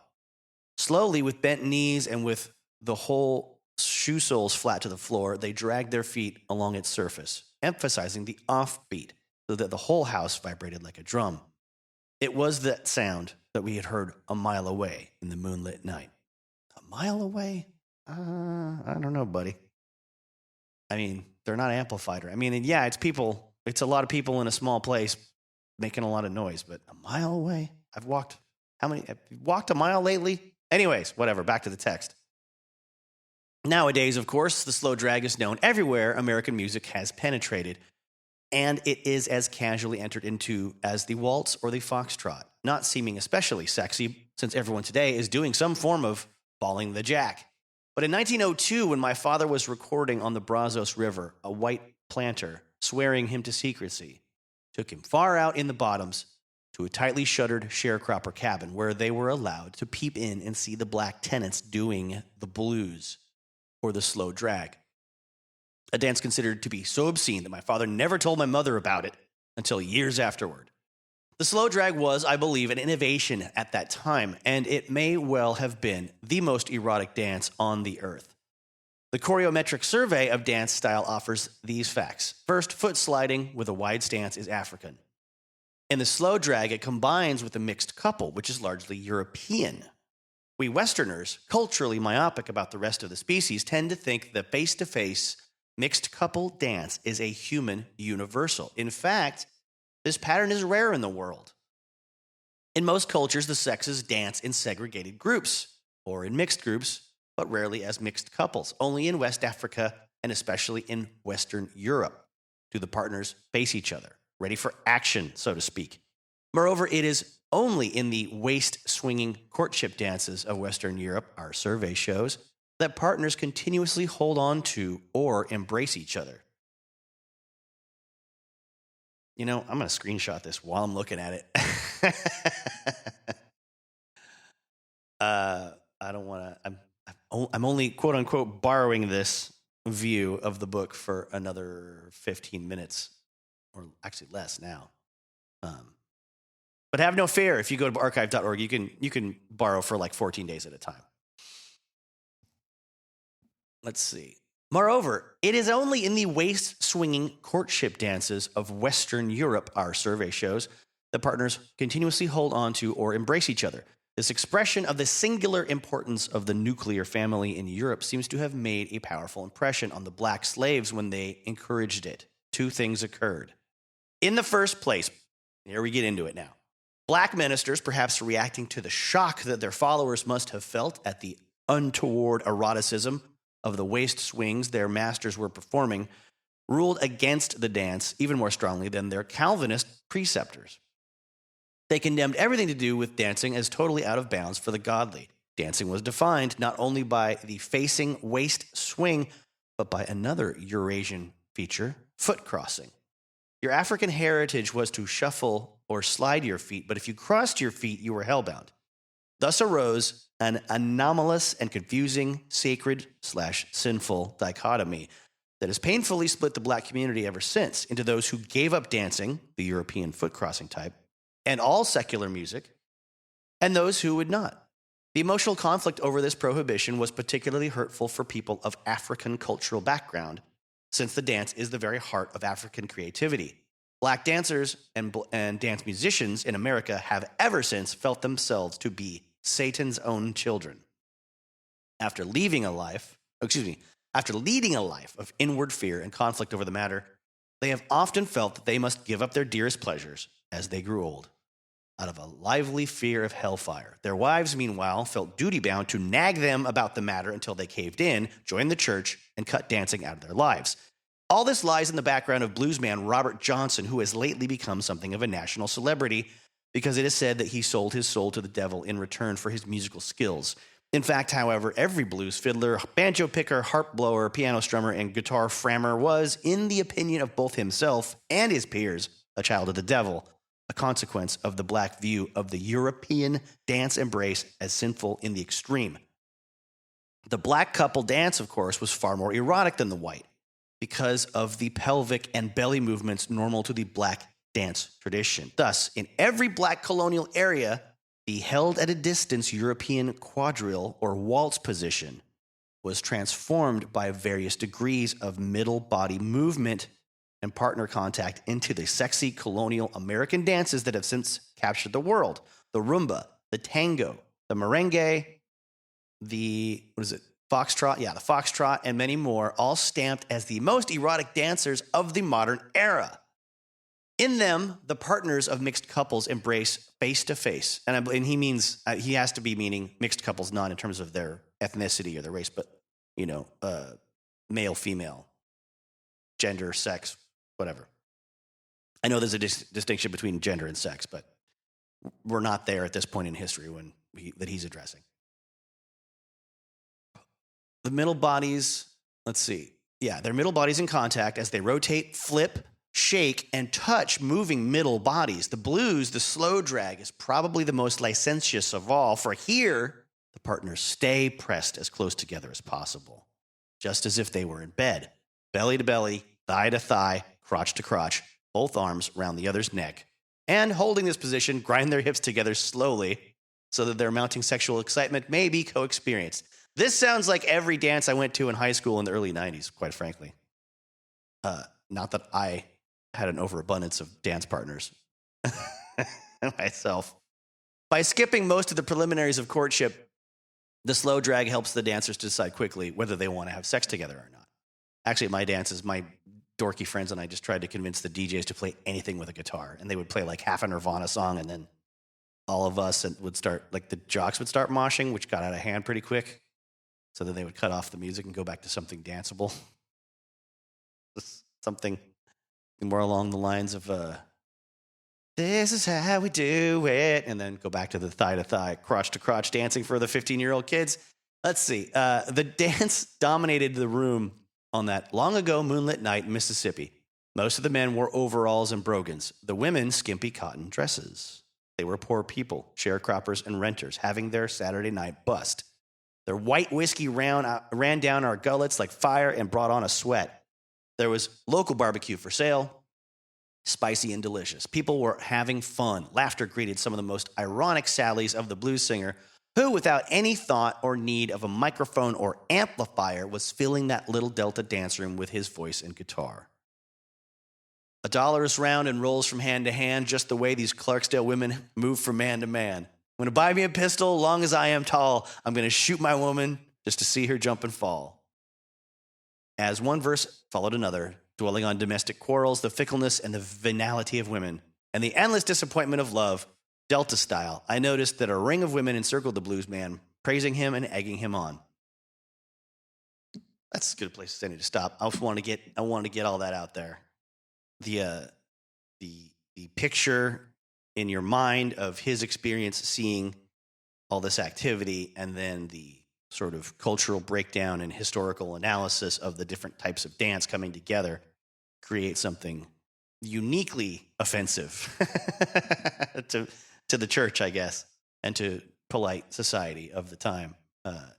Slowly, with bent knees and with the whole shoe soles flat to the floor, they dragged their feet along its surface, emphasizing the offbeat so that the whole house vibrated like a drum. It was that sound that we had heard a mile away in the moonlit night. A mile away? I don't know, buddy. I mean, they're not amplified. I mean, yeah, it's people. It's a lot of people in a small place making a lot of noise, but a mile away? Have you walked a mile lately? Anyways, whatever, back to the text. Nowadays, of course, the slow drag is known everywhere American music has penetrated, and it is as casually entered into as the waltz or the foxtrot, not seeming especially sexy since everyone today is doing some form of falling the jack. But in 1902, when my father was recording on the Brazos River, a white planter, swearing him to secrecy, took him far out in the bottoms to a tightly shuttered sharecropper cabin where they were allowed to peep in and see the black tenants doing the blues or the slow drag, a dance considered to be so obscene that my father never told my mother about it until years afterward. The slow drag was, I believe, an innovation at that time, and it may well have been the most erotic dance on the earth. The choreometric survey of dance style offers these facts. First, foot sliding with a wide stance is African. In the slow drag, it combines with a mixed couple, which is largely European. We Westerners, culturally myopic about the rest of the species, tend to think the face-to-face mixed couple dance is a human universal. In fact, this pattern is rare in the world. In most cultures, the sexes dance in segregated groups or in mixed groups, but rarely as mixed couples. Only in West Africa and especially in Western Europe do the partners face each other, ready for action, so to speak. Moreover, it is only in the waist-swinging courtship dances of Western Europe, our survey shows, that partners continuously hold on to or embrace each other. You know, I'm going to screenshot this while I'm looking at it. I don't want to. I'm only quote unquote borrowing this view of the book for another 15 minutes, or actually less now. But have no fear. If you go to archive.org, you can borrow for like 14 days at a time. Let's see. Moreover, it is only in the waist-swinging courtship dances of Western Europe, our survey shows, that partners continuously hold on to or embrace each other. This expression of the singular importance of the nuclear family in Europe seems to have made a powerful impression on the black slaves when they encouraged it. Two things occurred. In the first place, here we get into it now. Black ministers, perhaps reacting to the shock that their followers must have felt at the untoward eroticism of the waist swings their masters were performing, ruled against the dance even more strongly than their Calvinist preceptors. They condemned everything to do with dancing as totally out of bounds for the godly. Dancing was defined not only by the facing waist swing, but by another Eurasian feature, foot crossing. Your African heritage was to shuffle or slide your feet, but if you crossed your feet, you were hellbound. Thus arose an anomalous and confusing sacred/sinful dichotomy that has painfully split the black community ever since into those who gave up dancing, the European foot crossing type, and all secular music, and those who would not. The emotional conflict over this prohibition was particularly hurtful for people of African cultural background, since the dance is the very heart of African creativity. Black dancers and dance musicians in America have ever since felt themselves to be Satan's own children. After leading a life of inward fear and conflict over the matter, they have often felt that they must give up their dearest pleasures as they grew old, out of a lively fear of hellfire. Their wives, meanwhile, felt duty-bound to nag them about the matter until they caved in, joined the church, and cut dancing out of their lives. All this lies in the background of bluesman Robert Johnson, who has lately become something of a national celebrity because it is said that he sold his soul to the devil in return for his musical skills. In fact, however, every blues fiddler, banjo picker, harp blower, piano strummer, and guitar frammer was, in the opinion of both himself and his peers, a child of the devil, a consequence of the black view of the European dance embrace as sinful in the extreme. The black couple dance, of course, was far more erotic than the white because of the pelvic and belly movements normal to the black dance tradition. Thus, in every black colonial area, the held at a distance European quadrille or waltz position was transformed by various degrees of middle body movement and partner contact into the sexy colonial American dances that have since captured the world. The rumba, the tango, the merengue, the foxtrot? Yeah, the foxtrot, and many more, all stamped as the most erotic dancers of the modern era. In them, the partners of mixed couples embrace face to face, and he means he has to be meaning mixed couples, not in terms of their ethnicity or their race, but male, female, gender, sex, whatever. I know there's a distinction between gender and sex, but we're not there at this point in history that he's addressing. The middle bodies, their middle bodies in contact as they rotate, flip, shake, and touch moving middle bodies. The blues, the slow drag, is probably the most licentious of all, for here, the partners stay pressed as close together as possible, just as if they were in bed, belly to belly, thigh to thigh, crotch to crotch, both arms around the other's neck, and holding this position, grind their hips together slowly so that their mounting sexual excitement may be co-experienced. This sounds like every dance I went to in high school in the early 90s, quite frankly. Not that I had an overabundance of dance partners myself. By skipping most of the preliminaries of courtship, the slow drag helps the dancers to decide quickly whether they want to have sex together or not. Actually, at my dances, my dorky friends and I just tried to convince the DJs to play anything with a guitar, and they would play like half a Nirvana song, and then all of us would start, like the jocks would start moshing, which got out of hand pretty quick. So then they would cut off the music and go back to something danceable. Something more along the lines of, this is how we do it, and then go back to the thigh-to-thigh, crotch-to-crotch dancing for the 15-year-old kids. Let's see. The dance dominated the room on that long-ago moonlit night in Mississippi. Most of the men wore overalls and brogans. The women, skimpy cotton dresses. They were poor people, sharecroppers and renters, having their Saturday night bust. Their white whiskey ran down our gullets like fire and brought on a sweat. There was local barbecue for sale, spicy and delicious. People were having fun. Laughter greeted some of the most ironic sallies of the blues singer, who, without any thought or need of a microphone or amplifier, was filling that little Delta dance room with his voice and guitar. $1 is round and rolls from hand to hand, just the way these Clarksdale women move from man to man. I'm going to buy me a pistol, long as I am tall. I'm going to shoot my woman just to see her jump and fall. As one verse followed another, dwelling on domestic quarrels, the fickleness and the venality of women, and the endless disappointment of love, Delta style, I noticed that a ring of women encircled the blues man, praising him and egging him on. That's a good place to stop. I want to get all that out there. The picture in your mind of his experience seeing all this activity, and then the sort of cultural breakdown and historical analysis of the different types of dance coming together create something uniquely offensive to the church, I guess, and to polite society of the time. Because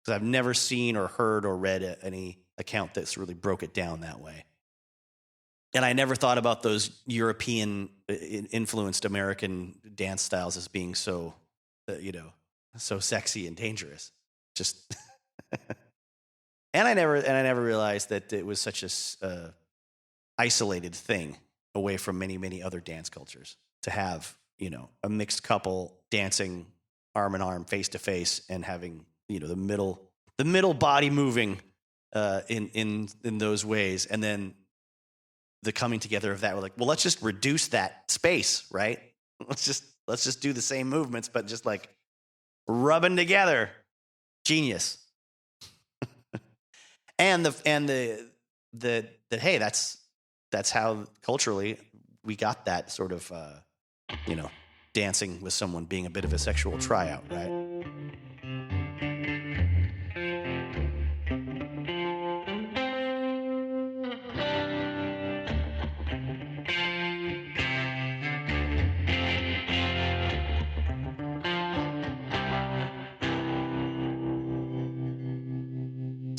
I've never seen or heard or read any account that's really broke it down that way. And I never thought about those European influenced American dance styles as being so, so sexy and dangerous. Just, and I never realized that it was such a isolated thing away from many, many other dance cultures to have, a mixed couple dancing arm in arm, face to face, and having, the middle body moving in those ways, and then the coming together of that. We're like, well, let's just reduce that space, right? Let's just do the same movements, but just like rubbing together. Genius. and hey, that's how culturally we got that sort of dancing with someone being a bit of a sexual tryout, right?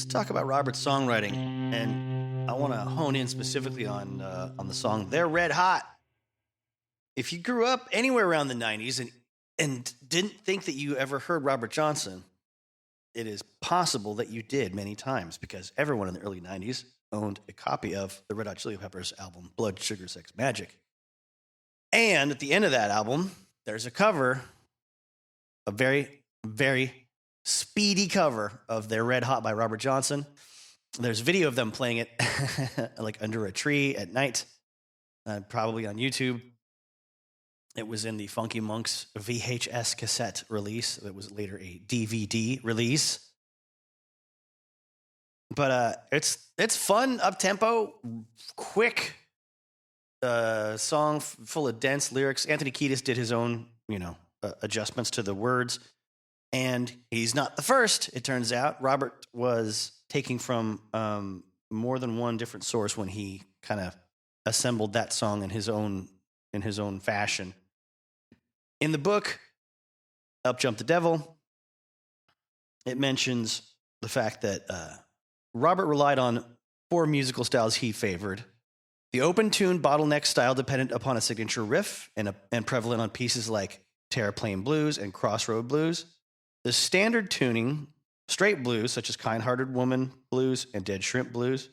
talk about Robert's songwriting, and I want to hone in specifically on the song "They're Red Hot." If you grew up anywhere around the '90s and didn't think that you ever heard Robert Johnson, it is possible that you did many times, because everyone in the early '90s owned a copy of the Red Hot Chili Peppers album "Blood, Sugar, Sex, Magic," and at the end of that album, there's a cover, a very, very speedy cover of "They're Red Hot" by Robert Johnson. There's video of them playing it like under a tree at night, probably on YouTube. It was in the Funky Monks VHS cassette release that was later a DVD release. But it's fun, up-tempo, quick song full of dense lyrics. Anthony Kiedis did his own, adjustments to the words. And he's not the first, it turns out. Robert was taking from more than one different source when he kind of assembled that song in his own fashion. In the book, Up Jumped the Devil, it mentions the fact that Robert relied on 4 musical styles he favored. The open-tune bottleneck style dependent upon a signature riff and prevalent on pieces like Terraplane Blues and Crossroad Blues. The standard tuning, straight blues, such as Kind-Hearted Woman Blues and Dead Shrimp Blues.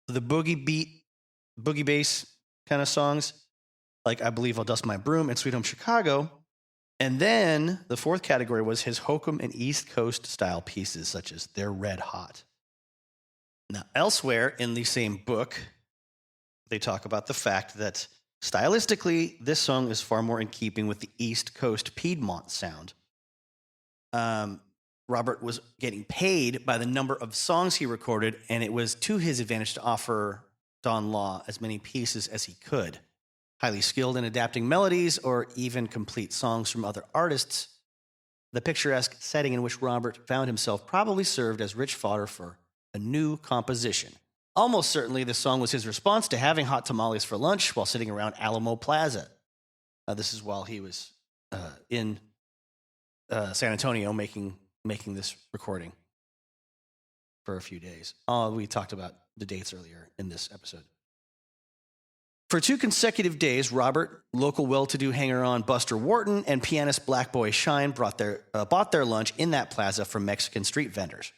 The boogie bass kind of songs, like I Believe I'll Dust My Broom and Sweet Home Chicago. And then the 4th category was his hokum and East Coast style pieces, such as They're Red Hot. Now, elsewhere in the same book, they talk about the fact that stylistically, this song is far more in keeping with the East Coast Piedmont sound. Robert was getting paid by the number of songs he recorded, and it was to his advantage to offer Don Law as many pieces as he could. Highly skilled in adapting melodies or even complete songs from other artists, the picturesque setting in which Robert found himself probably served as rich fodder for a new composition. Almost certainly, this song was his response to having hot tamales for lunch while sitting around Alamo Plaza. This is while he was in San Antonio making this recording for a few days. We talked about the dates earlier in this episode. For 2 consecutive days, Robert, local well-to-do hanger-on Buster Wharton, and pianist Black Boy Shine bought their lunch in that plaza from Mexican street vendors.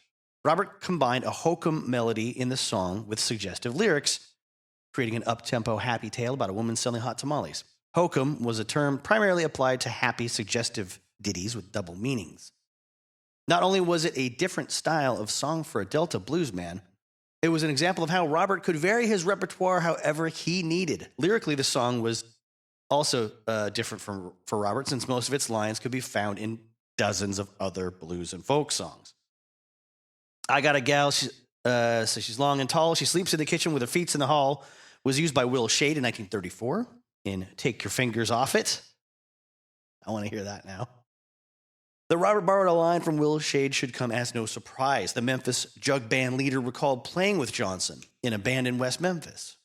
Robert combined a hokum melody in the song with suggestive lyrics, creating an up-tempo happy tale about a woman selling hot tamales. Hokum was a term primarily applied to happy, suggestive ditties with double meanings. Not only was it a different style of song for a Delta blues man, it was an example of how Robert could vary his repertoire however he needed. Lyrically, the song was also different for Robert, since most of its lines could be found in dozens of other blues and folk songs. I Got a Gal, so she's long and tall. She sleeps in the kitchen with her feet in the hall, was used by Will Shade in 1934 in Take Your Fingers Off It. I want to hear that now. The Robert borrowed a line from Will Shade should come as no surprise. The Memphis jug band leader recalled playing with Johnson in a band in West Memphis.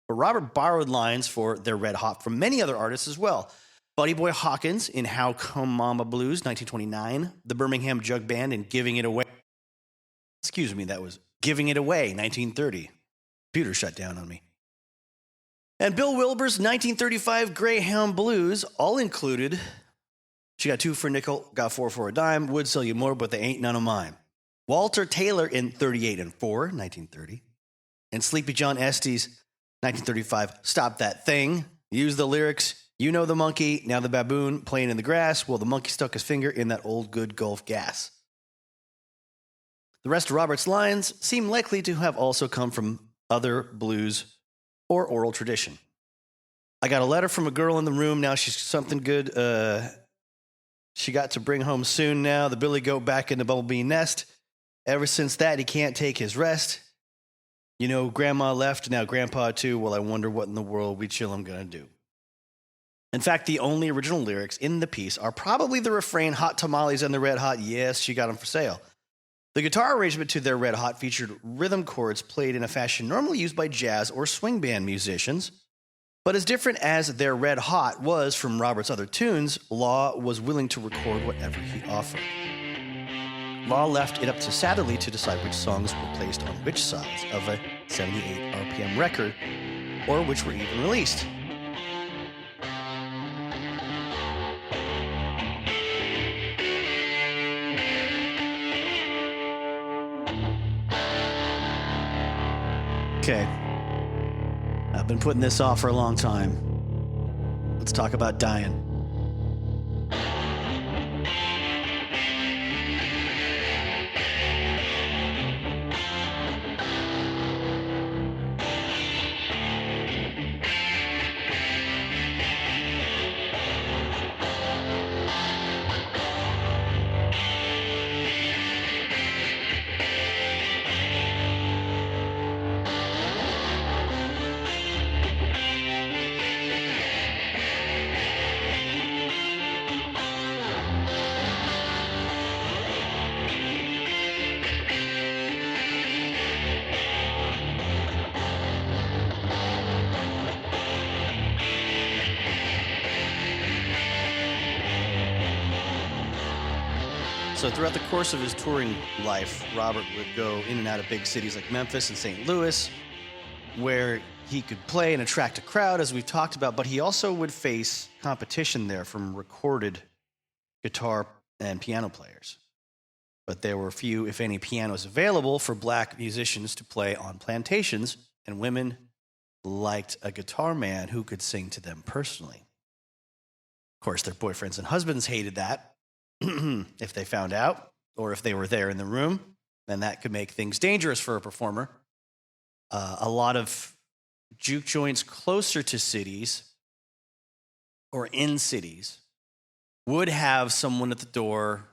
But Robert borrowed lines for They're Red Hot from many other artists as well. Buddy Boy Hawkins in How Come Mama Blues, 1929. The Birmingham Jug Band in Giving It Away. Excuse me, that was Giving It Away, 1930. Computer shut down on me. And Bill Wilbur's 1935 Greyhound Blues, all included She Got 2 for a Nickel, Got 4 for a Dime, Would Sell You More, But They Ain't None of Mine. Walter Taylor in 38 and 4, 1930. And Sleepy John Estes, 1935, Stop That Thing. Use the lyrics, you know the monkey, now the baboon, playing in the grass. Well, the monkey stuck his finger in that old good Gulf gas. The rest of Robert's lines seem likely to have also come from other blues or oral tradition. I got a letter from a girl in the room, now she's something good, she got to bring home soon now. The billy goat back in the bumblebee nest. Ever since that, he can't take his rest. You know, Grandma left, now Grandpa too. Well, I wonder what in the world we chillin' gonna do. In fact, the only original lyrics in the piece are probably the refrain, Hot tamales and the red hot, yes, she got them for sale. The guitar arrangement to Their Red Hot featured rhythm chords played in a fashion normally used by jazz or swing band musicians. But as different as Their Red Hot was from Robert's other tunes, Law was willing to record whatever he offered. law left it up to Satterley to decide which songs were placed on which sides of a 78 RPM record, or which were even released. Okay, I've been putting this off for a long time. Let's talk about dying. So throughout the course of his touring life, Robert would go in and out of big cities like Memphis and St. Louis, where he could play and attract a crowd, as we've talked about, but he also would face competition there from recorded guitar and piano players. But there were few, if any, pianos available for black musicians to play on plantations, and women liked a guitar man who could sing to them personally. Of course, their boyfriends and husbands hated that. If they found out, or if they were there in the room, then that could make things dangerous for a performer. A lot of juke joints closer to cities or in cities would have someone at the door,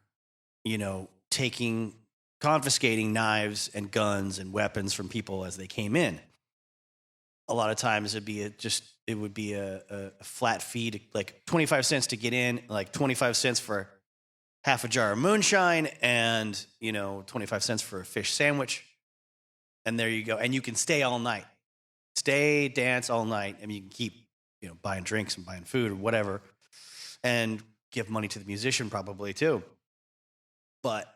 confiscating knives and guns and weapons from people as they came in. A lot of times it would be a flat fee, like 25 cents to get in, like 25 cents for half a jar of moonshine, and 25 cents for a fish sandwich. And there you go. And you can stay all night. Stay, dance all night. I mean, you can keep buying drinks and buying food or whatever, and give money to the musician probably too. But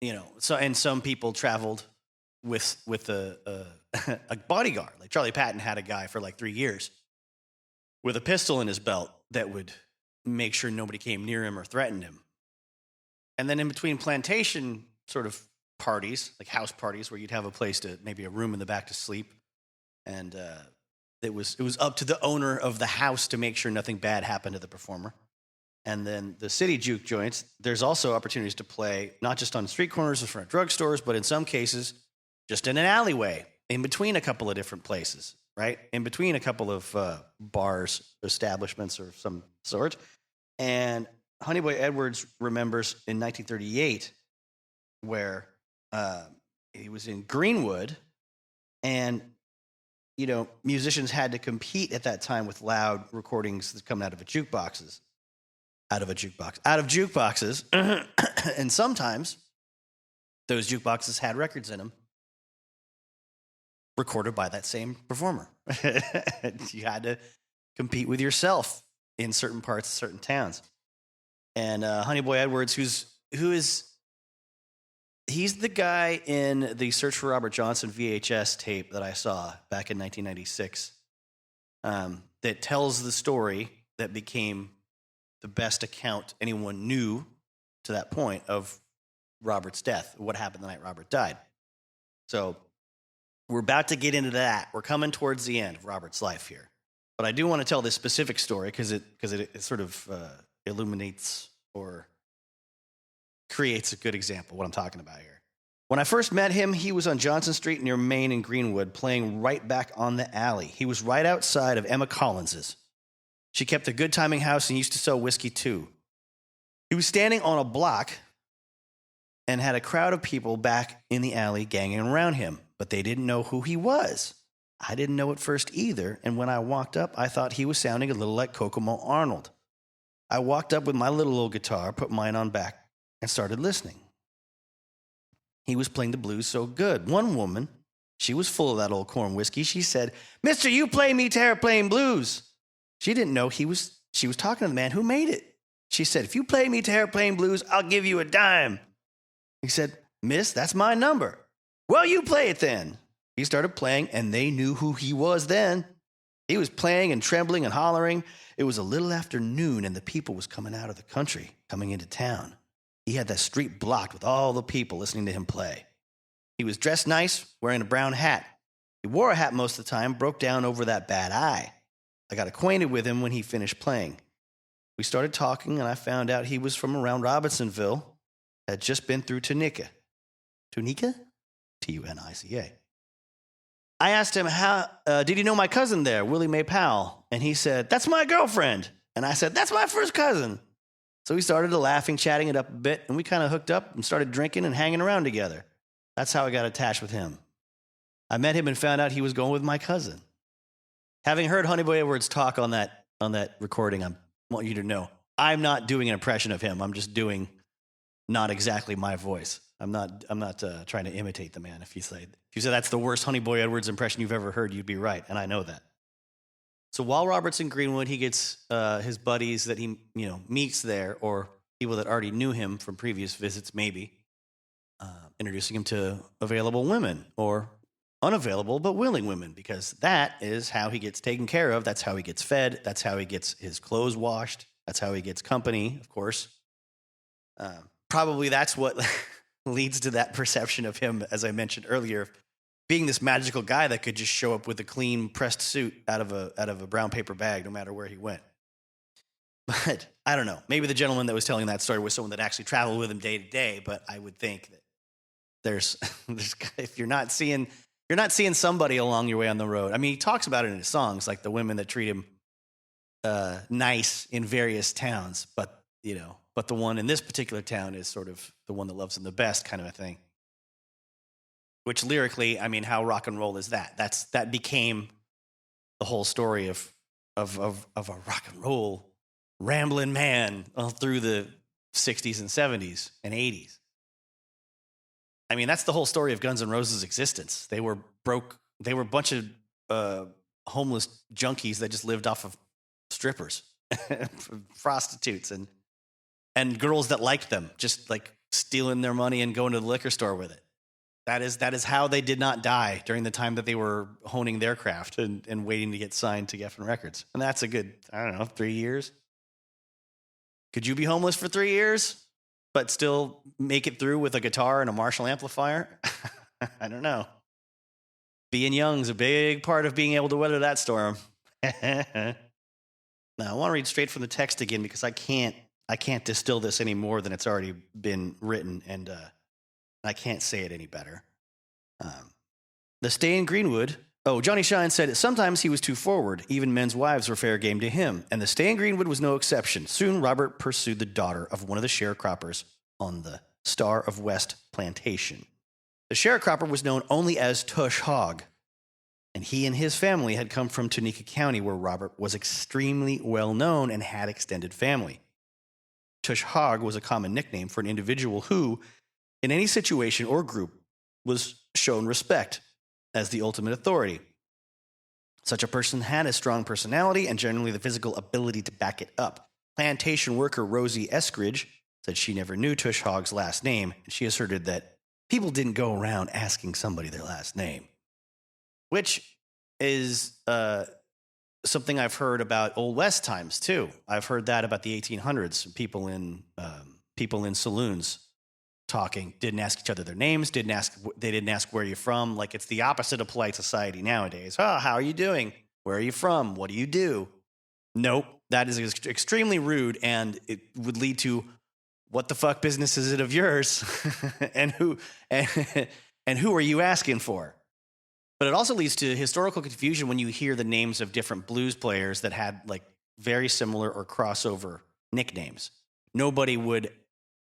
and some people traveled with a a bodyguard. Like Charlie Patton had a guy for like 3 years with a pistol in his belt that would make sure nobody came near him or threatened him. And then in between plantation sort of parties, like house parties, where you'd have a place to, maybe a room in the back to sleep, and it was up to the owner of the house to make sure nothing bad happened to the performer. And then the city juke joints, there's also opportunities to play not just on street corners or front of drugstores, but in some cases just in an alleyway, in between a couple of different places, right? In between a couple of bars, establishments of some sort. And Honeyboy Edwards remembers in 1938 where he was in Greenwood, and musicians had to compete at that time with loud recordings coming out of jukeboxes, and sometimes those jukeboxes had records in them recorded by that same performer. You had to compete with yourself in certain parts of certain towns. And Honeyboy Edwards, he's the guy in the Search for Robert Johnson VHS tape that I saw back in 1996, that tells the story that became the best account anyone knew to that point of Robert's death, what happened the night Robert died. So we're about to get into that. We're coming towards the end of Robert's life here. But I do want to tell this specific story because it sort of illuminates or creates a good example of what I'm talking about here. When I first met him, he was on Johnson Street near Main and Greenwood, playing right back on the alley. He was right outside of Emma Collins's. She kept a good timing house and used to sell whiskey too. He was standing on a block and had a crowd of people back in the alley ganging around him, but they didn't know who he was. I didn't know at first either, and when I walked up, I thought he was sounding a little like Kokomo Arnold. I walked up with my little old guitar, put mine on back, and started listening. He was playing the blues so good. One woman, she was full of that old corn whiskey. She said, "Mister, you play me Terraplane Blues." She didn't know she was talking to the man who made it. She said, "If you play me Terraplane Blues, I'll give you a dime." He said, "Miss, that's my number." "Well, you play it then." He started playing, and they knew who he was then. He was playing and trembling and hollering. It was a little after noon, and the people was coming out of the country, coming into town. He had that street blocked with all the people listening to him play. He was dressed nice, wearing a brown hat. He wore a hat most of the time, broke down over that bad eye. I got acquainted with him when he finished playing. We started talking, and I found out he was from around Robinsonville, had just been through Tunica. Tunica? Tunica. I asked him, how did he know my cousin there, Willie Mae Powell? And he said, "That's my girlfriend." And I said, "That's my first cousin." So we started laughing, chatting it up a bit, and we kind of hooked up and started drinking and hanging around together. That's how I got attached with him. I met him and found out he was going with my cousin. Having heard Honey Boy Edwards talk on that recording, I want you to know I'm not doing an impression of him. I'm just doing not exactly my voice. I'm not trying to imitate the man. If you say that's the worst Honey Boy Edwards impression you've ever heard, you'd be right, and I know that. So while Robert's in Greenwood, he gets his buddies that he meets there, or people that already knew him from previous visits, maybe introducing him to available women or unavailable but willing women, because that is how he gets taken care of. That's how he gets fed. That's how he gets his clothes washed. That's how he gets company, of course. Probably that's what leads to that perception of him, as I mentioned earlier, being this magical guy that could just show up with a clean pressed suit out of a brown paper bag no matter where he went. But I don't know. Maybe the gentleman that was telling that story was someone that actually traveled with him day to day. But I would think that there's if you're not seeing somebody along your way on the road. I mean, he talks about it in his songs, like the women that treat him nice in various towns, but the one in this particular town is sort of the one that loves him the best, kind of a thing. Which lyrically, I mean, how rock and roll is that? That became the whole story of a rock and roll rambling man all through the 60s and 70s and 80s. I mean, that's the whole story of Guns N' Roses' existence. They were broke. They were a bunch of homeless junkies that just lived off of strippers, prostitutes, and girls that liked them, just like stealing their money and going to the liquor store with it. That is how they did not die during the time that they were honing their craft and waiting to get signed to Geffen Records. And that's a good, 3 years. Could you be homeless for 3 years, but still make it through with a guitar and a Marshall amplifier? I don't know. Being young's a big part of being able to weather that storm. Now, I want to read straight from the text again because I can't distill this any more than it's already been written, and I can't say it any better. The stay in Greenwood. Oh, Johnny Shine said, sometimes he was too forward. Even men's wives were fair game to him, and the stay in Greenwood was no exception. Soon, Robert pursued the daughter of one of the sharecroppers on the Star of West plantation. The sharecropper was known only as Tush Hogg, and he and his family had come from Tunica County, where Robert was extremely well known and had extended family. Tush Hogg was a common nickname for an individual who, in any situation or group, was shown respect as the ultimate authority. Such a person had a strong personality and generally the physical ability to back it up. Plantation worker Rosie Eskridge said she never knew Tush Hogg's last name, and she asserted that people didn't go around asking somebody their last name, which is something I've heard about Old West times too. I've heard that about the 1800s. People in saloons talking didn't ask each other their names. They didn't ask where you're from. Like, it's the opposite of polite society nowadays. Oh, how are you doing? Where are you from? What do you do? Nope, that is extremely rude, and it would lead to, what the fuck business is it of yours? and who are you asking for? But it also leads to historical confusion when you hear the names of different blues players that had like very similar or crossover nicknames. Nobody would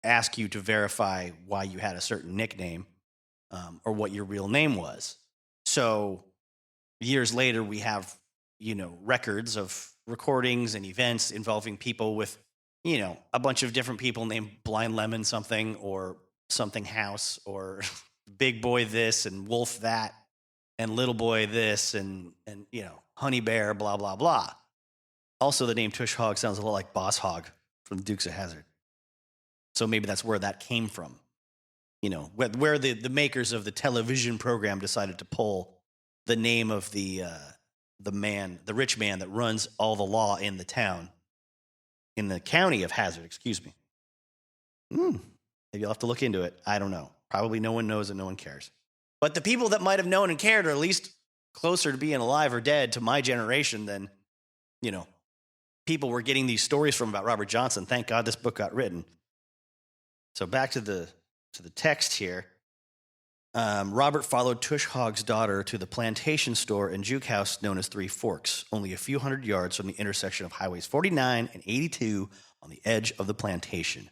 ask you to verify why you had a certain nickname or what your real name was. So years later, we have, records of recordings and events involving people with, a bunch of different people named Blind Lemon something or something House or Big Boy this and Wolf that and Little Boy this and Honey Bear, blah, blah, blah. Also, the name Tush Hogg sounds a lot like Boss Hogg from the Dukes of Hazzard. So maybe that's where that came from. where the makers of the television program decided to pull the name of the rich man that runs all the law in the town, in the county of Hazard, excuse me. Maybe you'll have to look into it. I don't know. Probably no one knows and no one cares. But the people that might have known and cared are at least closer to being alive or dead to my generation than, people were getting these stories from about Robert Johnson. Thank God this book got written. So back to the text here. Robert followed Tush Hogg's daughter to the plantation store and juke house known as Three Forks, only a few hundred yards from the intersection of Highways 49 and 82 on the edge of the plantation.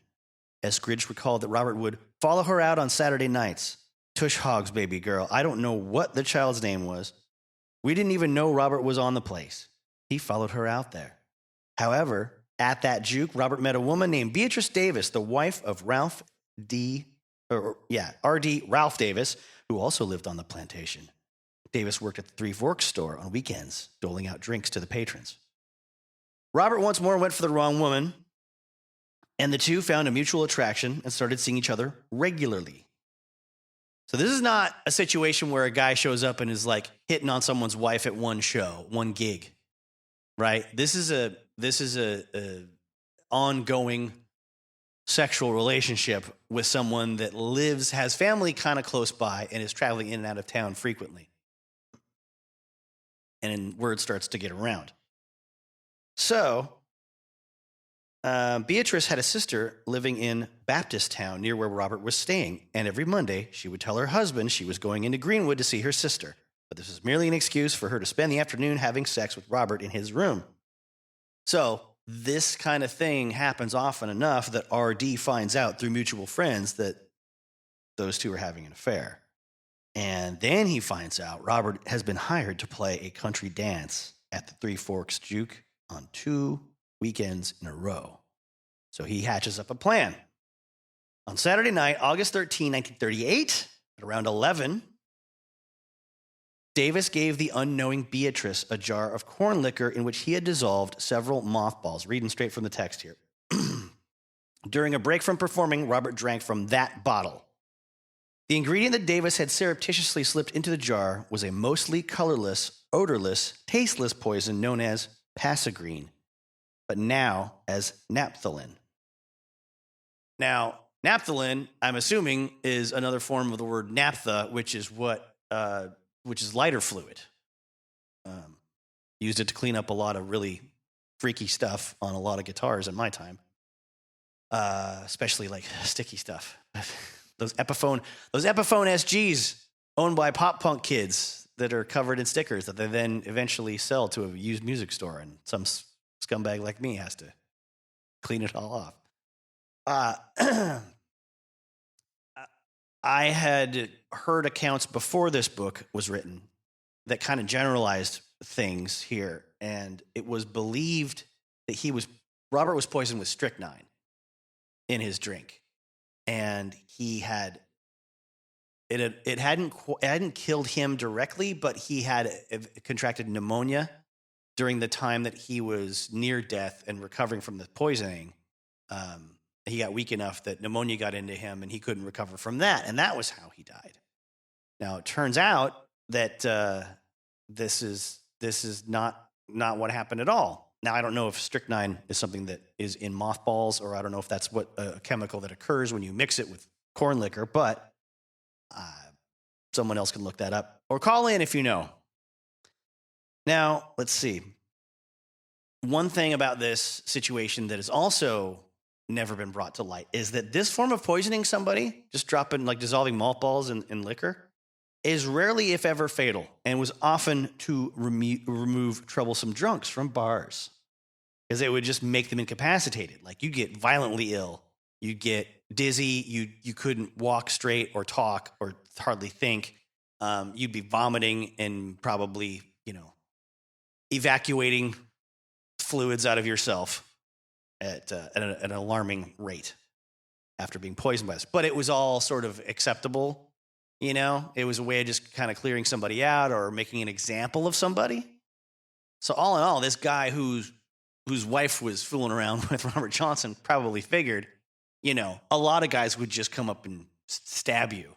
Eskridge recalled that Robert would follow her out on Saturday nights. Tush Hogg's baby girl. I don't know what the child's name was. We didn't even know Robert was on the place. He followed her out there. However, at that juke, Robert met a woman named Beatrice Davis, the wife of R.D. Ralph Davis, who also lived on the plantation. Davis worked at the Three Forks store on weekends, doling out drinks to the patrons. Robert once more went for the wrong woman, and the two found a mutual attraction and started seeing each other regularly. So this is not a situation where a guy shows up and is like hitting on someone's wife at one show, one gig, right? This is a ongoing sexual relationship with someone that has family kind of close by and is traveling in and out of town frequently. And word starts to get around. So, Beatrice had a sister living in Baptist-town near where Robert was staying, and every Monday she would tell her husband she was going into Greenwood to see her sister. But this was merely an excuse for her to spend the afternoon having sex with Robert in his room. So, this kind of thing happens often enough that R.D. finds out through mutual friends that those two are having an affair. And then he finds out Robert has been hired to play a country dance at the Three Forks Juke on 2 weekends in a row. So he hatches up a plan. On Saturday night, August 13, 1938, at around 11, Davis gave the unknowing Beatrice a jar of corn liquor in which he had dissolved several mothballs. Reading straight from the text here. During a break from performing, Robert drank from that bottle. The ingredient that Davis had surreptitiously slipped into the jar was a mostly colorless, odorless, tasteless poison known as passagreen, but now as naphthalin. Now, naphthalin, I'm assuming, is another form of the word naphtha, which is lighter fluid. Used it to clean up a lot of really freaky stuff on a lot of guitars in my time, especially like sticky stuff. Those Epiphone SGs owned by pop punk kids that are covered in stickers that they then eventually sell to a used music store, and some scumbag like me has to clean it all off. I had heard accounts before this book was written that kind of generalized things here, and it was believed that Robert was poisoned with strychnine in his drink, and it hadn't killed him directly, but he had contracted pneumonia during the time that he was near death and recovering from the poisoning. He got weak enough that pneumonia got into him and he couldn't recover from that. And that was how he died. Now, it turns out that this is not what happened at all. Now, I don't know if strychnine is something that is in mothballs, or I don't know if that's a chemical that occurs when you mix it with corn liquor, but someone else can look that up or call in if you know. Now, let's see. One thing about this situation that has also never been brought to light is that this form of poisoning somebody, just dissolving mothballs in liquor, is rarely, if ever, fatal, and was often to remove troublesome drunks from bars, because it would just make them incapacitated. Like, you get violently ill, you get dizzy, you couldn't walk straight or talk or hardly think. You'd be vomiting and probably, evacuating fluids out of yourself at an alarming rate after being poisoned by this. But it was all sort of acceptable, It was a way of just kind of clearing somebody out or making an example of somebody. So all in all, this guy whose wife was fooling around with Robert Johnson probably figured, a lot of guys would just come up and stab you.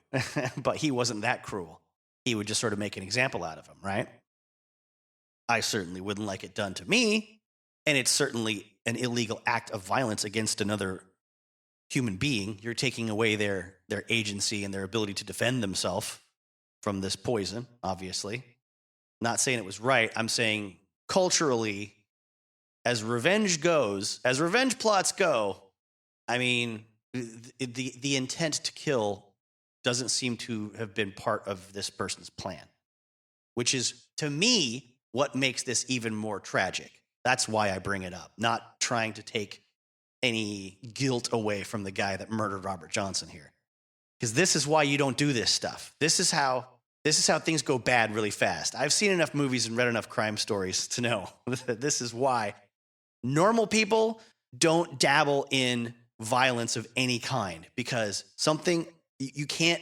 But he wasn't that cruel. He would just sort of make an example out of him, right? I certainly wouldn't like it done to me. And it's certainly an illegal act of violence against another human being. You're taking away their agency and their ability to defend themselves from this poison, obviously. Not saying it was right. I'm saying culturally, as revenge goes, as revenge plots go, I mean, the intent to kill doesn't seem to have been part of this person's plan, which is, to me, what makes this even more tragic. That's why I bring it up, not trying to take any guilt away from the guy that murdered Robert Johnson here. Because this is why you don't do this stuff. This is how things go bad really fast. I've seen enough movies and read enough crime stories to know that this is why normal people don't dabble in violence of any kind, because you can't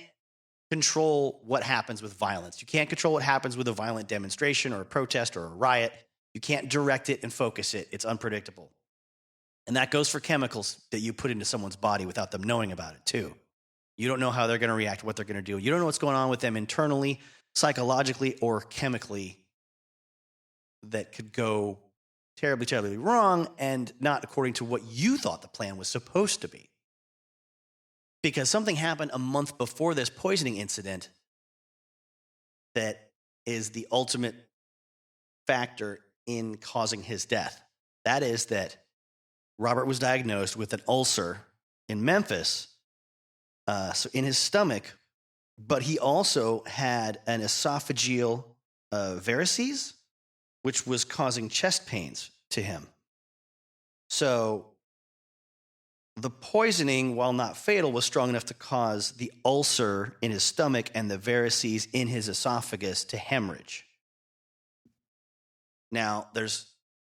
control what happens with violence. You can't control what happens with a violent demonstration or a protest or a riot. You can't direct it and focus it. It's unpredictable. And that goes for chemicals that you put into someone's body without them knowing about it too. You don't know how they're going to react, what they're going to do. You don't know what's going on with them internally, psychologically, or chemically that could go terribly, terribly wrong and not according to what you thought the plan was supposed to be. Because something happened a month before this poisoning incident that is the ultimate factor in causing his death. That is that Robert was diagnosed with an ulcer in Memphis, so in his stomach, but he also had an esophageal varices, which was causing chest pains to him. So the poisoning, while not fatal, was strong enough to cause the ulcer in his stomach and the varices in his esophagus to hemorrhage. Now, there's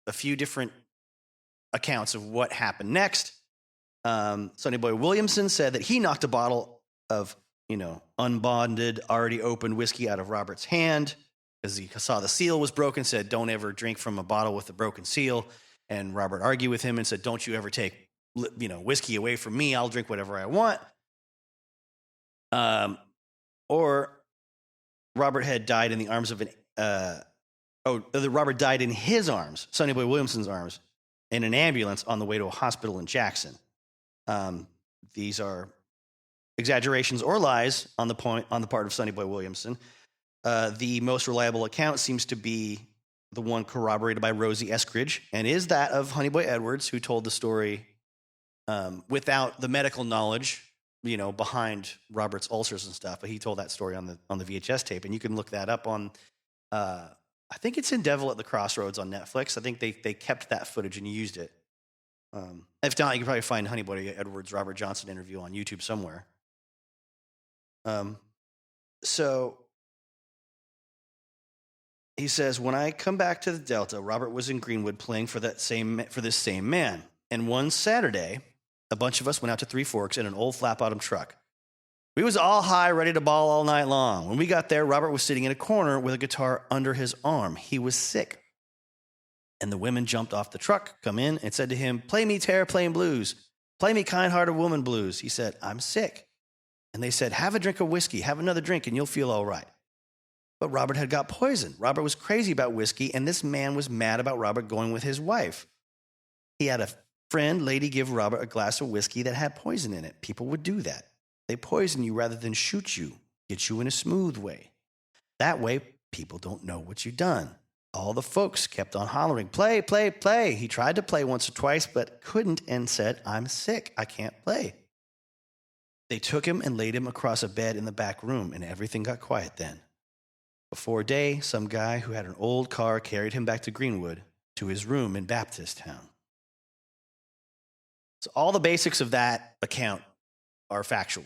a few different accounts of what happened next. Sonny Boy Williamson said that he knocked a bottle of, unbonded, already opened whiskey out of Robert's hand because he saw the seal was broken, said, don't ever drink from a bottle with a broken seal. And Robert argued with him and said, don't you ever take, whiskey away from me. I'll drink whatever I want. Or Robert had died in the arms of Robert died in his arms, Sonny Boy Williamson's arms, in an ambulance on the way to a hospital in Jackson. These are exaggerations or lies on the part of Sonny Boy Williamson. The most reliable account seems to be the one corroborated by Rosie Eskridge, and is that of Honeyboy Edwards, who told the story without the medical knowledge, behind Robert's ulcers and stuff. But he told that story on the VHS tape, and you can look that up on. I think it's in Devil at the Crossroads on Netflix. I think they kept that footage and used it. If not, you can probably find Honeyboy Edwards' Robert Johnson interview on YouTube somewhere. So he says, when I come back to the Delta, Robert was in Greenwood playing for this same man. And one Saturday, a bunch of us went out to Three Forks in an old flat-bottom truck. We was all high, ready to ball all night long. When we got there, Robert was sitting in a corner with a guitar under his arm. He was sick. And the women jumped off the truck, come in, and said to him, play me terror-playing blues. Play me kind-hearted woman blues. He said, I'm sick. And they said, have a drink of whiskey. Have another drink, and you'll feel all right. But Robert had got poisoned. Robert was crazy about whiskey, and this man was mad about Robert going with his wife. He had a lady give Robert a glass of whiskey that had poison in it. People would do that. They poison you rather than shoot you, get you in a smooth way. That way, people don't know what you've done. All the folks kept on hollering, play, play, play. He tried to play once or twice, but couldn't, and said, I'm sick. I can't play. They took him and laid him across a bed in the back room, and everything got quiet then. Before day, some guy who had an old car carried him back to Greenwood to his room in Baptist Town. So all the basics of that account are factual.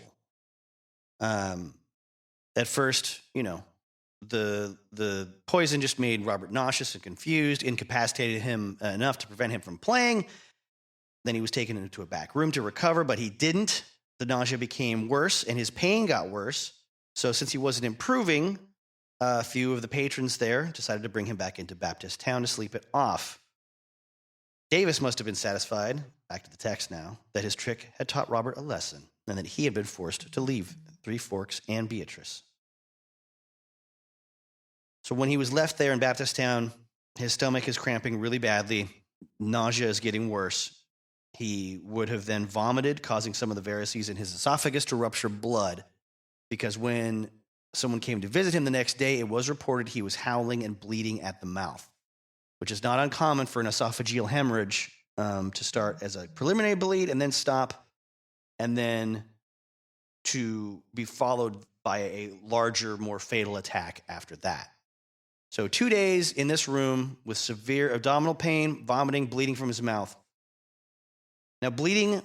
At first, the poison just made Robert nauseous and confused, incapacitated him enough to prevent him from playing. Then he was taken into a back room to recover, but he didn't. The nausea became worse, and his pain got worse. So since he wasn't improving, a few of the patrons there decided to bring him back into Baptist Town to sleep it off. Davis must have been satisfied, back to the text now, that his trick had taught Robert a lesson. and that he had been forced to leave Three Forks and Beatrice. So when he was left there in Baptist-town, his stomach is cramping really badly. Nausea is getting worse. He would have then vomited, causing some of the varices in his esophagus to rupture blood, because when someone came to visit him the next day, it was reported he was howling and bleeding at the mouth, which is not uncommon for an esophageal hemorrhage to start as a preliminary bleed and then stop, and then to be followed by a larger, more fatal attack after that. So 2 days in this room with severe abdominal pain, vomiting, bleeding from his mouth. Now, bleeding,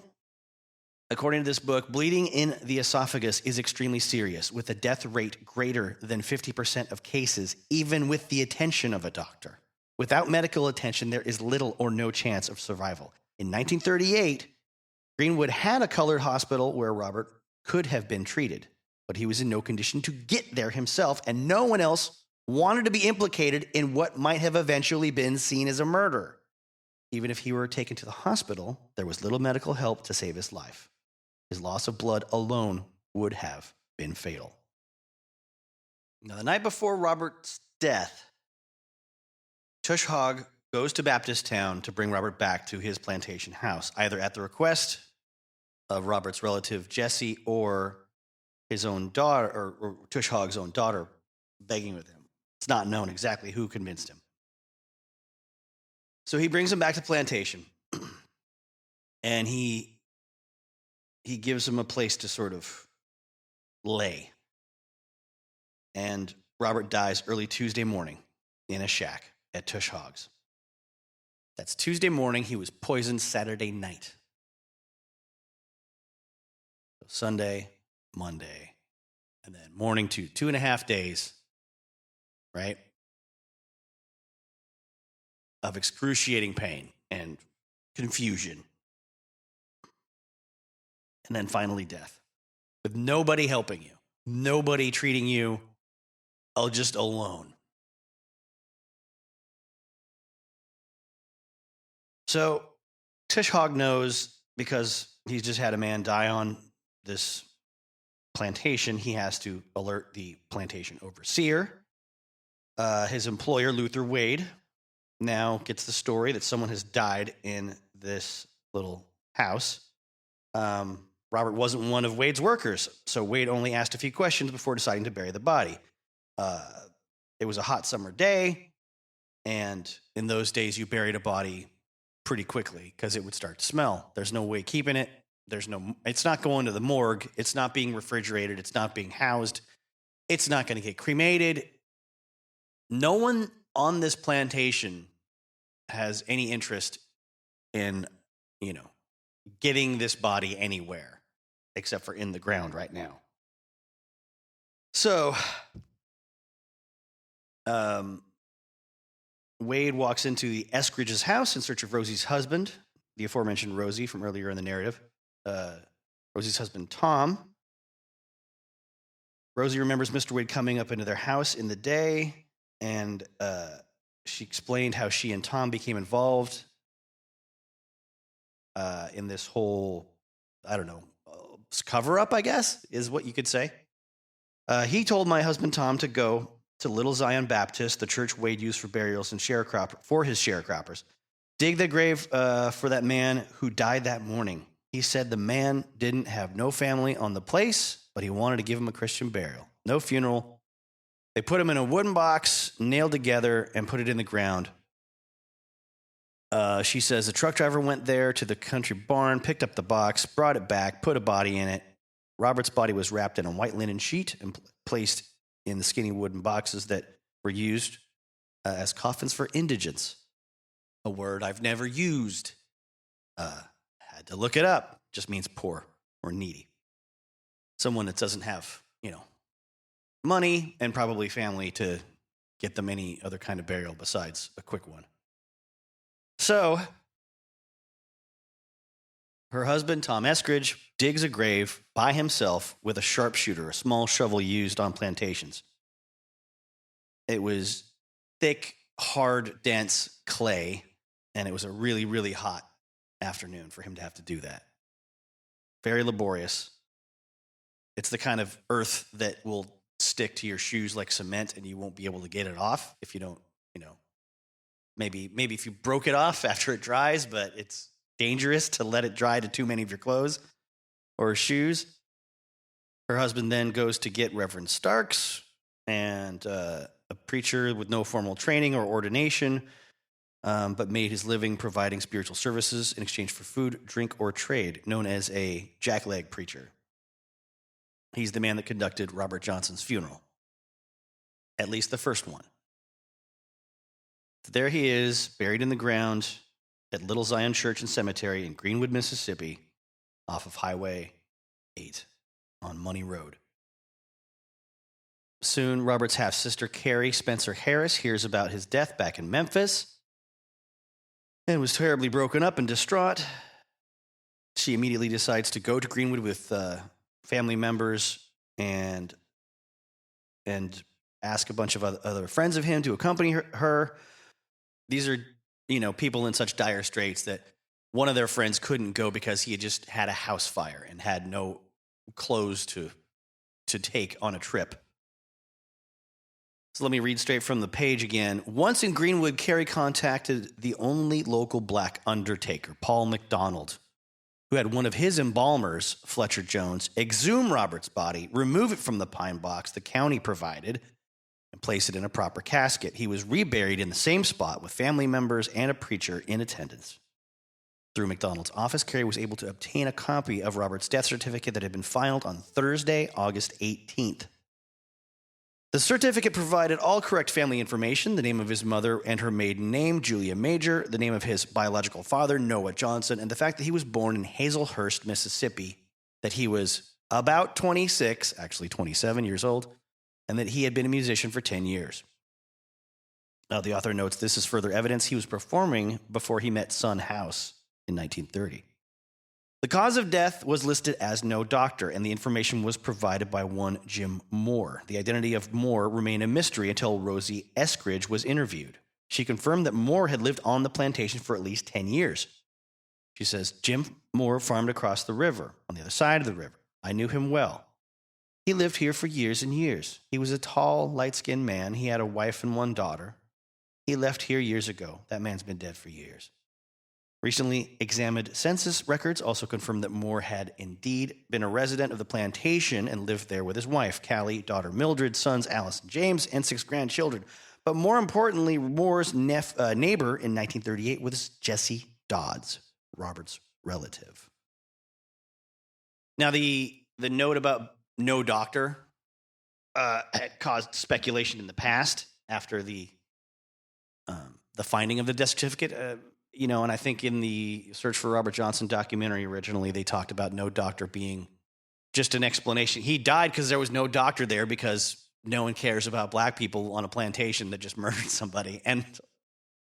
according to this book, bleeding in the esophagus is extremely serious, with a death rate greater than 50% of cases, even with the attention of a doctor. Without medical attention, there is little or no chance of survival. In 1938, Greenwood had a colored hospital where Robert could have been treated, but he was in no condition to get there himself, and no one else wanted to be implicated in what might have eventually been seen as a murder. Even if he were taken to the hospital, there was little medical help to save his life. His loss of blood alone would have been fatal. Now, the night before Robert's death, Tush Hogg goes to Baptist-town to bring Robert back to his plantation house, either at the request of Robert's relative Jesse or his own daughter, or Tush Hogg's own daughter, begging with him. It's not known exactly who convinced him. So he brings him back to plantation, and he gives him a place to sort of lay. And Robert dies early Tuesday morning in a shack at Tush Hogg's. That's Tuesday morning. He was poisoned Saturday night. So Sunday, Monday, and then morning to 2.5 days, right, of excruciating pain and confusion. And then finally death, with nobody helping you, nobody treating you, just alone. So Tush Hogg knows, because he's just had a man die on this plantation, he has to alert the plantation overseer. His employer, Luther Wade, now gets the story that someone has died in this little house. Robert wasn't one of Wade's workers, so Wade only asked a few questions before deciding to bury the body. It was a hot summer day, and in those days, you buried a body pretty quickly because it would start to smell. There's no way keeping it. It's not going to the morgue. It's not being refrigerated. It's not being housed. It's not going to get cremated. No one on this plantation has any interest in, getting this body anywhere except for in the ground right now. So, Wade walks into the Eskridge's house in search of Rosie's husband, the aforementioned Rosie from earlier in the narrative. Rosie's husband, Tom. Rosie remembers Mr. Wade coming up into their house in the day, and she explained how she and Tom became involved in this whole, cover-up, I guess, is what you could say. He told my husband Tom to go to Little Zion Baptist, the church Wade used for burials and for his sharecroppers. Dig the grave for that man who died that morning. He said the man didn't have no family on the place, but he wanted to give him a Christian burial. No funeral. They put him in a wooden box, nailed together, and put it in the ground. She says the truck driver went there to the country barn, picked up the box, brought it back, put a body in it. Robert's body was wrapped in a white linen sheet and placed in the skinny wooden boxes that were used as coffins for indigents. A word I've never used. Had to look it up. Just means poor or needy. Someone that doesn't have, money and probably family to get them any other kind of burial besides a quick one. So, her husband, Tom Eskridge, digs a grave by himself with a sharpshooter, a small shovel used on plantations. It was thick, hard, dense clay, and it was a really, really hot afternoon for him to have to do that. Very laborious. It's the kind of earth that will stick to your shoes like cement, and you won't be able to get it off if you don't, maybe if you broke it off after it dries, but it's dangerous to let it dry to too many of your clothes or shoes. Her husband then goes to get Reverend Starks, and a preacher with no formal training or ordination, but made his living providing spiritual services in exchange for food, drink, or trade, known as a jackleg preacher. He's the man that conducted Robert Johnson's funeral, at least the first one. There he is, buried in the ground at Little Zion Church and Cemetery in Greenwood, Mississippi, off of Highway 8 on Money Road. Soon, Robert's half-sister, Carrie Spencer Harris, hears about his death back in Memphis and was terribly broken up and distraught. She immediately decides to go to Greenwood with family members and ask a bunch of other friends of him to accompany her. These are, people in such dire straits that one of their friends couldn't go because he had just had a house fire and had no clothes to take on a trip. So let me read straight from the page again. Once in Greenwood, Carrie contacted the only local black undertaker, Paul McDonald, who had one of his embalmers, Fletcher Jones, exhume Robert's body, remove it from the pine box the county provided, and place it in a proper casket. He was reburied in the same spot with family members and a preacher in attendance. Through McDonald's office, Carrie was able to obtain a copy of Robert's death certificate that had been filed on Thursday, August 18th. The certificate provided all correct family information, the name of his mother and her maiden name, Julia Major, the name of his biological father, Noah Johnson, and the fact that he was born in Hazelhurst, Mississippi, that he was about 26, actually 27 years old, and that he had been a musician for 10 years. Now, the author notes this is further evidence he was performing before he met Son House in 1930. The cause of death was listed as no doctor, and the information was provided by one Jim Moore. The identity of Moore remained a mystery until Rosie Eskridge was interviewed. She confirmed that Moore had lived on the plantation for at least 10 years. She says, Jim Moore farmed across the river, on the other side of the river. I knew him well. He lived here for years and years. He was a tall, light-skinned man. He had a wife and one daughter. He left here years ago. That man's been dead for years. Recently examined census records also confirmed that Moore had indeed been a resident of the plantation and lived there with his wife, Callie, daughter Mildred, sons Alice and James, and 6 grandchildren. But more importantly, Moore's neighbor in 1938 was Jesse Dodds, Robert's relative. Now, the note about no doctor had caused speculation in the past after the finding of the death certificate. And I think in the Search for Robert Johnson documentary originally, they talked about no doctor being just an explanation. He died because there was no doctor there because no one cares about black people on a plantation that just murdered somebody. And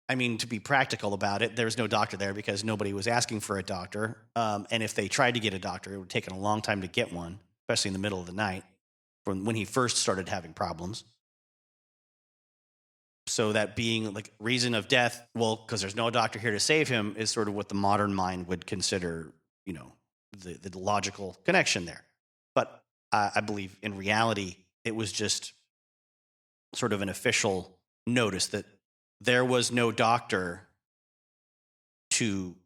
I mean, to be practical about it, there's no doctor there because nobody was asking for a doctor. And if they tried to get a doctor, it would take a long time to get one, especially in the middle of the night from when he first started having problems. So that being like reason of death, well, because there's no doctor here to save him, is sort of what the modern mind would consider, the logical connection there. But I believe in reality, it was just sort of an official notice that there was no doctor to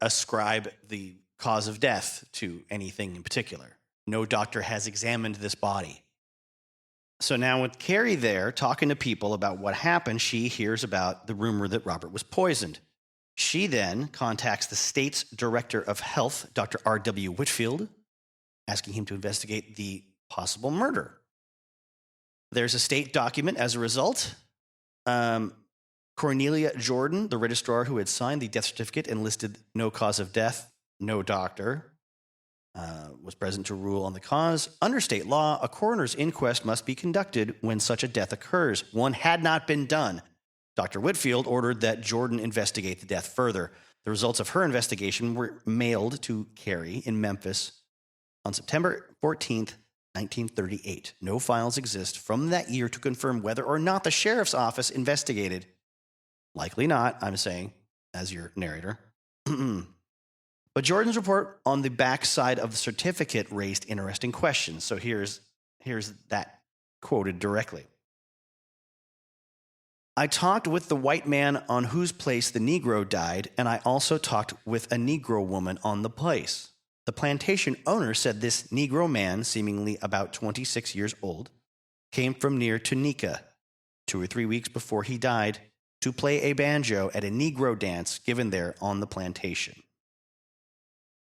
ascribe the cause of death to anything in particular. No doctor has examined this body. So now with Carrie there talking to people about what happened, she hears about the rumor that Robert was poisoned. She then contacts the state's director of health, Dr. R.W. Whitfield, asking him to investigate the possible murder. There's a state document as a result. Cornelia Jordan, the registrar who had signed the death certificate and listed no cause of death, no doctor, was present to rule on the cause. Under state law, a coroner's inquest must be conducted when such a death occurs. One had not been done. Dr. Whitfield ordered that Jordan investigate the death further. The results of her investigation were mailed to Carrie in Memphis on September 14th, 1938. No files exist from that year to confirm whether or not the sheriff's office investigated. Likely not, I'm saying, as your narrator. But Jordan's report on the back side of the certificate raised interesting questions. So here's that quoted directly. I talked with the white man on whose place the Negro died, and I also talked with a Negro woman on the place. The plantation owner said this Negro man, seemingly about 26 years old, came from near Tunica 2 or 3 weeks before he died to play a banjo at a Negro dance given there on the plantation.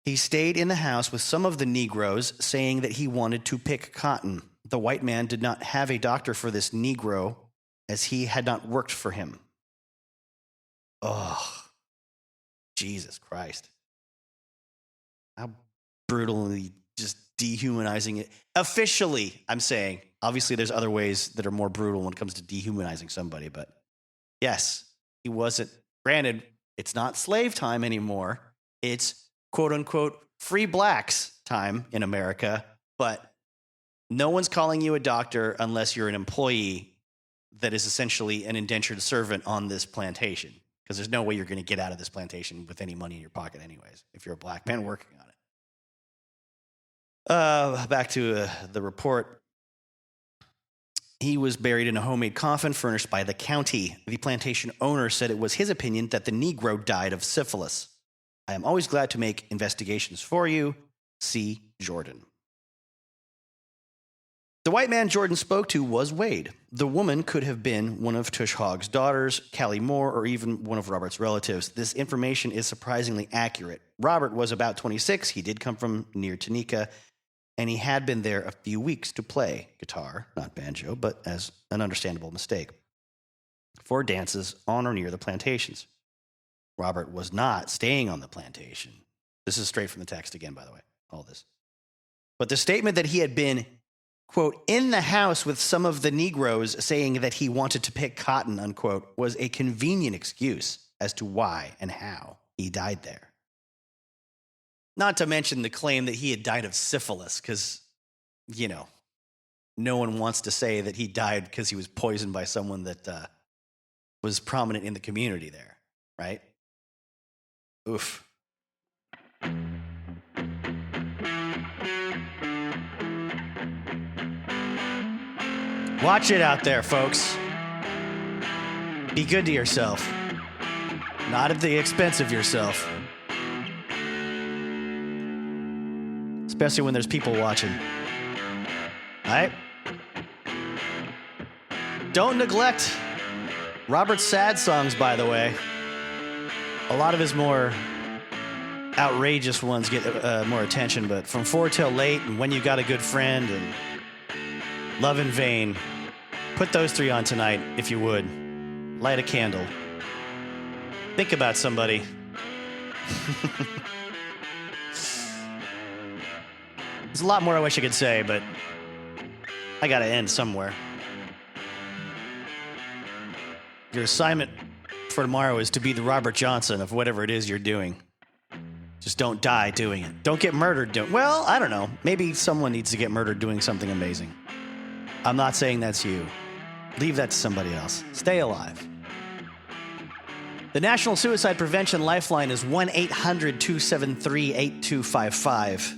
He stayed in the house with some of the Negroes, saying that he wanted to pick cotton. The white man did not have a doctor for this Negro, as he had not worked for him. Oh, Jesus Christ. How brutally just dehumanizing it. Officially, I'm saying. Obviously, there's other ways that are more brutal when it comes to dehumanizing somebody, but yes, he wasn't. Granted, it's not slave time anymore. It's quote unquote free blacks time in America, but no one's calling you a doctor unless you're an employee that is essentially an indentured servant on this plantation, because there's no way you're going to get out of this plantation with any money in your pocket anyways, if you're a black man working on it. Back to the report. He was buried in a homemade coffin furnished by the county. The plantation owner said it was his opinion that the Negro died of syphilis. I am always glad to make investigations for you. C. Jordan. The white man Jordan spoke to was Wade. The woman could have been one of Tush Hogg's daughters, Callie Moore, or even one of Robert's relatives. This information is surprisingly accurate. Robert was about 26. He did come from near Tunica, and he had been there a few weeks to play guitar, not banjo, but as an understandable mistake, for dances on or near the plantations. Robert was not staying on the plantation. This is straight from the text again, by the way, all this. But the statement that he had been, quote, in the house with some of the Negroes saying that he wanted to pick cotton, unquote, was a convenient excuse as to why and how he died there. Not to mention the claim that he had died of syphilis, because, you know, no one wants to say that he died because he was poisoned by someone that was prominent in the community there, right? Oof. Watch it out there, folks. Be good to yourself. Not at the expense of yourself. Especially when there's people watching. All right? Don't neglect Robert's sad songs, by the way. A lot of his more outrageous ones get more attention, but From 4 Till Late and When You Got a Good Friend and Love in Vain, put those 3 on tonight, if you would. Light a candle. Think about somebody. There's a lot more I wish I could say, but I gotta end somewhere. Your assignment for tomorrow is to be the Robert Johnson of whatever it is you're doing. Just don't die doing it. Don't get murdered doing. Well, I don't know. Maybe someone needs to get murdered doing something amazing. I'm not saying that's you. Leave that to somebody else. Stay alive. The National Suicide Prevention Lifeline is 1-800-273-8255.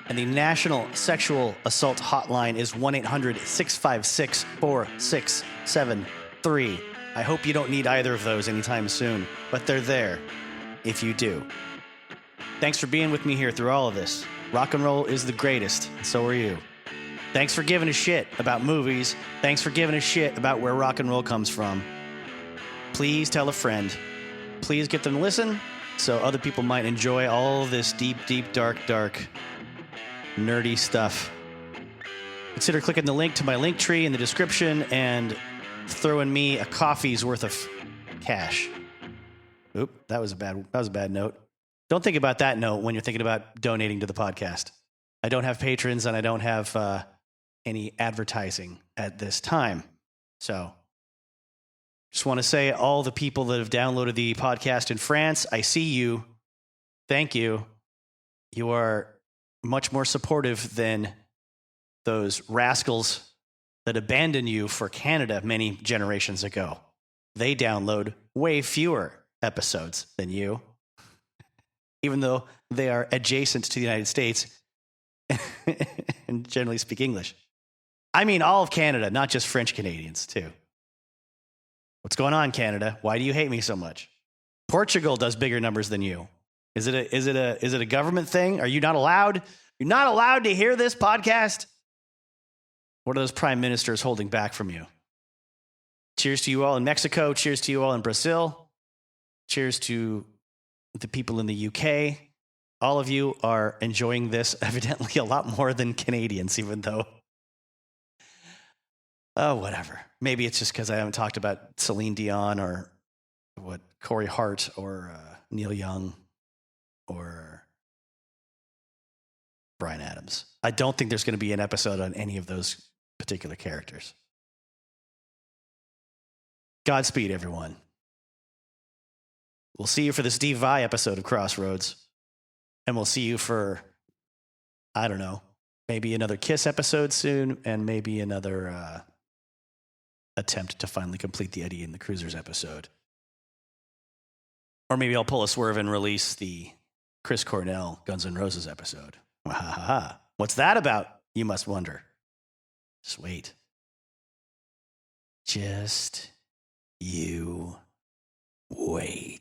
And the National Sexual Assault Hotline is 1-800-656-4673. I hope you don't need either of those anytime soon, but they're there if you do. Thanks for being with me here through all of this. Rock and roll is the greatest, and so are you. Thanks for giving a shit about movies. Thanks for giving a shit about where rock and roll comes from. Please tell a friend. Please get them to listen so other people might enjoy all this deep, deep, dark, nerdy stuff. Consider clicking the link to my link tree in the description and throwing me a coffee's worth of cash. Oop, that was a bad note. Don't think about that note when you're thinking about donating to the podcast. I don't have patrons and I don't have any advertising at this time. So just want to say all the people that have downloaded the podcast in France, I see you. Thank you. You are much more supportive than those rascals that abandoned you for Canada many generations ago. They download way fewer episodes than you. even though they are adjacent to the United States and generally speak English. I mean, all of Canada, not just French Canadians, too. What's going on, Canada? Why do you hate me so much? Portugal does bigger numbers than you. Is it a government thing? Are you not allowed? You're not allowed to hear this podcast? What are those prime ministers holding back from you? Cheers to you all in Mexico. Cheers to you all in Brazil. Cheers to the people in the UK. All of you are enjoying this evidently a lot more than Canadians, even though, oh, whatever. Maybe it's just because I haven't talked about Celine Dion or Corey Hart or Neil Young or Bryan Adams. I don't think there's going to be an episode on any of those particular characters. Godspeed, everyone. We'll see you for the Steve Vai episode of Crossroads. And we'll see you for, I don't know, maybe another Kiss episode soon, and maybe another attempt to finally complete the Eddie and the Cruisers episode. Or maybe I'll pull a swerve and release the Chris Cornell Guns N' Roses episode. What's that about, you must wonder. Just wait. Just you wait.